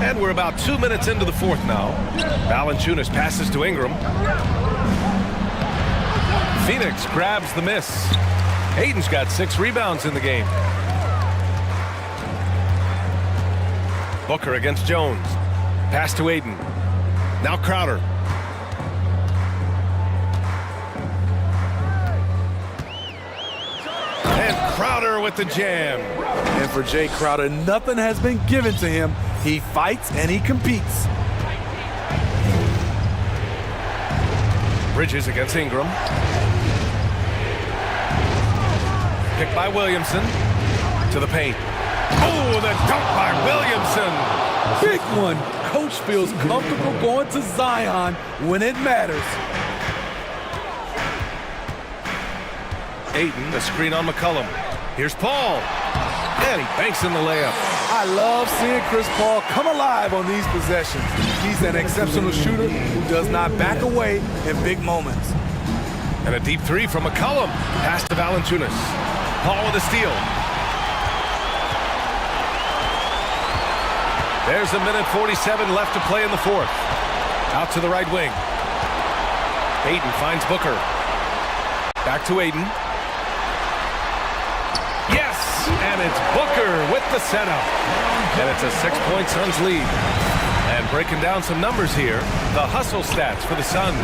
And we're about 2 minutes into the fourth now. Valanciunas passes to Ingram. Phoenix grabs the miss. Ayton's got 6 rebounds in the game. Booker against Jones. Pass to Ayton. Now Crowder. And Crowder with the jam. And for Jay Crowder, nothing has been given to him. He fights and he competes. Bridges against Ingram. Picked by Williamson. To the paint. Oh, the dunk by Williamson. Big one. Coach feels comfortable going to Zion when it matters. Ayton, the screen on McCollum. Here's Paul. And he banks in the layup. I love seeing Chris Paul come alive on these possessions. He's an exceptional shooter who does not back away in big moments. And a deep three from McCollum. Pass to Valanciunas. Paul with a steal. There's a minute 47 left to play in the fourth. Out to the right wing. Ayton finds Booker. Back to Ayton. Yes! And it's Booker with the setup. And it's a 6-point Suns lead. And breaking down some numbers here, the hustle stats for the Suns.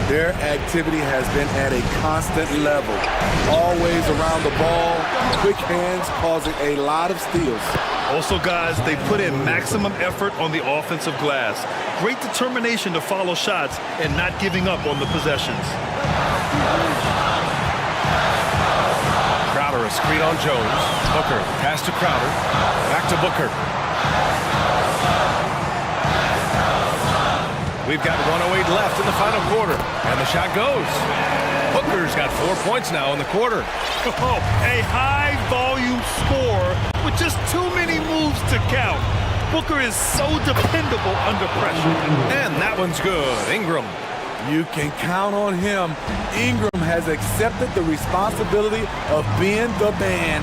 Their activity has been at a constant level. Always around the ball, quick hands causing a lot of steals. Also, guys, they put in maximum effort on the offensive glass. Great determination to follow shots and not giving up on the possessions. Crowder, a screen on Jones. Booker, pass to Crowder. Back to Booker. We've got 1:08 left in the final quarter. And the shot goes. Booker's got 4 points now in the quarter. Oh, a high-volume score with just too many moves to count. Booker is so dependable under pressure. And that one's good. Ingram. You can count on him. Ingram has accepted the responsibility of being the man.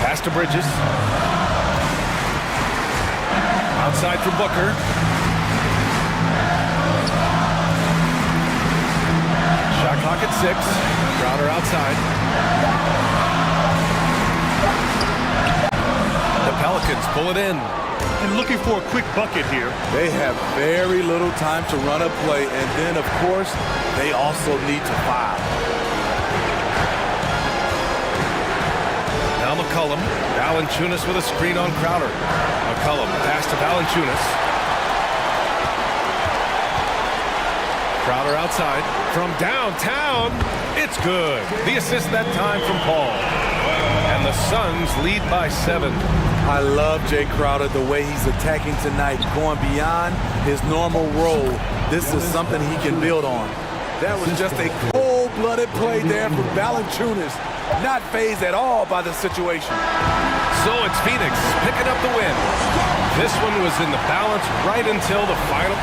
Pass to Bridges. Outside for Booker. Shot clock at 6. Crowder outside. The Pelicans pull it in. And looking for a quick bucket here. They have very little time to run a play, and then, of course, they also need to foul. Now McCollum. Valanciunas with a screen on Crowder. McCollum pass to Valanciunas. Crowder outside. From downtown, it's good. The assist that time from Paul. And the Suns lead by 7. I love Jay Crowder, the way he's attacking tonight, going beyond his normal role. This is something he can build on. That was just a cold-blooded play there from Valanciunas. Not fazed at all by the situation. So it's Phoenix picking up the win. This one was in the balance right until the final.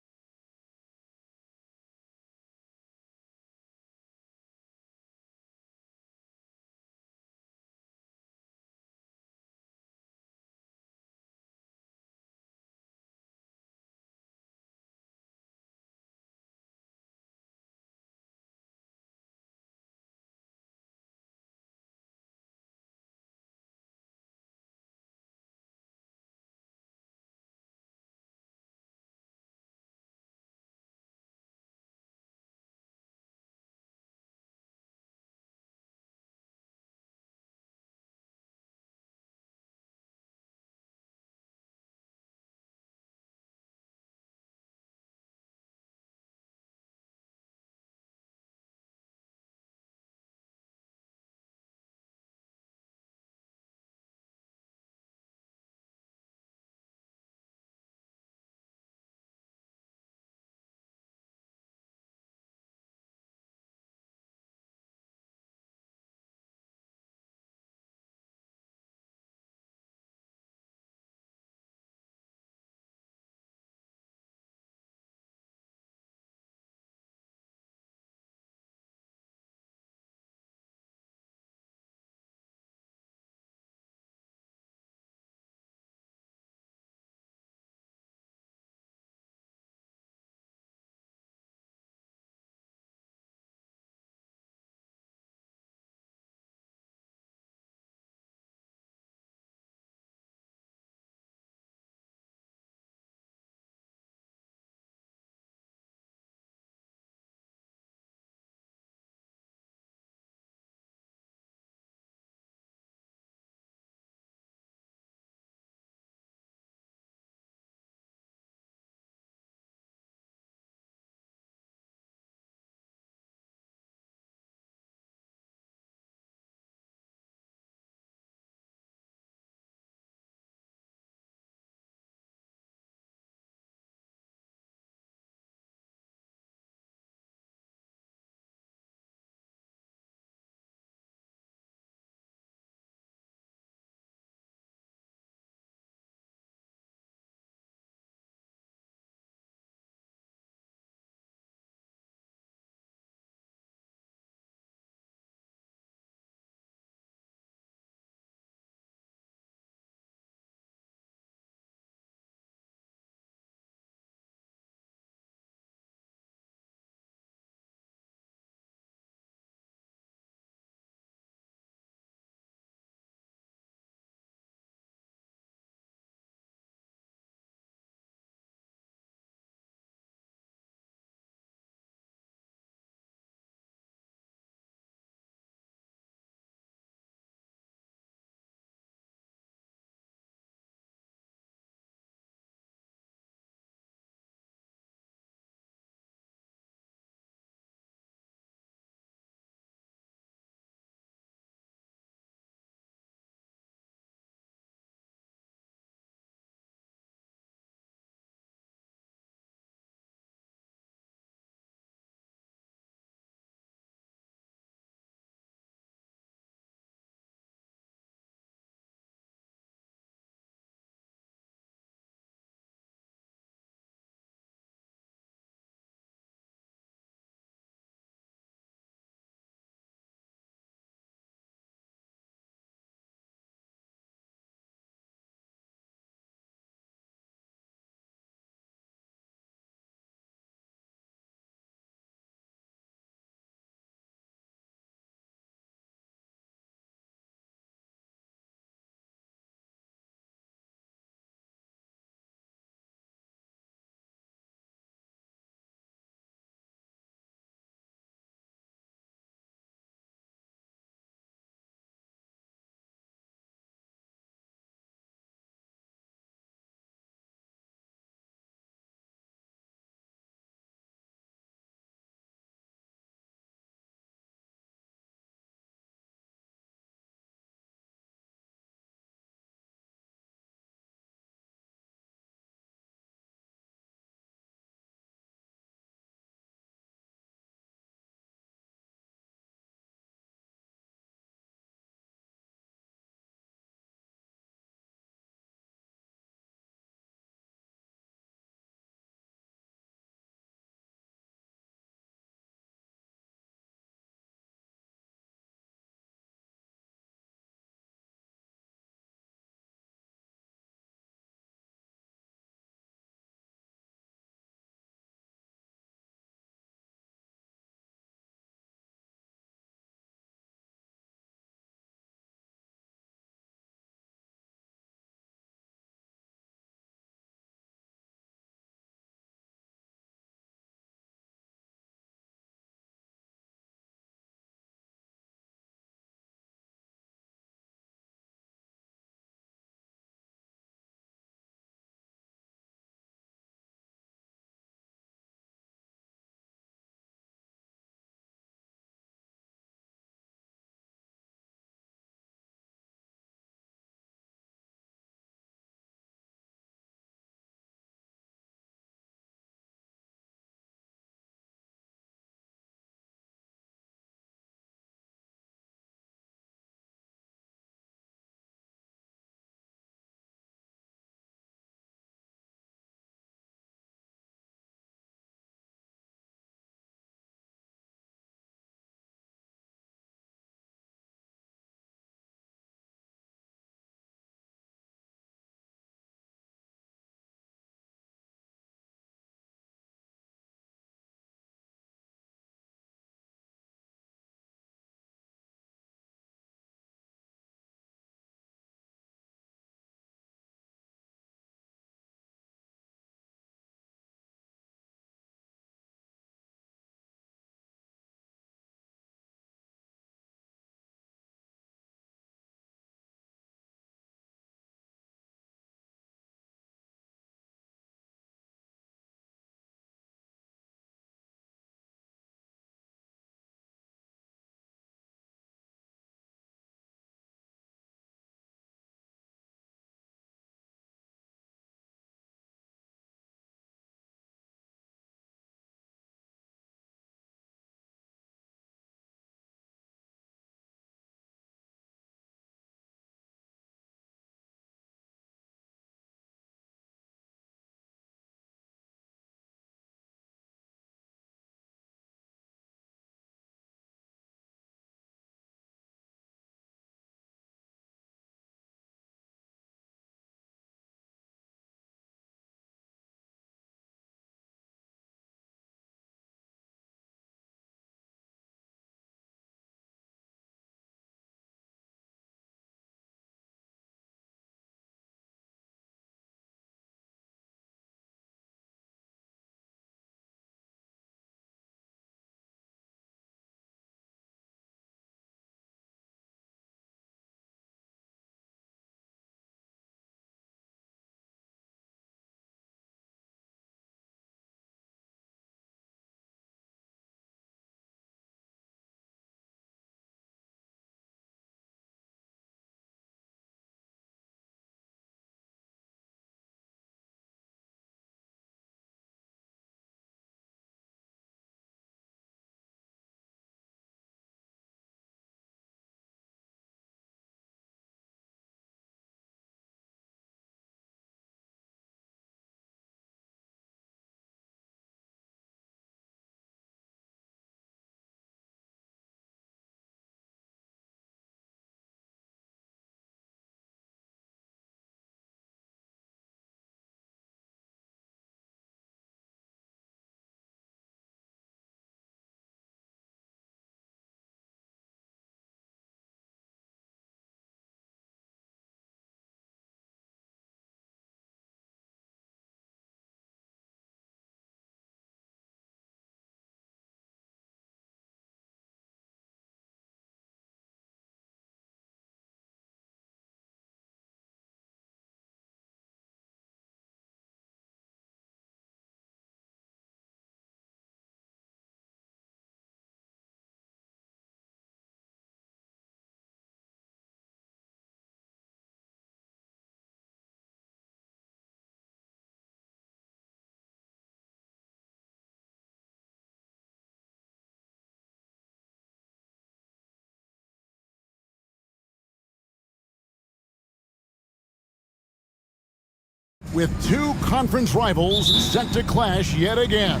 with two conference rivals set to clash yet again.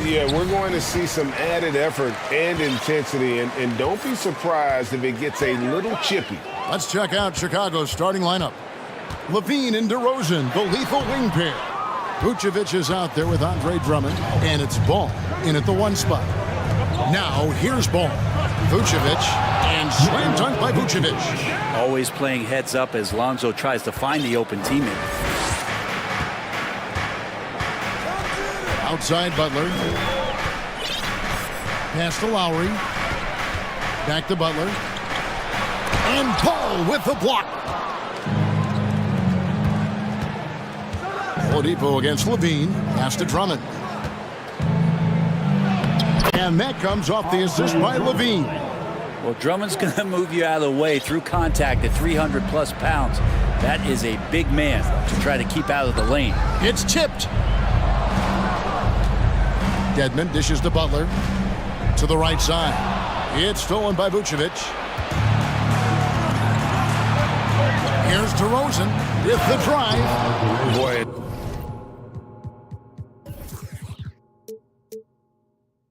Yeah, we're going to see some added effort and intensity, and don't be surprised if it gets a little chippy. Let's check out Chicago's starting lineup. Levine and DeRozan, the lethal wing pair. Vucevic is out there with Andre Drummond, and it's Ball in at the one spot. Now here's Ball. Vucevic, and slam dunk by Vucevic. Always playing heads up as Lonzo tries to find the open teammate. Outside Butler. Pass to Lowry. Back to Butler. And Ball with the block. Oladipo against Levine. Pass to Drummond. And that comes off the assist by Levine. Well, Drummond's going to move you out of the way through contact at 300-plus pounds. That is a big man to try to keep out of the lane. It's tipped. Dedmon dishes to Butler. To the right side. It's stolen by Vucevic. Here's DeRozan with the drive. Boy.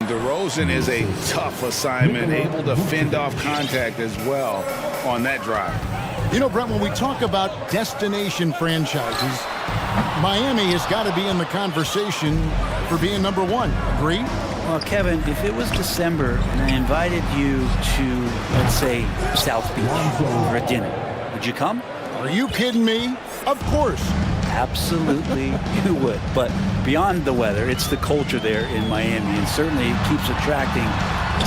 DeRozan is a tough assignment, able to fend off contact as well on that drive. You know, Brent, when we talk about destination franchises, Miami has got to be in the conversation for being number one. Agree? Well, Kevin, if it was December and I invited you to, let's say, South Beach for a dinner, would you come? Are you kidding me? Of course. Absolutely, you would. But beyond the weather, it's the culture there in Miami, and certainly it keeps attracting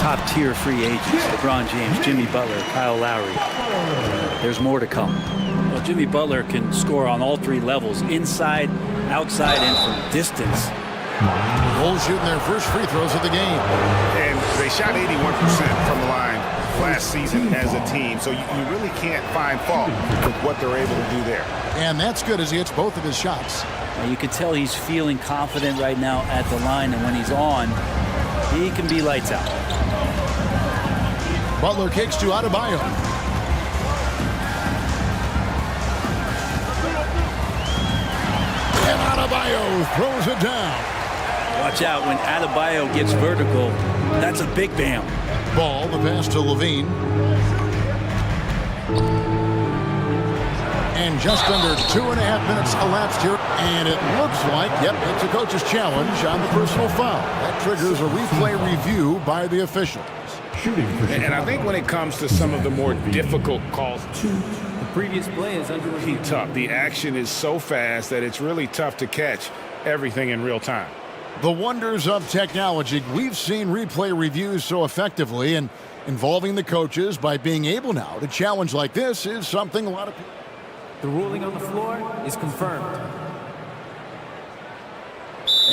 top-tier free agents. LeBron James, Jimmy Butler, Kyle Lowry. There's more to come. Well, Jimmy Butler can score on all three levels, inside, outside, and from distance. Bulls shooting their first free throws of the game. And they shot 81% from the line last season as a team, so you really can't find fault with what they're able to do there. And that's good as he hits both of his shots. Now, you can tell he's feeling confident right now at the line, and when he's on, he can be lights out. Butler kicks to Adebayo. And Adebayo throws it down. Watch out, when Adebayo gets vertical, that's a big bam. Ball, the pass to Levine. And just under 2.5 minutes elapsed here. And it looks like, yep, it's a coach's challenge on the personal foul. That triggers a replay review by the officials. And I think when it comes to some of the more difficult calls, The previous play is under review. tough. The action is so fast that it's really tough to catch everything in real time. The wonders of technology. We've seen replay reviews so effectively, and involving the coaches by being able now to challenge like this is something a lot of people. The ruling on the floor is confirmed.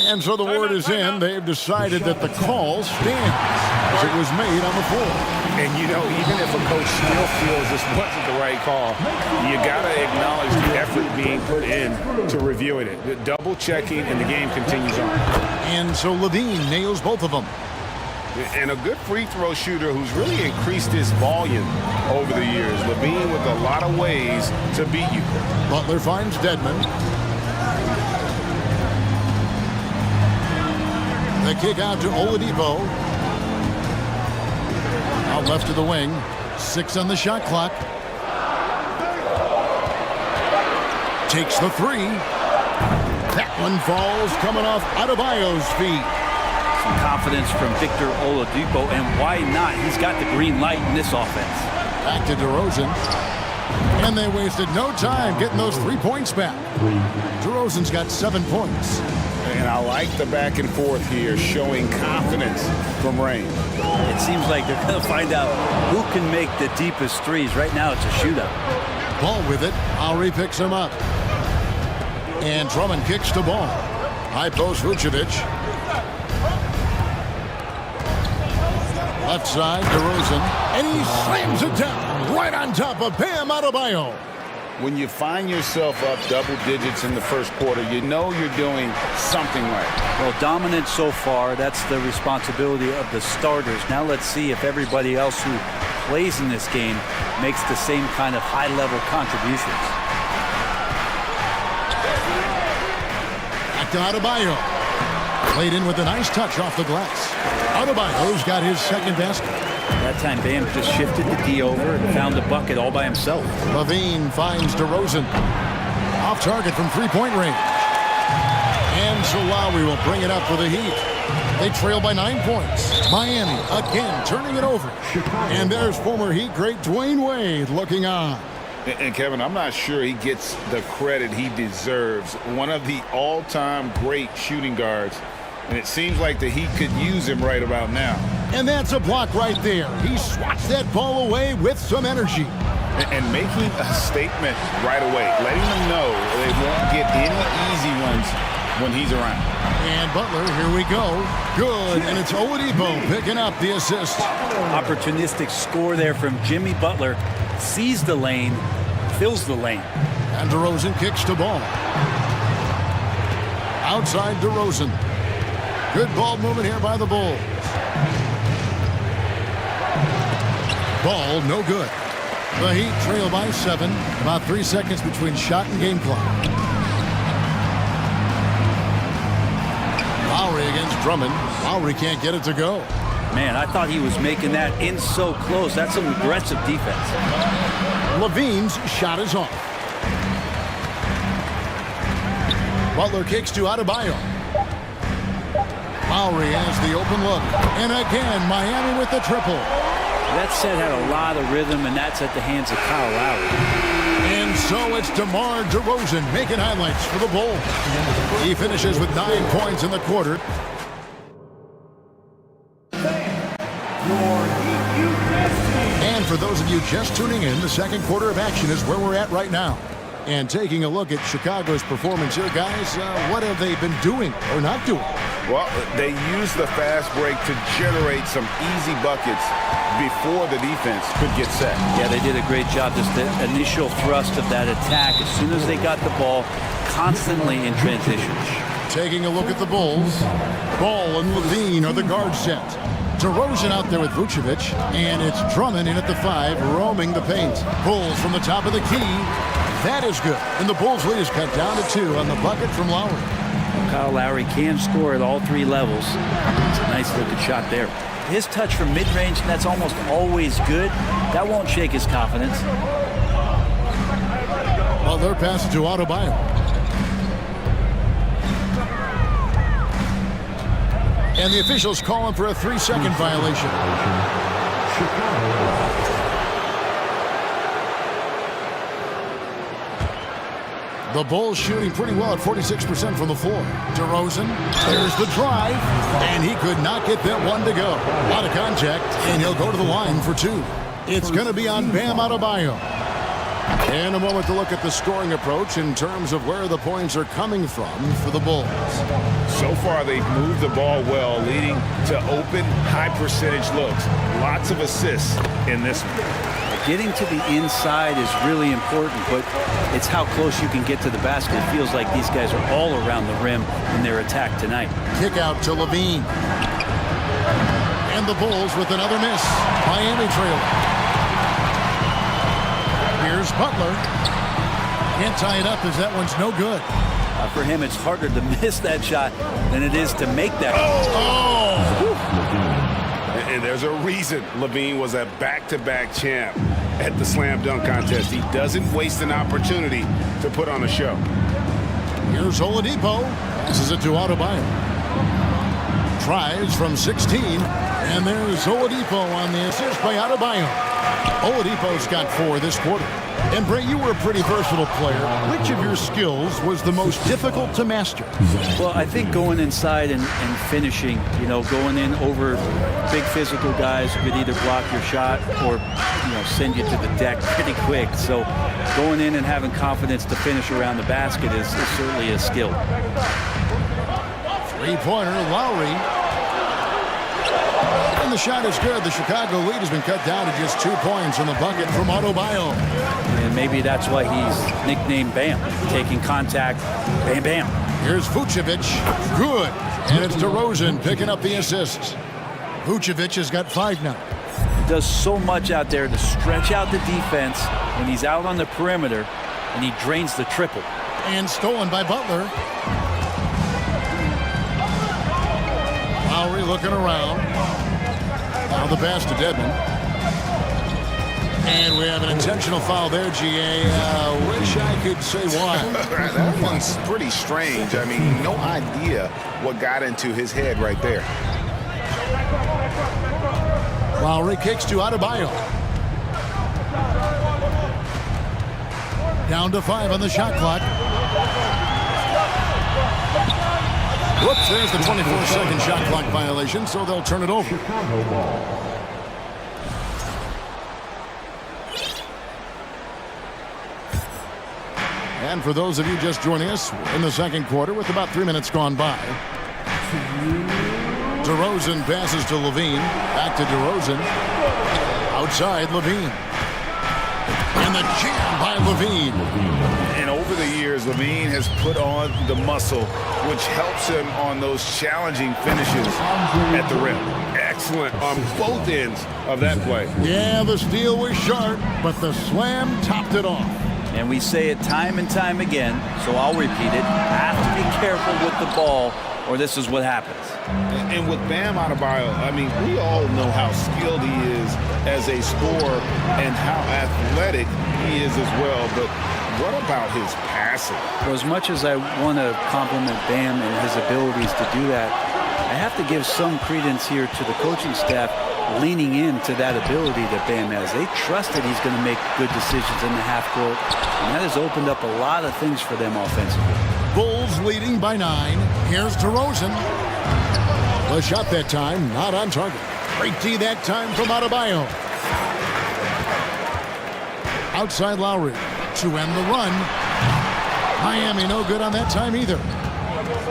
And so the word is in. They've decided that the call stands as it was made on the floor. And you know, even if a coach still feels this wasn't the right call, you got to acknowledge the effort being put in to reviewing it. Double checking, and the game continues on. And so Levine nails both of them. And a good free throw shooter who's really increased his volume over the years. Levine with a lot of ways to beat you. Butler finds Dedmon. The kick out to Oladipo. Out left to the wing. 6 on the shot clock. Takes the three. That one falls coming off Adebayo's feet. Some confidence from Victor Oladipo, and why not? He's got the green light in this offense. Back to DeRozan. And they wasted no time getting those 3 points back. DeRozan's got 7 points. And I like the back and forth here, showing confidence from Rain. It seems like they're going to find out who can make the deepest threes. Right now, it's a shootout. Ball with it. Lowry picks him up. And Drummond kicks to Ball. High post Vucevic. Left side, DeRozan. And he slams it down right on top of Bam Adebayo. When you find yourself up double digits in the first quarter, you know you're doing something right. Well, dominant so far. That's the responsibility of the starters. Now let's see if everybody else who plays in this game makes the same kind of high-level contributions. back to Adebayo. Played in with a nice touch off the glass. Adebayo's got his second basket. That time Bam just shifted the D over and found the bucket all by himself. Levine finds DeRozan. Off target from three-point range. And so Lowry will bring it up for the Heat. They trail by 9 points. Miami again turning it over. And there's former Heat great Dwayne Wade looking on. And Kevin, I'm not sure he gets the credit he deserves. One of the all-time great shooting guards. And it seems like the Heat could use him right about now. And that's a block right there. He swats that ball away with some energy. And making a statement right away, letting them know they won't get any easy ones when he's around. And Butler, here we go. Good, and it's Oladipo picking up the assist. Opportunistic score there from Jimmy Butler. Sees the lane, fills the lane. And DeRozan kicks to ball. Outside DeRozan. Good ball movement here by the Bulls. Ball no good. The Heat trail by 7. About 3 seconds between shot and game clock. Lowry against Drummond. Lowry can't get it to go. Man, I thought he was making that in so close. That's some aggressive defense. Levine's shot is off. Butler kicks to Adebayo. Lowry has the open look. And again, Miami with the triple. That set had a lot of rhythm, and that's at the hands of Kyle Lowry. And so it's DeMar DeRozan making highlights for the Bulls. He finishes with 9 points in the quarter. And for those of you just tuning in, the second quarter of action is where we're at right now. And taking a look at Chicago's performance here, guys, what have they been doing or not doing? Well, they used the fast break to generate some easy buckets before the defense could get set. Yeah, they did a great job. Just the initial thrust of that attack, as soon as they got the ball, constantly in transition. Taking a look at the Bulls. Ball and Levine are the guard set. DeRozan out there with Vucevic, and it's Drummond in at the 5, roaming the paint. Bulls from the top of the key. That is good. And the Bulls lead is cut down to 2 on the bucket from Lowry. Kyle Lowry can score at all 3 levels. It's a nice looking shot there. His touch from mid-range, that's almost always good. That won't shake his confidence. Butler passes to Adebayo. And the officials calling for a 3-second violation. The Bulls shooting pretty well at 46% from the floor. DeRozan, there's the drive, and he could not get that one to go. Out of contact, and he'll go to the line for 2. It's going to be on Bam Adebayo. And a moment to look at the scoring approach in terms of where the points are coming from for the Bulls. So far, they've moved the ball well, leading to open, high-percentage looks. Lots of assists in this one. Getting to the inside is really important, but it's how close you can get to the basket. It feels like these guys are all around the rim in their attack tonight. Kick out to Levine. And the Bulls with another miss. Miami trailing. Here's Butler. Can't tie it up as that one's no good. For him, it's harder to miss that shot than it is to make that. And there's a reason Levine was a back-to-back champ at the slam dunk contest. He doesn't waste an opportunity to put on a show. Here's Oladipo. Passes it to Adebayo. Tries from 16. And there's Oladipo on the assist by Adebayo. Oladipo's got 4 this quarter. And Bray, you were a pretty versatile player. Which of your skills was the most difficult to master? Well, I think going inside and finishing, going in over big physical guys who could either block your shot or, send you to the deck pretty quick. So going in and having confidence to finish around the basket is certainly a skill. 3-pointer, Lowry. And the shot is good. The Chicago lead has been cut down to just 2 points on the bucket from Adebayo. And maybe that's why he's nicknamed Bam. Taking contact, bam, bam. Here's Vucevic. Good. And it's DeRozan picking up the assists. Vucevic has got 5 now. He does so much out there to stretch out the defense when he's out on the perimeter, and he drains the triple. And stolen by Butler. looking around. Now the pass to Dedmon. And we have an intentional foul there, GA. Wish I could say why. That one's pretty strange. I mean, no idea what got into his head right there. Lowry kicks to Adebayo. Down to 5 on the shot clock. Whoops, there's the 24-second shot clock violation, so they'll turn it over. Chicago ball. And for those of you just joining us, we're in the second quarter with about 3 minutes gone by. DeRozan passes to Levine. Back to DeRozan. Outside Levine. And the jam by Levine. And over the years, Levine has put on the muscle, which helps him on those challenging finishes at the rim. Excellent on both ends of that play. Yeah, the steal was sharp, but the slam topped it off. And we say it time and time again, so I'll repeat it. Have to be careful with the ball, or this is what happens. And with Bam Adebayo, I mean, we all know how skilled he is as a scorer and how athletic he is as well. But what about his passing? For as much as I want to compliment Bam and his abilities to do that, I have to give some credence here to the coaching staff leaning into that ability that Bam has. They trust that he's going to make good decisions in the half court, and that has opened up a lot of things for them offensively. Bulls leading by 9. Here's DeRozan. The shot that time, not on target. Great D that time from Adebayo. Outside Lowry to end the run. Miami no good on that time either.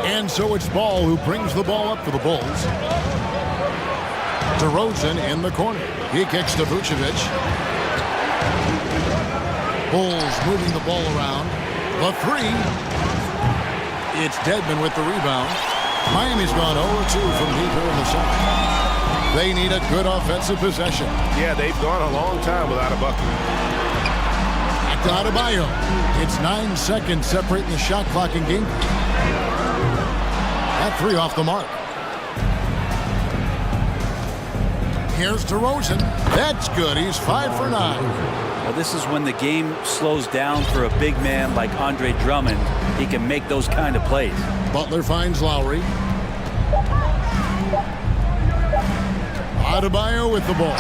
And so it's Ball who brings the ball up for the Bulls. DeRozan in the corner. He kicks to Vucevic. Bulls moving the ball around. The 3. It's Dedmon with the rebound. Miami's gone 0-2 from deep here in the second. They need a good offensive possession. Yeah, they've gone a long time without a bucket. Back to Adebayo. It's 9 seconds separating the shot clock and game. That 3 off the mark. Here's DeRozan. That's good. He's 5 for 9. Well, this is when the game slows down for a big man like Andre Drummond. He can make those kind of plays. Butler finds Lowry. Adebayo with the ball.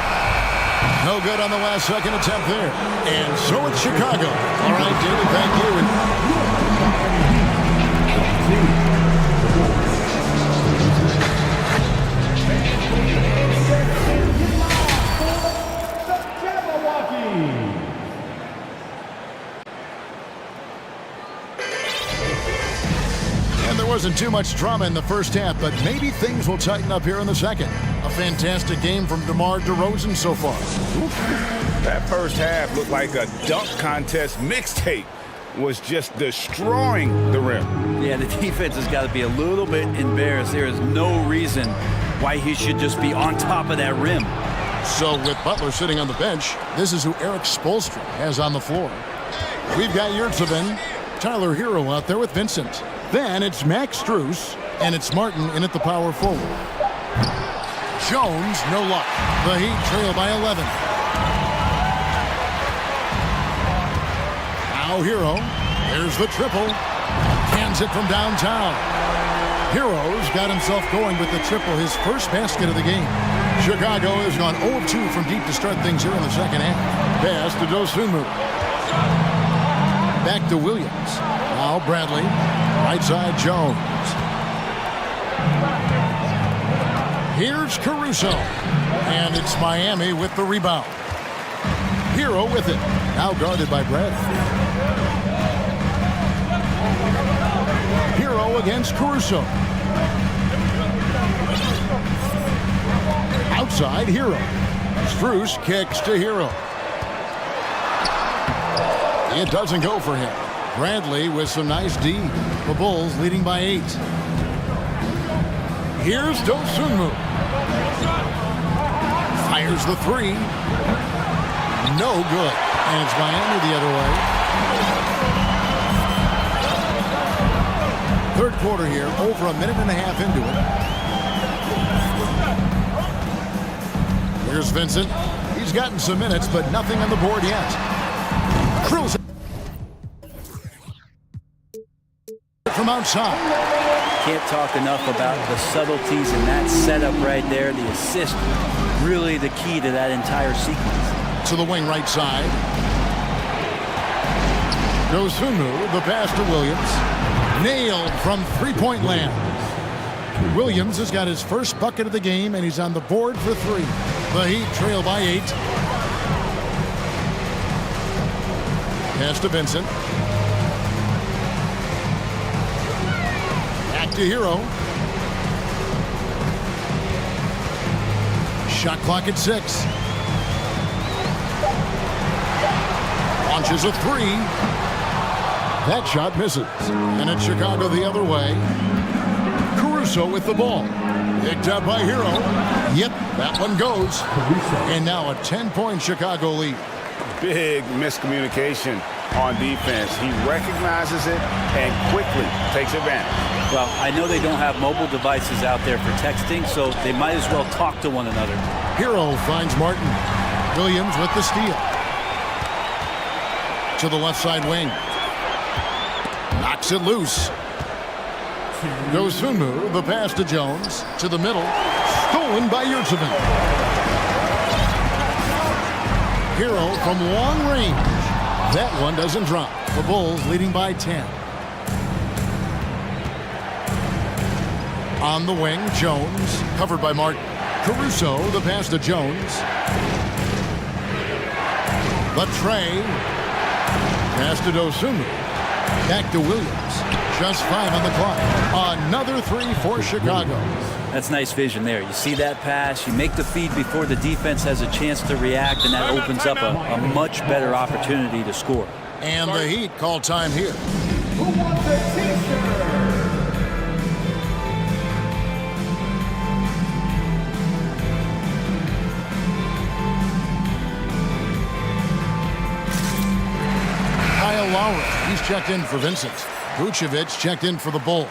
No good on the last second attempt there. And so it's Chicago. All right, David, thank you. Wasn't too much drama in the first half, but maybe things will tighten up here in the second. A fantastic game from DeMar DeRozan so far. That first half looked like a dunk contest mixtape. Was just destroying the rim. Yeah, the defense has got to be a little bit embarrassed. There is no reason why he should just be on top of that rim. So with Butler sitting on the bench, this is who Eric Spoelstra has on the floor. We've got Yurtsevin, Tyler Hero out there with Vincent. Then it's Max Strus, and it's Martin in at the power forward. Jones, no luck. The Heat trail by 11. Now Hero. There's the triple. Cans it from downtown. Hero's got himself going with the triple, his first basket of the game. Chicago has gone 0-2 from deep to start things here in the second half. Pass to Dosunmu. Back to Williams. Now Bradley. Right side Jones. Here's Caruso. And it's Miami with the rebound. Hero with it. Now guarded by Bradley. Hero against Caruso. Outside Hero. Strus kicks to Hero. It doesn't go for him. Bradley with some nice D. The Bulls leading by 8. Here's Dosunmu. Fires the 3. No good. And it's Miami the other way. Third quarter here, over a minute and a half into it. Here's Vincent. He's gotten some minutes, but nothing on the board yet. Drills it from outside. Can't talk enough about the subtleties in that setup right there. The assist, really the key to that entire sequence. To the wing right side. Goes Sumu, the pass to Williams. Nailed from three-point land. Williams has got his first bucket of the game, and he's on the board for 3. The Heat trail by 8. Pass to Vincent. Back to Hero. Shot clock at 6. Launches a 3. That shot misses. And it's Chicago the other way. Caruso with the ball. Picked up by Hero. Yep, that one goes. And now a 10-point Chicago lead. Big miscommunication on defense. He recognizes it and quickly takes advantage. Well, I know they don't have mobile devices out there for texting, so they might as well talk to one another. Hero finds Martin. Williams with the steal. To the left side wing. Knocks it loose. Goes Sunmu, the pass to Jones. To the middle. Stolen by Yurtsevin. Hero from long range. That one doesn't drop. The Bulls leading by 10. On the wing, Jones, covered by Martin. Caruso, the pass to Jones. Latre. Pass to Dosunmu. Back to Williams. Just 5 on the clock. Another 3 for Chicago. That's nice vision there. You see that pass, you make the feed before the defense has a chance to react, and that opens up a much better opportunity to score. And the Heat call time here. Who wants a t-shirt? Kyle Lowry, he's checked in for Vincent. Vucevic checked in for the Bulls.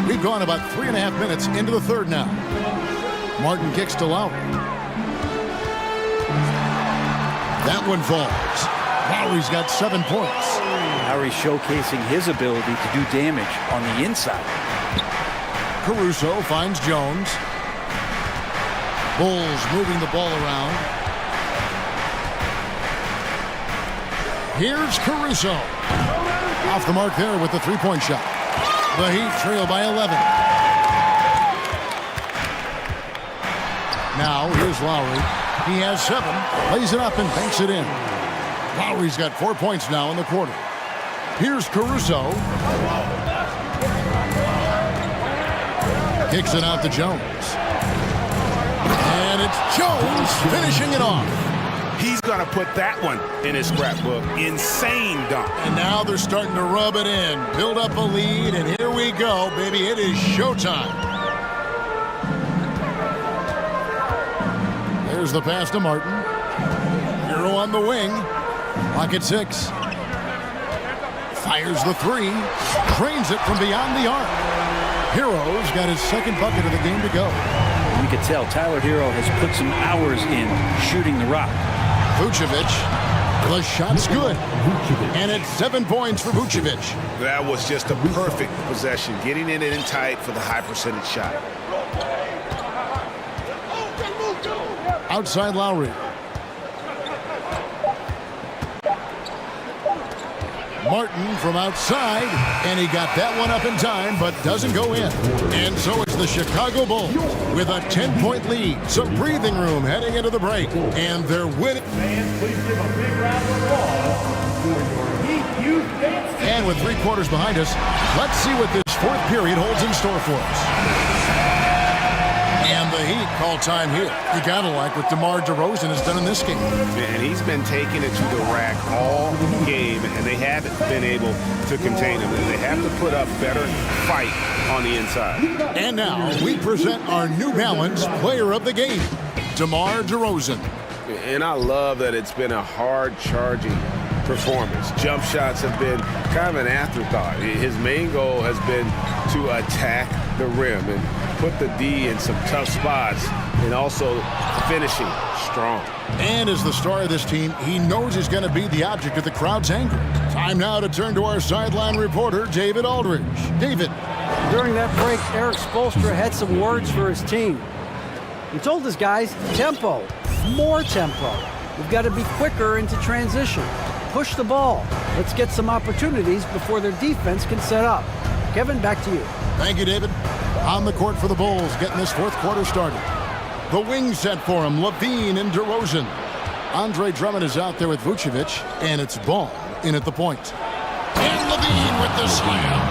We've gone about 3.5 minutes into the third now. Martin kicks to Lowry. That one falls. Lowry's got 7 points. Lowry showcasing his ability to do damage on the inside. Caruso finds Jones. Bulls moving the ball around. Here's Caruso. Off the mark there with the three-point shot. The Heat trail by 11. Now here's Lowry. He has 7. Lays it up and banks it in. Lowry's got 4 points now in the quarter. Here's Caruso. Kicks it out to Jones. And it's Jones finishing it off. He's going to put that one in his scrapbook. Insane dunk. And now they're starting to rub it in. Build up a lead, and here we go, baby. It is showtime. There's the pass to Martin. Hero on the wing. Clock at 6. Fires the 3. Trains it from beyond the arc. Hero's got his second bucket of the game to go. You can tell Tyler Hero has put some hours in shooting the rock. Vucevic, the shot's good. And it's 7 points for Vucevic. That was just a perfect possession, getting it in tight for the high percentage shot. Outside Lowry. Martin from outside, and he got that one up in time, but doesn't go in. And so it's the Chicago Bulls with a 10-point lead. Some breathing room heading into the break, and they're winning. Fans, please give a big round of applause for your Heat Youth Dance. And with 3 quarters behind us, let's see what this fourth period holds in store for us. And the Heat call time here. You gotta like what DeMar DeRozan has done in this game. And he's been taking it to the rack all game, and they haven't been able to contain him. They have to put up better fight on the inside. And now we present our New Balance Player of the Game, DeMar DeRozan. And I love that it's been a hard-charging performance. Jump shots have been kind of an afterthought. His main goal has been to attack the rim and put the D in some tough spots, and also finishing strong. And as the star of this team, he knows he's going to be the object of the crowd's anger. Time now to turn to our sideline reporter, David Aldridge. David. During that break, Eric Spoelstra had some words for his team. He told his guys, tempo, more tempo. We've got to be quicker into transition. Push the ball. Let's get some opportunities before their defense can set up. Kevin, back to you. Thank you, David. On the court for the Bulls, getting this fourth quarter started. The wing set for him, Levine and DeRozan. Andre Drummond is out there with Vucevic, and it's Ball in at the point. And Levine with the slam.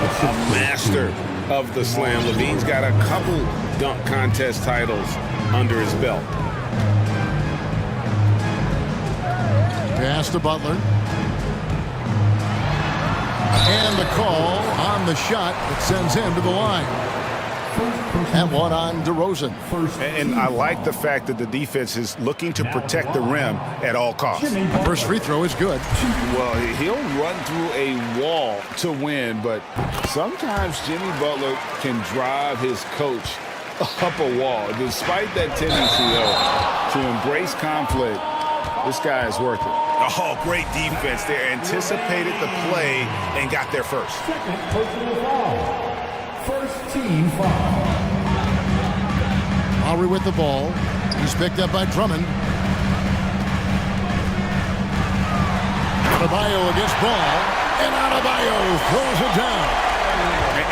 A master of the slam. Levine's got a couple dunk contest titles under his belt. Pass to Butler. And the call on the shot that sends him to the line. And one on DeRozan. And I like the fact that the defense is looking to protect the rim at all costs. First free throw is good. Well, he'll run through a wall to win, but sometimes Jimmy Butler can drive his coach up a wall. Despite that tendency, though, to embrace conflict, this guy is worth it. Oh, great defense there. Anticipated the play and got there first. First team foul. Lowry with the ball. He's picked up by Drummond. Adebayo against Ball. And Adebayo throws it down.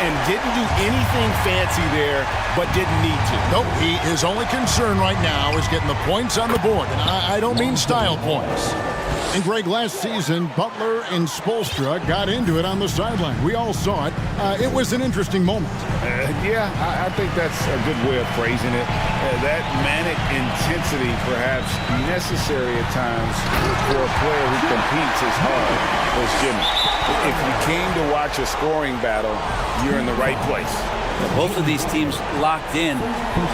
And didn't do anything fancy there, but didn't need to. Nope, his only concern right now is getting the points on the board. And I don't mean style points. And Greg, last season, Butler and Spoelstra got into it on the sideline. We all saw it. It was an interesting moment. Yeah, I think that's a good way of phrasing it. That manic intensity, perhaps necessary at times for a player who competes as hard as Jimmy. If you came to watch a scoring battle, you're in the right place. Both of these teams locked in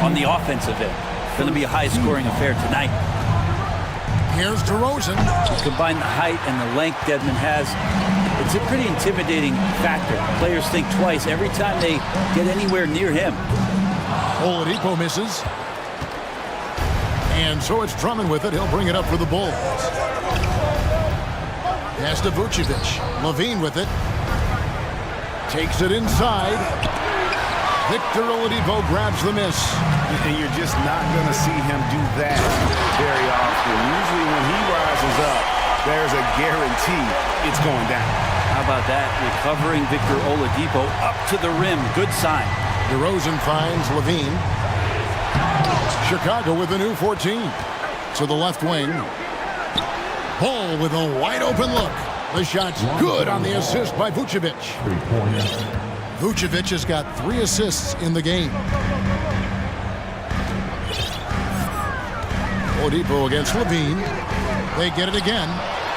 on the offensive end. It's going to be a high-scoring affair tonight. Here's DeRozan. Combine the height and the length Dedmon has. It's a pretty intimidating factor. Players think twice every time they get anywhere near him. Oladipo misses. And so it's Drummond with it. He'll bring it up for the Bulls. Pass to Vucevic. Levine with it. Takes it inside. Victor Oladipo grabs the miss. And you're just not going to see him do that very often. Usually when he rises up, there's a guarantee it's going down. How about that? Recovering Victor Oladipo up to the rim. Good sign. DeRozan finds Levine. Chicago with a new 14. To the left wing. Ball with a wide open look. The shot's good on the assist by Vucevic. Vucevic has got 3 assists in the game. Oladipo against Levine. They get it again.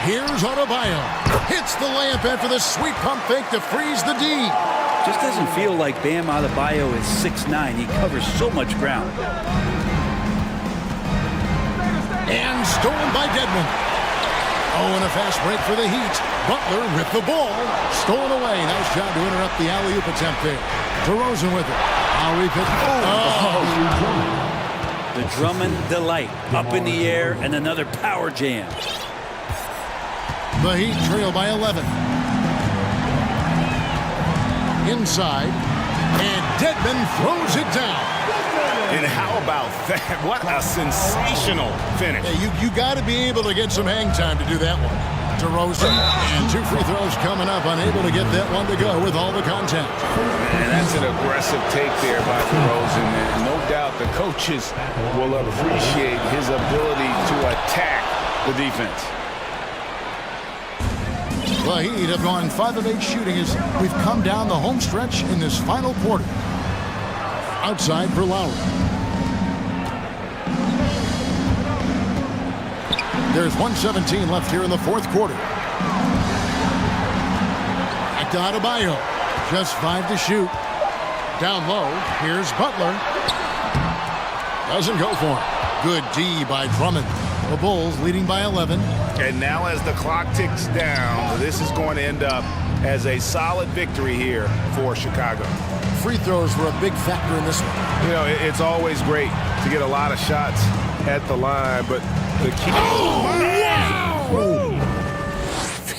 Here's Adebayo. Hits the layup after the sweet pump fake to freeze the D. Just doesn't feel like Bam Adebayo is 6'9". He covers so much ground. And stolen by Dedmon. Oh, and a fast break for the Heat. Butler with the ball. Stolen away. Nice job to interrupt the alley-oop attempt there. DeRozan with it. Lowry pick. The Drummond delight. Up in the air and another power jam. The Heat trail by 11. Inside. And Dedmon throws it down. And how about that? What a sensational finish. Yeah, you got to be able to get some hang time to do that one. DeRozan, and 2 free throws coming up, unable to get that one to go with all the contact. And that's an aggressive take there by DeRozan, and no doubt the coaches will appreciate his ability to attack the defense. The Heat have gone 5 of 8 shooting as we've come down the home stretch in this final quarter. Outside for Lowry. There's 1:17 left here in the fourth quarter. Back to Adebayo. Just 5 to shoot. Down low. Here's Butler. Doesn't go for it. Good D by Drummond. The Bulls leading by 11. And now as the clock ticks down, this is going to end up as a solid victory here for Chicago. Free throws were a big factor in this one. You know, it's always great to get a lot of shots at the line, but the key... Wow!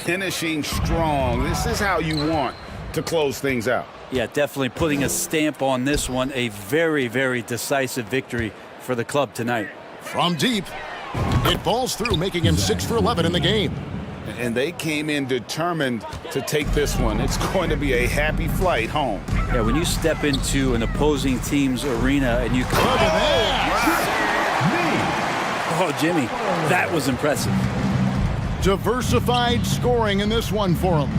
Finishing strong. This is how you want to close things out. Yeah, definitely putting a stamp on this one. A very, very decisive victory for the club tonight. From deep, it falls through, making him 6 for 11 in the game. And they came in determined to take this one. It's going to be a happy flight home. Yeah, when you step into an opposing team's arena and you... Look at that! Oh, Jimmy, that was impressive. Diversified scoring in this one for him.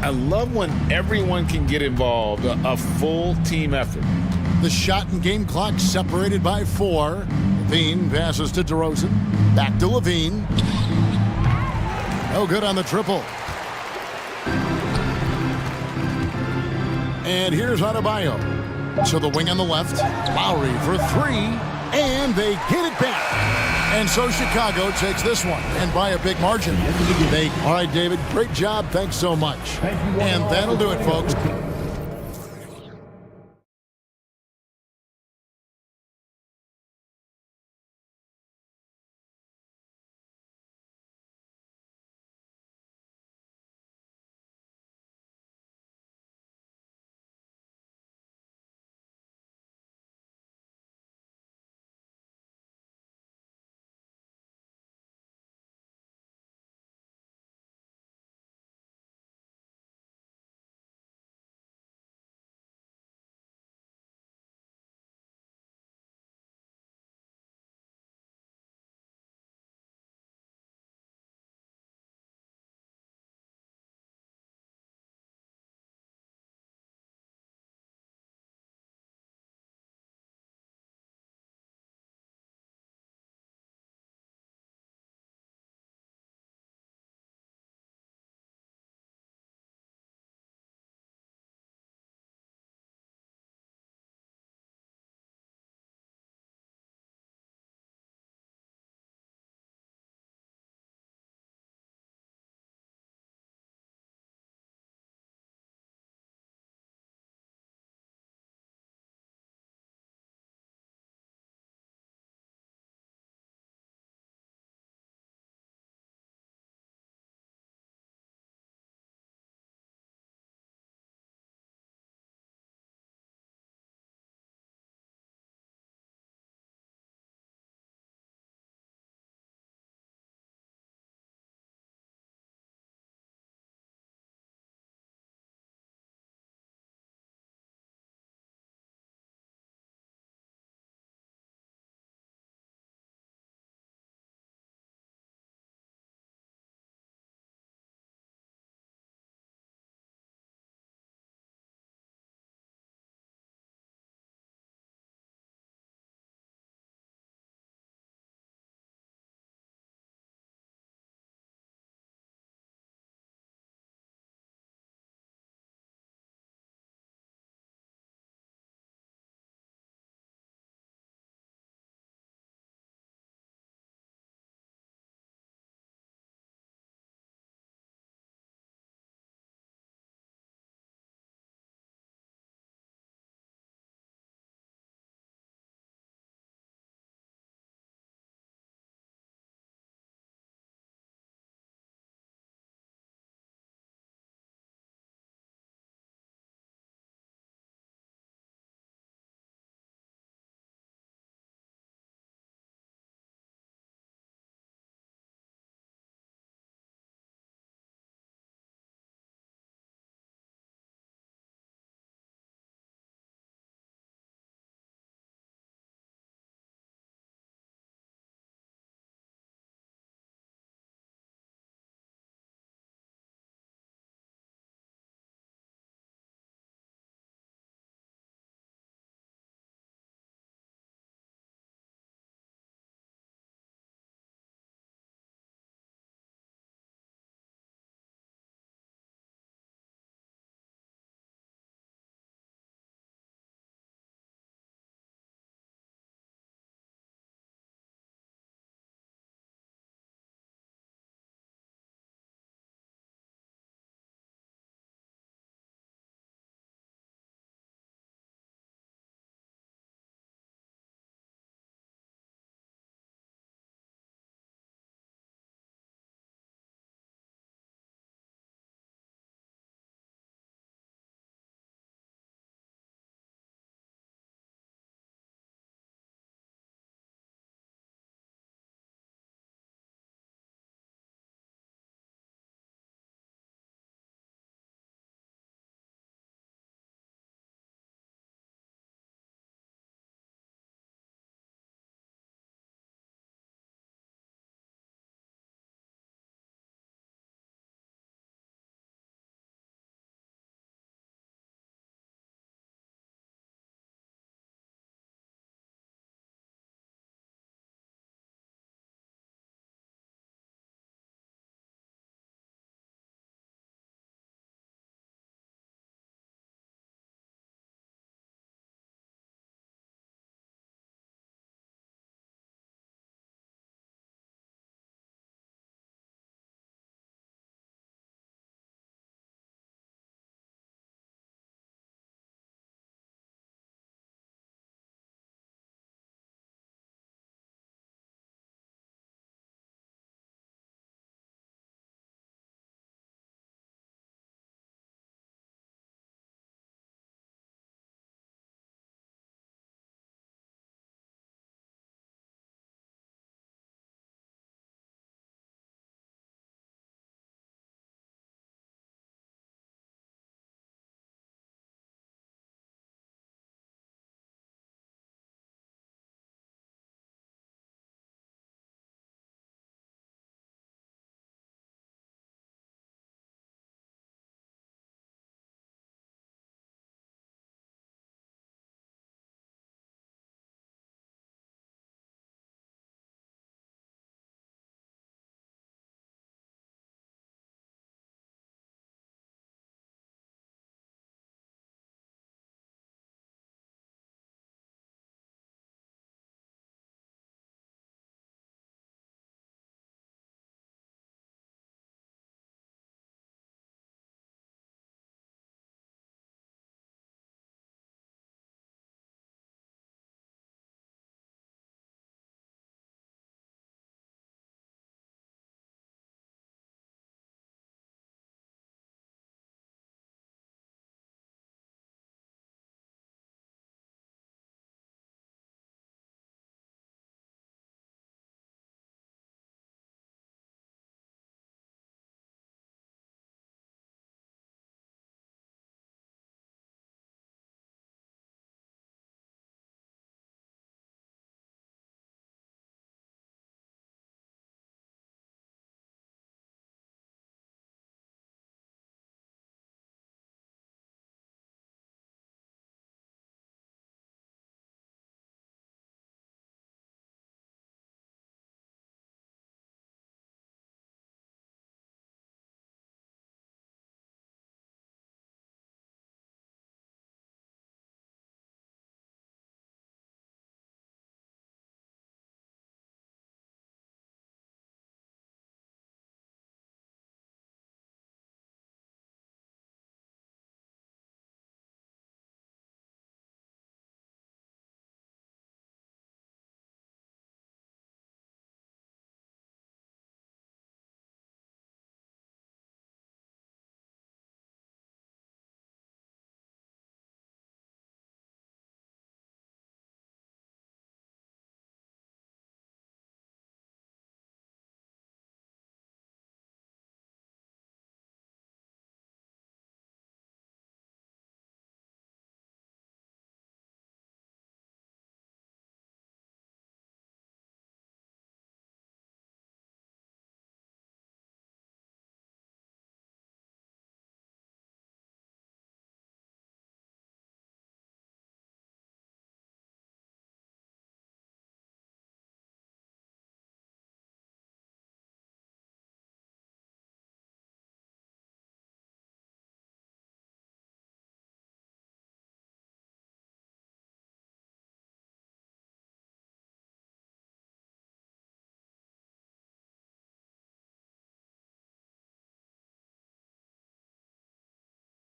I love when everyone can get involved, a full team effort. The shot and game clock separated by 4. Levine passes to DeRozan. Back to Levine. No good on the triple. And here's Adebayo. To the wing on the left. Lowry for 3. And they get it back. And so Chicago takes this one, and by a big margin. All right, David, great job. Thanks so much. And that'll do it, folks.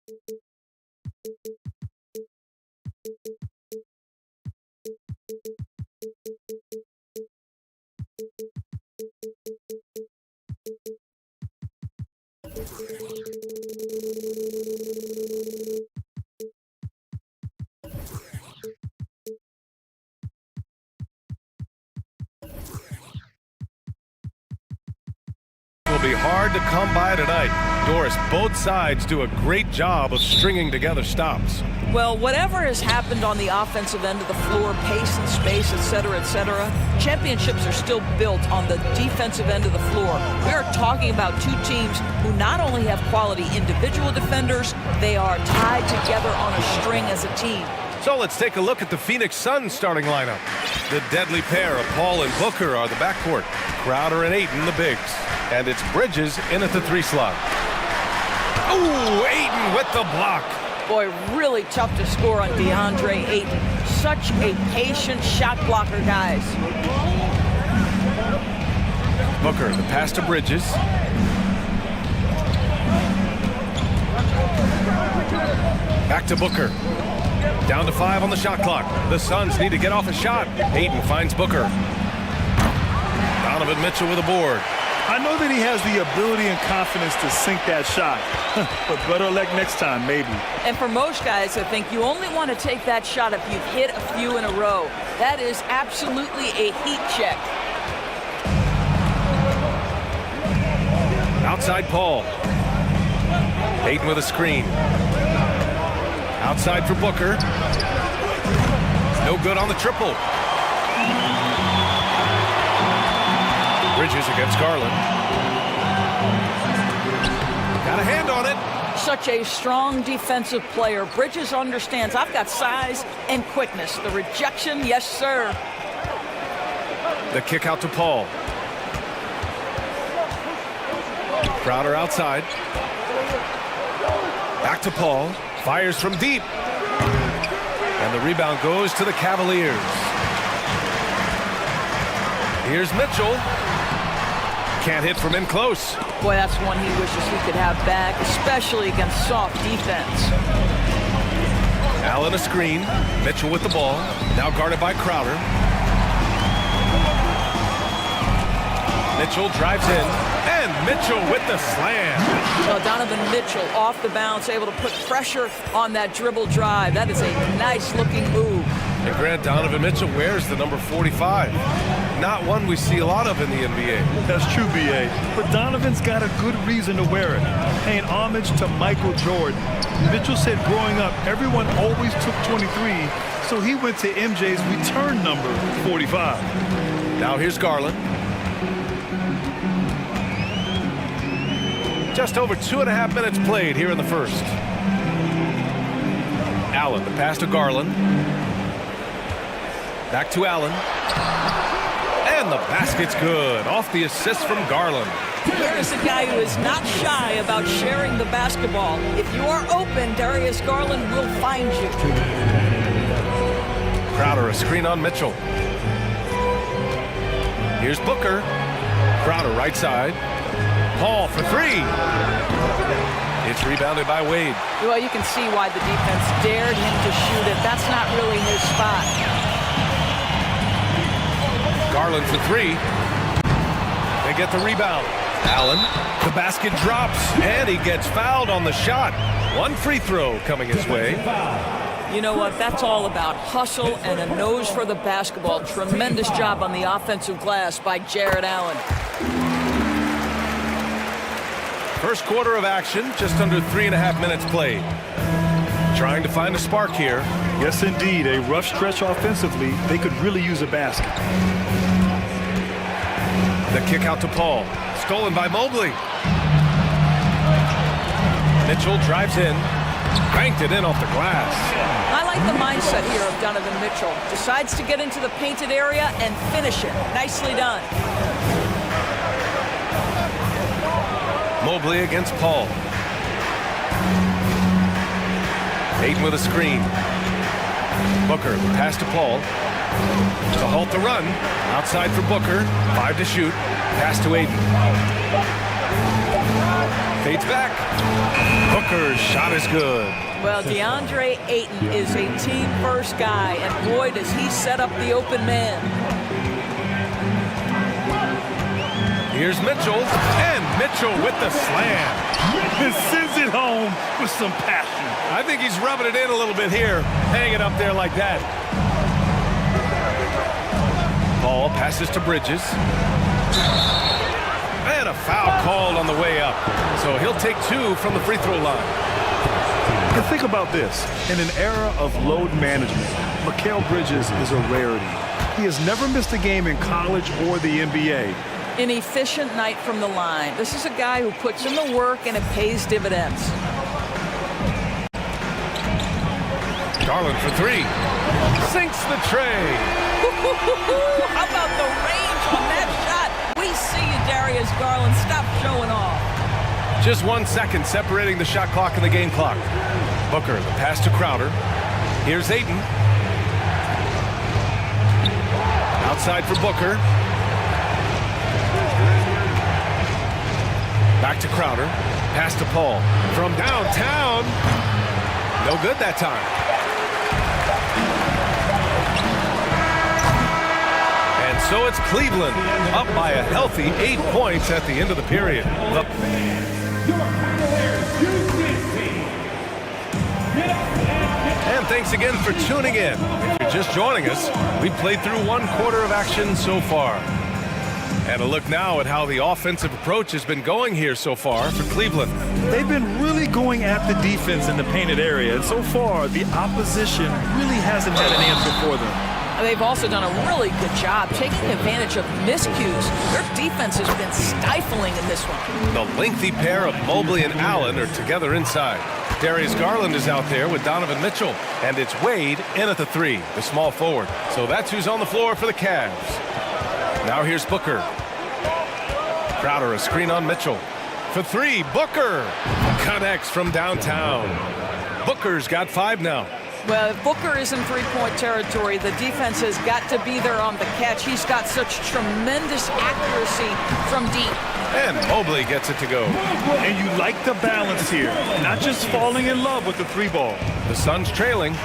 Will be hard to come by tonight. Doris, both sides do a great job of stringing together stops. Well, whatever has happened on the offensive end of the floor, pace and space, et cetera, championships are still built on the defensive end of the floor. We are talking about two teams who not only have quality individual defenders, they are tied together on a string as a team. So let's take a look at the Phoenix Suns starting lineup. The deadly pair of Paul and Booker are the backcourt. Crowder and Ayton the bigs. And it's Bridges in at the 3 slot. Ooh, Ayton with the block. Boy, really tough to score on DeAndre Ayton. Such a patient shot blocker, guys. Booker, the pass to Bridges. Back to Booker. Down to 5 on the shot clock. The Suns need to get off a shot. Ayton finds Booker. Donovan Mitchell with a board. I know that he has the ability and confidence to sink that shot, but better luck next time, maybe. And for most guys, I think you only want to take that shot if you've hit a few in a row. That is absolutely a heat check. Outside Paul. Ayton with a screen. Outside for Booker. No good on the triple. Bridges against Garland. Got a hand on it. Such a strong defensive player. Bridges understands I've got size and quickness. The rejection, yes, sir. The kick out to Paul. Crowder outside. Back to Paul. Fires from deep. And the rebound goes to the Cavaliers. Here's Mitchell. Can't hit from in close. Boy, that's one he wishes he could have back, especially against soft defense. Allen a screen. Mitchell with the ball. Now guarded by Crowder. Mitchell drives in. And Mitchell with the slam. Well, Donovan Mitchell off the bounce, able to put pressure on that dribble drive. That is a nice-looking move. And Grant, Donovan Mitchell wears the number 45. Not one we see a lot of in the NBA. That's true, B.A. But Donovan's got a good reason to wear it. Paying homage to Michael Jordan. Mitchell said growing up, everyone always took 23, so he went to MJ's return number 45. Now here's Garland. Just over 2.5 minutes played here in the first. Allen, the pass to Garland. Back to Allen. And the basket's good. Off the assist from Garland. Here is a guy who is not shy about sharing the basketball. If you are open, Darius Garland will find you. Crowder, a screen on Mitchell. Here's Booker. Crowder, right side. Paul for 3. It's rebounded by Wade. Well, you can see why the defense dared him to shoot it. That's not really his spot. Garland for 3. They get the rebound. Allen, the basket drops, and he gets fouled on the shot. One free throw coming his way. You know what? That's all about hustle and a nose for the basketball. Tremendous job on the offensive glass by Jared Allen. First quarter of action, just under 3.5 minutes played. Trying to find a spark here. Yes, indeed. A rough stretch offensively. They could really use a basket. The kick out to Paul. Stolen by Mobley. Mitchell drives in. Banked it in off the glass. I like the mindset here of Donovan Mitchell. Decides to get into the painted area and finish it. Nicely done. Mobley against Paul. Ayton with a screen. Booker, the pass to Paul. To halt the run. Outside for Booker. 5 to shoot. Pass to Ayton. Fades back. Booker's shot is good. Well, DeAndre Ayton is a team-first guy, and boy, does he set up the open man. Here's Mitchell, and Mitchell with the slam. He sends it home with some passion. I think he's rubbing it in a little bit here, hanging up there like that. Ball passes to Bridges. And a foul called on the way up. So he'll take 2 from the free throw line. And think about this. In an era of load management, Mikal Bridges is a rarity. He has never missed a game in college or the NBA. An efficient night from the line. This is a guy who puts in the work and it pays dividends. Garland for 3. Sinks the tray. How about the range on that shot? We see you, Darius Garland. Stop showing off. Just 1 second separating the shot clock and the game clock. Booker, the pass to Crowder. Here's Ayton. Outside for Booker. Back to Crowder. Pass to Paul. From downtown. No good that time. And so it's Cleveland up by a healthy 8 points at the end of the period. And thanks again for tuning in. If you're just joining us, we've played through 1 quarter of action so far. And a look now at how the offensive approach has been going here so far for Cleveland. They've been really going at the defense in the painted area, and so far the opposition really hasn't had an answer for them. They've also done a really good job taking advantage of miscues. Their defense has been stifling in this one. The lengthy pair of Mobley and Allen are together inside. Darius Garland is out there with Donovan Mitchell, and it's Wade in at the 3, the small forward. So that's who's on the floor for the Cavs. Now here's Booker. Crowder, a screen on Mitchell. For 3, Booker connects from downtown. Booker's got 5 now. Well, if Booker is in three-point territory, the defense has got to be there on the catch. He's got such tremendous accuracy from deep. And Mobley gets it to go. And you like the balance here, not just falling in love with the 3 ball. The Suns trailing.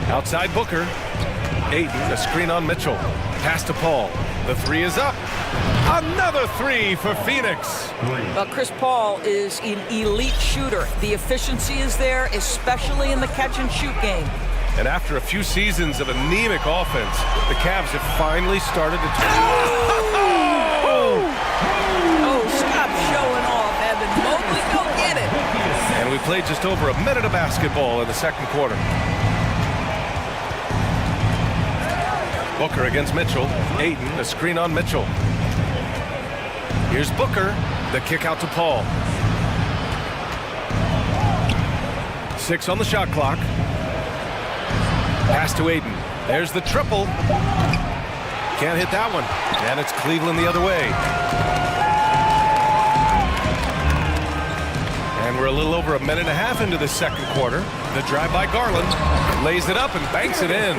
Outside Booker. Ayton, a screen on Mitchell. Pass to Paul. The 3 is up. Another 3 for Phoenix. Well, Chris Paul is an elite shooter. The efficiency is there, especially in the catch-and-shoot game. And after a few seasons of anemic offense, the Cavs have finally started to... Oh, stop showing off, Evan. Mobley, go get it. And we played just over a minute of basketball in the second quarter. Booker against Mitchell. Ayton, a screen on Mitchell. Here's Booker. The kick out to Paul. 6 on the shot clock. Pass to Ayton. There's the triple. Can't hit that one. And it's Cleveland the other way. And we're a little over a minute and a half into the second quarter. The drive by Garland. Lays it up and banks it in.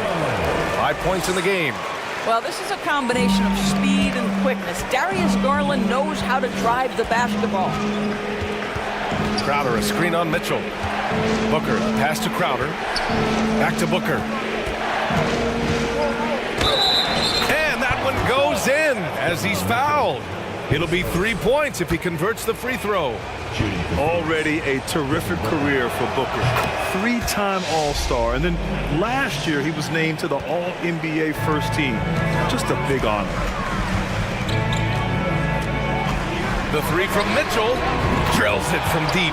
5 points in the game. Well, this is a combination of speed and quickness. Darius Garland knows how to drive the basketball. Crowder, a screen on Mitchell. Booker, pass to Crowder. Back to Booker. And that one goes in as he's fouled. It'll be 3 points if he converts the free throw. Already a terrific career for Booker. 3-time All-Star, and then last year he was named to the All-NBA first team. Just a big honor. The 3 from Mitchell. Drills it from deep.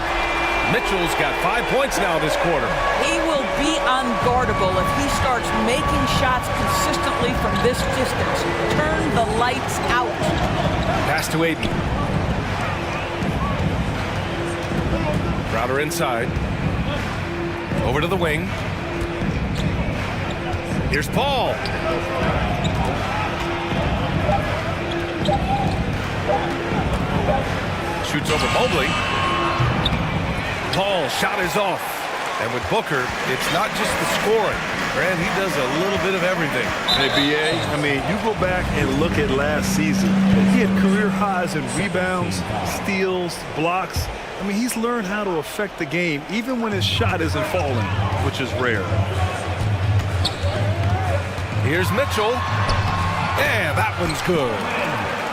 Mitchell's got 5 points now this quarter. He will be unguardable if he starts making shots consistently from this distance. Turn the lights out. Pass to Ayton. Crowder inside. Over to the wing. Here's Paul. Shoots over Mobley. Paul, shot is off. And with Booker, it's not just the scoring. Grant, he does a little bit of everything. Hey, B.A., I mean, you go back and look at last season. He had career highs in rebounds, steals, blocks. I mean, he's learned how to affect the game, even when his shot isn't falling, which is rare. Here's Mitchell. Yeah, that one's good.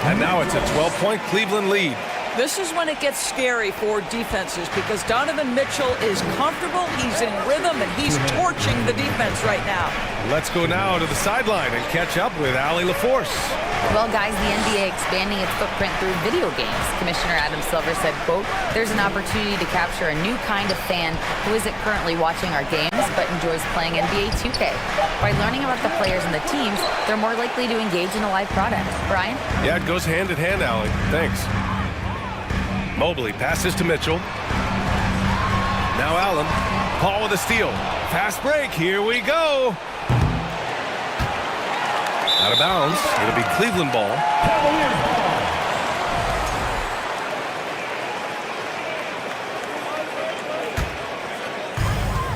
And now it's a 12-point Cleveland lead. This is when it gets scary for defenses because Donovan Mitchell is comfortable, he's in rhythm, and he's torching the defense right now. Let's go now to the sideline and catch up with Allie LaForce. Well, guys, the NBA expanding its footprint through video games. Commissioner Adam Silver said, quote, "There's an opportunity to capture a new kind of fan who isn't currently watching our games but enjoys playing NBA 2K. By learning about the players and the teams, they're more likely to engage in a live product." Brian? Yeah, it goes hand in hand, Allie. Thanks. Mobley passes to Mitchell. Now Allen. Paul with a steal. Fast break. Here we go. Out of bounds. It'll be Cleveland ball.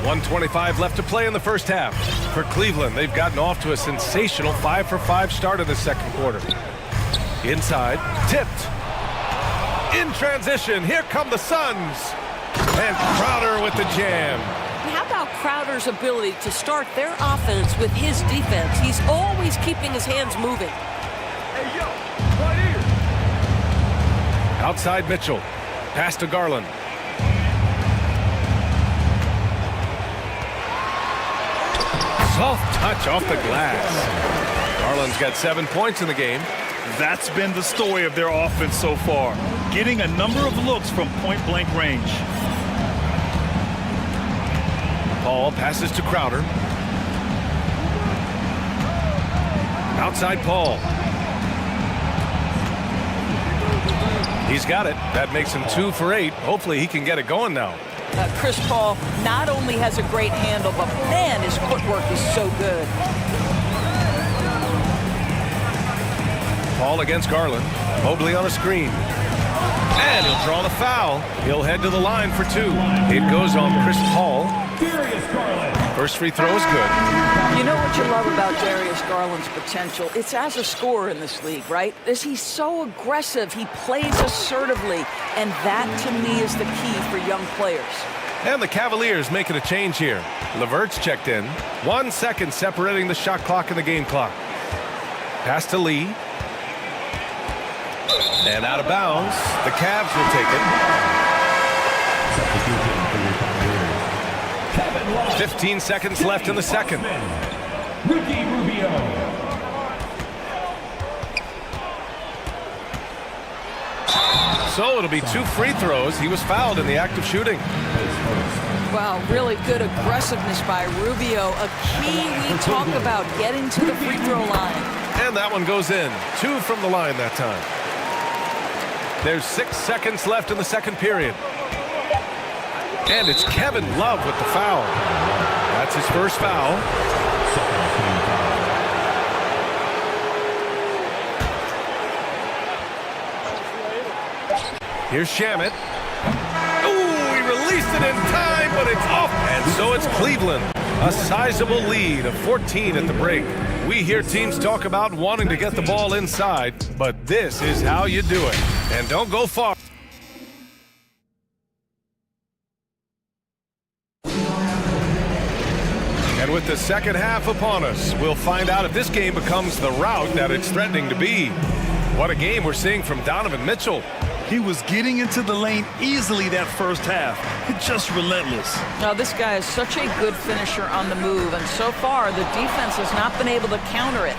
1:25 left to play in the first half. For Cleveland, they've gotten off to a sensational 5-for-5 start in the second quarter. Inside. Tipped. In transition, here come the Suns. And Crowder with the jam. How about Crowder's ability to start their offense with his defense? He's always keeping his hands moving. Hey, yo, right here. Outside Mitchell. Pass to Garland. Soft touch off the glass. Garland's got 7 points in the game. That's been the story of their offense so far, getting a number of looks from point-blank range. Paul passes to Crowder. Outside Paul. He's got it. That makes him 2 for 8. Hopefully he can get it going now. Chris Paul not only has a great handle, but man, his footwork is so good. Paul against Garland. Mobley on a screen. And he'll draw the foul. He'll head to the line for 2. It goes on Chris Paul. First free throw is good. You know what you love about Darius Garland's potential? It's as a scorer in this league, right? He's so aggressive. He plays assertively. And that, to me, is the key for young players. And the Cavaliers making a change here. LeVert's checked in. 1 second separating the shot clock and the game clock. Pass to Lee. And out of bounds. The Cavs will take it. 15 seconds left in the second. Ricky Rubio. So it'll be 2 free throws. He was fouled in the act of shooting. Wow, really good aggressiveness by Rubio. A key we talk about, getting to the free throw line. And that one goes in. 2 from the line that time. There's 6 seconds left in the second period. And it's Kevin Love with the foul. That's his first foul. Here's Shamet. Ooh, he released it in time, but it's off. And so it's Cleveland. A sizable lead of 14 at the break. We hear teams talk about wanting to get the ball inside, but this is how you do it. And don't go far. And with the second half upon us, we'll find out if this game becomes the rout that it's threatening to be. What a game we're seeing from Donovan Mitchell. He was getting into the lane easily that first half. Just relentless. Now, this guy is such a good finisher on the move, and so far, the defense has not been able to counter it.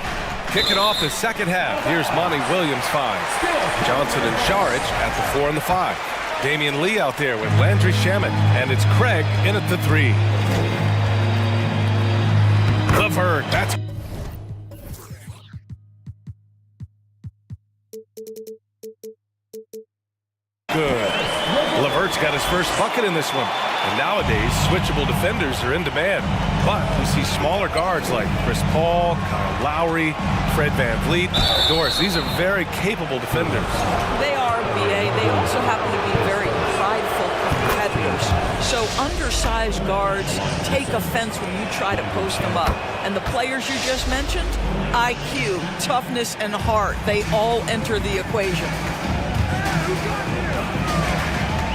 Kicking off the second half, here's Monty Williams 5. Johnson and Sharich at the 4 and the 5. Damian Lee out there with Landry Shamet, and it's Craig in at the 3. LeVert, that's good. LeVert's got his first bucket in this one. And nowadays, switchable defenders are in demand. But we see smaller guards like Chris Paul, Kyle Lowry, Fred VanVleet. Doris, these are very capable defenders. They are, BA. They also happen to be very prideful competitors. So undersized guards take offense when you try to post them up. And the players you just mentioned, IQ, toughness, and heart, they all enter the equation.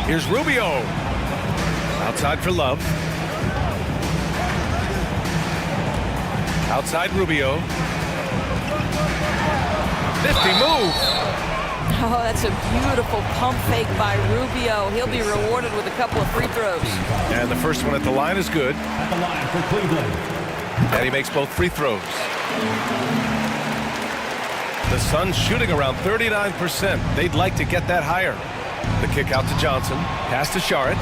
Here's Rubio. Outside for Love. Outside Rubio. 50 move. Oh, that's a beautiful pump fake by Rubio. He'll be rewarded with a couple of free throws. And the first one at the line is good. At the line for Cleveland. And he makes both free throws. The Suns shooting around 39%. They'd like to get that higher. The kick out to Johnson. Pass to Šarić.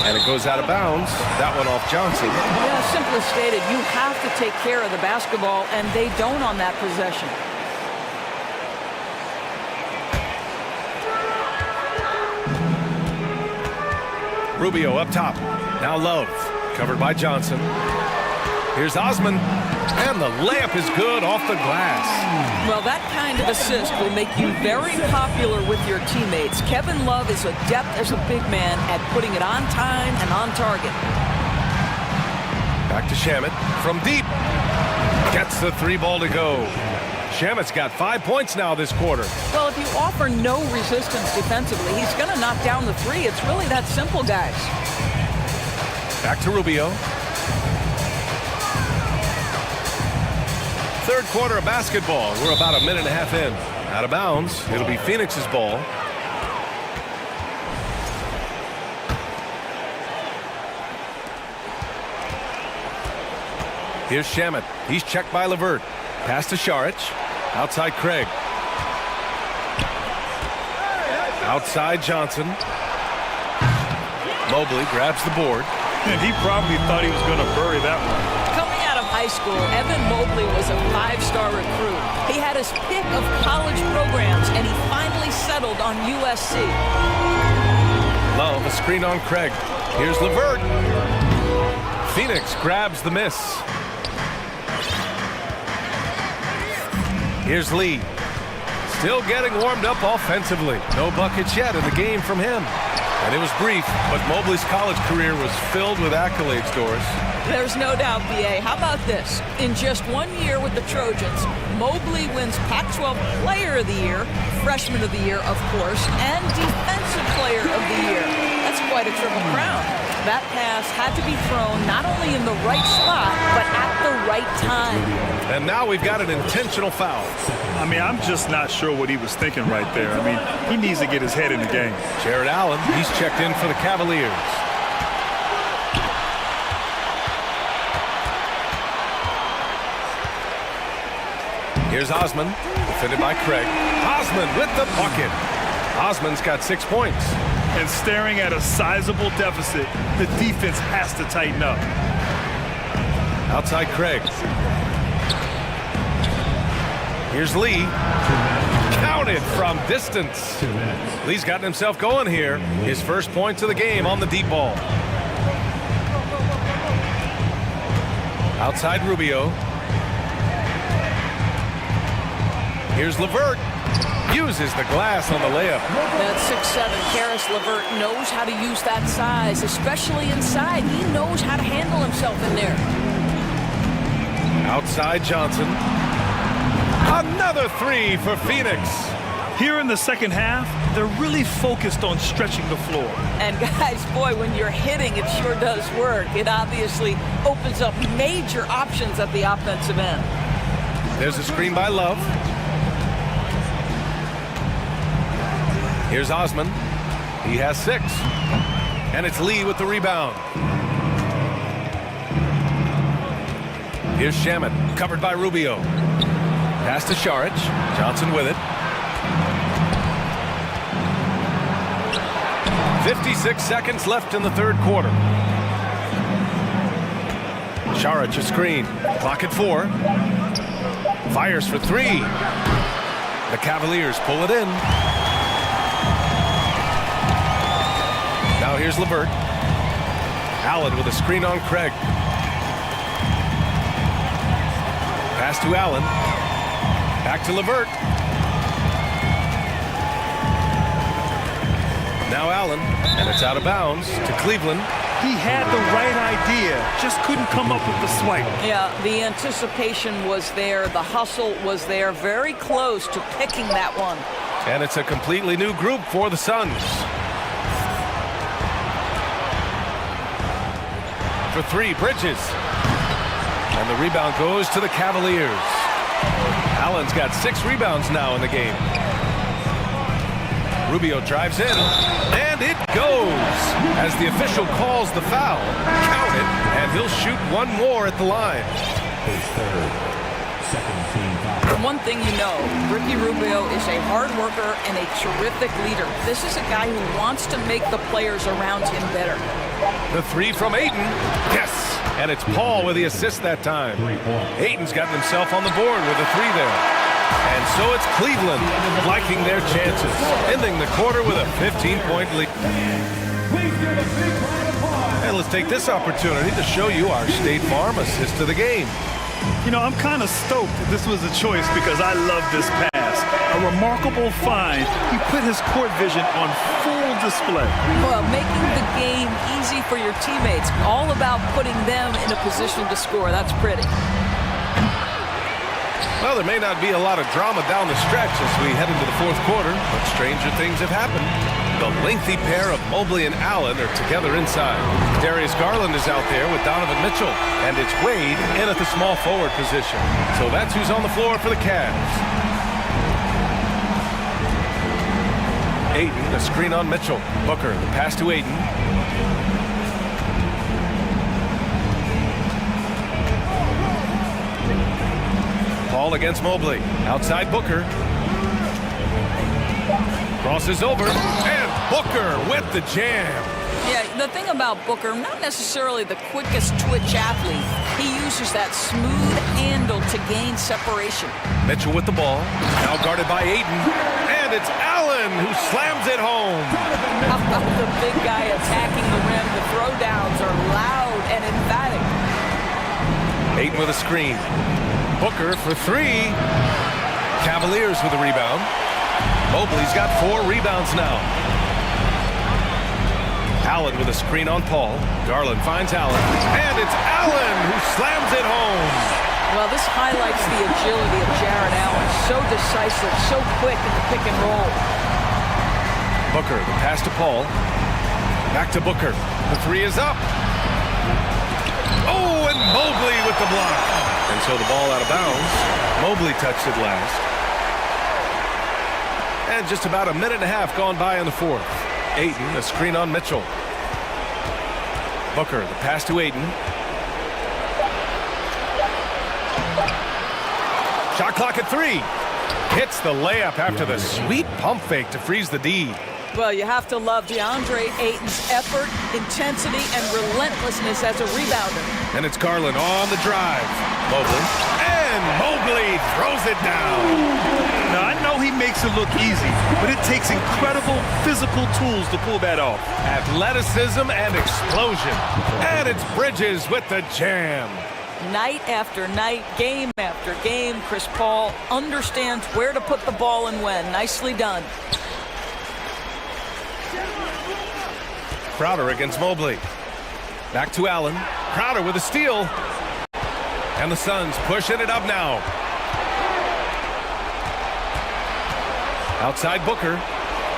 And it goes out of bounds. That one off Johnson. Yeah, simply stated, you have to take care of the basketball, and they don't on that possession. Rubio up top. Now Love. Covered by Johnson. Here's Osman. And the layup is good off the glass. Well, that kind of assist will make you very popular with your teammates. Kevin Love is adept as a big man at putting it on time and on target. Back to Shamet from deep. Gets the three ball to go. Shamet's got 5 points now this quarter. Well, if you offer no resistance defensively, he's going to knock down the three. It's really that simple, guys. Back to Rubio. Third quarter of basketball. We're about a minute and a half in. Out of bounds. It'll be Phoenix's ball. Here's Shamet. He's checked by LeVert. Pass to Šarić. Outside Craig. Outside Johnson. Mobley grabs the board. And he probably thought he was going to bury that one. Coming out of high school, Evan Mobley was a five-star recruit. He had his pick of college programs, and he finally settled on USC. Love, a screen on Craig. Here's LeVert. Phoenix grabs the miss. Here's Lee. Still getting warmed up offensively. No buckets yet in the game from him. And it was brief, but Mobley's college career was filled with accolades, Doris. There's no doubt, B.A. How about this? In just 1 year with the Trojans, Mobley wins Pac-12 Player of the Year, Freshman of the Year, of course, and Defensive Player of the Year. That's quite a triple crown. That pass had to be thrown not only in the right spot, but at the right time. And now we've got an intentional foul. I mean, I'm just not sure what he was thinking right there. I mean, he needs to get his head in the game. Jared Allen, he's checked in for the Cavaliers. Here's Osman, defended by Craig. Osman with the bucket. Osman's got 6 points. And staring at a sizable deficit, the defense has to tighten up. Outside Craig. Here's Lee. Counted from distance. Lee's gotten himself going here. His first points of the game on the deep ball. Outside Rubio. Here's LeVert. Uses the glass on the layup. That 6'7" Karis LeVert knows how to use that size, especially inside. He knows how to handle himself in there. Outside Johnson. Another three for Phoenix. Here in the second half, they're really focused on stretching the floor. And guys, boy, when you're hitting, it sure does work. It obviously opens up major options at the offensive end. There's a screen by Love. Here's Osman. He has 6. And it's Lee with the rebound. Here's Shamet, covered by Rubio. Pass to Šarić. Johnson with it. 56 seconds left in the third quarter. Šarić a screen. Clock at 4. Fires for 3. The Cavaliers pull it in. Now here's LeVert. Allen with a screen on Craig. Pass to Allen. Back to LeVert. Now Allen, and it's out of bounds to Cleveland. He had the right idea, just couldn't come up with the swipe. Yeah, the anticipation was there, the hustle was there, very close to picking that one. And it's a completely new group for the Suns. For three, Bridges. And the rebound goes to the Cavaliers. Allen's got 6 rebounds now in the game. Rubio drives in, and it goes. As the official calls the foul, count it, and he'll shoot one more at the line. His third, second team foul. One thing you know, Ricky Rubio is a hard worker and a terrific leader. This is a guy who wants to make the players around him better. The three from Ayton. Yes! And it's Paul with the assist that time. Ayton's gotten himself on the board with a 3 there. And so it's Cleveland liking their chances, ending the quarter with a 15-point lead. And let's take this opportunity to show you our State Farm assist to the game. You know, I'm kind of stoked this was a choice because I love this pass. A remarkable find. He put his court vision on full display. Well, making the game easy for your teammates. All about putting them in a position to score. That's pretty. Well, there may not be a lot of drama down the stretch as we head into the fourth quarter, but stranger things have happened. The lengthy pair of Mobley and Allen are together inside. Darius Garland is out there with Donovan Mitchell, and it's Wade in at the small forward position. So that's who's on the floor for the Cavs. Ayton, a screen on Mitchell. Booker, the pass to Ayton. Paul against Mobley. Outside Booker. Crosses over, and Booker with the jam. Yeah, the thing about Booker, not necessarily the quickest twitch athlete. He uses that smooth handle to gain separation. Mitchell with the ball, now guarded by Ayton, and it's Allen who slams it home. How about the big guy attacking the rim? The throwdowns are loud and emphatic. Ayton with a screen. Booker for 3. Cavaliers with a rebound. Mobley's got 4 rebounds now. Allen with a screen on Paul. Garland finds Allen, and it's Allen who slams it home. Well, this highlights the agility of Jared Allen. So decisive, so quick in the pick and roll. Booker, the pass to Paul. Back to Booker. The 3 is up. Oh, and Mobley with the block. And so the ball out of bounds. Mobley touched it last. And just about a minute and a half gone by in the fourth. Ayton, a screen on Mitchell. Booker, the pass to Ayton. Shot clock at 3. Hits the layup after the sweet pump fake to freeze the D. Well, you have to love DeAndre Ayton's effort, intensity, and relentlessness as a rebounder. And it's Garland on the drive. Mobley. And Mobley throws it down. Now, I know he makes it look easy, but it takes incredible physical tools to pull that off. Athleticism and explosion. And it's Bridges with the jam. Night after night, game after game, Chris Paul understands where to put the ball and when. Nicely done. Crowder against Mobley. Back to Allen. Crowder with a steal. And the Suns pushing it up now. Outside Booker.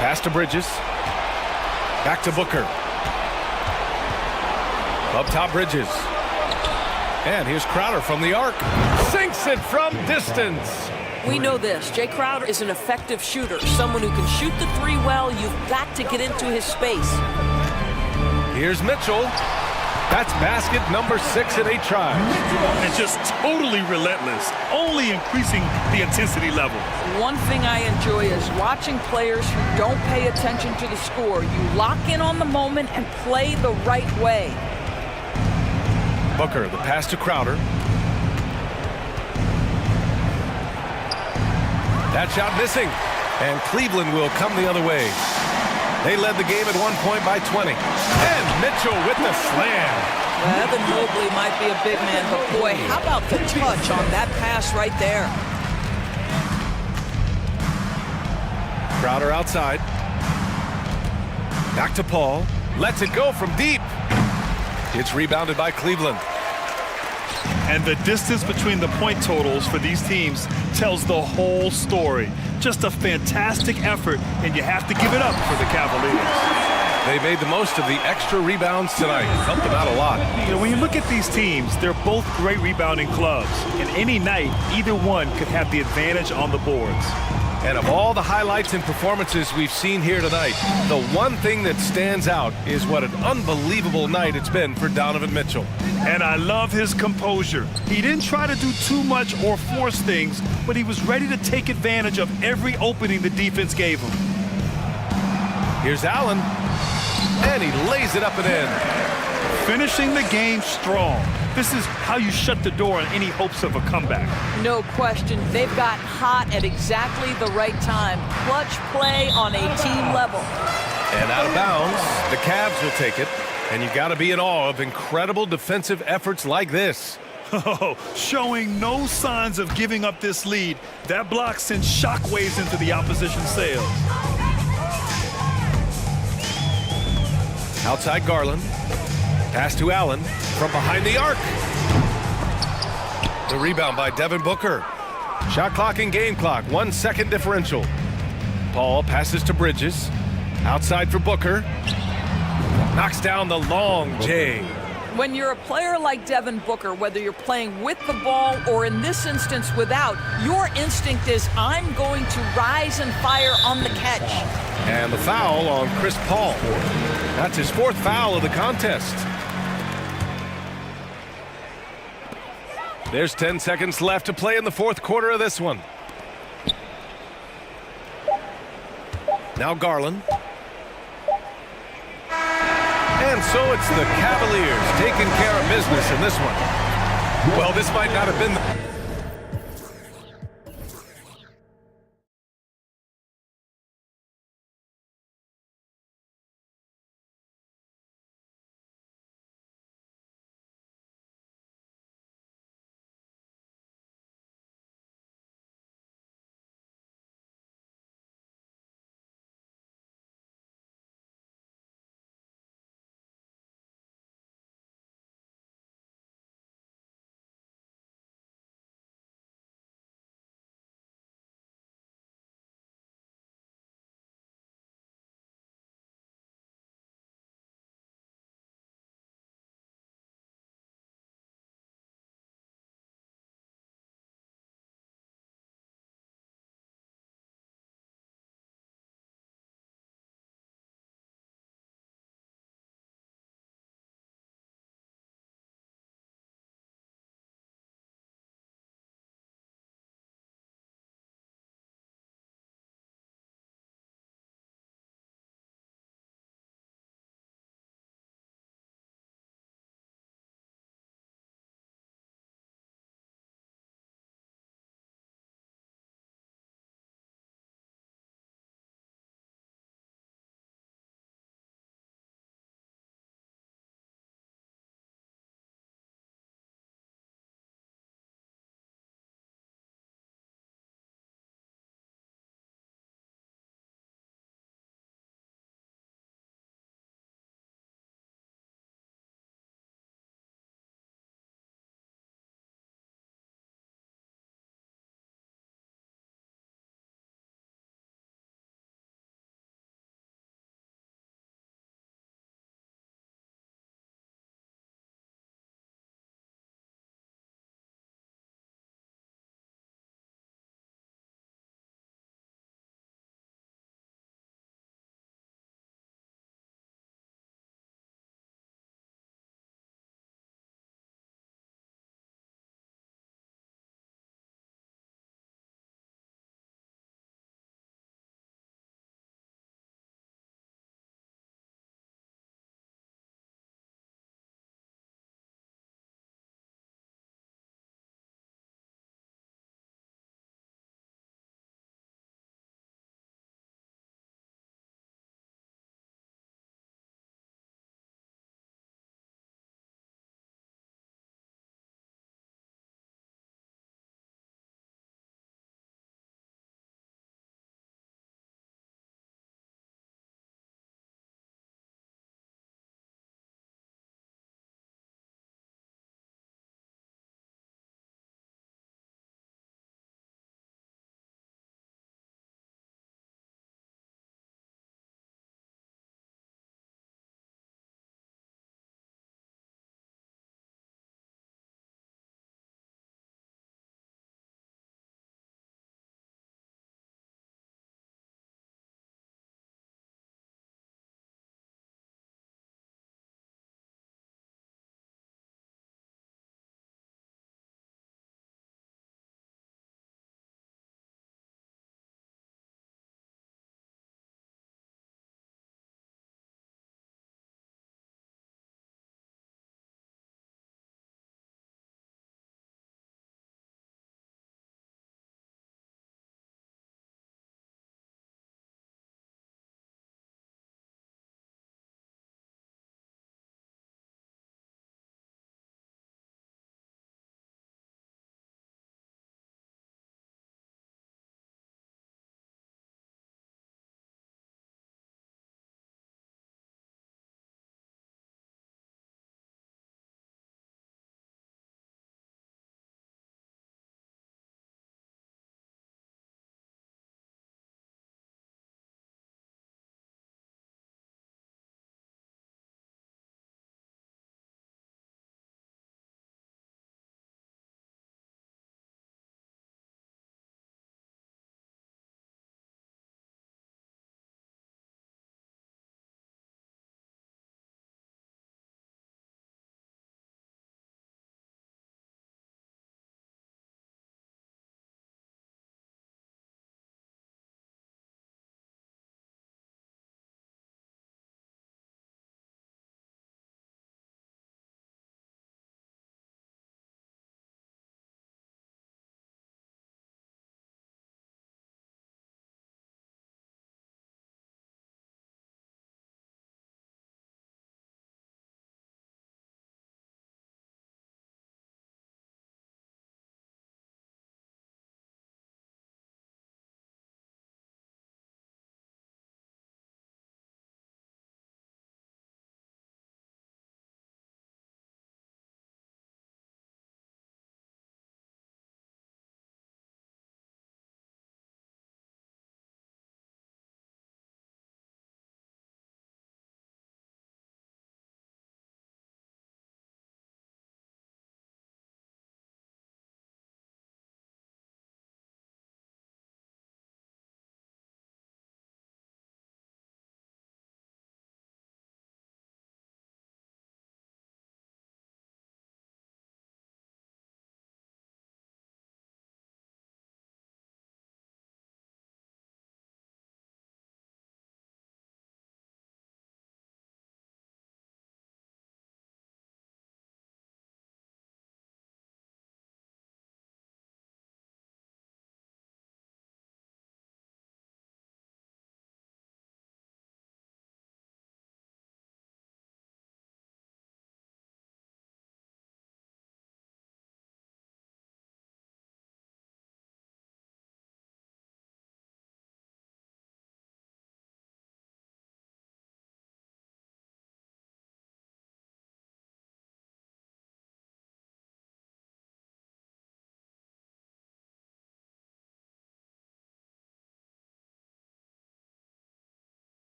Pass to Bridges. Back to Booker. Up top Bridges. And here's Crowder from the arc. Sinks it from distance. We know this. Jay Crowder is an effective shooter. Someone who can shoot the 3 well. You've got to get into his space. Here's Mitchell. That's basket number 6 in 8 tries. And just totally relentless, only increasing the intensity level. One thing I enjoy is watching players who don't pay attention to the score. You lock in on the moment and play the right way. Booker, the pass to Crowder. That shot missing. And Cleveland will come the other way. They led the game at 1 point by 20. And Mitchell with the slam. Well, Evan Mobley might be a big man, but boy, how about the touch on that pass right there? Crowder outside. Back to Paul. Lets it go from deep. It's rebounded by Cleveland. And the distance between the point totals for these teams tells the whole story. Just a fantastic effort, and you have to give it up for the Cavaliers. They made the most of the extra rebounds tonight. Helped them out a lot. You know, when you look at these teams, they're both great rebounding clubs. And any night, either one could have the advantage on the boards. And of all the highlights and performances we've seen here tonight, the one thing that stands out is what an unbelievable night it's been for Donovan Mitchell. And I love his composure. He didn't try to do too much or force things, but he was ready to take advantage of every opening the defense gave him. Here's Allen. And he lays it up and in. Finishing the game strong. This is how you shut the door on any hopes of a comeback. No question. They've got hot at exactly the right time. Clutch play on a team level. And out of bounds, the Cavs will take it. And you've got to be in awe of incredible defensive efforts like this. Oh, showing no signs of giving up this lead. That block sends shockwaves into the opposition's sails. Outside Garland. Pass to Allen from behind the arc. The rebound by Devin Booker. Shot clock and game clock, 1 second differential. Paul passes to Bridges. Outside for Booker. Knocks down the long J. When you're a player like Devin Booker, whether you're playing with the ball or in this instance without, your instinct is, I'm going to rise and fire on the catch. And the foul on Chris Paul. That's his 4th foul of the contest. There's 10 seconds left to play in the 4th quarter of this one. Now Garland. And so it's the Cavaliers taking care of business in this one. Well, this might not have been the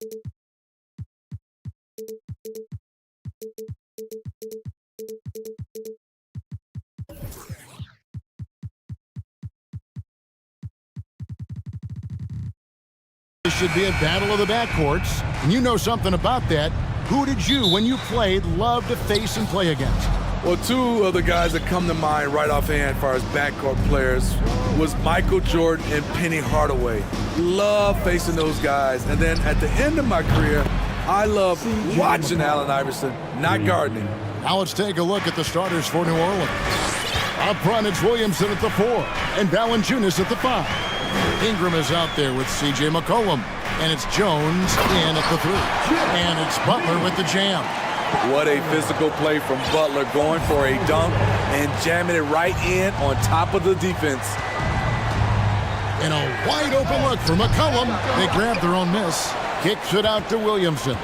This should be a battle of the backcourts, and you know something about that. Who did you, when you played, love to face and play against? Well, two of the guys that come to mind right offhand as far as backcourt players was Michael Jordan and Penny Hardaway. Love facing those guys. And then at the end of my career, I love watching Allen Iverson, not guarding him. Now let's take a look at the starters for New Orleans. Up front, it's Williamson at the 4 and Valanciunas at the 5. Ingram is out there with C.J. McCollum, and it's Jones in at the 3. And it's Butler with the jam. What a physical play from Butler, going for a dunk and jamming it right in on top of the defense. And a wide open look for McCollum. They grab their own miss. Kicks it out to Williamson.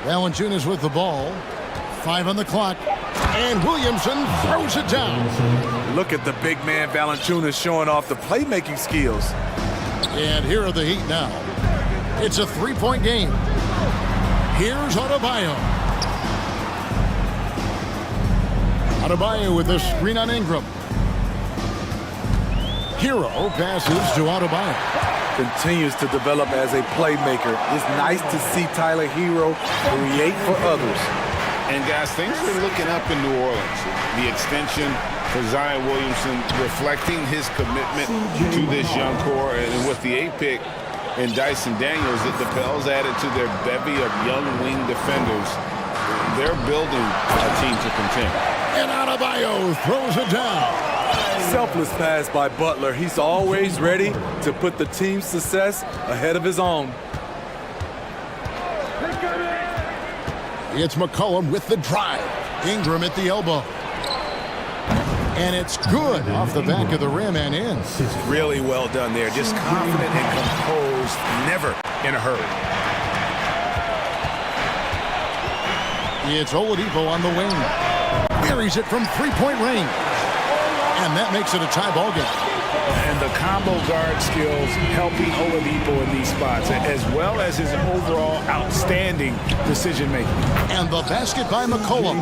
Valanciunas with the ball. 5 on the clock. And Williamson throws it down. Look at the big man Valanciunas showing off the playmaking skills. And here are the Heat now. It's a 3-point game. Here's Adebayo. Adebayo with a screen on Ingram. Hero passes to Adebayo. Continues to develop as a playmaker. It's nice to see Tyler Hero create for others. And guys, things are looking up in New Orleans. The extension for Zion Williamson reflecting his commitment to this young core, and with the 8th pick and Dyson Daniels, the Pels added to their bevy of young wing defenders. They're building a team to contend. And Adebayo throws it down. Selfless pass by Butler. He's always ready to put the team's success ahead of his own. It's McCollum with the drive. Ingram at the elbow. And it's good off the back of the rim and in. Really well done there. Just confident and composed, never in a hurry. It's Oladipo on the wing. Buries it from 3-point range. And that makes it a tie ball game. And the combo guard skills helping Oladipo in these spots, as well as his overall outstanding decision-making. And the basket by McCollum.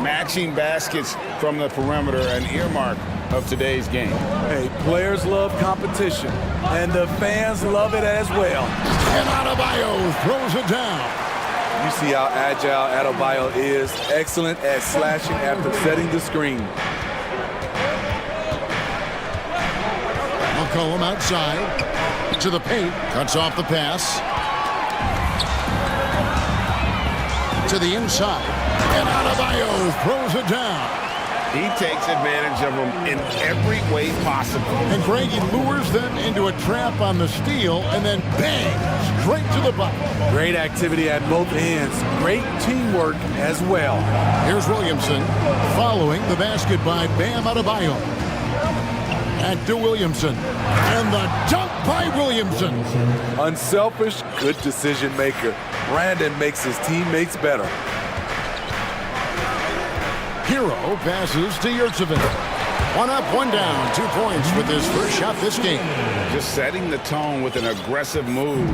Matching baskets from the perimeter, an earmark of today's game. Hey, players love competition, and the fans love it as well. And Adebayo throws it down. You see how agile Adebayo is. Excellent at slashing after setting the screen. McCollum outside to the paint, cuts off the pass to the inside, and Adebayo throws it down. He takes advantage of them in every way possible. And Greg, he lures them into a trap on the steal, and then bang, straight to the bucket. Great activity at both ends. Great teamwork as well. Here's Williamson following the basket by Bam Adebayo. Back to Williamson. And the dunk by Williamson. Unselfish, good decision maker. Brandon makes his teammates better. Hero passes to Yurtsevin. 1 up, 1 down, 2 points with his first shot this game. Just setting the tone with an aggressive move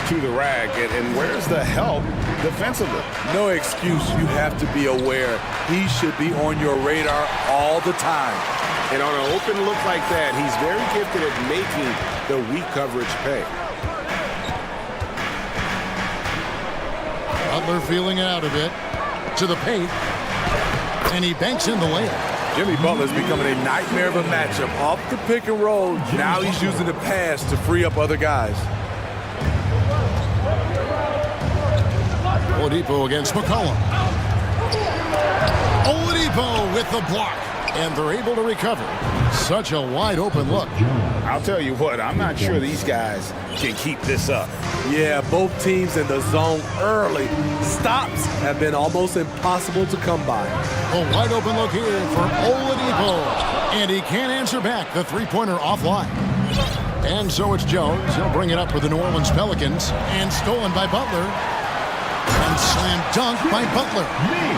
to the rack. And where's the help defensively? No excuse. You have to be aware. He should be on your radar all the time. And on an open look like that, he's very gifted at making the weak coverage pay. Butler feeling it out a bit. To the paint. And he banks in the layup. Jimmy Butler's becoming a nightmare of a matchup. Off the pick and roll, now he's using the pass to free up other guys. Oladipo against McCollum. Oladipo with the block. And they're able to recover. Such a wide open look. I'll tell you what, I'm not sure these guys can keep this up. Yeah, both teams in the zone early. Stops have been almost impossible to come by. A wide open look here for Oladipo. And he can't answer back. The three-pointer offline. And so it's Jones. He'll bring it up for the New Orleans Pelicans. And stolen by Butler. And slam dunk by Butler.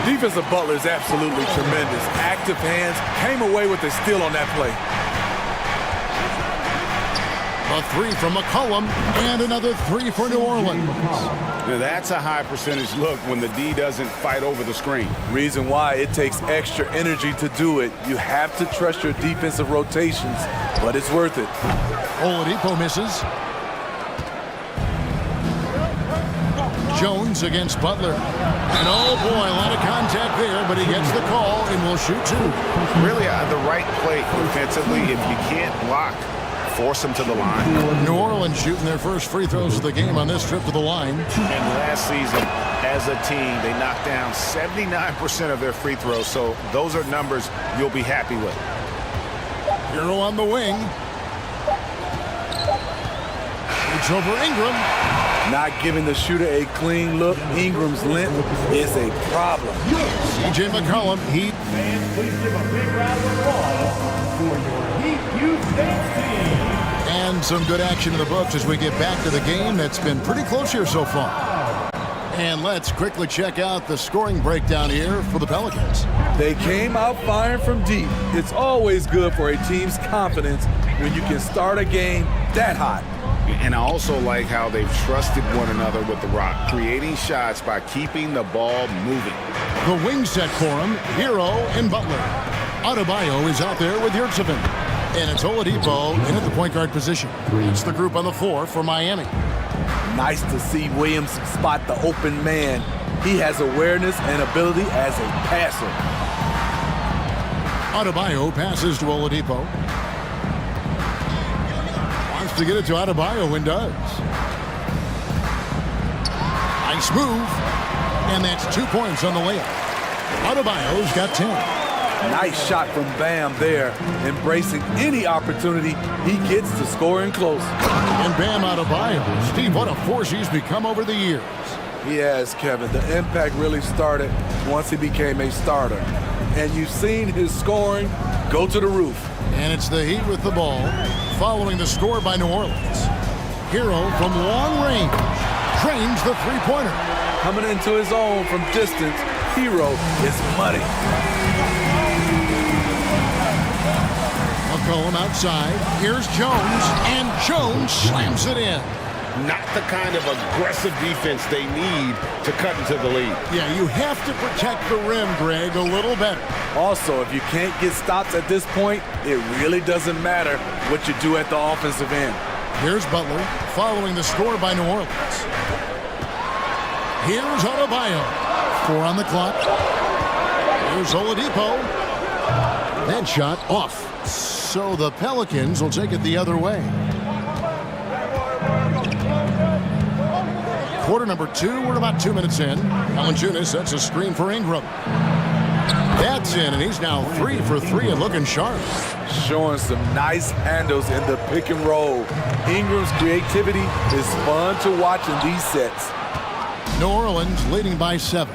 Defense of Butler is absolutely tremendous. Active hands, came away with a steal on that play. A three from McCollum, and another three for New Orleans. Now that's a high percentage look when the D doesn't fight over the screen. Reason why it takes extra energy to do it. You have to trust your defensive rotations, but it's worth it. Oladipo misses. Jones against Butler. And oh boy, a lot of contact there, but he gets the call and will shoot two. Really the right play defensively. If you can't block, force them to the line. New Orleans shooting their first free throws of the game on this trip to the line. And last season, as a team, they knocked down 79% of their free throws, so those are numbers you'll be happy with. Hero on the wing. It's over Ingram. Not giving the shooter a clean look. Ingram's length is a problem. C.J. McCollum, Heat. Fans, please give a big round of applause for your Heat Youth team. And some good action in the books as we get back to the game that's been pretty close here so far. And let's quickly check out the scoring breakdown here for the Pelicans. They came out firing from deep. It's always good for a team's confidence when you can start a game that hot. And I also like how they've trusted one another with the rock, creating shots by keeping the ball moving. The wing set for him, Hero and Butler. Adebayo is out there with Yurtsevin. And it's Oladipo in at the point guard position. It's the group on the floor for Miami. Nice to see Williams spot the open man. He has awareness and ability as a passer. Adebayo passes to Oladipo. Wants to get it to Adebayo and does. Nice move. And that's 2 points on the layup. Adebayo's got 10. Nice shot from Bam there, embracing any opportunity he gets to scoring close. And Bam Adebayo. Steve, what a force he's become over the years. He has, Kevin. The impact really started once he became a starter. And you've seen his scoring go to the roof. And it's the Heat with the ball, following the score by New Orleans. Hero from long range trains the three-pointer. Coming into his own from distance, Hero is money. McCollum outside. Here's Jones, and Jones slams it in. Not the kind of aggressive defense they need to cut into the lead. Yeah, you have to protect the rim, Greg, a little better. Also, if you can't get stops at this point, it really doesn't matter what you do at the offensive end. Here's Butler, following the score by New Orleans. Here's Adebayo. 4 on the clock. Here's Oladipo. That shot off. So the Pelicans will take it the other way. Quarter number 2, we're about 2 minutes in. Valanciunas sets a screen for Ingram. That's in, and he's now 3 for 3 and looking sharp. Showing some nice handles in the pick and roll. Ingram's creativity is fun to watch in these sets. New Orleans leading by 7.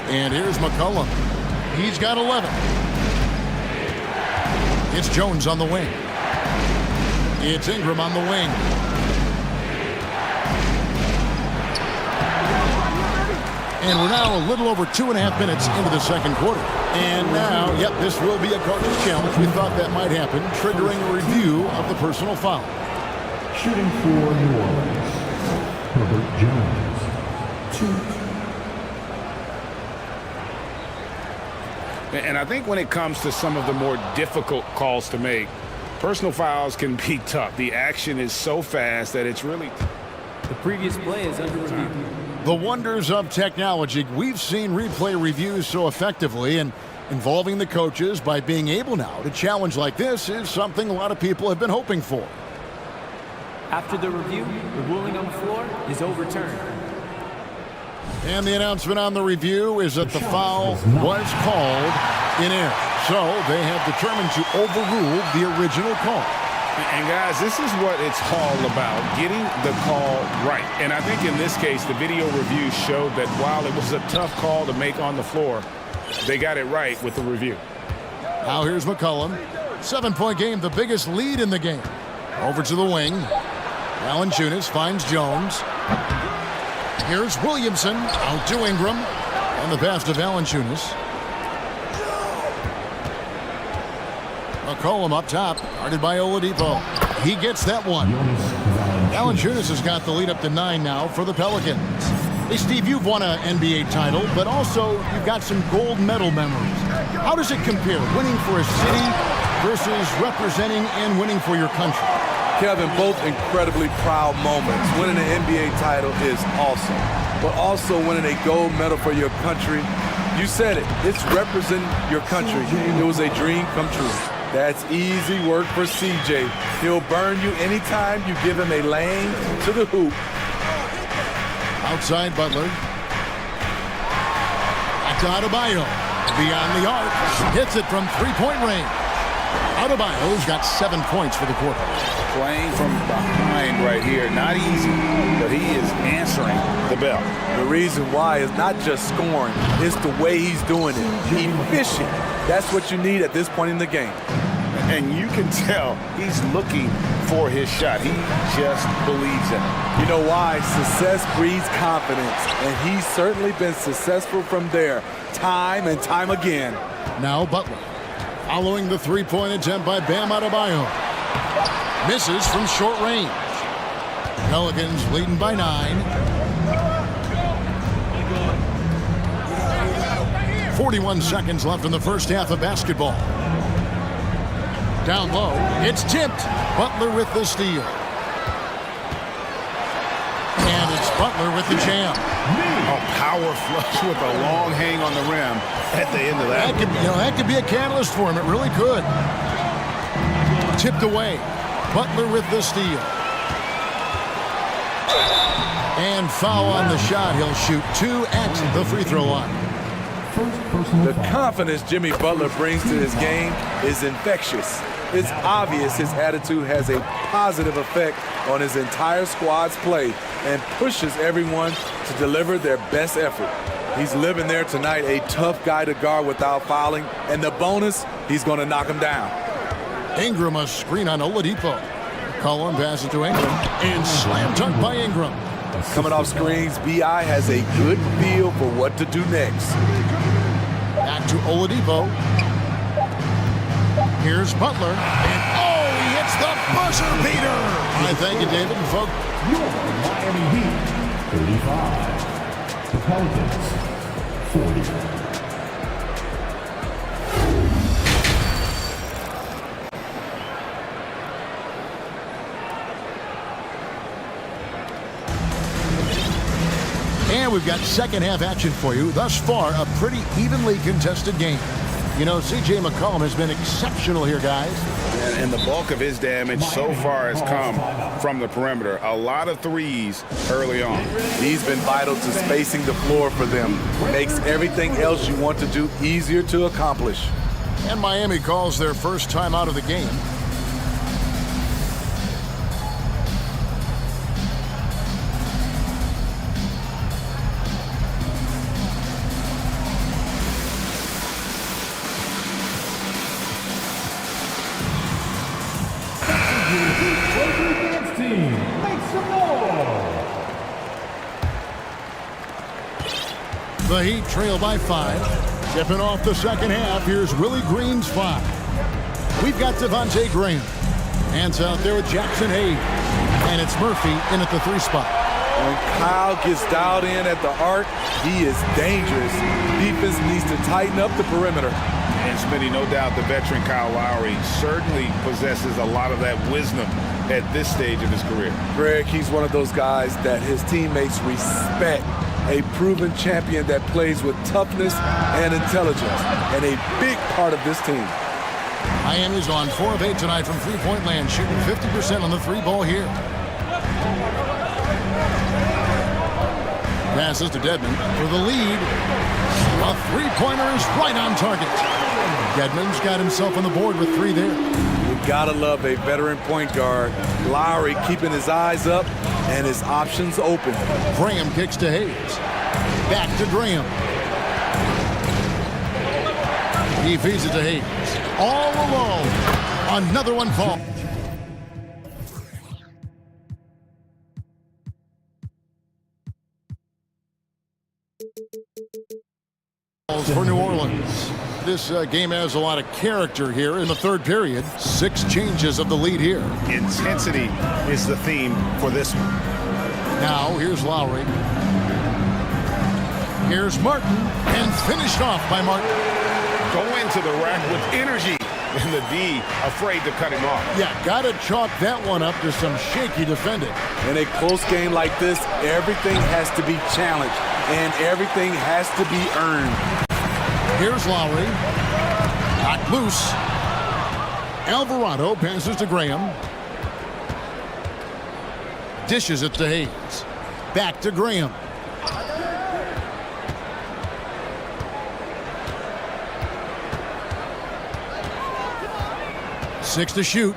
And here's McCollum. He's got 11. It's Jones on the wing. It's Ingram on the wing. And we're now a little over 2.5 minutes into the second quarter. And now, yep, this will be a coaching challenge. We thought that might happen, triggering a review of the personal foul. Shooting for New Orleans, Herbert Jones, 2. And I think when it comes to some of the more difficult calls to make, personal fouls can be tough. The action is so fast that it's really... The previous play is under review. The wonders of technology. We've seen replay reviews so effectively, and involving the coaches by being able now to challenge like this is something a lot of people have been hoping for. After the review, the ruling on the floor is overturned. And the announcement on the review is that the foul was called in error. So they have determined to overrule the original call. And guys, this is what it's all about, getting the call right. And I think in this case, the video review showed that while it was a tough call to make on the floor, they got it right with the review. Now here's McCollum. 7-point game, the biggest lead in the game. Over to the wing. Valanciunas finds Jones. Here's Williamson out to Ingram. And the pass to Valanciunas. McCollum up top, guarded by Oladipo. He gets that one. Valanciunas has got the lead up to 9 now for the Pelicans. Hey, Steve, you've won an NBA title, but also you've got some gold medal memories. How does it compare, winning for a city versus representing and winning for your country? Kevin, both incredibly proud moments. Winning an NBA title is awesome, but also winning a gold medal for your country, you said it, it's representing your country. It was a dream come true. That's easy work for CJ. He'll burn you anytime you give him a lane to the hoop. Outside Butler. Back to Adebayo. Beyond the arc. Hits it from three-point range. Adebayo's got 7 points for the quarter. Playing from behind right here. Not easy, but he is answering the bell. The reason why is not just scoring, it's the way he's doing it. Efficient. That's what you need at this point in the game. And you can tell he's looking for his shot. He just believes in it. You know why? Success breeds confidence, and he's certainly been successful from there, time and time again. Now Butler, following the three-point attempt by Bam Adebayo. Misses from short range. Pelicans leading by 9. 41 seconds left in the first half of basketball. Down low, it's tipped. Butler with the steal. And it's Butler with the jam. A power flush with a long hang on the rim at the end of that. That could be a catalyst for him. It really could. Tipped away. Butler with the steal. And foul on the shot. He'll shoot 2 at the free throw line. The confidence Jimmy Butler brings to his game is infectious. It's obvious his attitude has a positive effect on his entire squad's play and pushes everyone to deliver their best effort. He's living there tonight, a tough guy to guard without fouling, and the bonus, he's going to knock him down. Ingram a screen on Oladipo. McCollum passes to Ingram, and slam dunk by Ingram. Coming off screens, B.I. has a good feel for what to do next. Back to Oladipo. Here's Butler, and oh, he hits the buzzer beater. I thank you, David and folks. Your Miami Heat, 35. The Pelicans, 40. And we've got second half action for you. Thus far, a pretty evenly contested game. You know, C.J. McCollum has been exceptional here, guys. And the bulk of his damage so far has come from the perimeter. A lot of threes early on. He's been vital to spacing the floor for them. Makes everything else you want to do easier to accomplish. And Miami calls their first time out of the game. The Heat trail by 5. Tipping off the second half, here's Willie Green's 5. We've got Devontae Graham. Hands out there with Jackson Hayes. And it's Murphy in at the 3 spot. When Kyle gets dialed in at the arc, he is dangerous. Defense needs to tighten up the perimeter. And Smitty, no doubt the veteran Kyle Lowry certainly possesses a lot of that wisdom at this stage of his career. Greg, he's one of those guys that his teammates respect. A proven champion that plays with toughness and intelligence, and a big part of this team. Miami's on 4 of 8 tonight from three-point land, shooting 50% on the 3-ball here. Passes to Dedmon for the lead. A three-pointer is right on target. Dedmon's got himself on the board with 3 there. You gotta love a veteran point guard. Lowry keeping his eyes up and his options open. Graham kicks to Hayes. Back to Graham. He feeds it to Hayes. All alone. Another one falls. For New Orleans. This game has a lot of character here in the third period. 6 changes of the lead here. Intensity is the theme for this one. Now, here's Lowry. Here's Martin, and finished off by Martin. Go into the rack with energy, and the D afraid to cut him off. Yeah, gotta chalk that one up to some shaky defending. In a close game like this, everything has to be challenged, and everything has to be earned. Here's Lowry. Knocked loose. Alvarado passes to Graham. Dishes it to Hayes. Back to Graham. Six to shoot.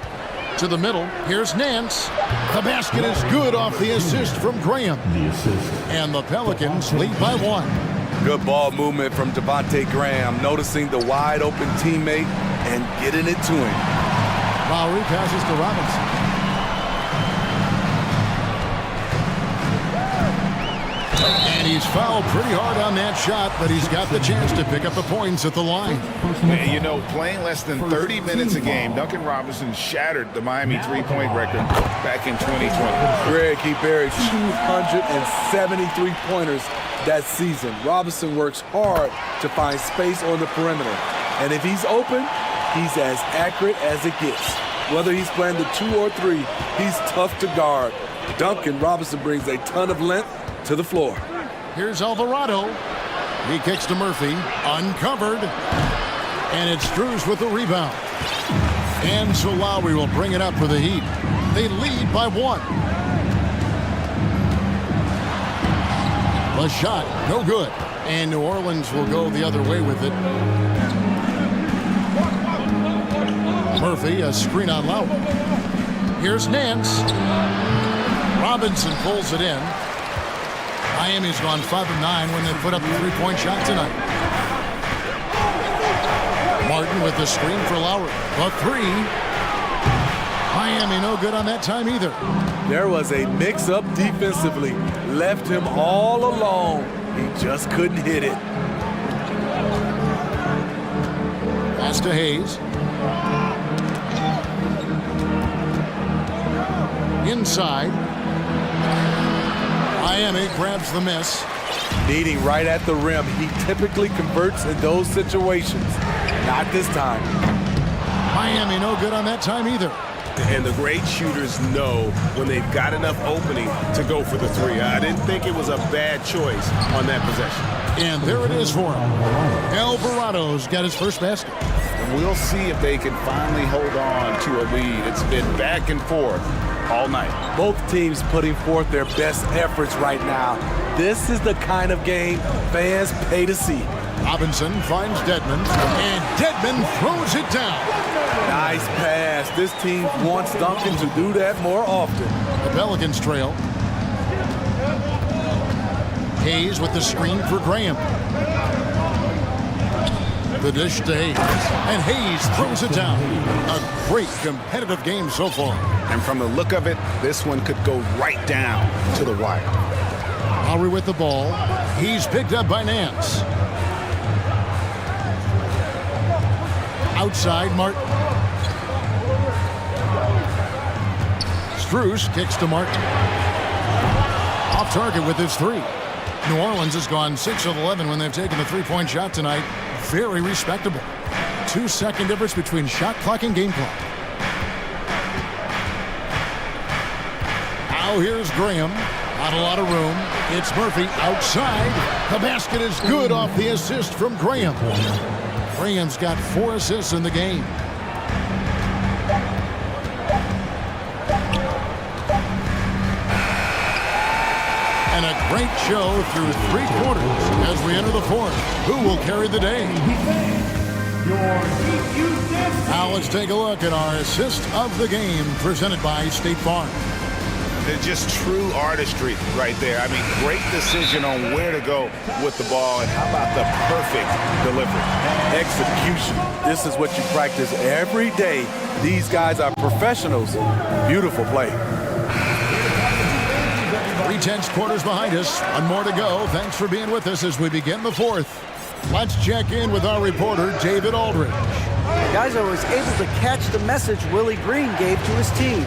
To the middle. Here's Nance. The basket is good off the assist from Graham. And the Pelicans lead by 1. Good ball movement from Devontae Graham, noticing the wide open teammate and getting it to him. Lowry passes to Robinson. And he's fouled pretty hard on that shot, but he's got the chance to pick up the points at the line. Man, you know, playing less than 30 minutes a game, Duncan Robinson shattered the Miami three-point record back in 2020. Greg, he buried 273 pointers that season. Robinson works hard to find space on the perimeter. And if he's open, he's as accurate as it gets. Whether he's playing the 2 or 3, he's tough to guard. Duncan Robinson brings a ton of length to the floor. Here's Alvarado. He kicks to Murphy. Uncovered. And it's Struz with the rebound. And so Lowry will bring it up for the Heat. They lead by 1. The shot, no good. And New Orleans will go the other way with it. Murphy, a screen on Lowry. Here's Nance. Robinson pulls it in. Miami's gone 5 of 9 when they put up a 3-point shot tonight. Martin with the screen for Lowry. A 3. Miami no good on that time either. There was a mix-up defensively. Left him all alone. He just couldn't hit it. Pass to Hayes. Inside. Miami grabs the miss. Needing right at the rim. He typically converts in those situations. Not this time. Miami no good on that time either. And the great shooters know when they've got enough opening to go for the 3. I didn't think it was a bad choice on that possession. And there it is for him. Alvarado's got his first basket. And we'll see if they can finally hold on to a lead. It's been back and forth all night. Both teams putting forth their best efforts right now. This is the kind of game fans pay to see. Robinson finds Dedmon, and Dedmon throws it down. Nice pass. This team wants Duncan to do that more often. The Pelicans trail. Hayes with the screen for Graham. The dish to Hayes, and Hayes throws it down. A great competitive game so far. And from the look of it, this one could go right down to the wire. Lowry with the ball. He's picked up by Nance. Outside, Martin. Struz kicks to Martin. Off target with his 3. New Orleans has gone 6 of 11 when they've taken the 3-point shot tonight. Very respectable. 2-second difference between shot clock and game clock. Now here's Graham. Not a lot of room. It's Murphy outside. The basket is good off the assist from Graham. Graham's got 4 assists in the game. And a great show through 3 quarters as we enter the 4th. Who will carry the day? Now let's take a look at our assist of the game presented by State Farm. They're just true artistry right there. I mean, great decision on where to go with the ball, and how about the perfect delivery? Execution. This is what you practice every day. These guys are professionals. Beautiful play. 3 tenths quarters behind us. 1 more to go. Thanks for being with us as we begin the 4th. Let's check in with our reporter, David Aldridge. The guys I was able to catch the message Willie Green gave to his team.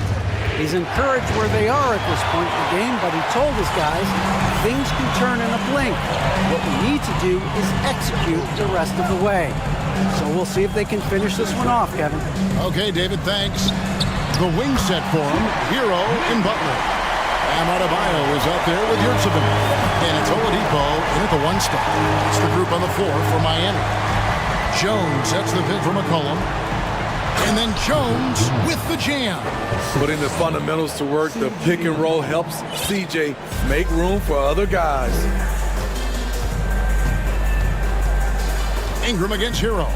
He's encouraged where they are at this point in the game, but he told his guys things can turn in a blink. What we need to do is execute the rest of the way. So we'll see if they can finish this one off, Kevin. Okay, David, thanks. The wing set for him, Hero in Butler. And Adebayo is out there with Yurtsevin. And it's Oladipo in at the one spot. It's the group on the floor for Miami. Jones sets the pick for McCollum. And then Jones with the jam. Putting the fundamentals to work, the pick and roll helps CJ make room for other guys. Ingram against Hero.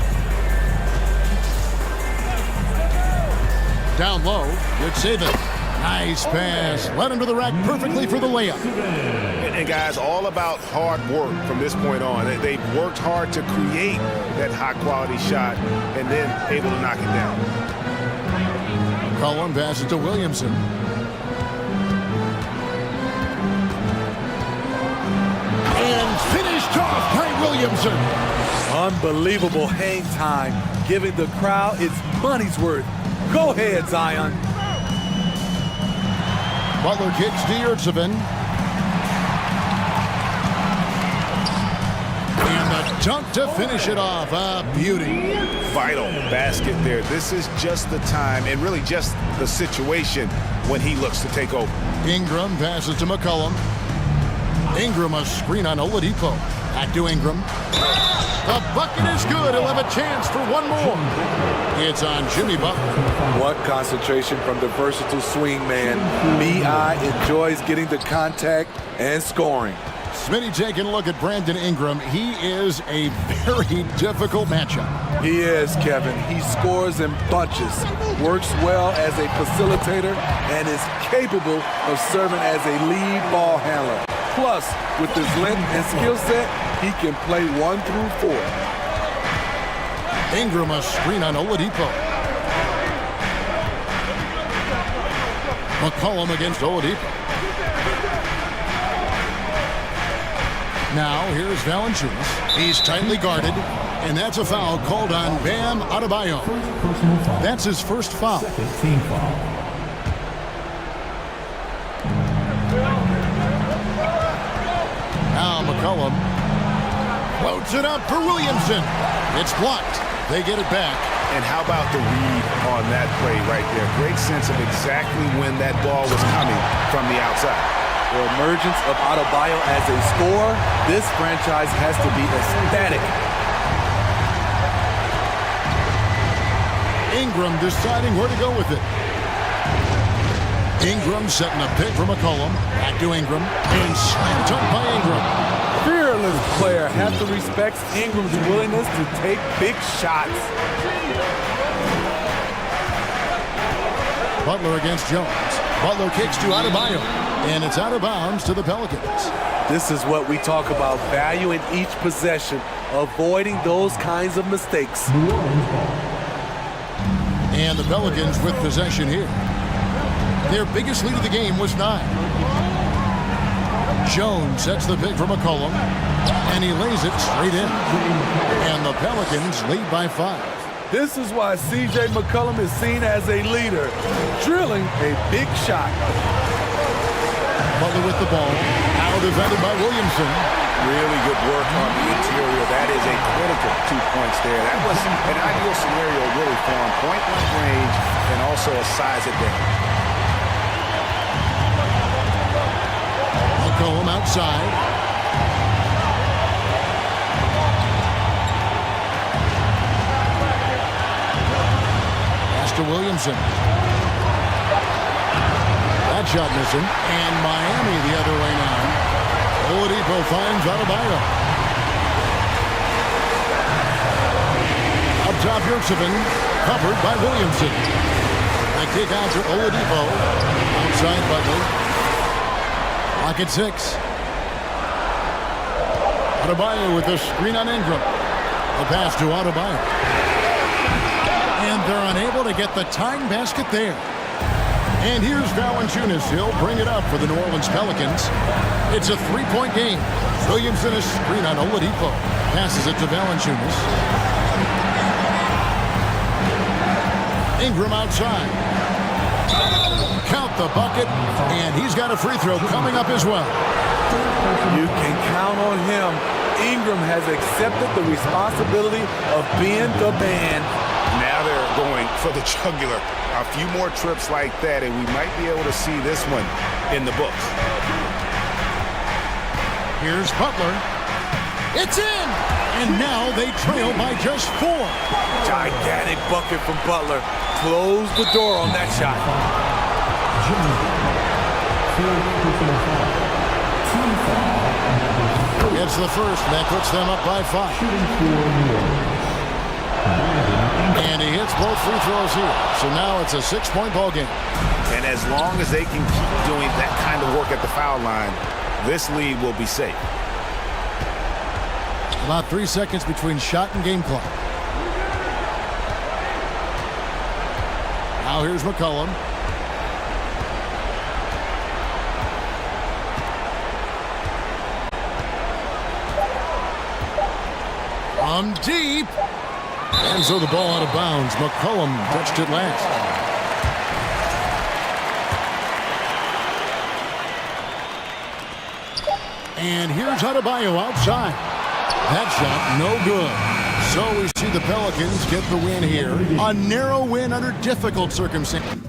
Down low, Yurtsevin. Nice pass. Led him to the rack perfectly for the layup. And guys, all about hard work from this point on. They've worked hard to create that high-quality shot and then able to knock it down. McCollum passes to Williamson. And finished off by Williamson. Unbelievable hang time, giving the crowd its money's worth. Go ahead, Zion. Butler kicks to Yurtsevin. And the dunk to finish it off. A beauty. Vital basket there. This is just the time and really just the situation when he looks to take over. Ingram passes to McCollum. Ingram a screen on Oladipo. Back to Ingram. The bucket is good. He'll have a chance for one more. It's on Jimmy Butler. What concentration from the versatile swing man. B.I. enjoys getting the contact and scoring. Smitty taking a look at Brandon Ingram. He is a very difficult matchup. He is, Kevin. He scores in bunches, works well as a facilitator, and is capable of serving as a lead ball handler. Plus, with his length and skill set, he can play 1 through 4. Ingram a screen on Oladipo. McCollum against Oladipo. Now, here's Valanciunas. He's tightly guarded, and that's a foul called on Bam Adebayo. That's his first foul. Team foul. Now McCollum floats it up for Williamson. It's blocked. They get it back. And how about the read on that play right there? Great sense of exactly when that ball was coming from the outside. The emergence of Adebayo as a scorer, this franchise has to be ecstatic. Ingram deciding where to go with it. Ingram setting a pick for McCollum. Back to Ingram. And slam dunk by Ingram. Fearless player. Have to respect Ingram's willingness to take big shots. Butler against Jones. Butler kicks to Adebayo. And it's out of bounds to the Pelicans. This is what we talk about, value in each possession, avoiding those kinds of mistakes. And the Pelicans with possession here. Their biggest lead of the game was 9. Jones sets the pick for McCollum, and he lays it straight in. And the Pelicans lead by 5. This is why C.J. McCollum is seen as a leader, drilling a big shot. Butler with the ball, now defended by Williamson. Really good work on the interior. That is a critical 2 points there. That was an ideal scenario really for him. Point-blank range and also a size advantage. McCollum outside. Pass to Williamson. That shot missing. And Miami the other way now. Oladipo finds Adebayo. Up top, Yurtsevin, covered by Williamson. A kick out to Oladipo. Outside Butler. Lock at 6. Adebayo with the screen on Ingram. A pass to Adebayo. And they're unable to get the tying basket there. And here's Valanciunas. He'll bring it up for the New Orleans Pelicans. It's a three-point game. Williams in a screen on Oladipo. Passes it to Valanciunas. Ingram outside. Count the bucket, and he's got a free throw coming up as well. You can count on him. Ingram has accepted the responsibility of being the man. Now they're going for the jugular. A few more trips like that, and we might be able to see this one in the books. Here's Butler. It's in! And now they trail by just 4. Gigantic bucket from Butler. Close the door on that shot. It's the first, and that puts them up by 5. And he hits both free throws here. So now it's a 6-point ball game. And as long as they can keep doing that kind of work at the foul line, this lead will be safe. About 3 seconds between shot and game clock. Now here's McCollum. From deep. And so the ball out of bounds. McCollum touched it last. And here's Adebayo outside. That shot, no good. So we see the Pelicans get the win here. A narrow win under difficult circumstances.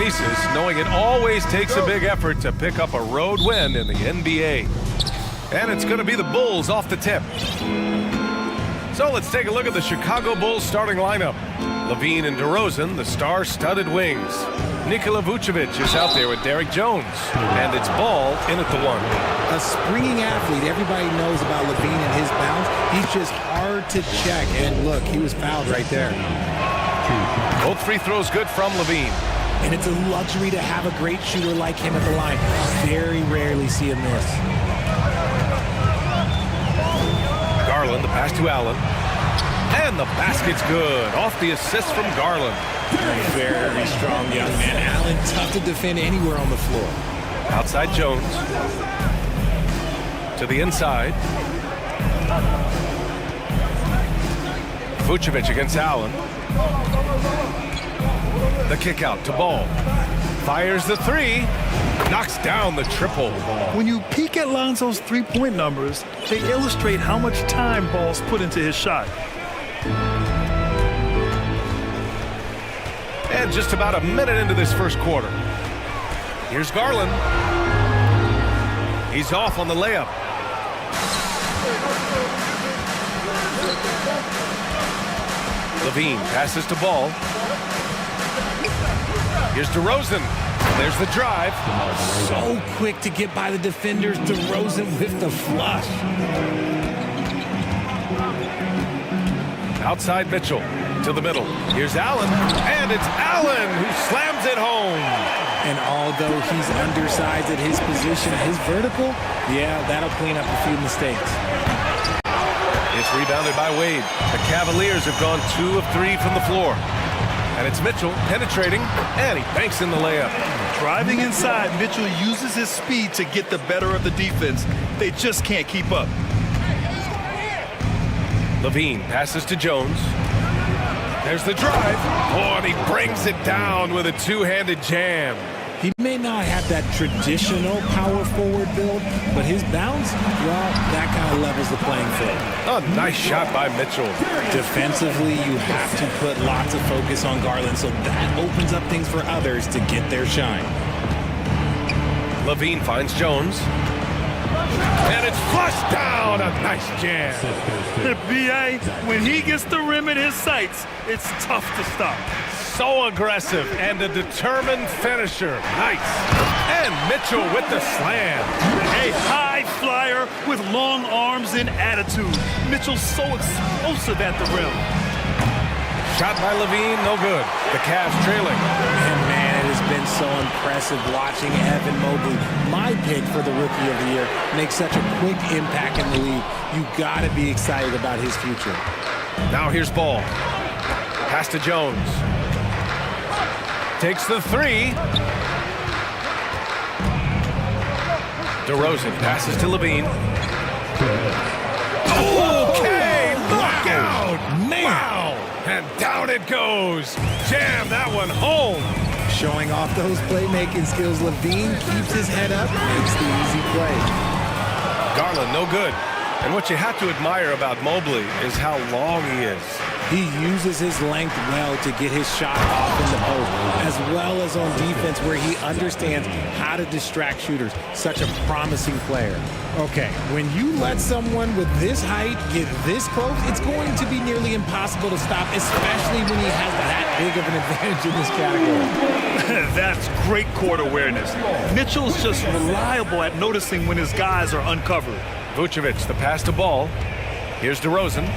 faces, knowing it always takes a big effort to pick up a road win in the NBA. And it's going to be the Bulls off the tip. So let's take a look at the Chicago Bulls starting lineup. Levine and DeRozan, the star-studded wings. Nikola Vucevic is out there with Derrick Jones. And it's Ball in at the 1. A springing athlete. Everybody knows about Levine and his bounce. He's just hard to check. And look, he was fouled right there. Both free throws good from Levine. And it's a luxury to have a great shooter like him at the line. Very rarely see him miss. Garland, the pass to Allen. And the basket's good. Off the assist from Garland. Very strong young man. Allen, tough to defend anywhere on the floor. Outside Jones. To the inside. Vucevic against Allen. The kick out to Ball. Fires the 3. Knocks down the triple. When you peek at Lonzo's three-point numbers, they illustrate how much time Ball's put into his shot. And just about a minute into this first quarter. Here's Garland. He's off on the layup. Levine passes to Ball. Here's DeRozan. There's the drive. So quick to get by the defenders. DeRozan with the flush. Outside Mitchell to the middle. Here's Allen. And it's Allen who slams it home. And although he's undersized at his position, his vertical, yeah, that'll clean up a few mistakes. It's rebounded by Wade. The Cavaliers have gone 2 of 3 from the floor. And it's Mitchell penetrating, and he banks in the layup. Driving inside, Mitchell uses his speed to get the better of the defense. They just can't keep up. Levine passes to Jones. There's the drive. Oh, and he brings it down with a two-handed jam. He may not have that traditional power forward build, but his bounce, well, that kind of levels the playing field. A nice shot by Mitchell. Defensively, you have to put lots of focus on Garland, so that opens up things for others to get their shine. Levine finds Jones. And it's flushed down. A nice jam. B.A., when he gets the rim in his sights, it's tough to stop. So aggressive and a determined finisher. Nice. And Mitchell with the slam. A high flyer with long arms and attitude. Mitchell's so explosive at the rim. Shot by Levine, no good. The Cavs trailing. And man, it has been so impressive watching Evan Mobley, my pick for the Rookie of the Year, make such a quick impact in the league. You gotta be excited about his future. Now here's Ball. Pass to Jones. Takes the 3. DeRozan passes to Levine. Okay, look out! Man. Wow! And down it goes. Jam that one home. Showing off those playmaking skills, Levine keeps his head up, makes the easy play. Garland, no good. And what you have to admire about Mobley is how long he is. He uses his length well to get his shot off in the post, as well as on defense where he understands how to distract shooters. Such a promising player. Okay, when you let someone with this height get this close, it's going to be nearly impossible to stop, especially when he has that big of an advantage in this category. That's great court awareness. Mitchell's just reliable at noticing when his guys are uncovered. Vucevic, the pass to Ball. Here's DeRozan.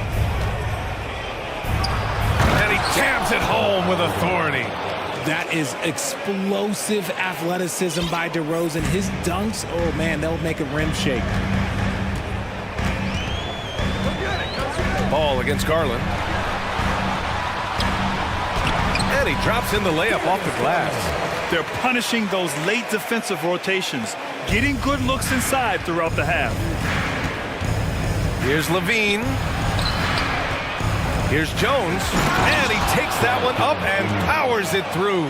And he jams it home with authority. That is explosive athleticism by DeRozan. His dunks, oh man, they'll make a rim shake. Ball against Garland. And he drops in the layup off the glass. They're punishing those late defensive rotations, getting good looks inside throughout the half. Here's Levine. Here's Jones, and he takes that one up and powers it through.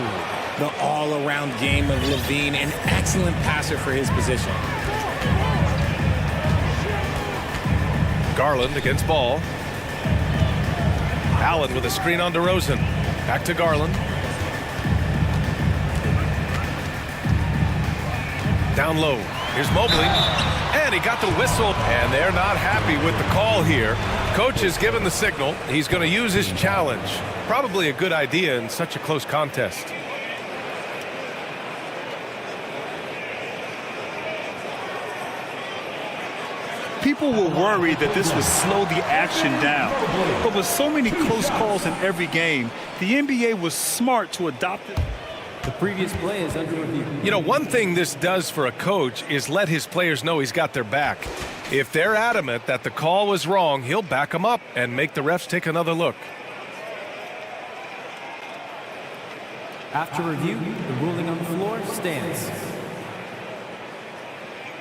The all-around game of Levine, an excellent passer for his position. Garland against Ball. Allen with a screen on DeRozan. Back to Garland. Down low. Here's Mobley. And he got the whistle. And they're not happy with the call here. Coach has given the signal. He's going to use his challenge. Probably a good idea in such a close contest. People were worried that this would slow the action down. But with so many close calls in every game, the NBA was smart to adopt it. The previous play is under review. You know, one thing this does for a coach is let his players know he's got their back. If they're adamant that the call was wrong, he'll back them up and make the refs take another look. After review, the ruling on the floor stands.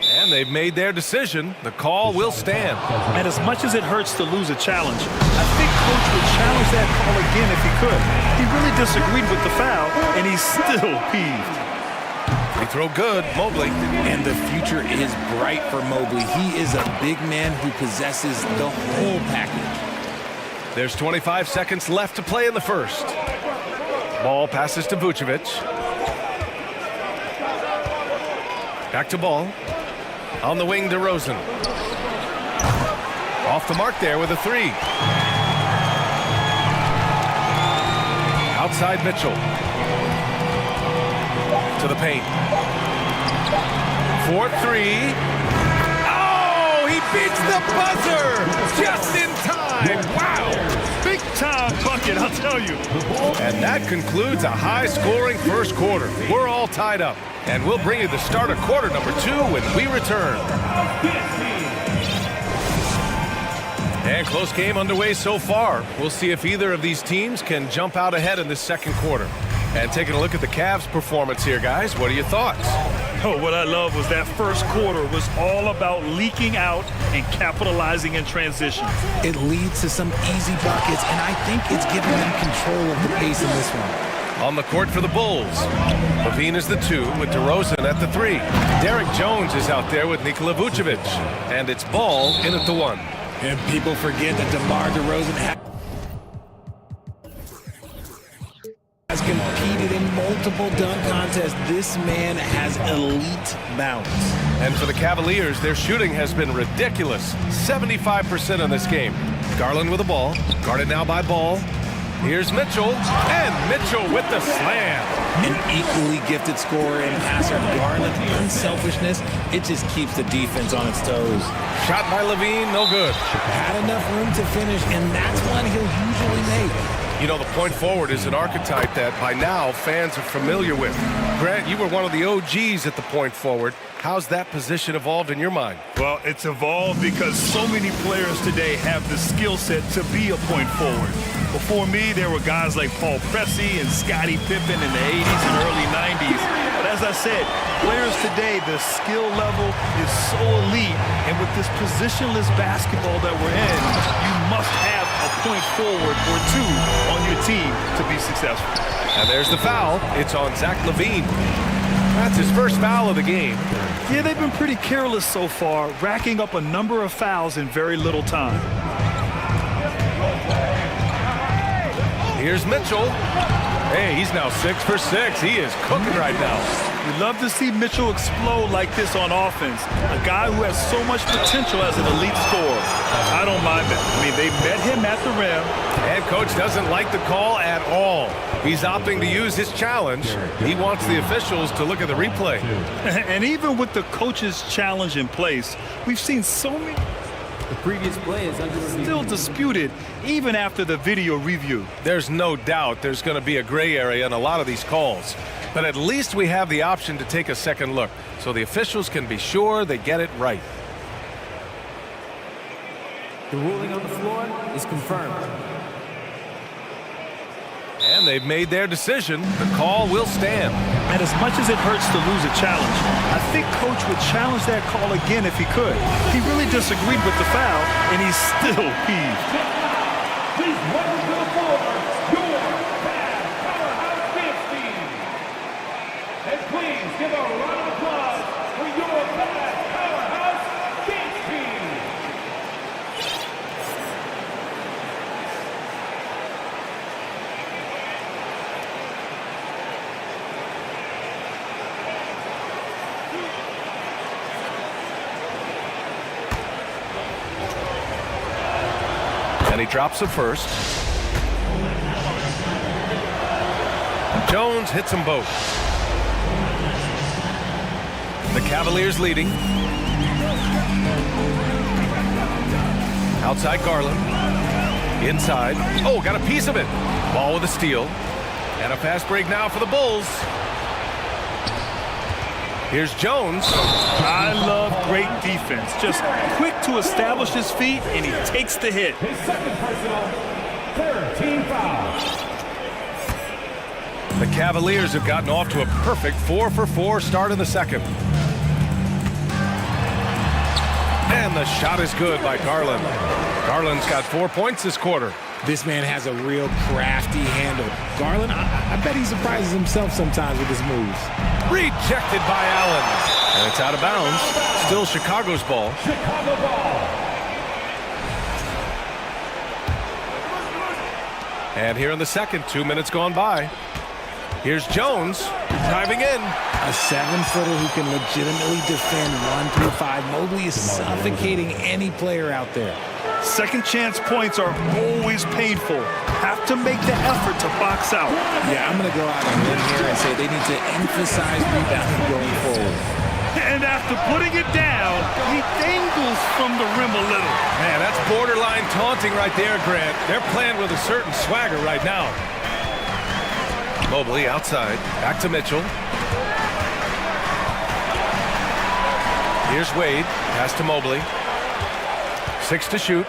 And they've made their decision. The call will stand. And as much as it hurts to lose a challenge, I think Coach would challenge that call again if he could. He really disagreed with the foul, and he's still peeved. Free throw good, Mobley. And the future is bright for Mobley. He is a big man who possesses the whole package. There's 25 seconds left to play in the first. Ball passes to Vucevic. Back to Ball. On the wing to Rosen. Off the mark there with a three. Outside Mitchell. To the paint. 4-3. Oh, he beats the buzzer just in time. Wow. Big time bucket, I'll tell you. And that concludes a high-scoring first quarter. We're all tied up. And we'll bring you the start of quarter number 2 when we return. And close game underway so far. We'll see if either of these teams can jump out ahead in this second quarter. And taking a look at the Cavs' performance here, guys, what are your thoughts? Oh, what I love was that first quarter was all about leaking out and capitalizing in transition. It leads to some easy buckets, and I think it's giving them control of the pace in this one. On the court for the Bulls. Levine is the 2 with DeRozan at the 3. Derek Jones is out there with Nikola Vucevic. And it's Ball in at the 1. And people forget that DeMar DeRozan has competed in multiple dunk contests. This man has elite bounce. And for the Cavaliers, their shooting has been ridiculous. 75% in this game. Garland with the ball. Guarded now by Ball. Here's Mitchell, and Mitchell with the slam. An equally gifted scorer and passer. Garland's unselfishness, it just keeps the defense on its toes. Shot by Levine, no good. Had enough room to finish, and that's one he'll usually make. You know, the point forward is an archetype that by now fans are familiar with. Grant, you were one of the OGs at the point forward. How's that position evolved in your mind? Well, it's evolved because so many players today have the skill set to be a point forward. Before me, there were guys like Paul Pressey and Scottie Pippen in the 80s and early 90s. But as I said, players today, the skill level is so elite. And with this positionless basketball that we're in, you must have a point forward or 2 on your team to be successful. And there's the foul. It's on Zach LaVine. That's his first foul of the game. Yeah, they've been pretty careless so far, racking up a number of fouls in very little time. Here's Mitchell. Hey, he's now 6 for 6. He is cooking right now. We love to see Mitchell explode like this on offense. A guy who has so much potential as an elite scorer. I don't mind that. I mean, they met him at the rim. And coach doesn't like the call at all. He's opting to use his challenge. He wants the officials to look at the replay. And even with the coach's challenge in place, we've seen so many. The previous play is under review. Still disputed, even after the video review. There's no doubt there's going to be a gray area in a lot of these calls. But at least we have the option to take a second look, so the officials can be sure they get it right. The ruling on the floor is confirmed. And they've made their decision. The call will stand. And as much as it hurts to lose a challenge, I think Coach would challenge that call again if he could. He really disagreed with the foul, and he's still peeved. Please welcome to the floor your Cavs powerhouse dance team. And please give a round of applause for your Cavs powerhouse dance team. And he drops it first. Jones hits them both. The Cavaliers leading. Outside Garland. Inside. Oh, got a piece of it. Ball with a steal. And a fast break now for the Bulls. Here's Jones. I love great defense. Just quick to establish his feet, and he takes the hit. His second personal, third team foul. The Cavaliers have gotten off to a perfect 4-for-4 start in the second. And the shot is good by Garland. Garland's got 4 points this quarter. This man has a real crafty handle. Garland, I bet he surprises himself sometimes with his moves. Rejected by Allen. And it's out of bounds. Still Chicago's ball. Chicago ball. And here in the second, 2 minutes gone by. Here's Jones diving in. A 7-footer who can legitimately defend 1 through 5. Mobley is suffocating any player out there. Second chance points are always painful. Have to make the effort to box out. Yeah, I'm going to go out on a limb here and say they need to emphasize rebounding going forward. And after putting it down, he dangles from the rim a little. Man, that's borderline taunting right there, Grant. They're playing with a certain swagger right now. Mobley outside. Back to Mitchell. Here's Wade. Pass to Mobley. 6 to shoot.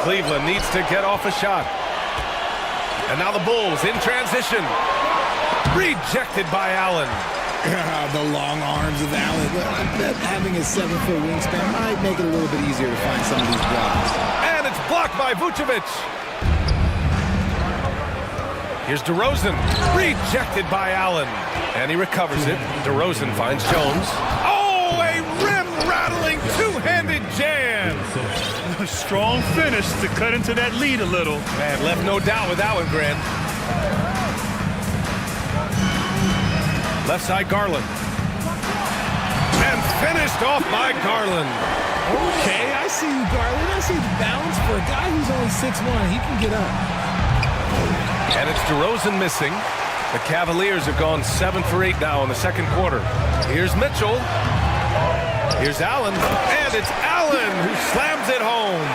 Cleveland needs to get off a shot. And now the Bulls in transition. Rejected by Allen. The long arms of Allen. I bet having a 7-foot wingspan might make it a little bit easier to find some of these blocks. And it's blocked by Vucevic. Here's DeRozan. Rejected by Allen. And he recovers it. DeRozan finds Jones. Oh, a rim-rattling two-handed jam. A strong finish to cut into that lead a little. Man, left no doubt with that one, Grant. Left side, Garland. And finished off by Garland. Okay, I see you, Garland. I see the balance for a guy who's only 6'1". He can get up. And it's DeRozan missing. The Cavaliers have gone 7 for 8 now in the second quarter. Here's Mitchell. Here's Allen. And it's Allen who slams it home.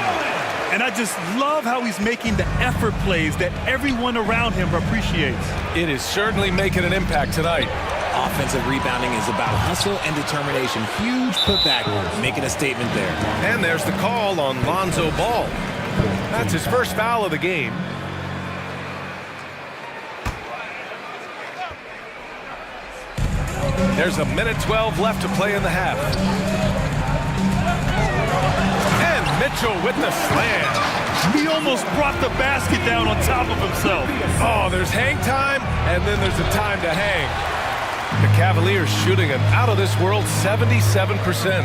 And I just love how he's making the effort plays that everyone around him appreciates. It is certainly making an impact tonight. Offensive rebounding is about hustle and determination. Huge putback, making a statement there. And there's the call on Lonzo Ball. That's his first foul of the game. There's a minute 12 left to play in the half. And Mitchell with the slam. He almost brought the basket down on top of himself. Oh, there's hang time, and then there's a time to hang. The Cavaliers shooting an out-of-this-world 77%.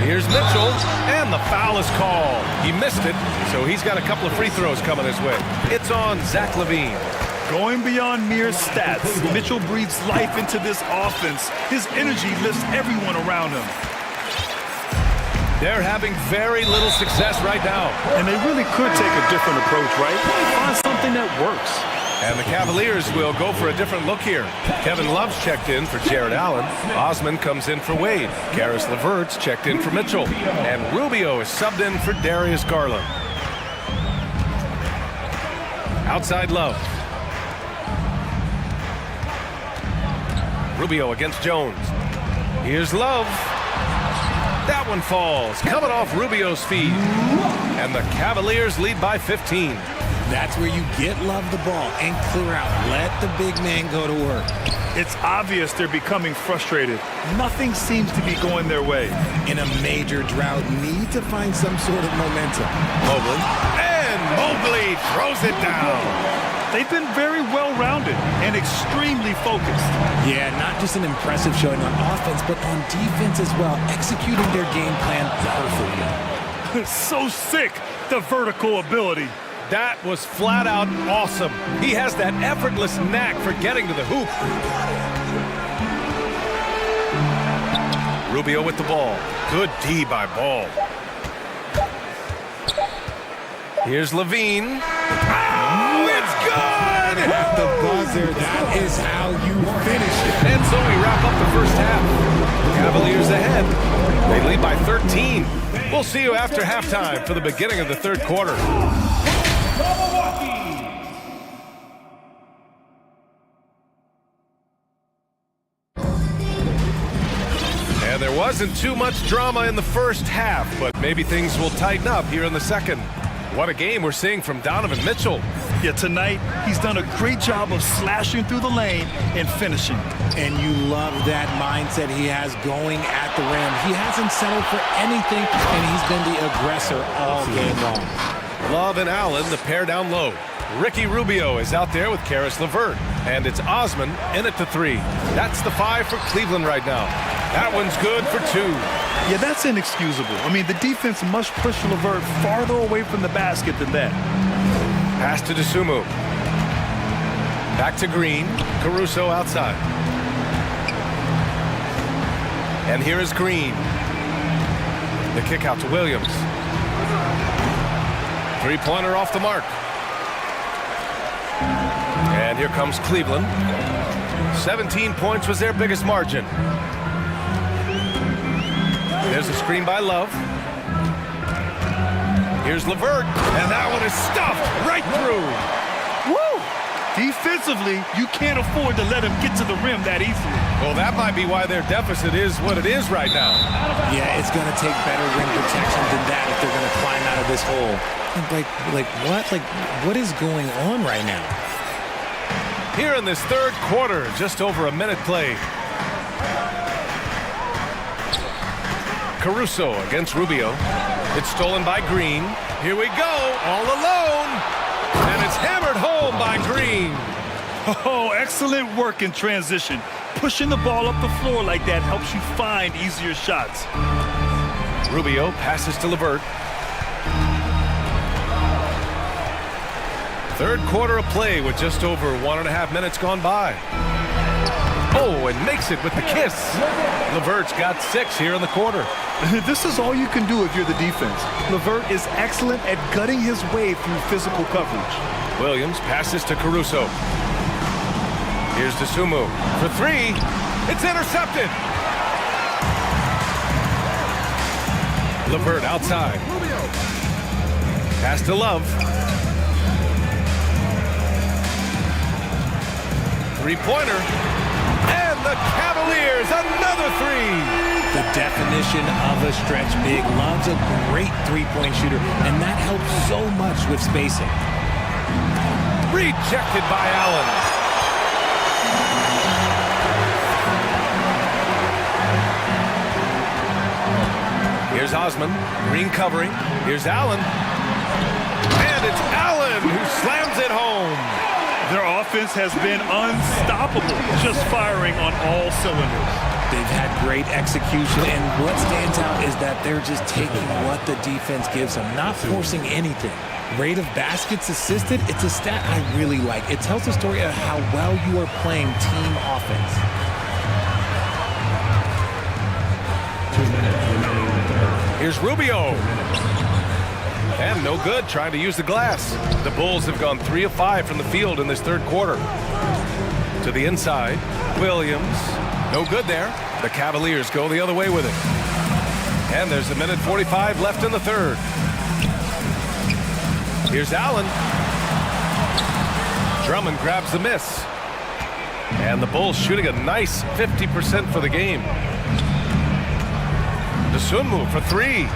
Here's Mitchell, and the foul is called. He missed it, so he's got a couple of free throws coming his way. It's on Zach LaVine. Going beyond mere stats, Mitchell breathes life into this offense. His energy lifts everyone around him. They're having very little success right now. And they really could take a different approach, right? Find something that works. And the Cavaliers will go for a different look here. Kevin Love's checked in for Jared Allen. Osman comes in for Wade. Karis LeVert's checked in for Mitchell. And Rubio is subbed in for Darius Garland. Outside Love. Rubio against Jones. Here's Love. That one falls, coming off Rubio's feet. And the Cavaliers lead by 15. That's where you get Love the ball and clear out. Let the big man go to work. It's obvious they're becoming frustrated. Nothing seems to be going their way. In a major drought, need to find some sort of momentum. Mobley. And Mobley throws it down. They've been very well-rounded and extremely focused. Yeah, not just an impressive showing on offense, but on defense as well, executing their game plan perfectly. So sick, the vertical ability. That was flat out awesome. He has that effortless knack for getting to the hoop. Rubio with the ball. Good D by Ball. Here's Levine. Oh, it's good! At the buzzer, that is how you finish it. And so we wrap up the first half. Cavaliers ahead. They lead by 13. We'll see you after halftime for the beginning of the third quarter. And there wasn't too much drama in the first half, but maybe things will tighten up here in the second. What a game we're seeing from Donovan Mitchell. Yeah, tonight he's done a great job of slashing through the lane and finishing. And you love that mindset he has going at the rim. He hasn't settled for anything, and he's been the aggressor all game long. Love and Allen, the pair down low. Ricky Rubio is out there with Karis LeVert. And it's Osman in at the 3. That's the 5 for Cleveland right now. That one's good for 2. Yeah, that's inexcusable. I mean, the defense must push LeVert farther away from the basket than that. Pass to DeSumo. Back to Green. Caruso outside. And here is Green. The kick out to Williams. Three-pointer off the mark. And here comes Cleveland. 17 points was their biggest margin. There's a screen by Love. Here's LeVert, and that one is stuffed right through. Woo! Defensively, you can't afford to let him get to the rim that easily. Well, that might be why their deficit is what it is right now. Yeah, it's going to take better rim protection than that if they're going to climb out of this hole. Like what? Like, what is going on right now? Here in this third quarter, just over a minute played. Caruso against Rubio. It's stolen by Green. Here we go, all alone. And it's hammered home by Green. Oh, excellent work in transition. Pushing the ball up the floor like that helps you find easier shots. Rubio passes to LeVert. Third quarter of play with just over 1.5 minutes gone by. Oh, and makes it with the kiss. LeVert's got 6 here in the quarter. This is all you can do if you're the defense. LeVert is excellent at gutting his way through physical coverage. Williams passes to Caruso. Here's DeSumo for 3. It's intercepted. LeVert outside. Pass to Love. Three-pointer. And the Cavaliers, another 3. The definition of a stretch big. Love's a great three-point shooter, and that helps so much with spacing. Rejected by Allen. Here's Osman. Green covering. Here's Allen. And it's Allen who slams it home. Their offense has been unstoppable, just firing on all cylinders. They've had great execution, and what stands out is that they're just taking what the defense gives them, not forcing anything. Rate of baskets assisted, it's a stat I really like. It tells the story of how well you are playing team offense. 2 minutes remaining in the third. Here's Rubio. And no good, trying to use the glass. The Bulls have gone 3 of 5 from the field in this third quarter. To the inside, Williams. No good there. The Cavaliers go the other way with it. And there's 1:45 left in the third. Here's Allen. Drummond grabs the miss. And the Bulls shooting a nice 50% for the game. DeSumo for 3.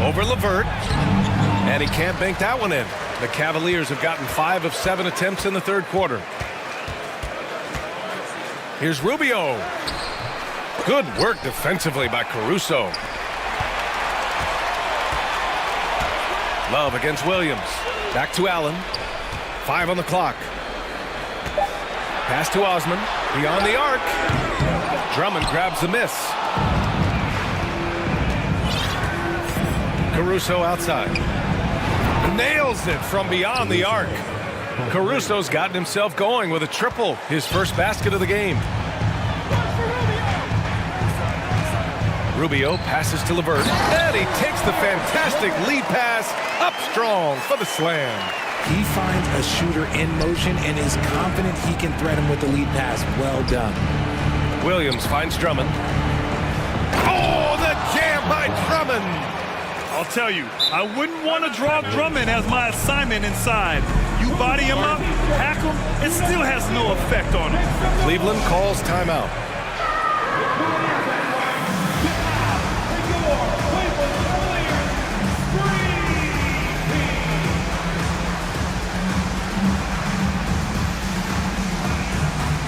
Over LeVert. And he can't bank that one in. The Cavaliers have gotten 5 of 7 attempts in the third quarter. Here's Rubio. Good work defensively by Caruso. Love against Williams. Back to Allen. 5 on the clock. Pass to Osman. Beyond the arc. Drummond grabs the miss. Caruso outside. Nails it from beyond the arc. Caruso's gotten himself going with a triple, his first basket of the game. Rubio passes to Levert, and he takes the fantastic lead pass up strong for the slam. He finds a shooter in motion and is confident he can thread him with the lead pass. Well done. Williams finds Drummond. Oh, the jam by Drummond! I'll tell you, I wouldn't want to draw Drummond as my assignment inside. You body him up, hack him, it still has no effect on him. Cleveland calls timeout.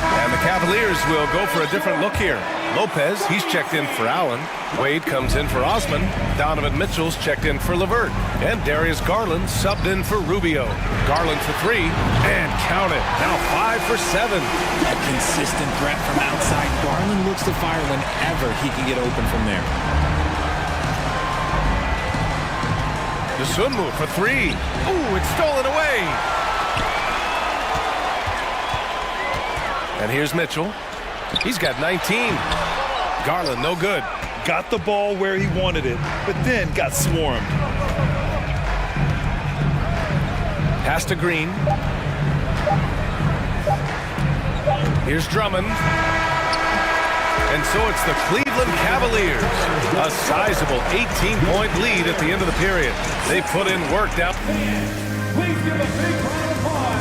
And the Cavaliers will go for a different look here. Lopez, he's checked in for Allen. Wade comes in for Osman. Donovan Mitchell's checked in for Levert. And Darius Garland subbed in for Rubio. Garland for 3, and count it. Now 5 for 7. A consistent threat from outside. Garland looks to fire whenever he can get open from there. Dosunmu for 3. Ooh, it's stolen away. And here's Mitchell. He's got 19. Garland, no good. Got the ball where he wanted it, but then got swarmed. Pass to Green. Here's Drummond. And so it's the Cleveland Cavaliers. A sizable 18-point lead at the end of the period. They put in work down.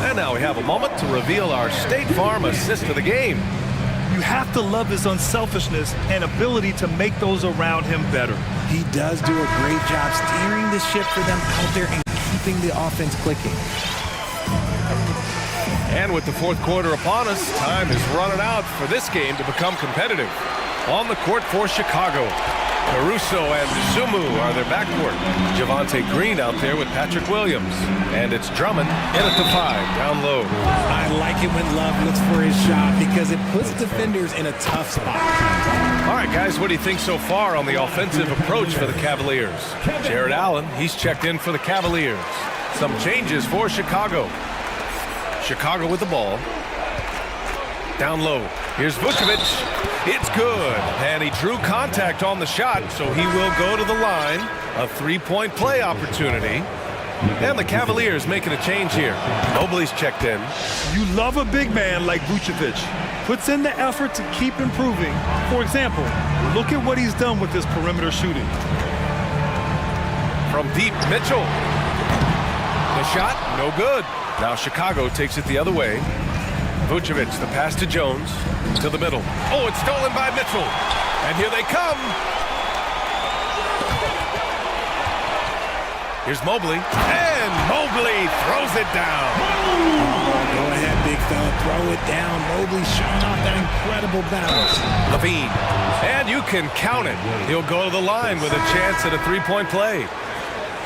And now we have a moment to reveal our State Farm assist of the game. You have to love his unselfishness and ability to make those around him better. He does do a great job steering the ship for them out there and keeping the offense clicking. And with the fourth quarter upon us, time is running out for this game to become competitive. On the court for Chicago, Caruso and Sumu are their backcourt. Javonte Green out there with Patrick Williams. And it's Drummond in at the 5, down low. I like it when Love looks for his shot because it puts defenders in a tough spot. All right, guys, what do you think so far on the offensive approach for the Cavaliers? Jared Allen, he's checked in for the Cavaliers. Some changes for Chicago. Chicago with the ball. Down low. Here's Vucevic. It's good. And he drew contact on the shot, so he will go to the line. A three-point play opportunity. And the Cavaliers making a change here. Mobley's checked in. You love a big man like Vucevic. Puts in the effort to keep improving. For example, look at what he's done with his perimeter shooting. From deep, Mitchell. The shot, no good. Now Chicago takes it the other way. Vucevic, the pass to Jones, to the middle. Oh, it's stolen by Mitchell. And here they come. Here's Mobley. And Mobley throws it down. Oh, go ahead, big fella. Throw it down. Mobley showing off that incredible balance. Levine. And you can count it. He'll go to the line with a chance at a three-point play.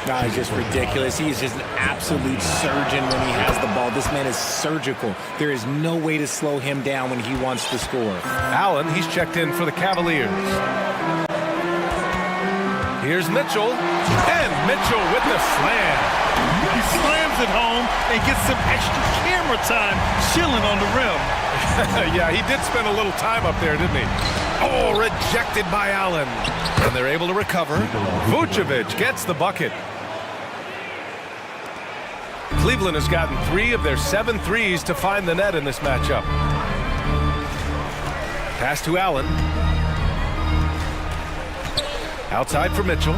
No, he's just ridiculous. He's just an absolute surgeon when he has the ball. This man is surgical. There is no way to slow him down when he wants to score. Allen, he's checked in for the Cavaliers. Here's Mitchell. And Mitchell with the slam. He slams it home and gets some extra camera time chilling on the rim. Yeah, he did spend a little time up there, didn't he? Oh, rejected by Allen. And they're able to recover. Vucevic gets the bucket. Cleveland has gotten 3 of their 7 threes to find the net in this matchup. Pass to Allen. Outside for Mitchell.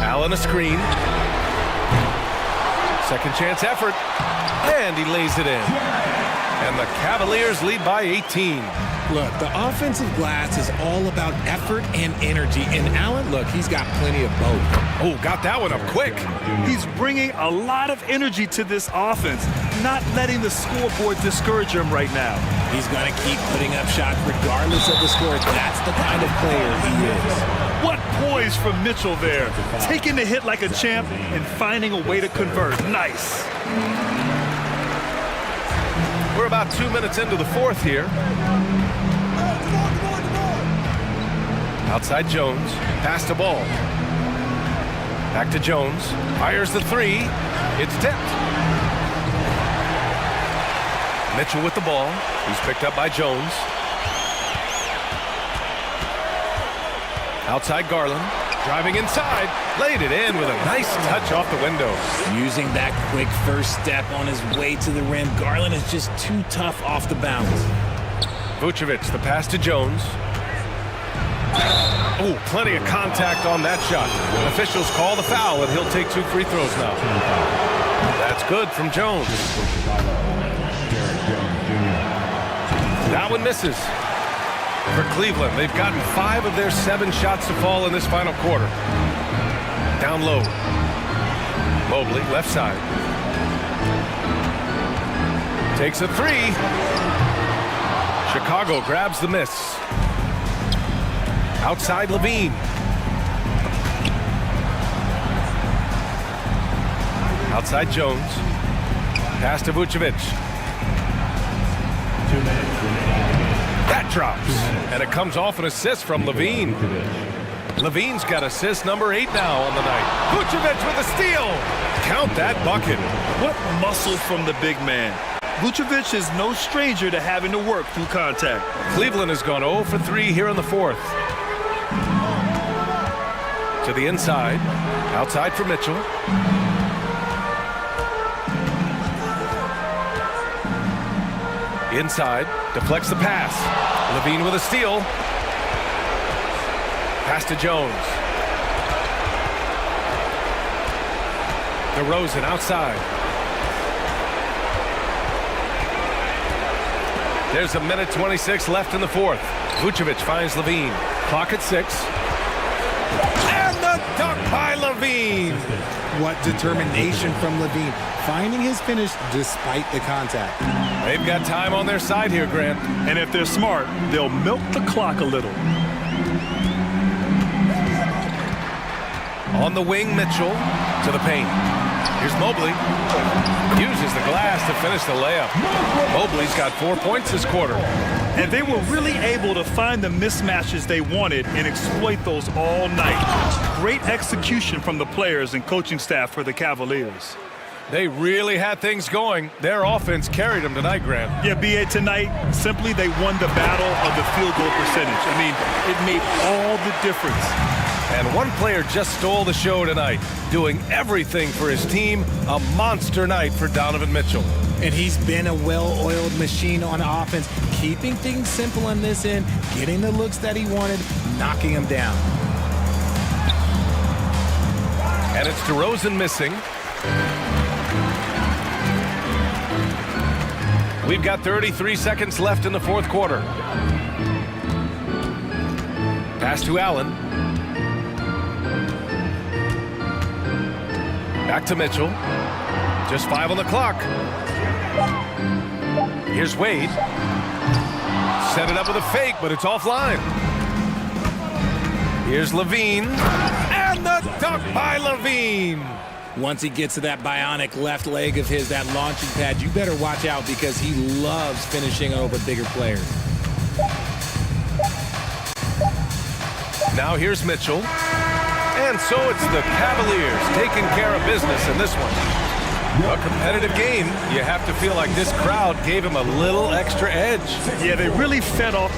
Allen a screen. Second chance effort. And he lays it in. And the Cavaliers lead by 18. Look, the offensive glass is all about effort and energy. And Allen, look, he's got plenty of both. Oh, got that one up quick. He's bringing a lot of energy to this offense, not letting the scoreboard discourage him right now. He's going to keep putting up shots regardless of the score. That's the kind of player he is. What poise from Mitchell there. Taking the hit like a champ and finding a way to convert. Nice. We're about 2 minutes into the fourth here. Outside Jones. Pass the ball. Back to Jones. Fires the 3. It's tipped. Mitchell with the ball. He's picked up by Jones. Outside Garland, driving inside, laid it in with a nice touch off the window. Using that quick first step on his way to the rim, Garland is just too tough off the bounce. Vucevic, the pass to Jones. Oh, plenty of contact on that shot. Officials call the foul, and he'll take 2 free throws now. That's good from Jones. That one misses. For Cleveland, they've gotten 5 of their 7 shots to fall in this final quarter. Down low. Mobley, left side. Takes a 3. Chicago grabs the miss. Outside Levine. Outside Jones. Pass to Vucevic. 2 minutes remaining. That drops. And it comes off an assist from Levine. Levine's got assist number 8 now on the night. Vucevic with a steal. Count that bucket. What muscle from the big man. Vucevic is no stranger to having to work through contact. Cleveland has gone 0 for 3 here in the 4th. To the inside. Outside for Mitchell. Inside. Deflects the pass. Levine with a steal. Pass to Jones. DeRozan outside. There's a minute 26 left in the 4th. Vucevic finds Levine. Clock at 6. And the dunk by Levine. What determination from Levine, finding his finish despite the contact. They've got time on their side here, Grant. And if they're smart, they'll milk the clock a little. On the wing, Mitchell to the paint. Here's Mobley. Uses the glass to finish the layup. Mobley's got 4 points this quarter. And they were really able to find the mismatches they wanted and exploit those all night. Great execution from the players and coaching staff for the Cavaliers. They really had things going. Their offense carried them tonight, Grant. Yeah, B.A., tonight, simply they won the battle of the field goal percentage. I mean, it made all the difference. And one player just stole the show tonight, doing everything for his team. A monster night for Donovan Mitchell. And he's been a well-oiled machine on offense, keeping things simple on this end, getting the looks that he wanted, knocking them down. And it's DeRozan missing. We've got 33 seconds left in the 4th quarter. Pass to Allen. Back to Mitchell. Just 5 on the clock. Here's Wade. Set it up with a fake, but it's offline. Here's Levine. And the dunk by Levine. Once he gets to that bionic left leg of his, that launching pad, you better watch out because he loves finishing over bigger players. Now here's Mitchell. And so it's the Cavaliers taking care of business in this one. A competitive game. You have to feel like this crowd gave him a little extra edge. Yeah, they really fed off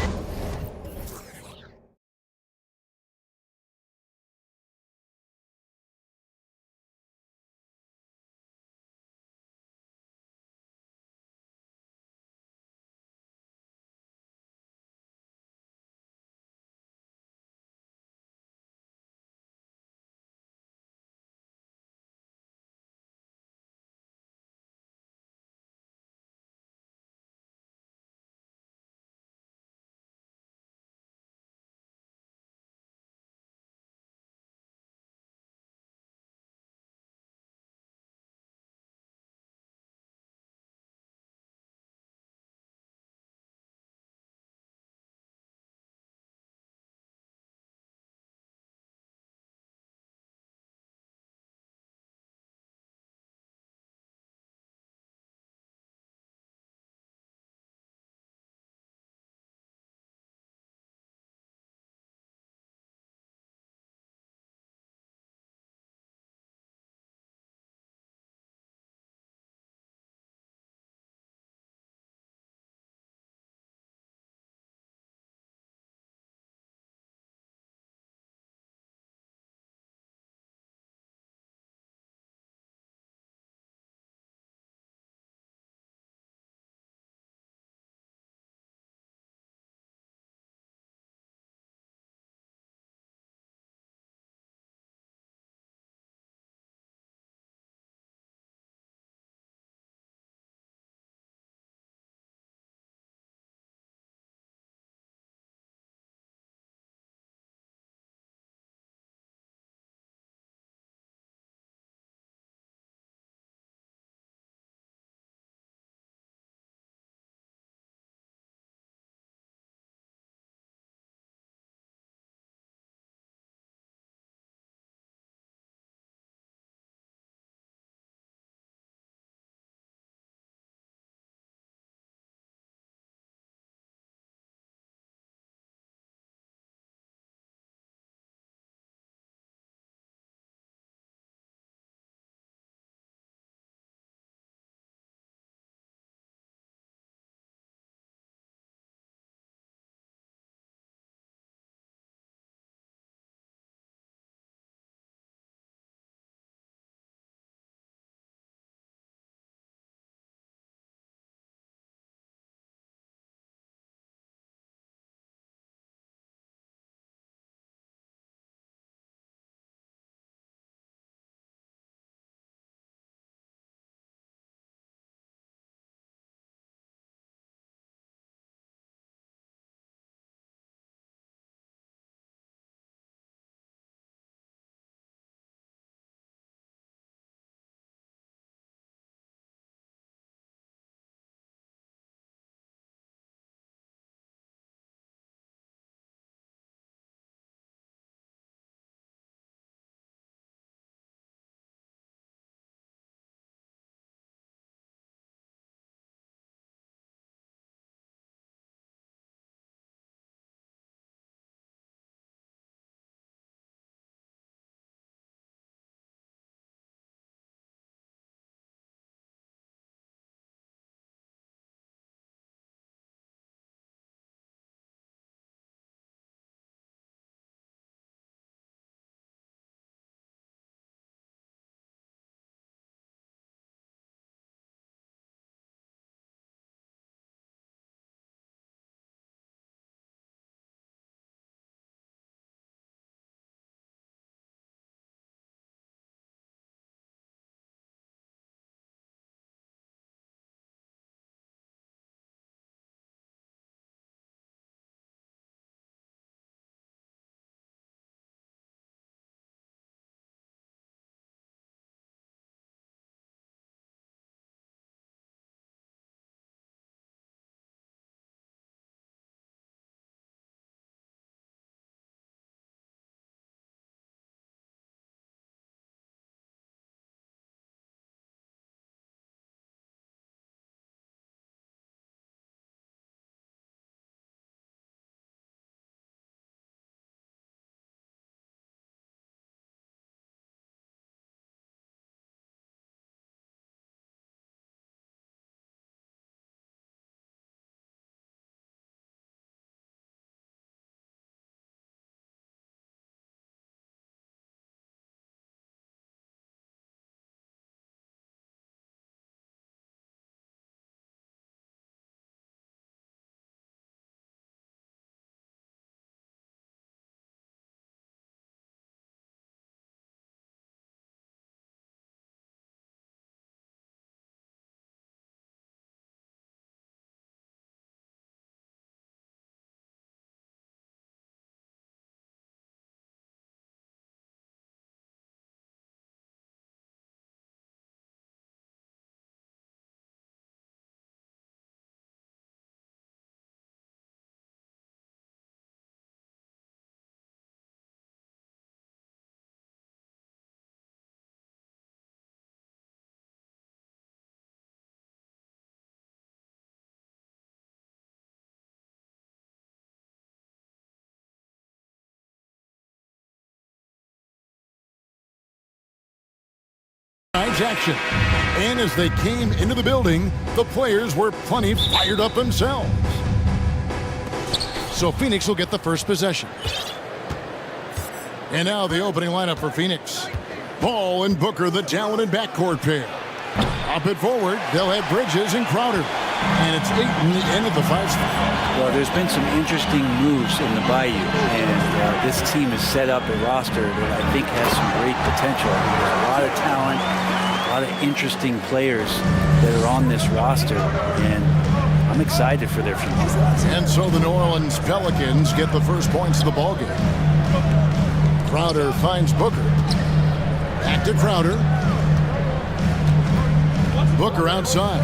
Pacers action. And as they came into the building, the players were plenty fired up themselves. So Phoenix will get the first possession. And now the opening lineup for Phoenix. Ball and Booker, the talented backcourt pair. Up it forward, they'll have Bridges and Crowder. And it's Ayton the end of the 5 spot. Well, there's been some interesting moves in the Bayou, and this team has set up a roster that I think has some great potential. There's a lot of talent, a lot of interesting players that are on this roster, and I'm excited for their future. And so the New Orleans Pelicans get the first points of the ballgame. Crowder finds Booker. Back to Crowder. Booker outside.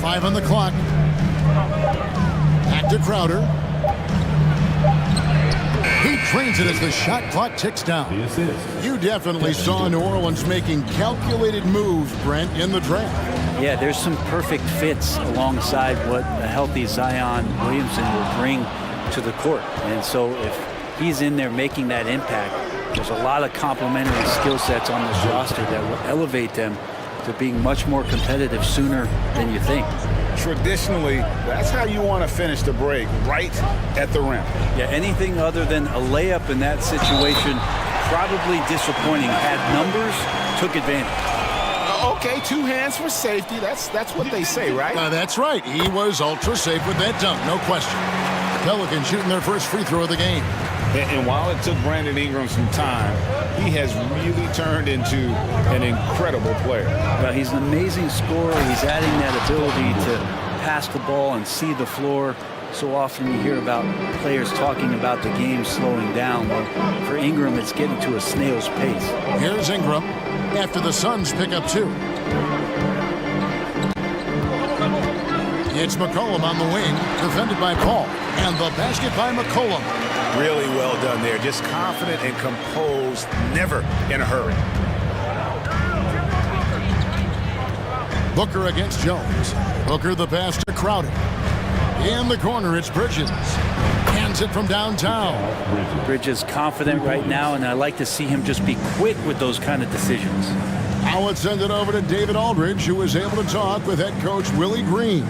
5 on the clock. Back to Crowder. He trains it as the shot clock ticks down. You definitely saw New Orleans making calculated moves, Brent, in the draft. Yeah, there's some perfect fits alongside what a healthy Zion Williamson will bring to the court. And so if he's in there making that impact, there's a lot of complementary skill sets on this roster that will elevate them to being much more competitive sooner than you think. Traditionally, that's how you want to finish the break, right at the rim. Yeah, anything other than a layup in that situation, probably disappointing. Had numbers, took advantage. Okay, 2 hands for safety. That's what they say, right? That's right. He was ultra safe with that dunk, no question. Pelicans shooting their first free throw of the game. And while it took Brandon Ingram some time, he has really turned into an incredible player. Well, he's an amazing scorer. He's adding that ability to pass the ball and see the floor. So often you hear about players talking about the game slowing down. Well, for Ingram, it's getting to a snail's pace. Here's Ingram after the Suns pick up 2. It's McCollum on the wing, defended by Paul. And the basket by McCollum. Really well done there. Just confident and composed, never in a hurry. Booker against Jones. Booker the pass to Crowder. In the corner, it's Bridges. Hands it from downtown. Bridges confident right now, and I like to see him just be quick with those kind of decisions. Now let's send it over to David Aldridge, who was able to talk with head coach Willie Green.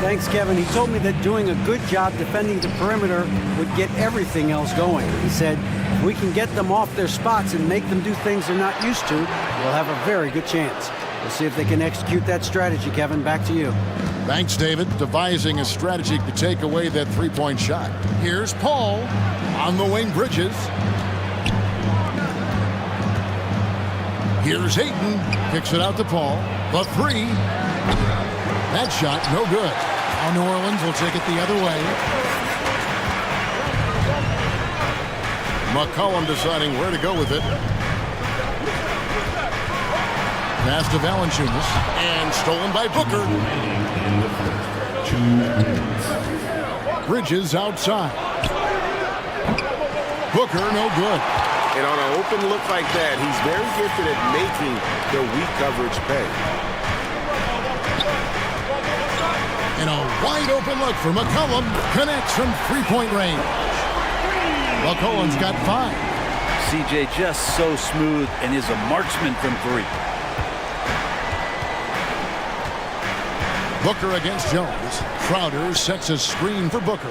Thanks, Kevin. He told me that doing a good job defending the perimeter would get everything else going. He said, if we can get them off their spots and make them do things they're not used to, we'll have a very good chance. We'll see if they can execute that strategy, Kevin. Back to you. Thanks, David. Devising a strategy to take away that three-point shot. Here's Paul on the wing, Bridges. Here's Ayton. Kicks it out to Paul. The 3. That shot, no good. Now New Orleans will take it the other way. McCollum deciding where to go with it. Pass to Valanciunas. And stolen by Booker. Bridges outside. Booker, no good. And on an open look like that, he's very gifted at making the weak coverage pay. And a wide open look for McCollum. Connects from three-point range. McCollum's got 5. CJ just so smooth and is a marksman from 3. Booker against Jones. Crowder sets a screen for Booker.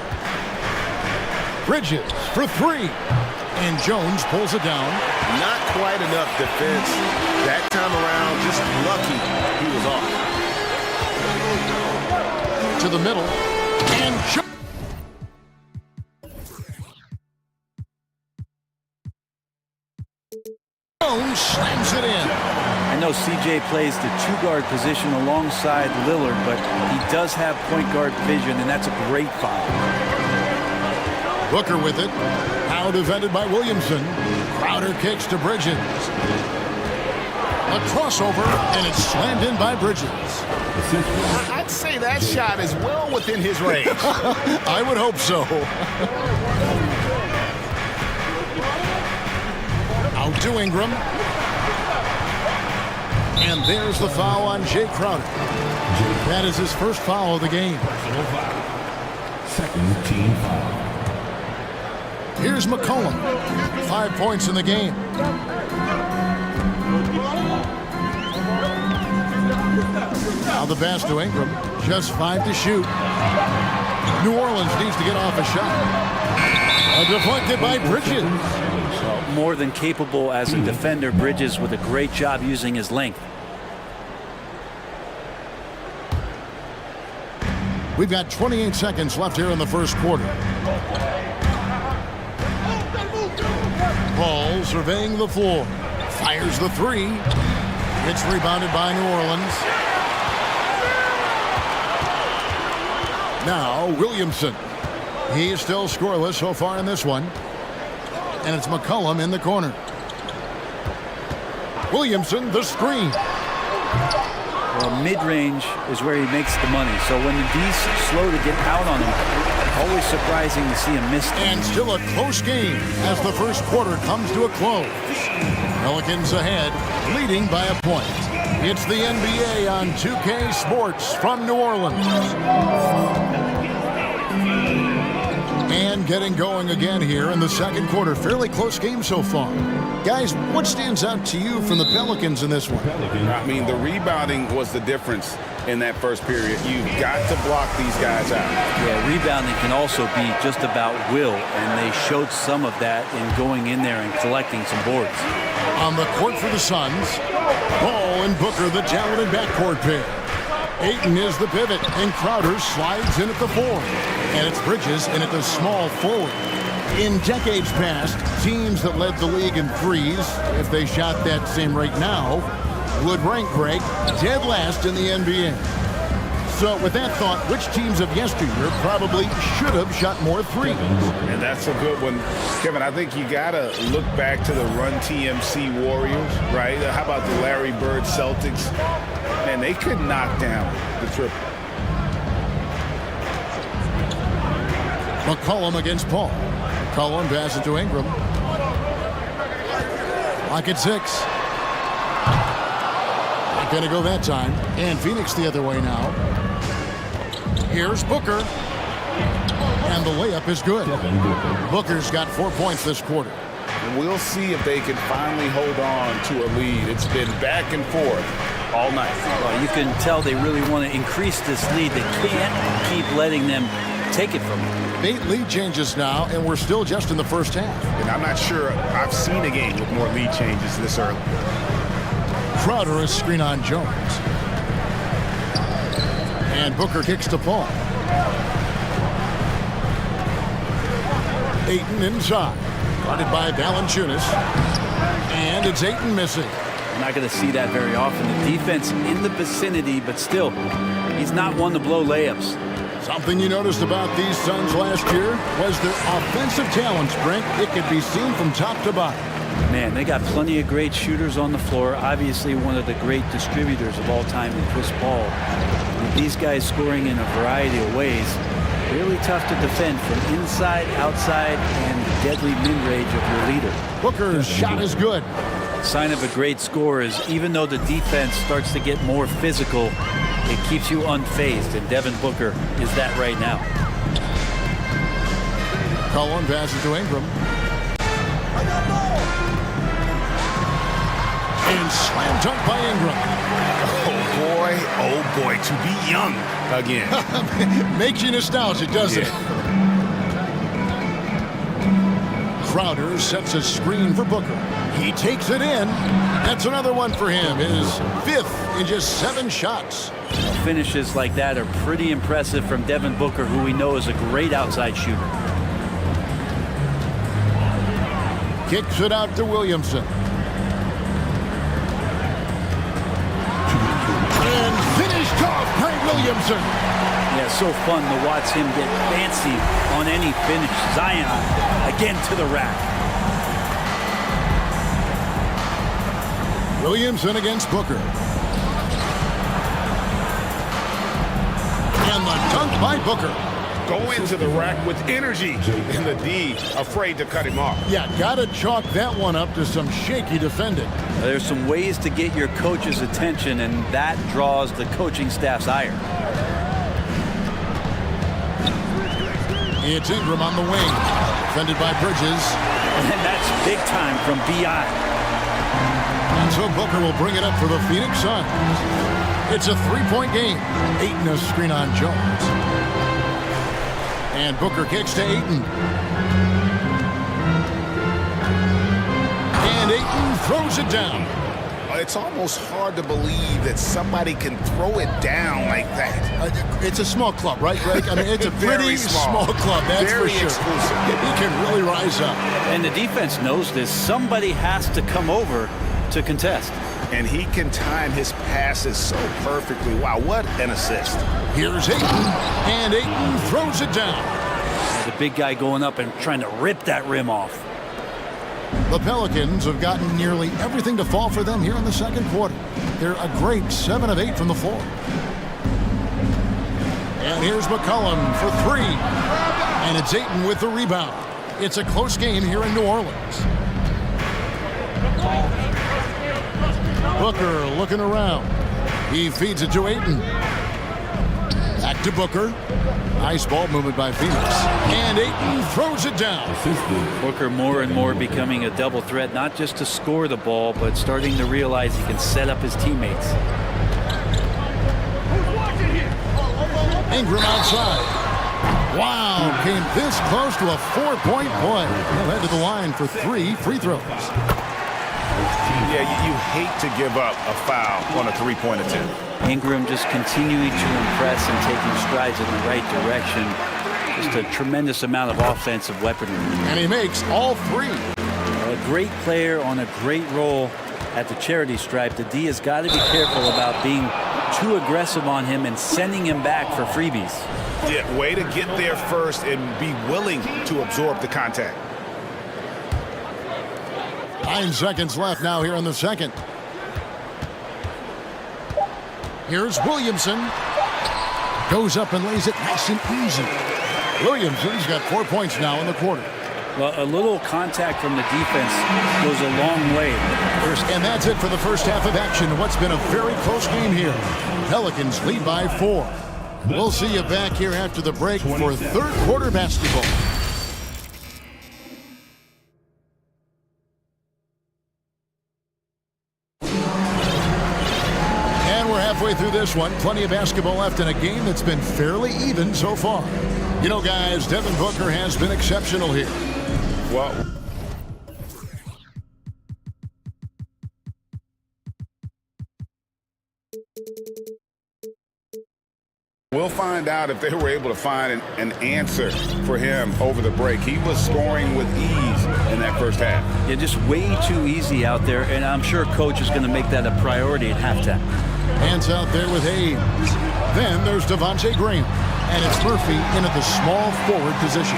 Bridges for 3. And Jones pulls it down. Not quite enough defense. That time around, just lucky he was off. To the middle, and Jones slams it in. I know CJ plays the 2-guard position alongside Lillard, but he does have point guard vision, and that's a great foul. Booker with it. Now defended by Williamson. Crowder kicks to Bridges. A crossover, and it's slammed in by Bridges. I'd say that shot is well within his range. I would hope so. Out to Ingram. And there's the foul on Jay Crowder. That is his first foul of the game. Second team foul. Here's McCollum. 5 points in the game. Now the pass to Ingram. Just 5 to shoot. New Orleans needs to get off a shot. Deflected by Bridges. More than capable as a defender. Bridges with a great job using his length. We've got 28 seconds left here in the first quarter. Paul surveying the floor. Fires the three. It's rebounded by New Orleans. Now Williamson. He's still scoreless so far in this one. And it's McCollum in the corner. Williamson, the screen. Well, mid-range is where he makes the money. So when the D's slow to get out on him, always surprising to see him miss. And still a close game as the first quarter comes to a close. Pelicans ahead, leading by a point. It's the NBA on 2K Sports from New Orleans. And getting going again here in the second quarter. Fairly close game so far. Guys, what stands out to you from the Pelicans in this one? I mean, the rebounding was the difference in that first period. You've got to block these guys out. Yeah, rebounding can also be just about will, and they showed some of that in going in there and collecting some boards. On the court for the Suns, Ball and Booker, the talented backcourt pair. Ayton is the pivot, and Crowder slides in at the 4. And it's Bridges in at the small forward. In decades past, teams that led the league in threes, if they shot that same rate now, would rank Greg dead last in the NBA. So with that thought, which teams of yesteryear probably should have shot more threes? And that's a good one. Kevin, I think you got to look back to the Run TMC Warriors, right? How about the Larry Bird Celtics? And they could knock down the triple. McCollum against Paul. McCollum passes to Ingram. Lock at 6. Not going to go that time. And Phoenix the other way now. Here's Booker. And the layup is good. Booker's got 4 points this quarter. We'll see if they can finally hold on to a lead. It's been back and forth all night. Well, you can tell they really want to increase this lead. They can't keep letting them take it from them. 8 lead changes now, and we're still just in the first half. And I'm not sure I've seen a game with more lead changes this early. Crowder is screen on Jones. And Booker kicks to Paul. Ayton inside. Guarded by Valanciunas. And it's Ayton missing. You're not going to see that very often. The defense in the vicinity, but still, he's not one to blow layups. Something you noticed about these Suns last year was their offensive talent, Brent. It could be seen from top to bottom. Man, they got plenty of great shooters on the floor. Obviously, one of the great distributors of all time in Chris Paul. With these guys scoring in a variety of ways, really tough to defend from inside, outside, and the deadly mid-range of your leader. Booker's shot is good. Sign of a great scorer is even though the defense starts to get more physical, it keeps you unfazed, and Devin Booker is that right now. Cullen passes to Ingram. And slam dunk by Ingram. Oh boy, to be young again. Makes you nostalgic, doesn't it? Crowder sets a screen for Booker. He takes it in. That's another one for him. His 5th in just 7 shots. Finishes like that are pretty impressive from Devin Booker, who we know is a great outside shooter. Kicks it out to Williamson. And finished off by Williamson. Yeah, so fun to watch him get fancy on any finish. Zion again to the rack. Williamson against Booker. And the dunk by Booker. Go into the rack with energy, and the D afraid to cut him off. Yeah, gotta chalk that one up to some shaky defending. There's some ways to get your coach's attention, and that draws the coaching staff's ire. It's Ingram on the wing, defended by Bridges. And that's big time from B.I. And so Booker will bring it up for the Phoenix Suns. It's a three-point game. Ayton a screen on Jones. And Booker kicks to Ayton. And Ayton throws it down. It's almost hard to believe that somebody can throw it down like that. It's a small club, right, Greg? I mean, it's a pretty small club, that's Very for sure. exclusive. He can really rise up. And the defense knows this. Somebody has to come over to contest. And he can time his passes so perfectly. Wow, what an assist. Here's Ayton, and Ayton throws it down. The big guy going up and trying to rip that rim off. The Pelicans have gotten nearly everything to fall for them here in the second quarter. They're a great 7 of 8 from the floor. And here's McCollum for three. And it's Ayton with the rebound. It's a close game here in New Orleans. Booker looking around. He feeds it to Ayton. Back to Booker. Nice ball movement by Phoenix. And Ayton throws it down. Booker more and more becoming a double threat, not just to score the ball, but starting to realize he can set up his teammates. Ingram outside. Wow, came this close to a 4-point play. He'll head to the line for 3 free throws. Yeah, you hate to give up a foul on a three-point attempt. Ingram just continuing to impress and taking strides in the right direction. Just a tremendous amount of offensive weaponry. And he makes all 3. A great player on a great role at the charity stripe. The D has got to be careful about being too aggressive on him and sending him back for freebies. Yeah, way to get there first and be willing to absorb the contact. 9 seconds left now here in the second. Here's Williamson. Goes up and lays it nice and easy. Williamson's got 4 points now in the quarter. Well, a little contact from the defense goes a long way. And that's it for the first half of action. What's been a very close game here. Pelicans lead by 4. We'll see you back here after the break for third quarter basketball. Halfway through this one, plenty of basketball left in a game that's been fairly even so far. You know, guys, Devin Booker has been exceptional here. Well, we'll find out if they were able to find an answer for him over the break. He was scoring with ease in that first half. Yeah, just way too easy out there, and I'm sure coach is going to make that a priority at halftime. Hands out there with Hayes. Then there's Devontae Graham. And it's Murphy in at the small forward position.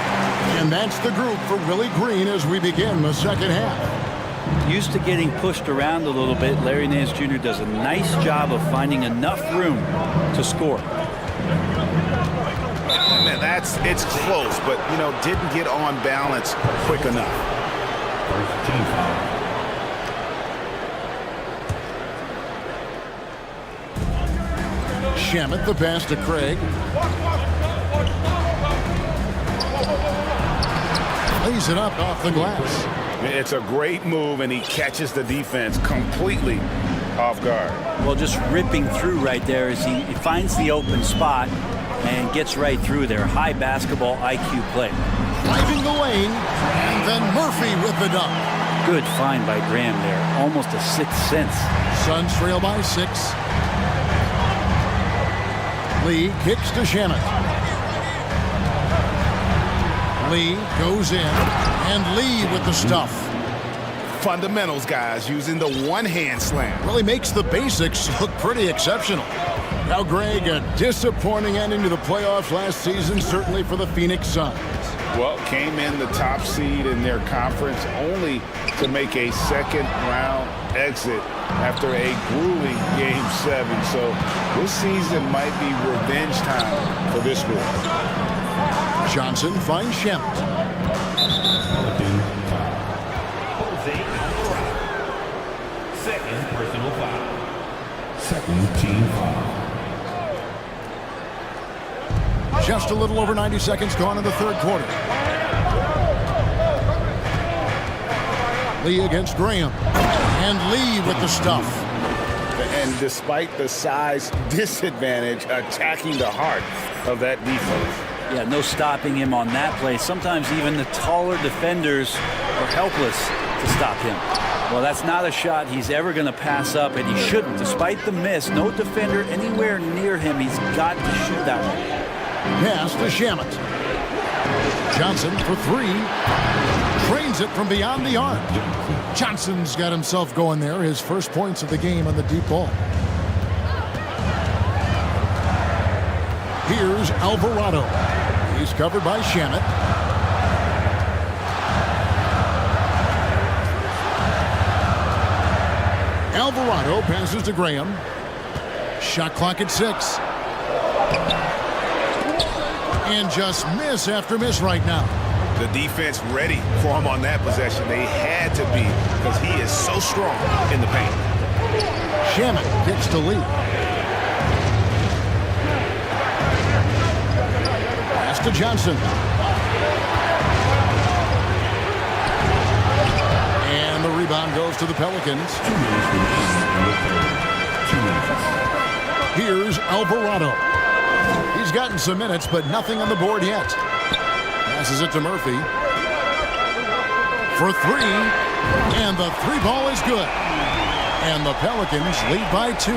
And that's the group for Willie Green as we begin the second half. Used to getting pushed around a little bit, Larry Nance Jr. does a nice job of finding enough room to score. Man, it's close, but, you know, didn't get on balance quick enough. First team foul. Shamet, the pass to Craig. Lays it up off the glass. It's a great move, and he catches the defense completely off guard. Well, just ripping through right there as he finds the open spot and gets right through there. High basketball IQ play. Driving the lane, and then Murphy with the dunk. Good find by Graham there. Almost a sixth sense. Suns trail by 6. Lee kicks to Shamet. Lee goes in, and Lee with the stuff. Fundamentals, guys, using the one-hand slam. Really makes the basics look pretty exceptional. Now, Greg, a disappointing ending to the playoffs last season, certainly for the Phoenix Suns. Well, came in the top seed in their conference only to make a second-round exit after a grueling Game 7. So this season might be revenge time for this group. Johnson finds Shamet. Second personal foul. Second team foul. Just a little over 90 seconds gone in the third quarter. Lee against Graham. And Lee with the stuff. And despite the size disadvantage, attacking the heart of that defense. Yeah, no stopping him on that play. Sometimes even the taller defenders are helpless to stop him. Well, that's not a shot he's ever going to pass up, and he shouldn't. Despite the miss, no defender anywhere near him. He's got to shoot that one. Pass to Shamet. Johnson for three. Trains it from beyond the arc. Johnson's got himself going there. His first points of the game on the deep ball. Here's Alvarado. He's covered by Shamet. Alvarado passes to Graham. Shot clock at 6. And just miss after miss right now. The defense ready for him on that possession. They had to be because he is so strong in the paint. Shamet gets to lead. Pass to Johnson. And the rebound goes to the Pelicans. Here's Alvarado. He's gotten some minutes, but nothing on the board yet. Passes it to Murphy. For three. And the three ball is good. And the Pelicans lead by 2.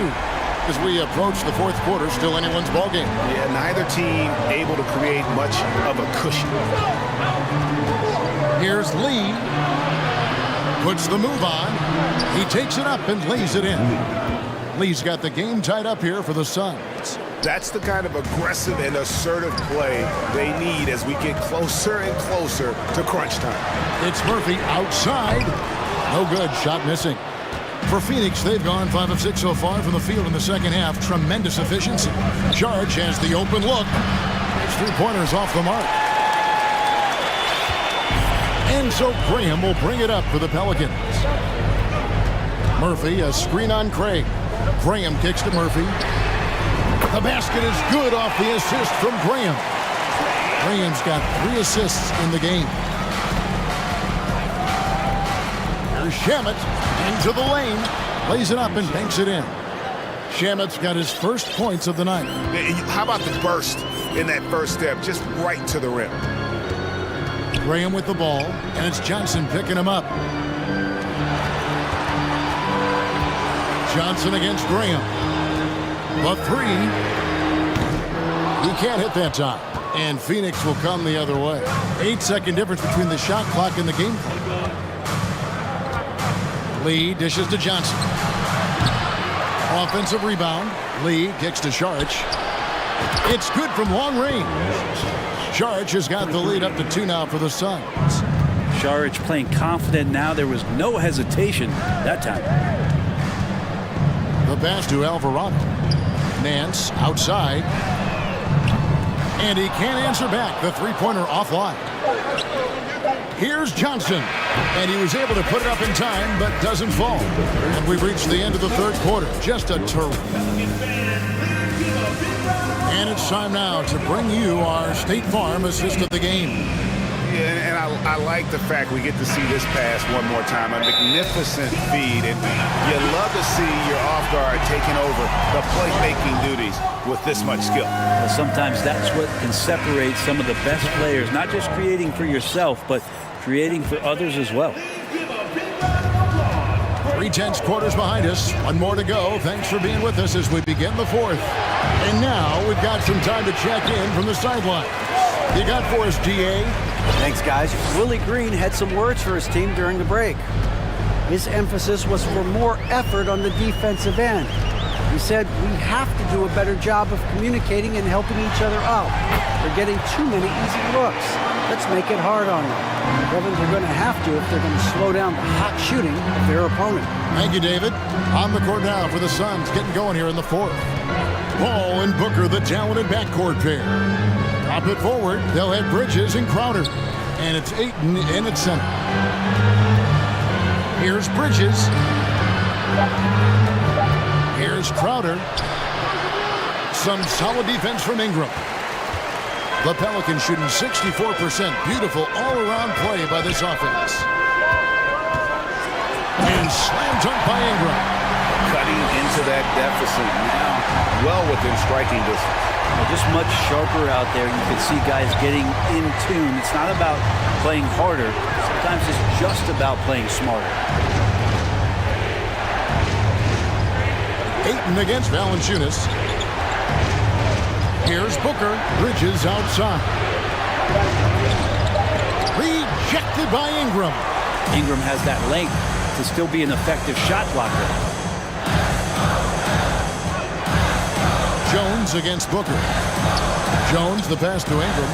As we approach the fourth quarter, still anyone's ball game. Yeah, neither team able to create much of a cushion. Here's Lee. Puts the move on. He takes it up and lays it in. Lee's got the game tied up here for the Suns. That's the kind of aggressive and assertive play they need as we get closer and closer to crunch time. It's Murphy outside. No good. Shot missing. For Phoenix, they've gone 5 of 6 so far from the field in the second half. Tremendous efficiency. Charge has the open look. His three-pointers off the mark. And so Graham will bring it up for the Pelicans. Murphy, a screen on Craig. Graham kicks to Murphy. The basket is good off the assist from Graham. Graham's got 3 assists in the game. Here's Shamet into the lane. Lays it up and banks it in. Shamet's got his first points of the night. How about the burst in that first step, just right to the rim? Graham with the ball, and it's Johnson picking him up. Johnson against Graham. The three. He can't hit that time. And Phoenix will come the other way. 8-second difference between the shot clock and the game clock. Lee dishes to Johnson. Offensive rebound. Lee kicks to Sharch. It's good from long range. Sharch has got the lead up to 2 now for the Suns. Sharch playing confident now. There was no hesitation that time. The pass to Alvarado. Nance outside. And he can't answer back. The three-pointer offline. Here's Johnson. And he was able to put it up in time, but doesn't fall. And we've reached the end of the third quarter. Just a terrific. And it's time now to bring you our State Farm assist of the game. Yeah, and I like the fact we get to see this pass one more time. A magnificent feed, and you love to see your off guard taking over the playmaking duties with this much skill. Well, sometimes that's what can separate some of the best players, not just creating for yourself, but creating for others as well. 3/10 quarters behind us. One more to go. Thanks for being with us as we begin the fourth. And now we've got some time to check in from the sideline. You got for us, DA? Thanks, guys. Willie Green had some words for his team during the break. His emphasis was for more effort on the defensive end. He said, we have to do a better job of communicating and helping each other out. They're getting too many easy looks. Let's make it hard on them. Ravens are going to have to if they're going to slow down the hot shooting of their opponent. Thank you, David. On the court now for the Suns, getting going here in the fourth. Ball and Booker, the talented backcourt pair. Drop it forward. They'll have Bridges and Crowder. And it's Ayton in at center. Here's Bridges. Here's Crowder. Some solid defense from Ingram. The Pelicans shooting 64%. Beautiful all-around play by this offense. And slam dunk by Ingram. Cut cutting into that deficit now, well within striking distance. Just much sharper out there. You can see guys getting in tune. It's not about playing harder. Sometimes it's just about playing smarter. Ayton against Valanciunas. Here's Booker. Bridges outside. Rejected by Ingram. Ingram has that length to still be an effective shot blocker. Jones against Booker. Jones, the pass to Ingram.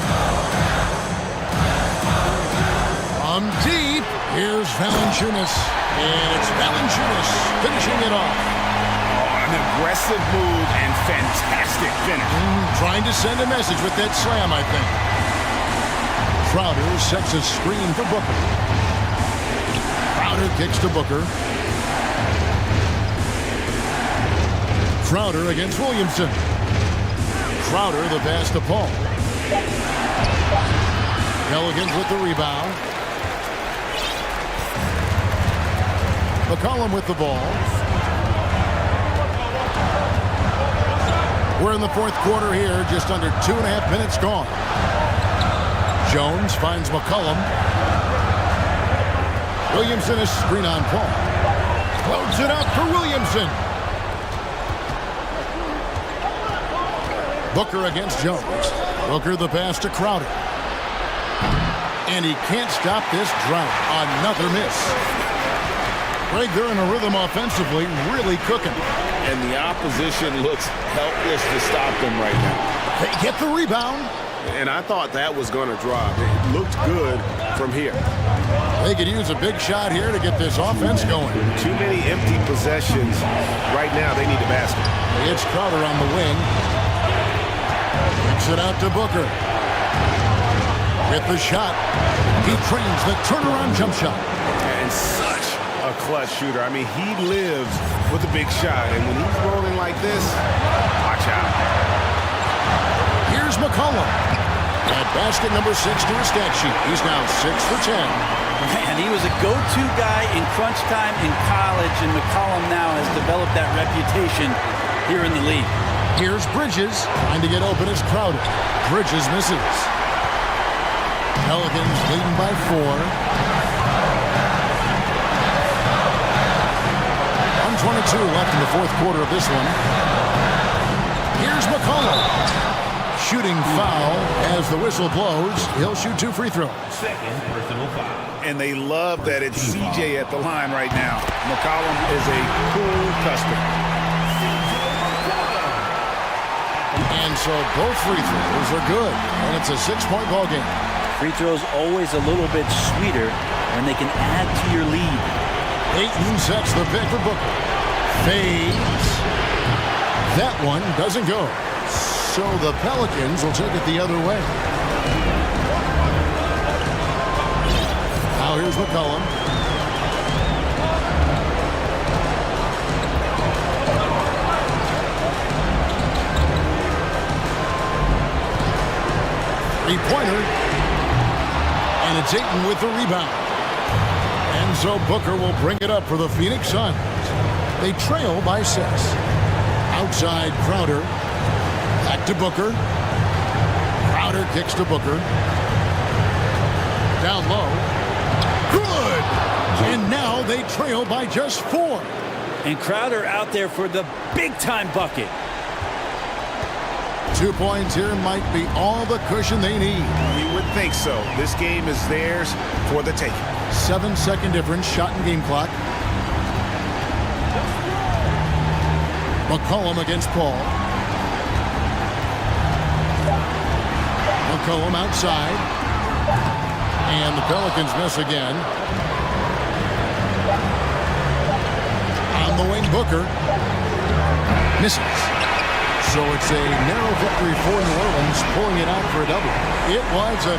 On deep. Here's Valanciunas. And it's Valanciunas finishing it off. An aggressive move and fantastic finish. Trying to send a message with that slam, I think. Crowder sets a screen for Booker. Crowder kicks to Booker. Crowder against Williamson. Crowder the pass to Paul. Pelicans with the rebound. McCollum with the ball. We're in the fourth quarter here, just under 2.5 minutes gone. Jones finds McCollum. Williamson is screen on Paul. Loads it up for Williamson. Booker against Jones. Booker the pass to Crowder. And he can't stop this drought. Another miss. Greg, they're in a rhythm offensively, really cooking. And the opposition looks helpless to stop them right now. They get the rebound. And I thought that was going to drop. It looked good from here. They could use a big shot here to get this offense going. Too many empty possessions. Right now, they need a basket. It's Crowder on the wing. Kicks it out to Booker. With the shot. He trains the turnaround jump shot. And such a clutch shooter. I mean, he lives with a big shot. And when he's rolling like this, watch out. Here's McCollum. At basket number 6 to his stat sheet. He's now 6 for 10. And he was a go-to guy in crunch time in college, and McCollum now has developed that reputation here in the league. Here's Bridges. Trying to get open is Crowder. Bridges misses. Pelicans leading by 4. 122 left in the fourth quarter of this one. Here's McCollum. Shooting foul as the whistle blows. He'll shoot 2 free throws. Second personal foul. And they love that it's CJ at the line right now. McCollum is a cool customer. And so both free throws are good. And it's a 6-point ball game. Free throws always a little bit sweeter when they can add to your lead. Ayton sets the pick for Booker. Fades. That one doesn't go. So the Pelicans will take it the other way. Now here's McCollum. Three-pointer. And it's Ayton with the rebound. And so Booker will bring it up for the Phoenix Suns. They trail by 6. Outside Crowder. Back to Booker. Crowder kicks to Booker. Down low. Good! And now they trail by just 4. And Crowder out there for the big-time bucket. 2 points here might be all the cushion they need. You would think so. This game is theirs for the taking. 7-second difference, shot and game clock. McCollum against Paul. McCollum outside. And the Pelicans miss again. On the wing, Booker. Misses. So it's a narrow victory for New Orleans, pulling it out for a double. It was a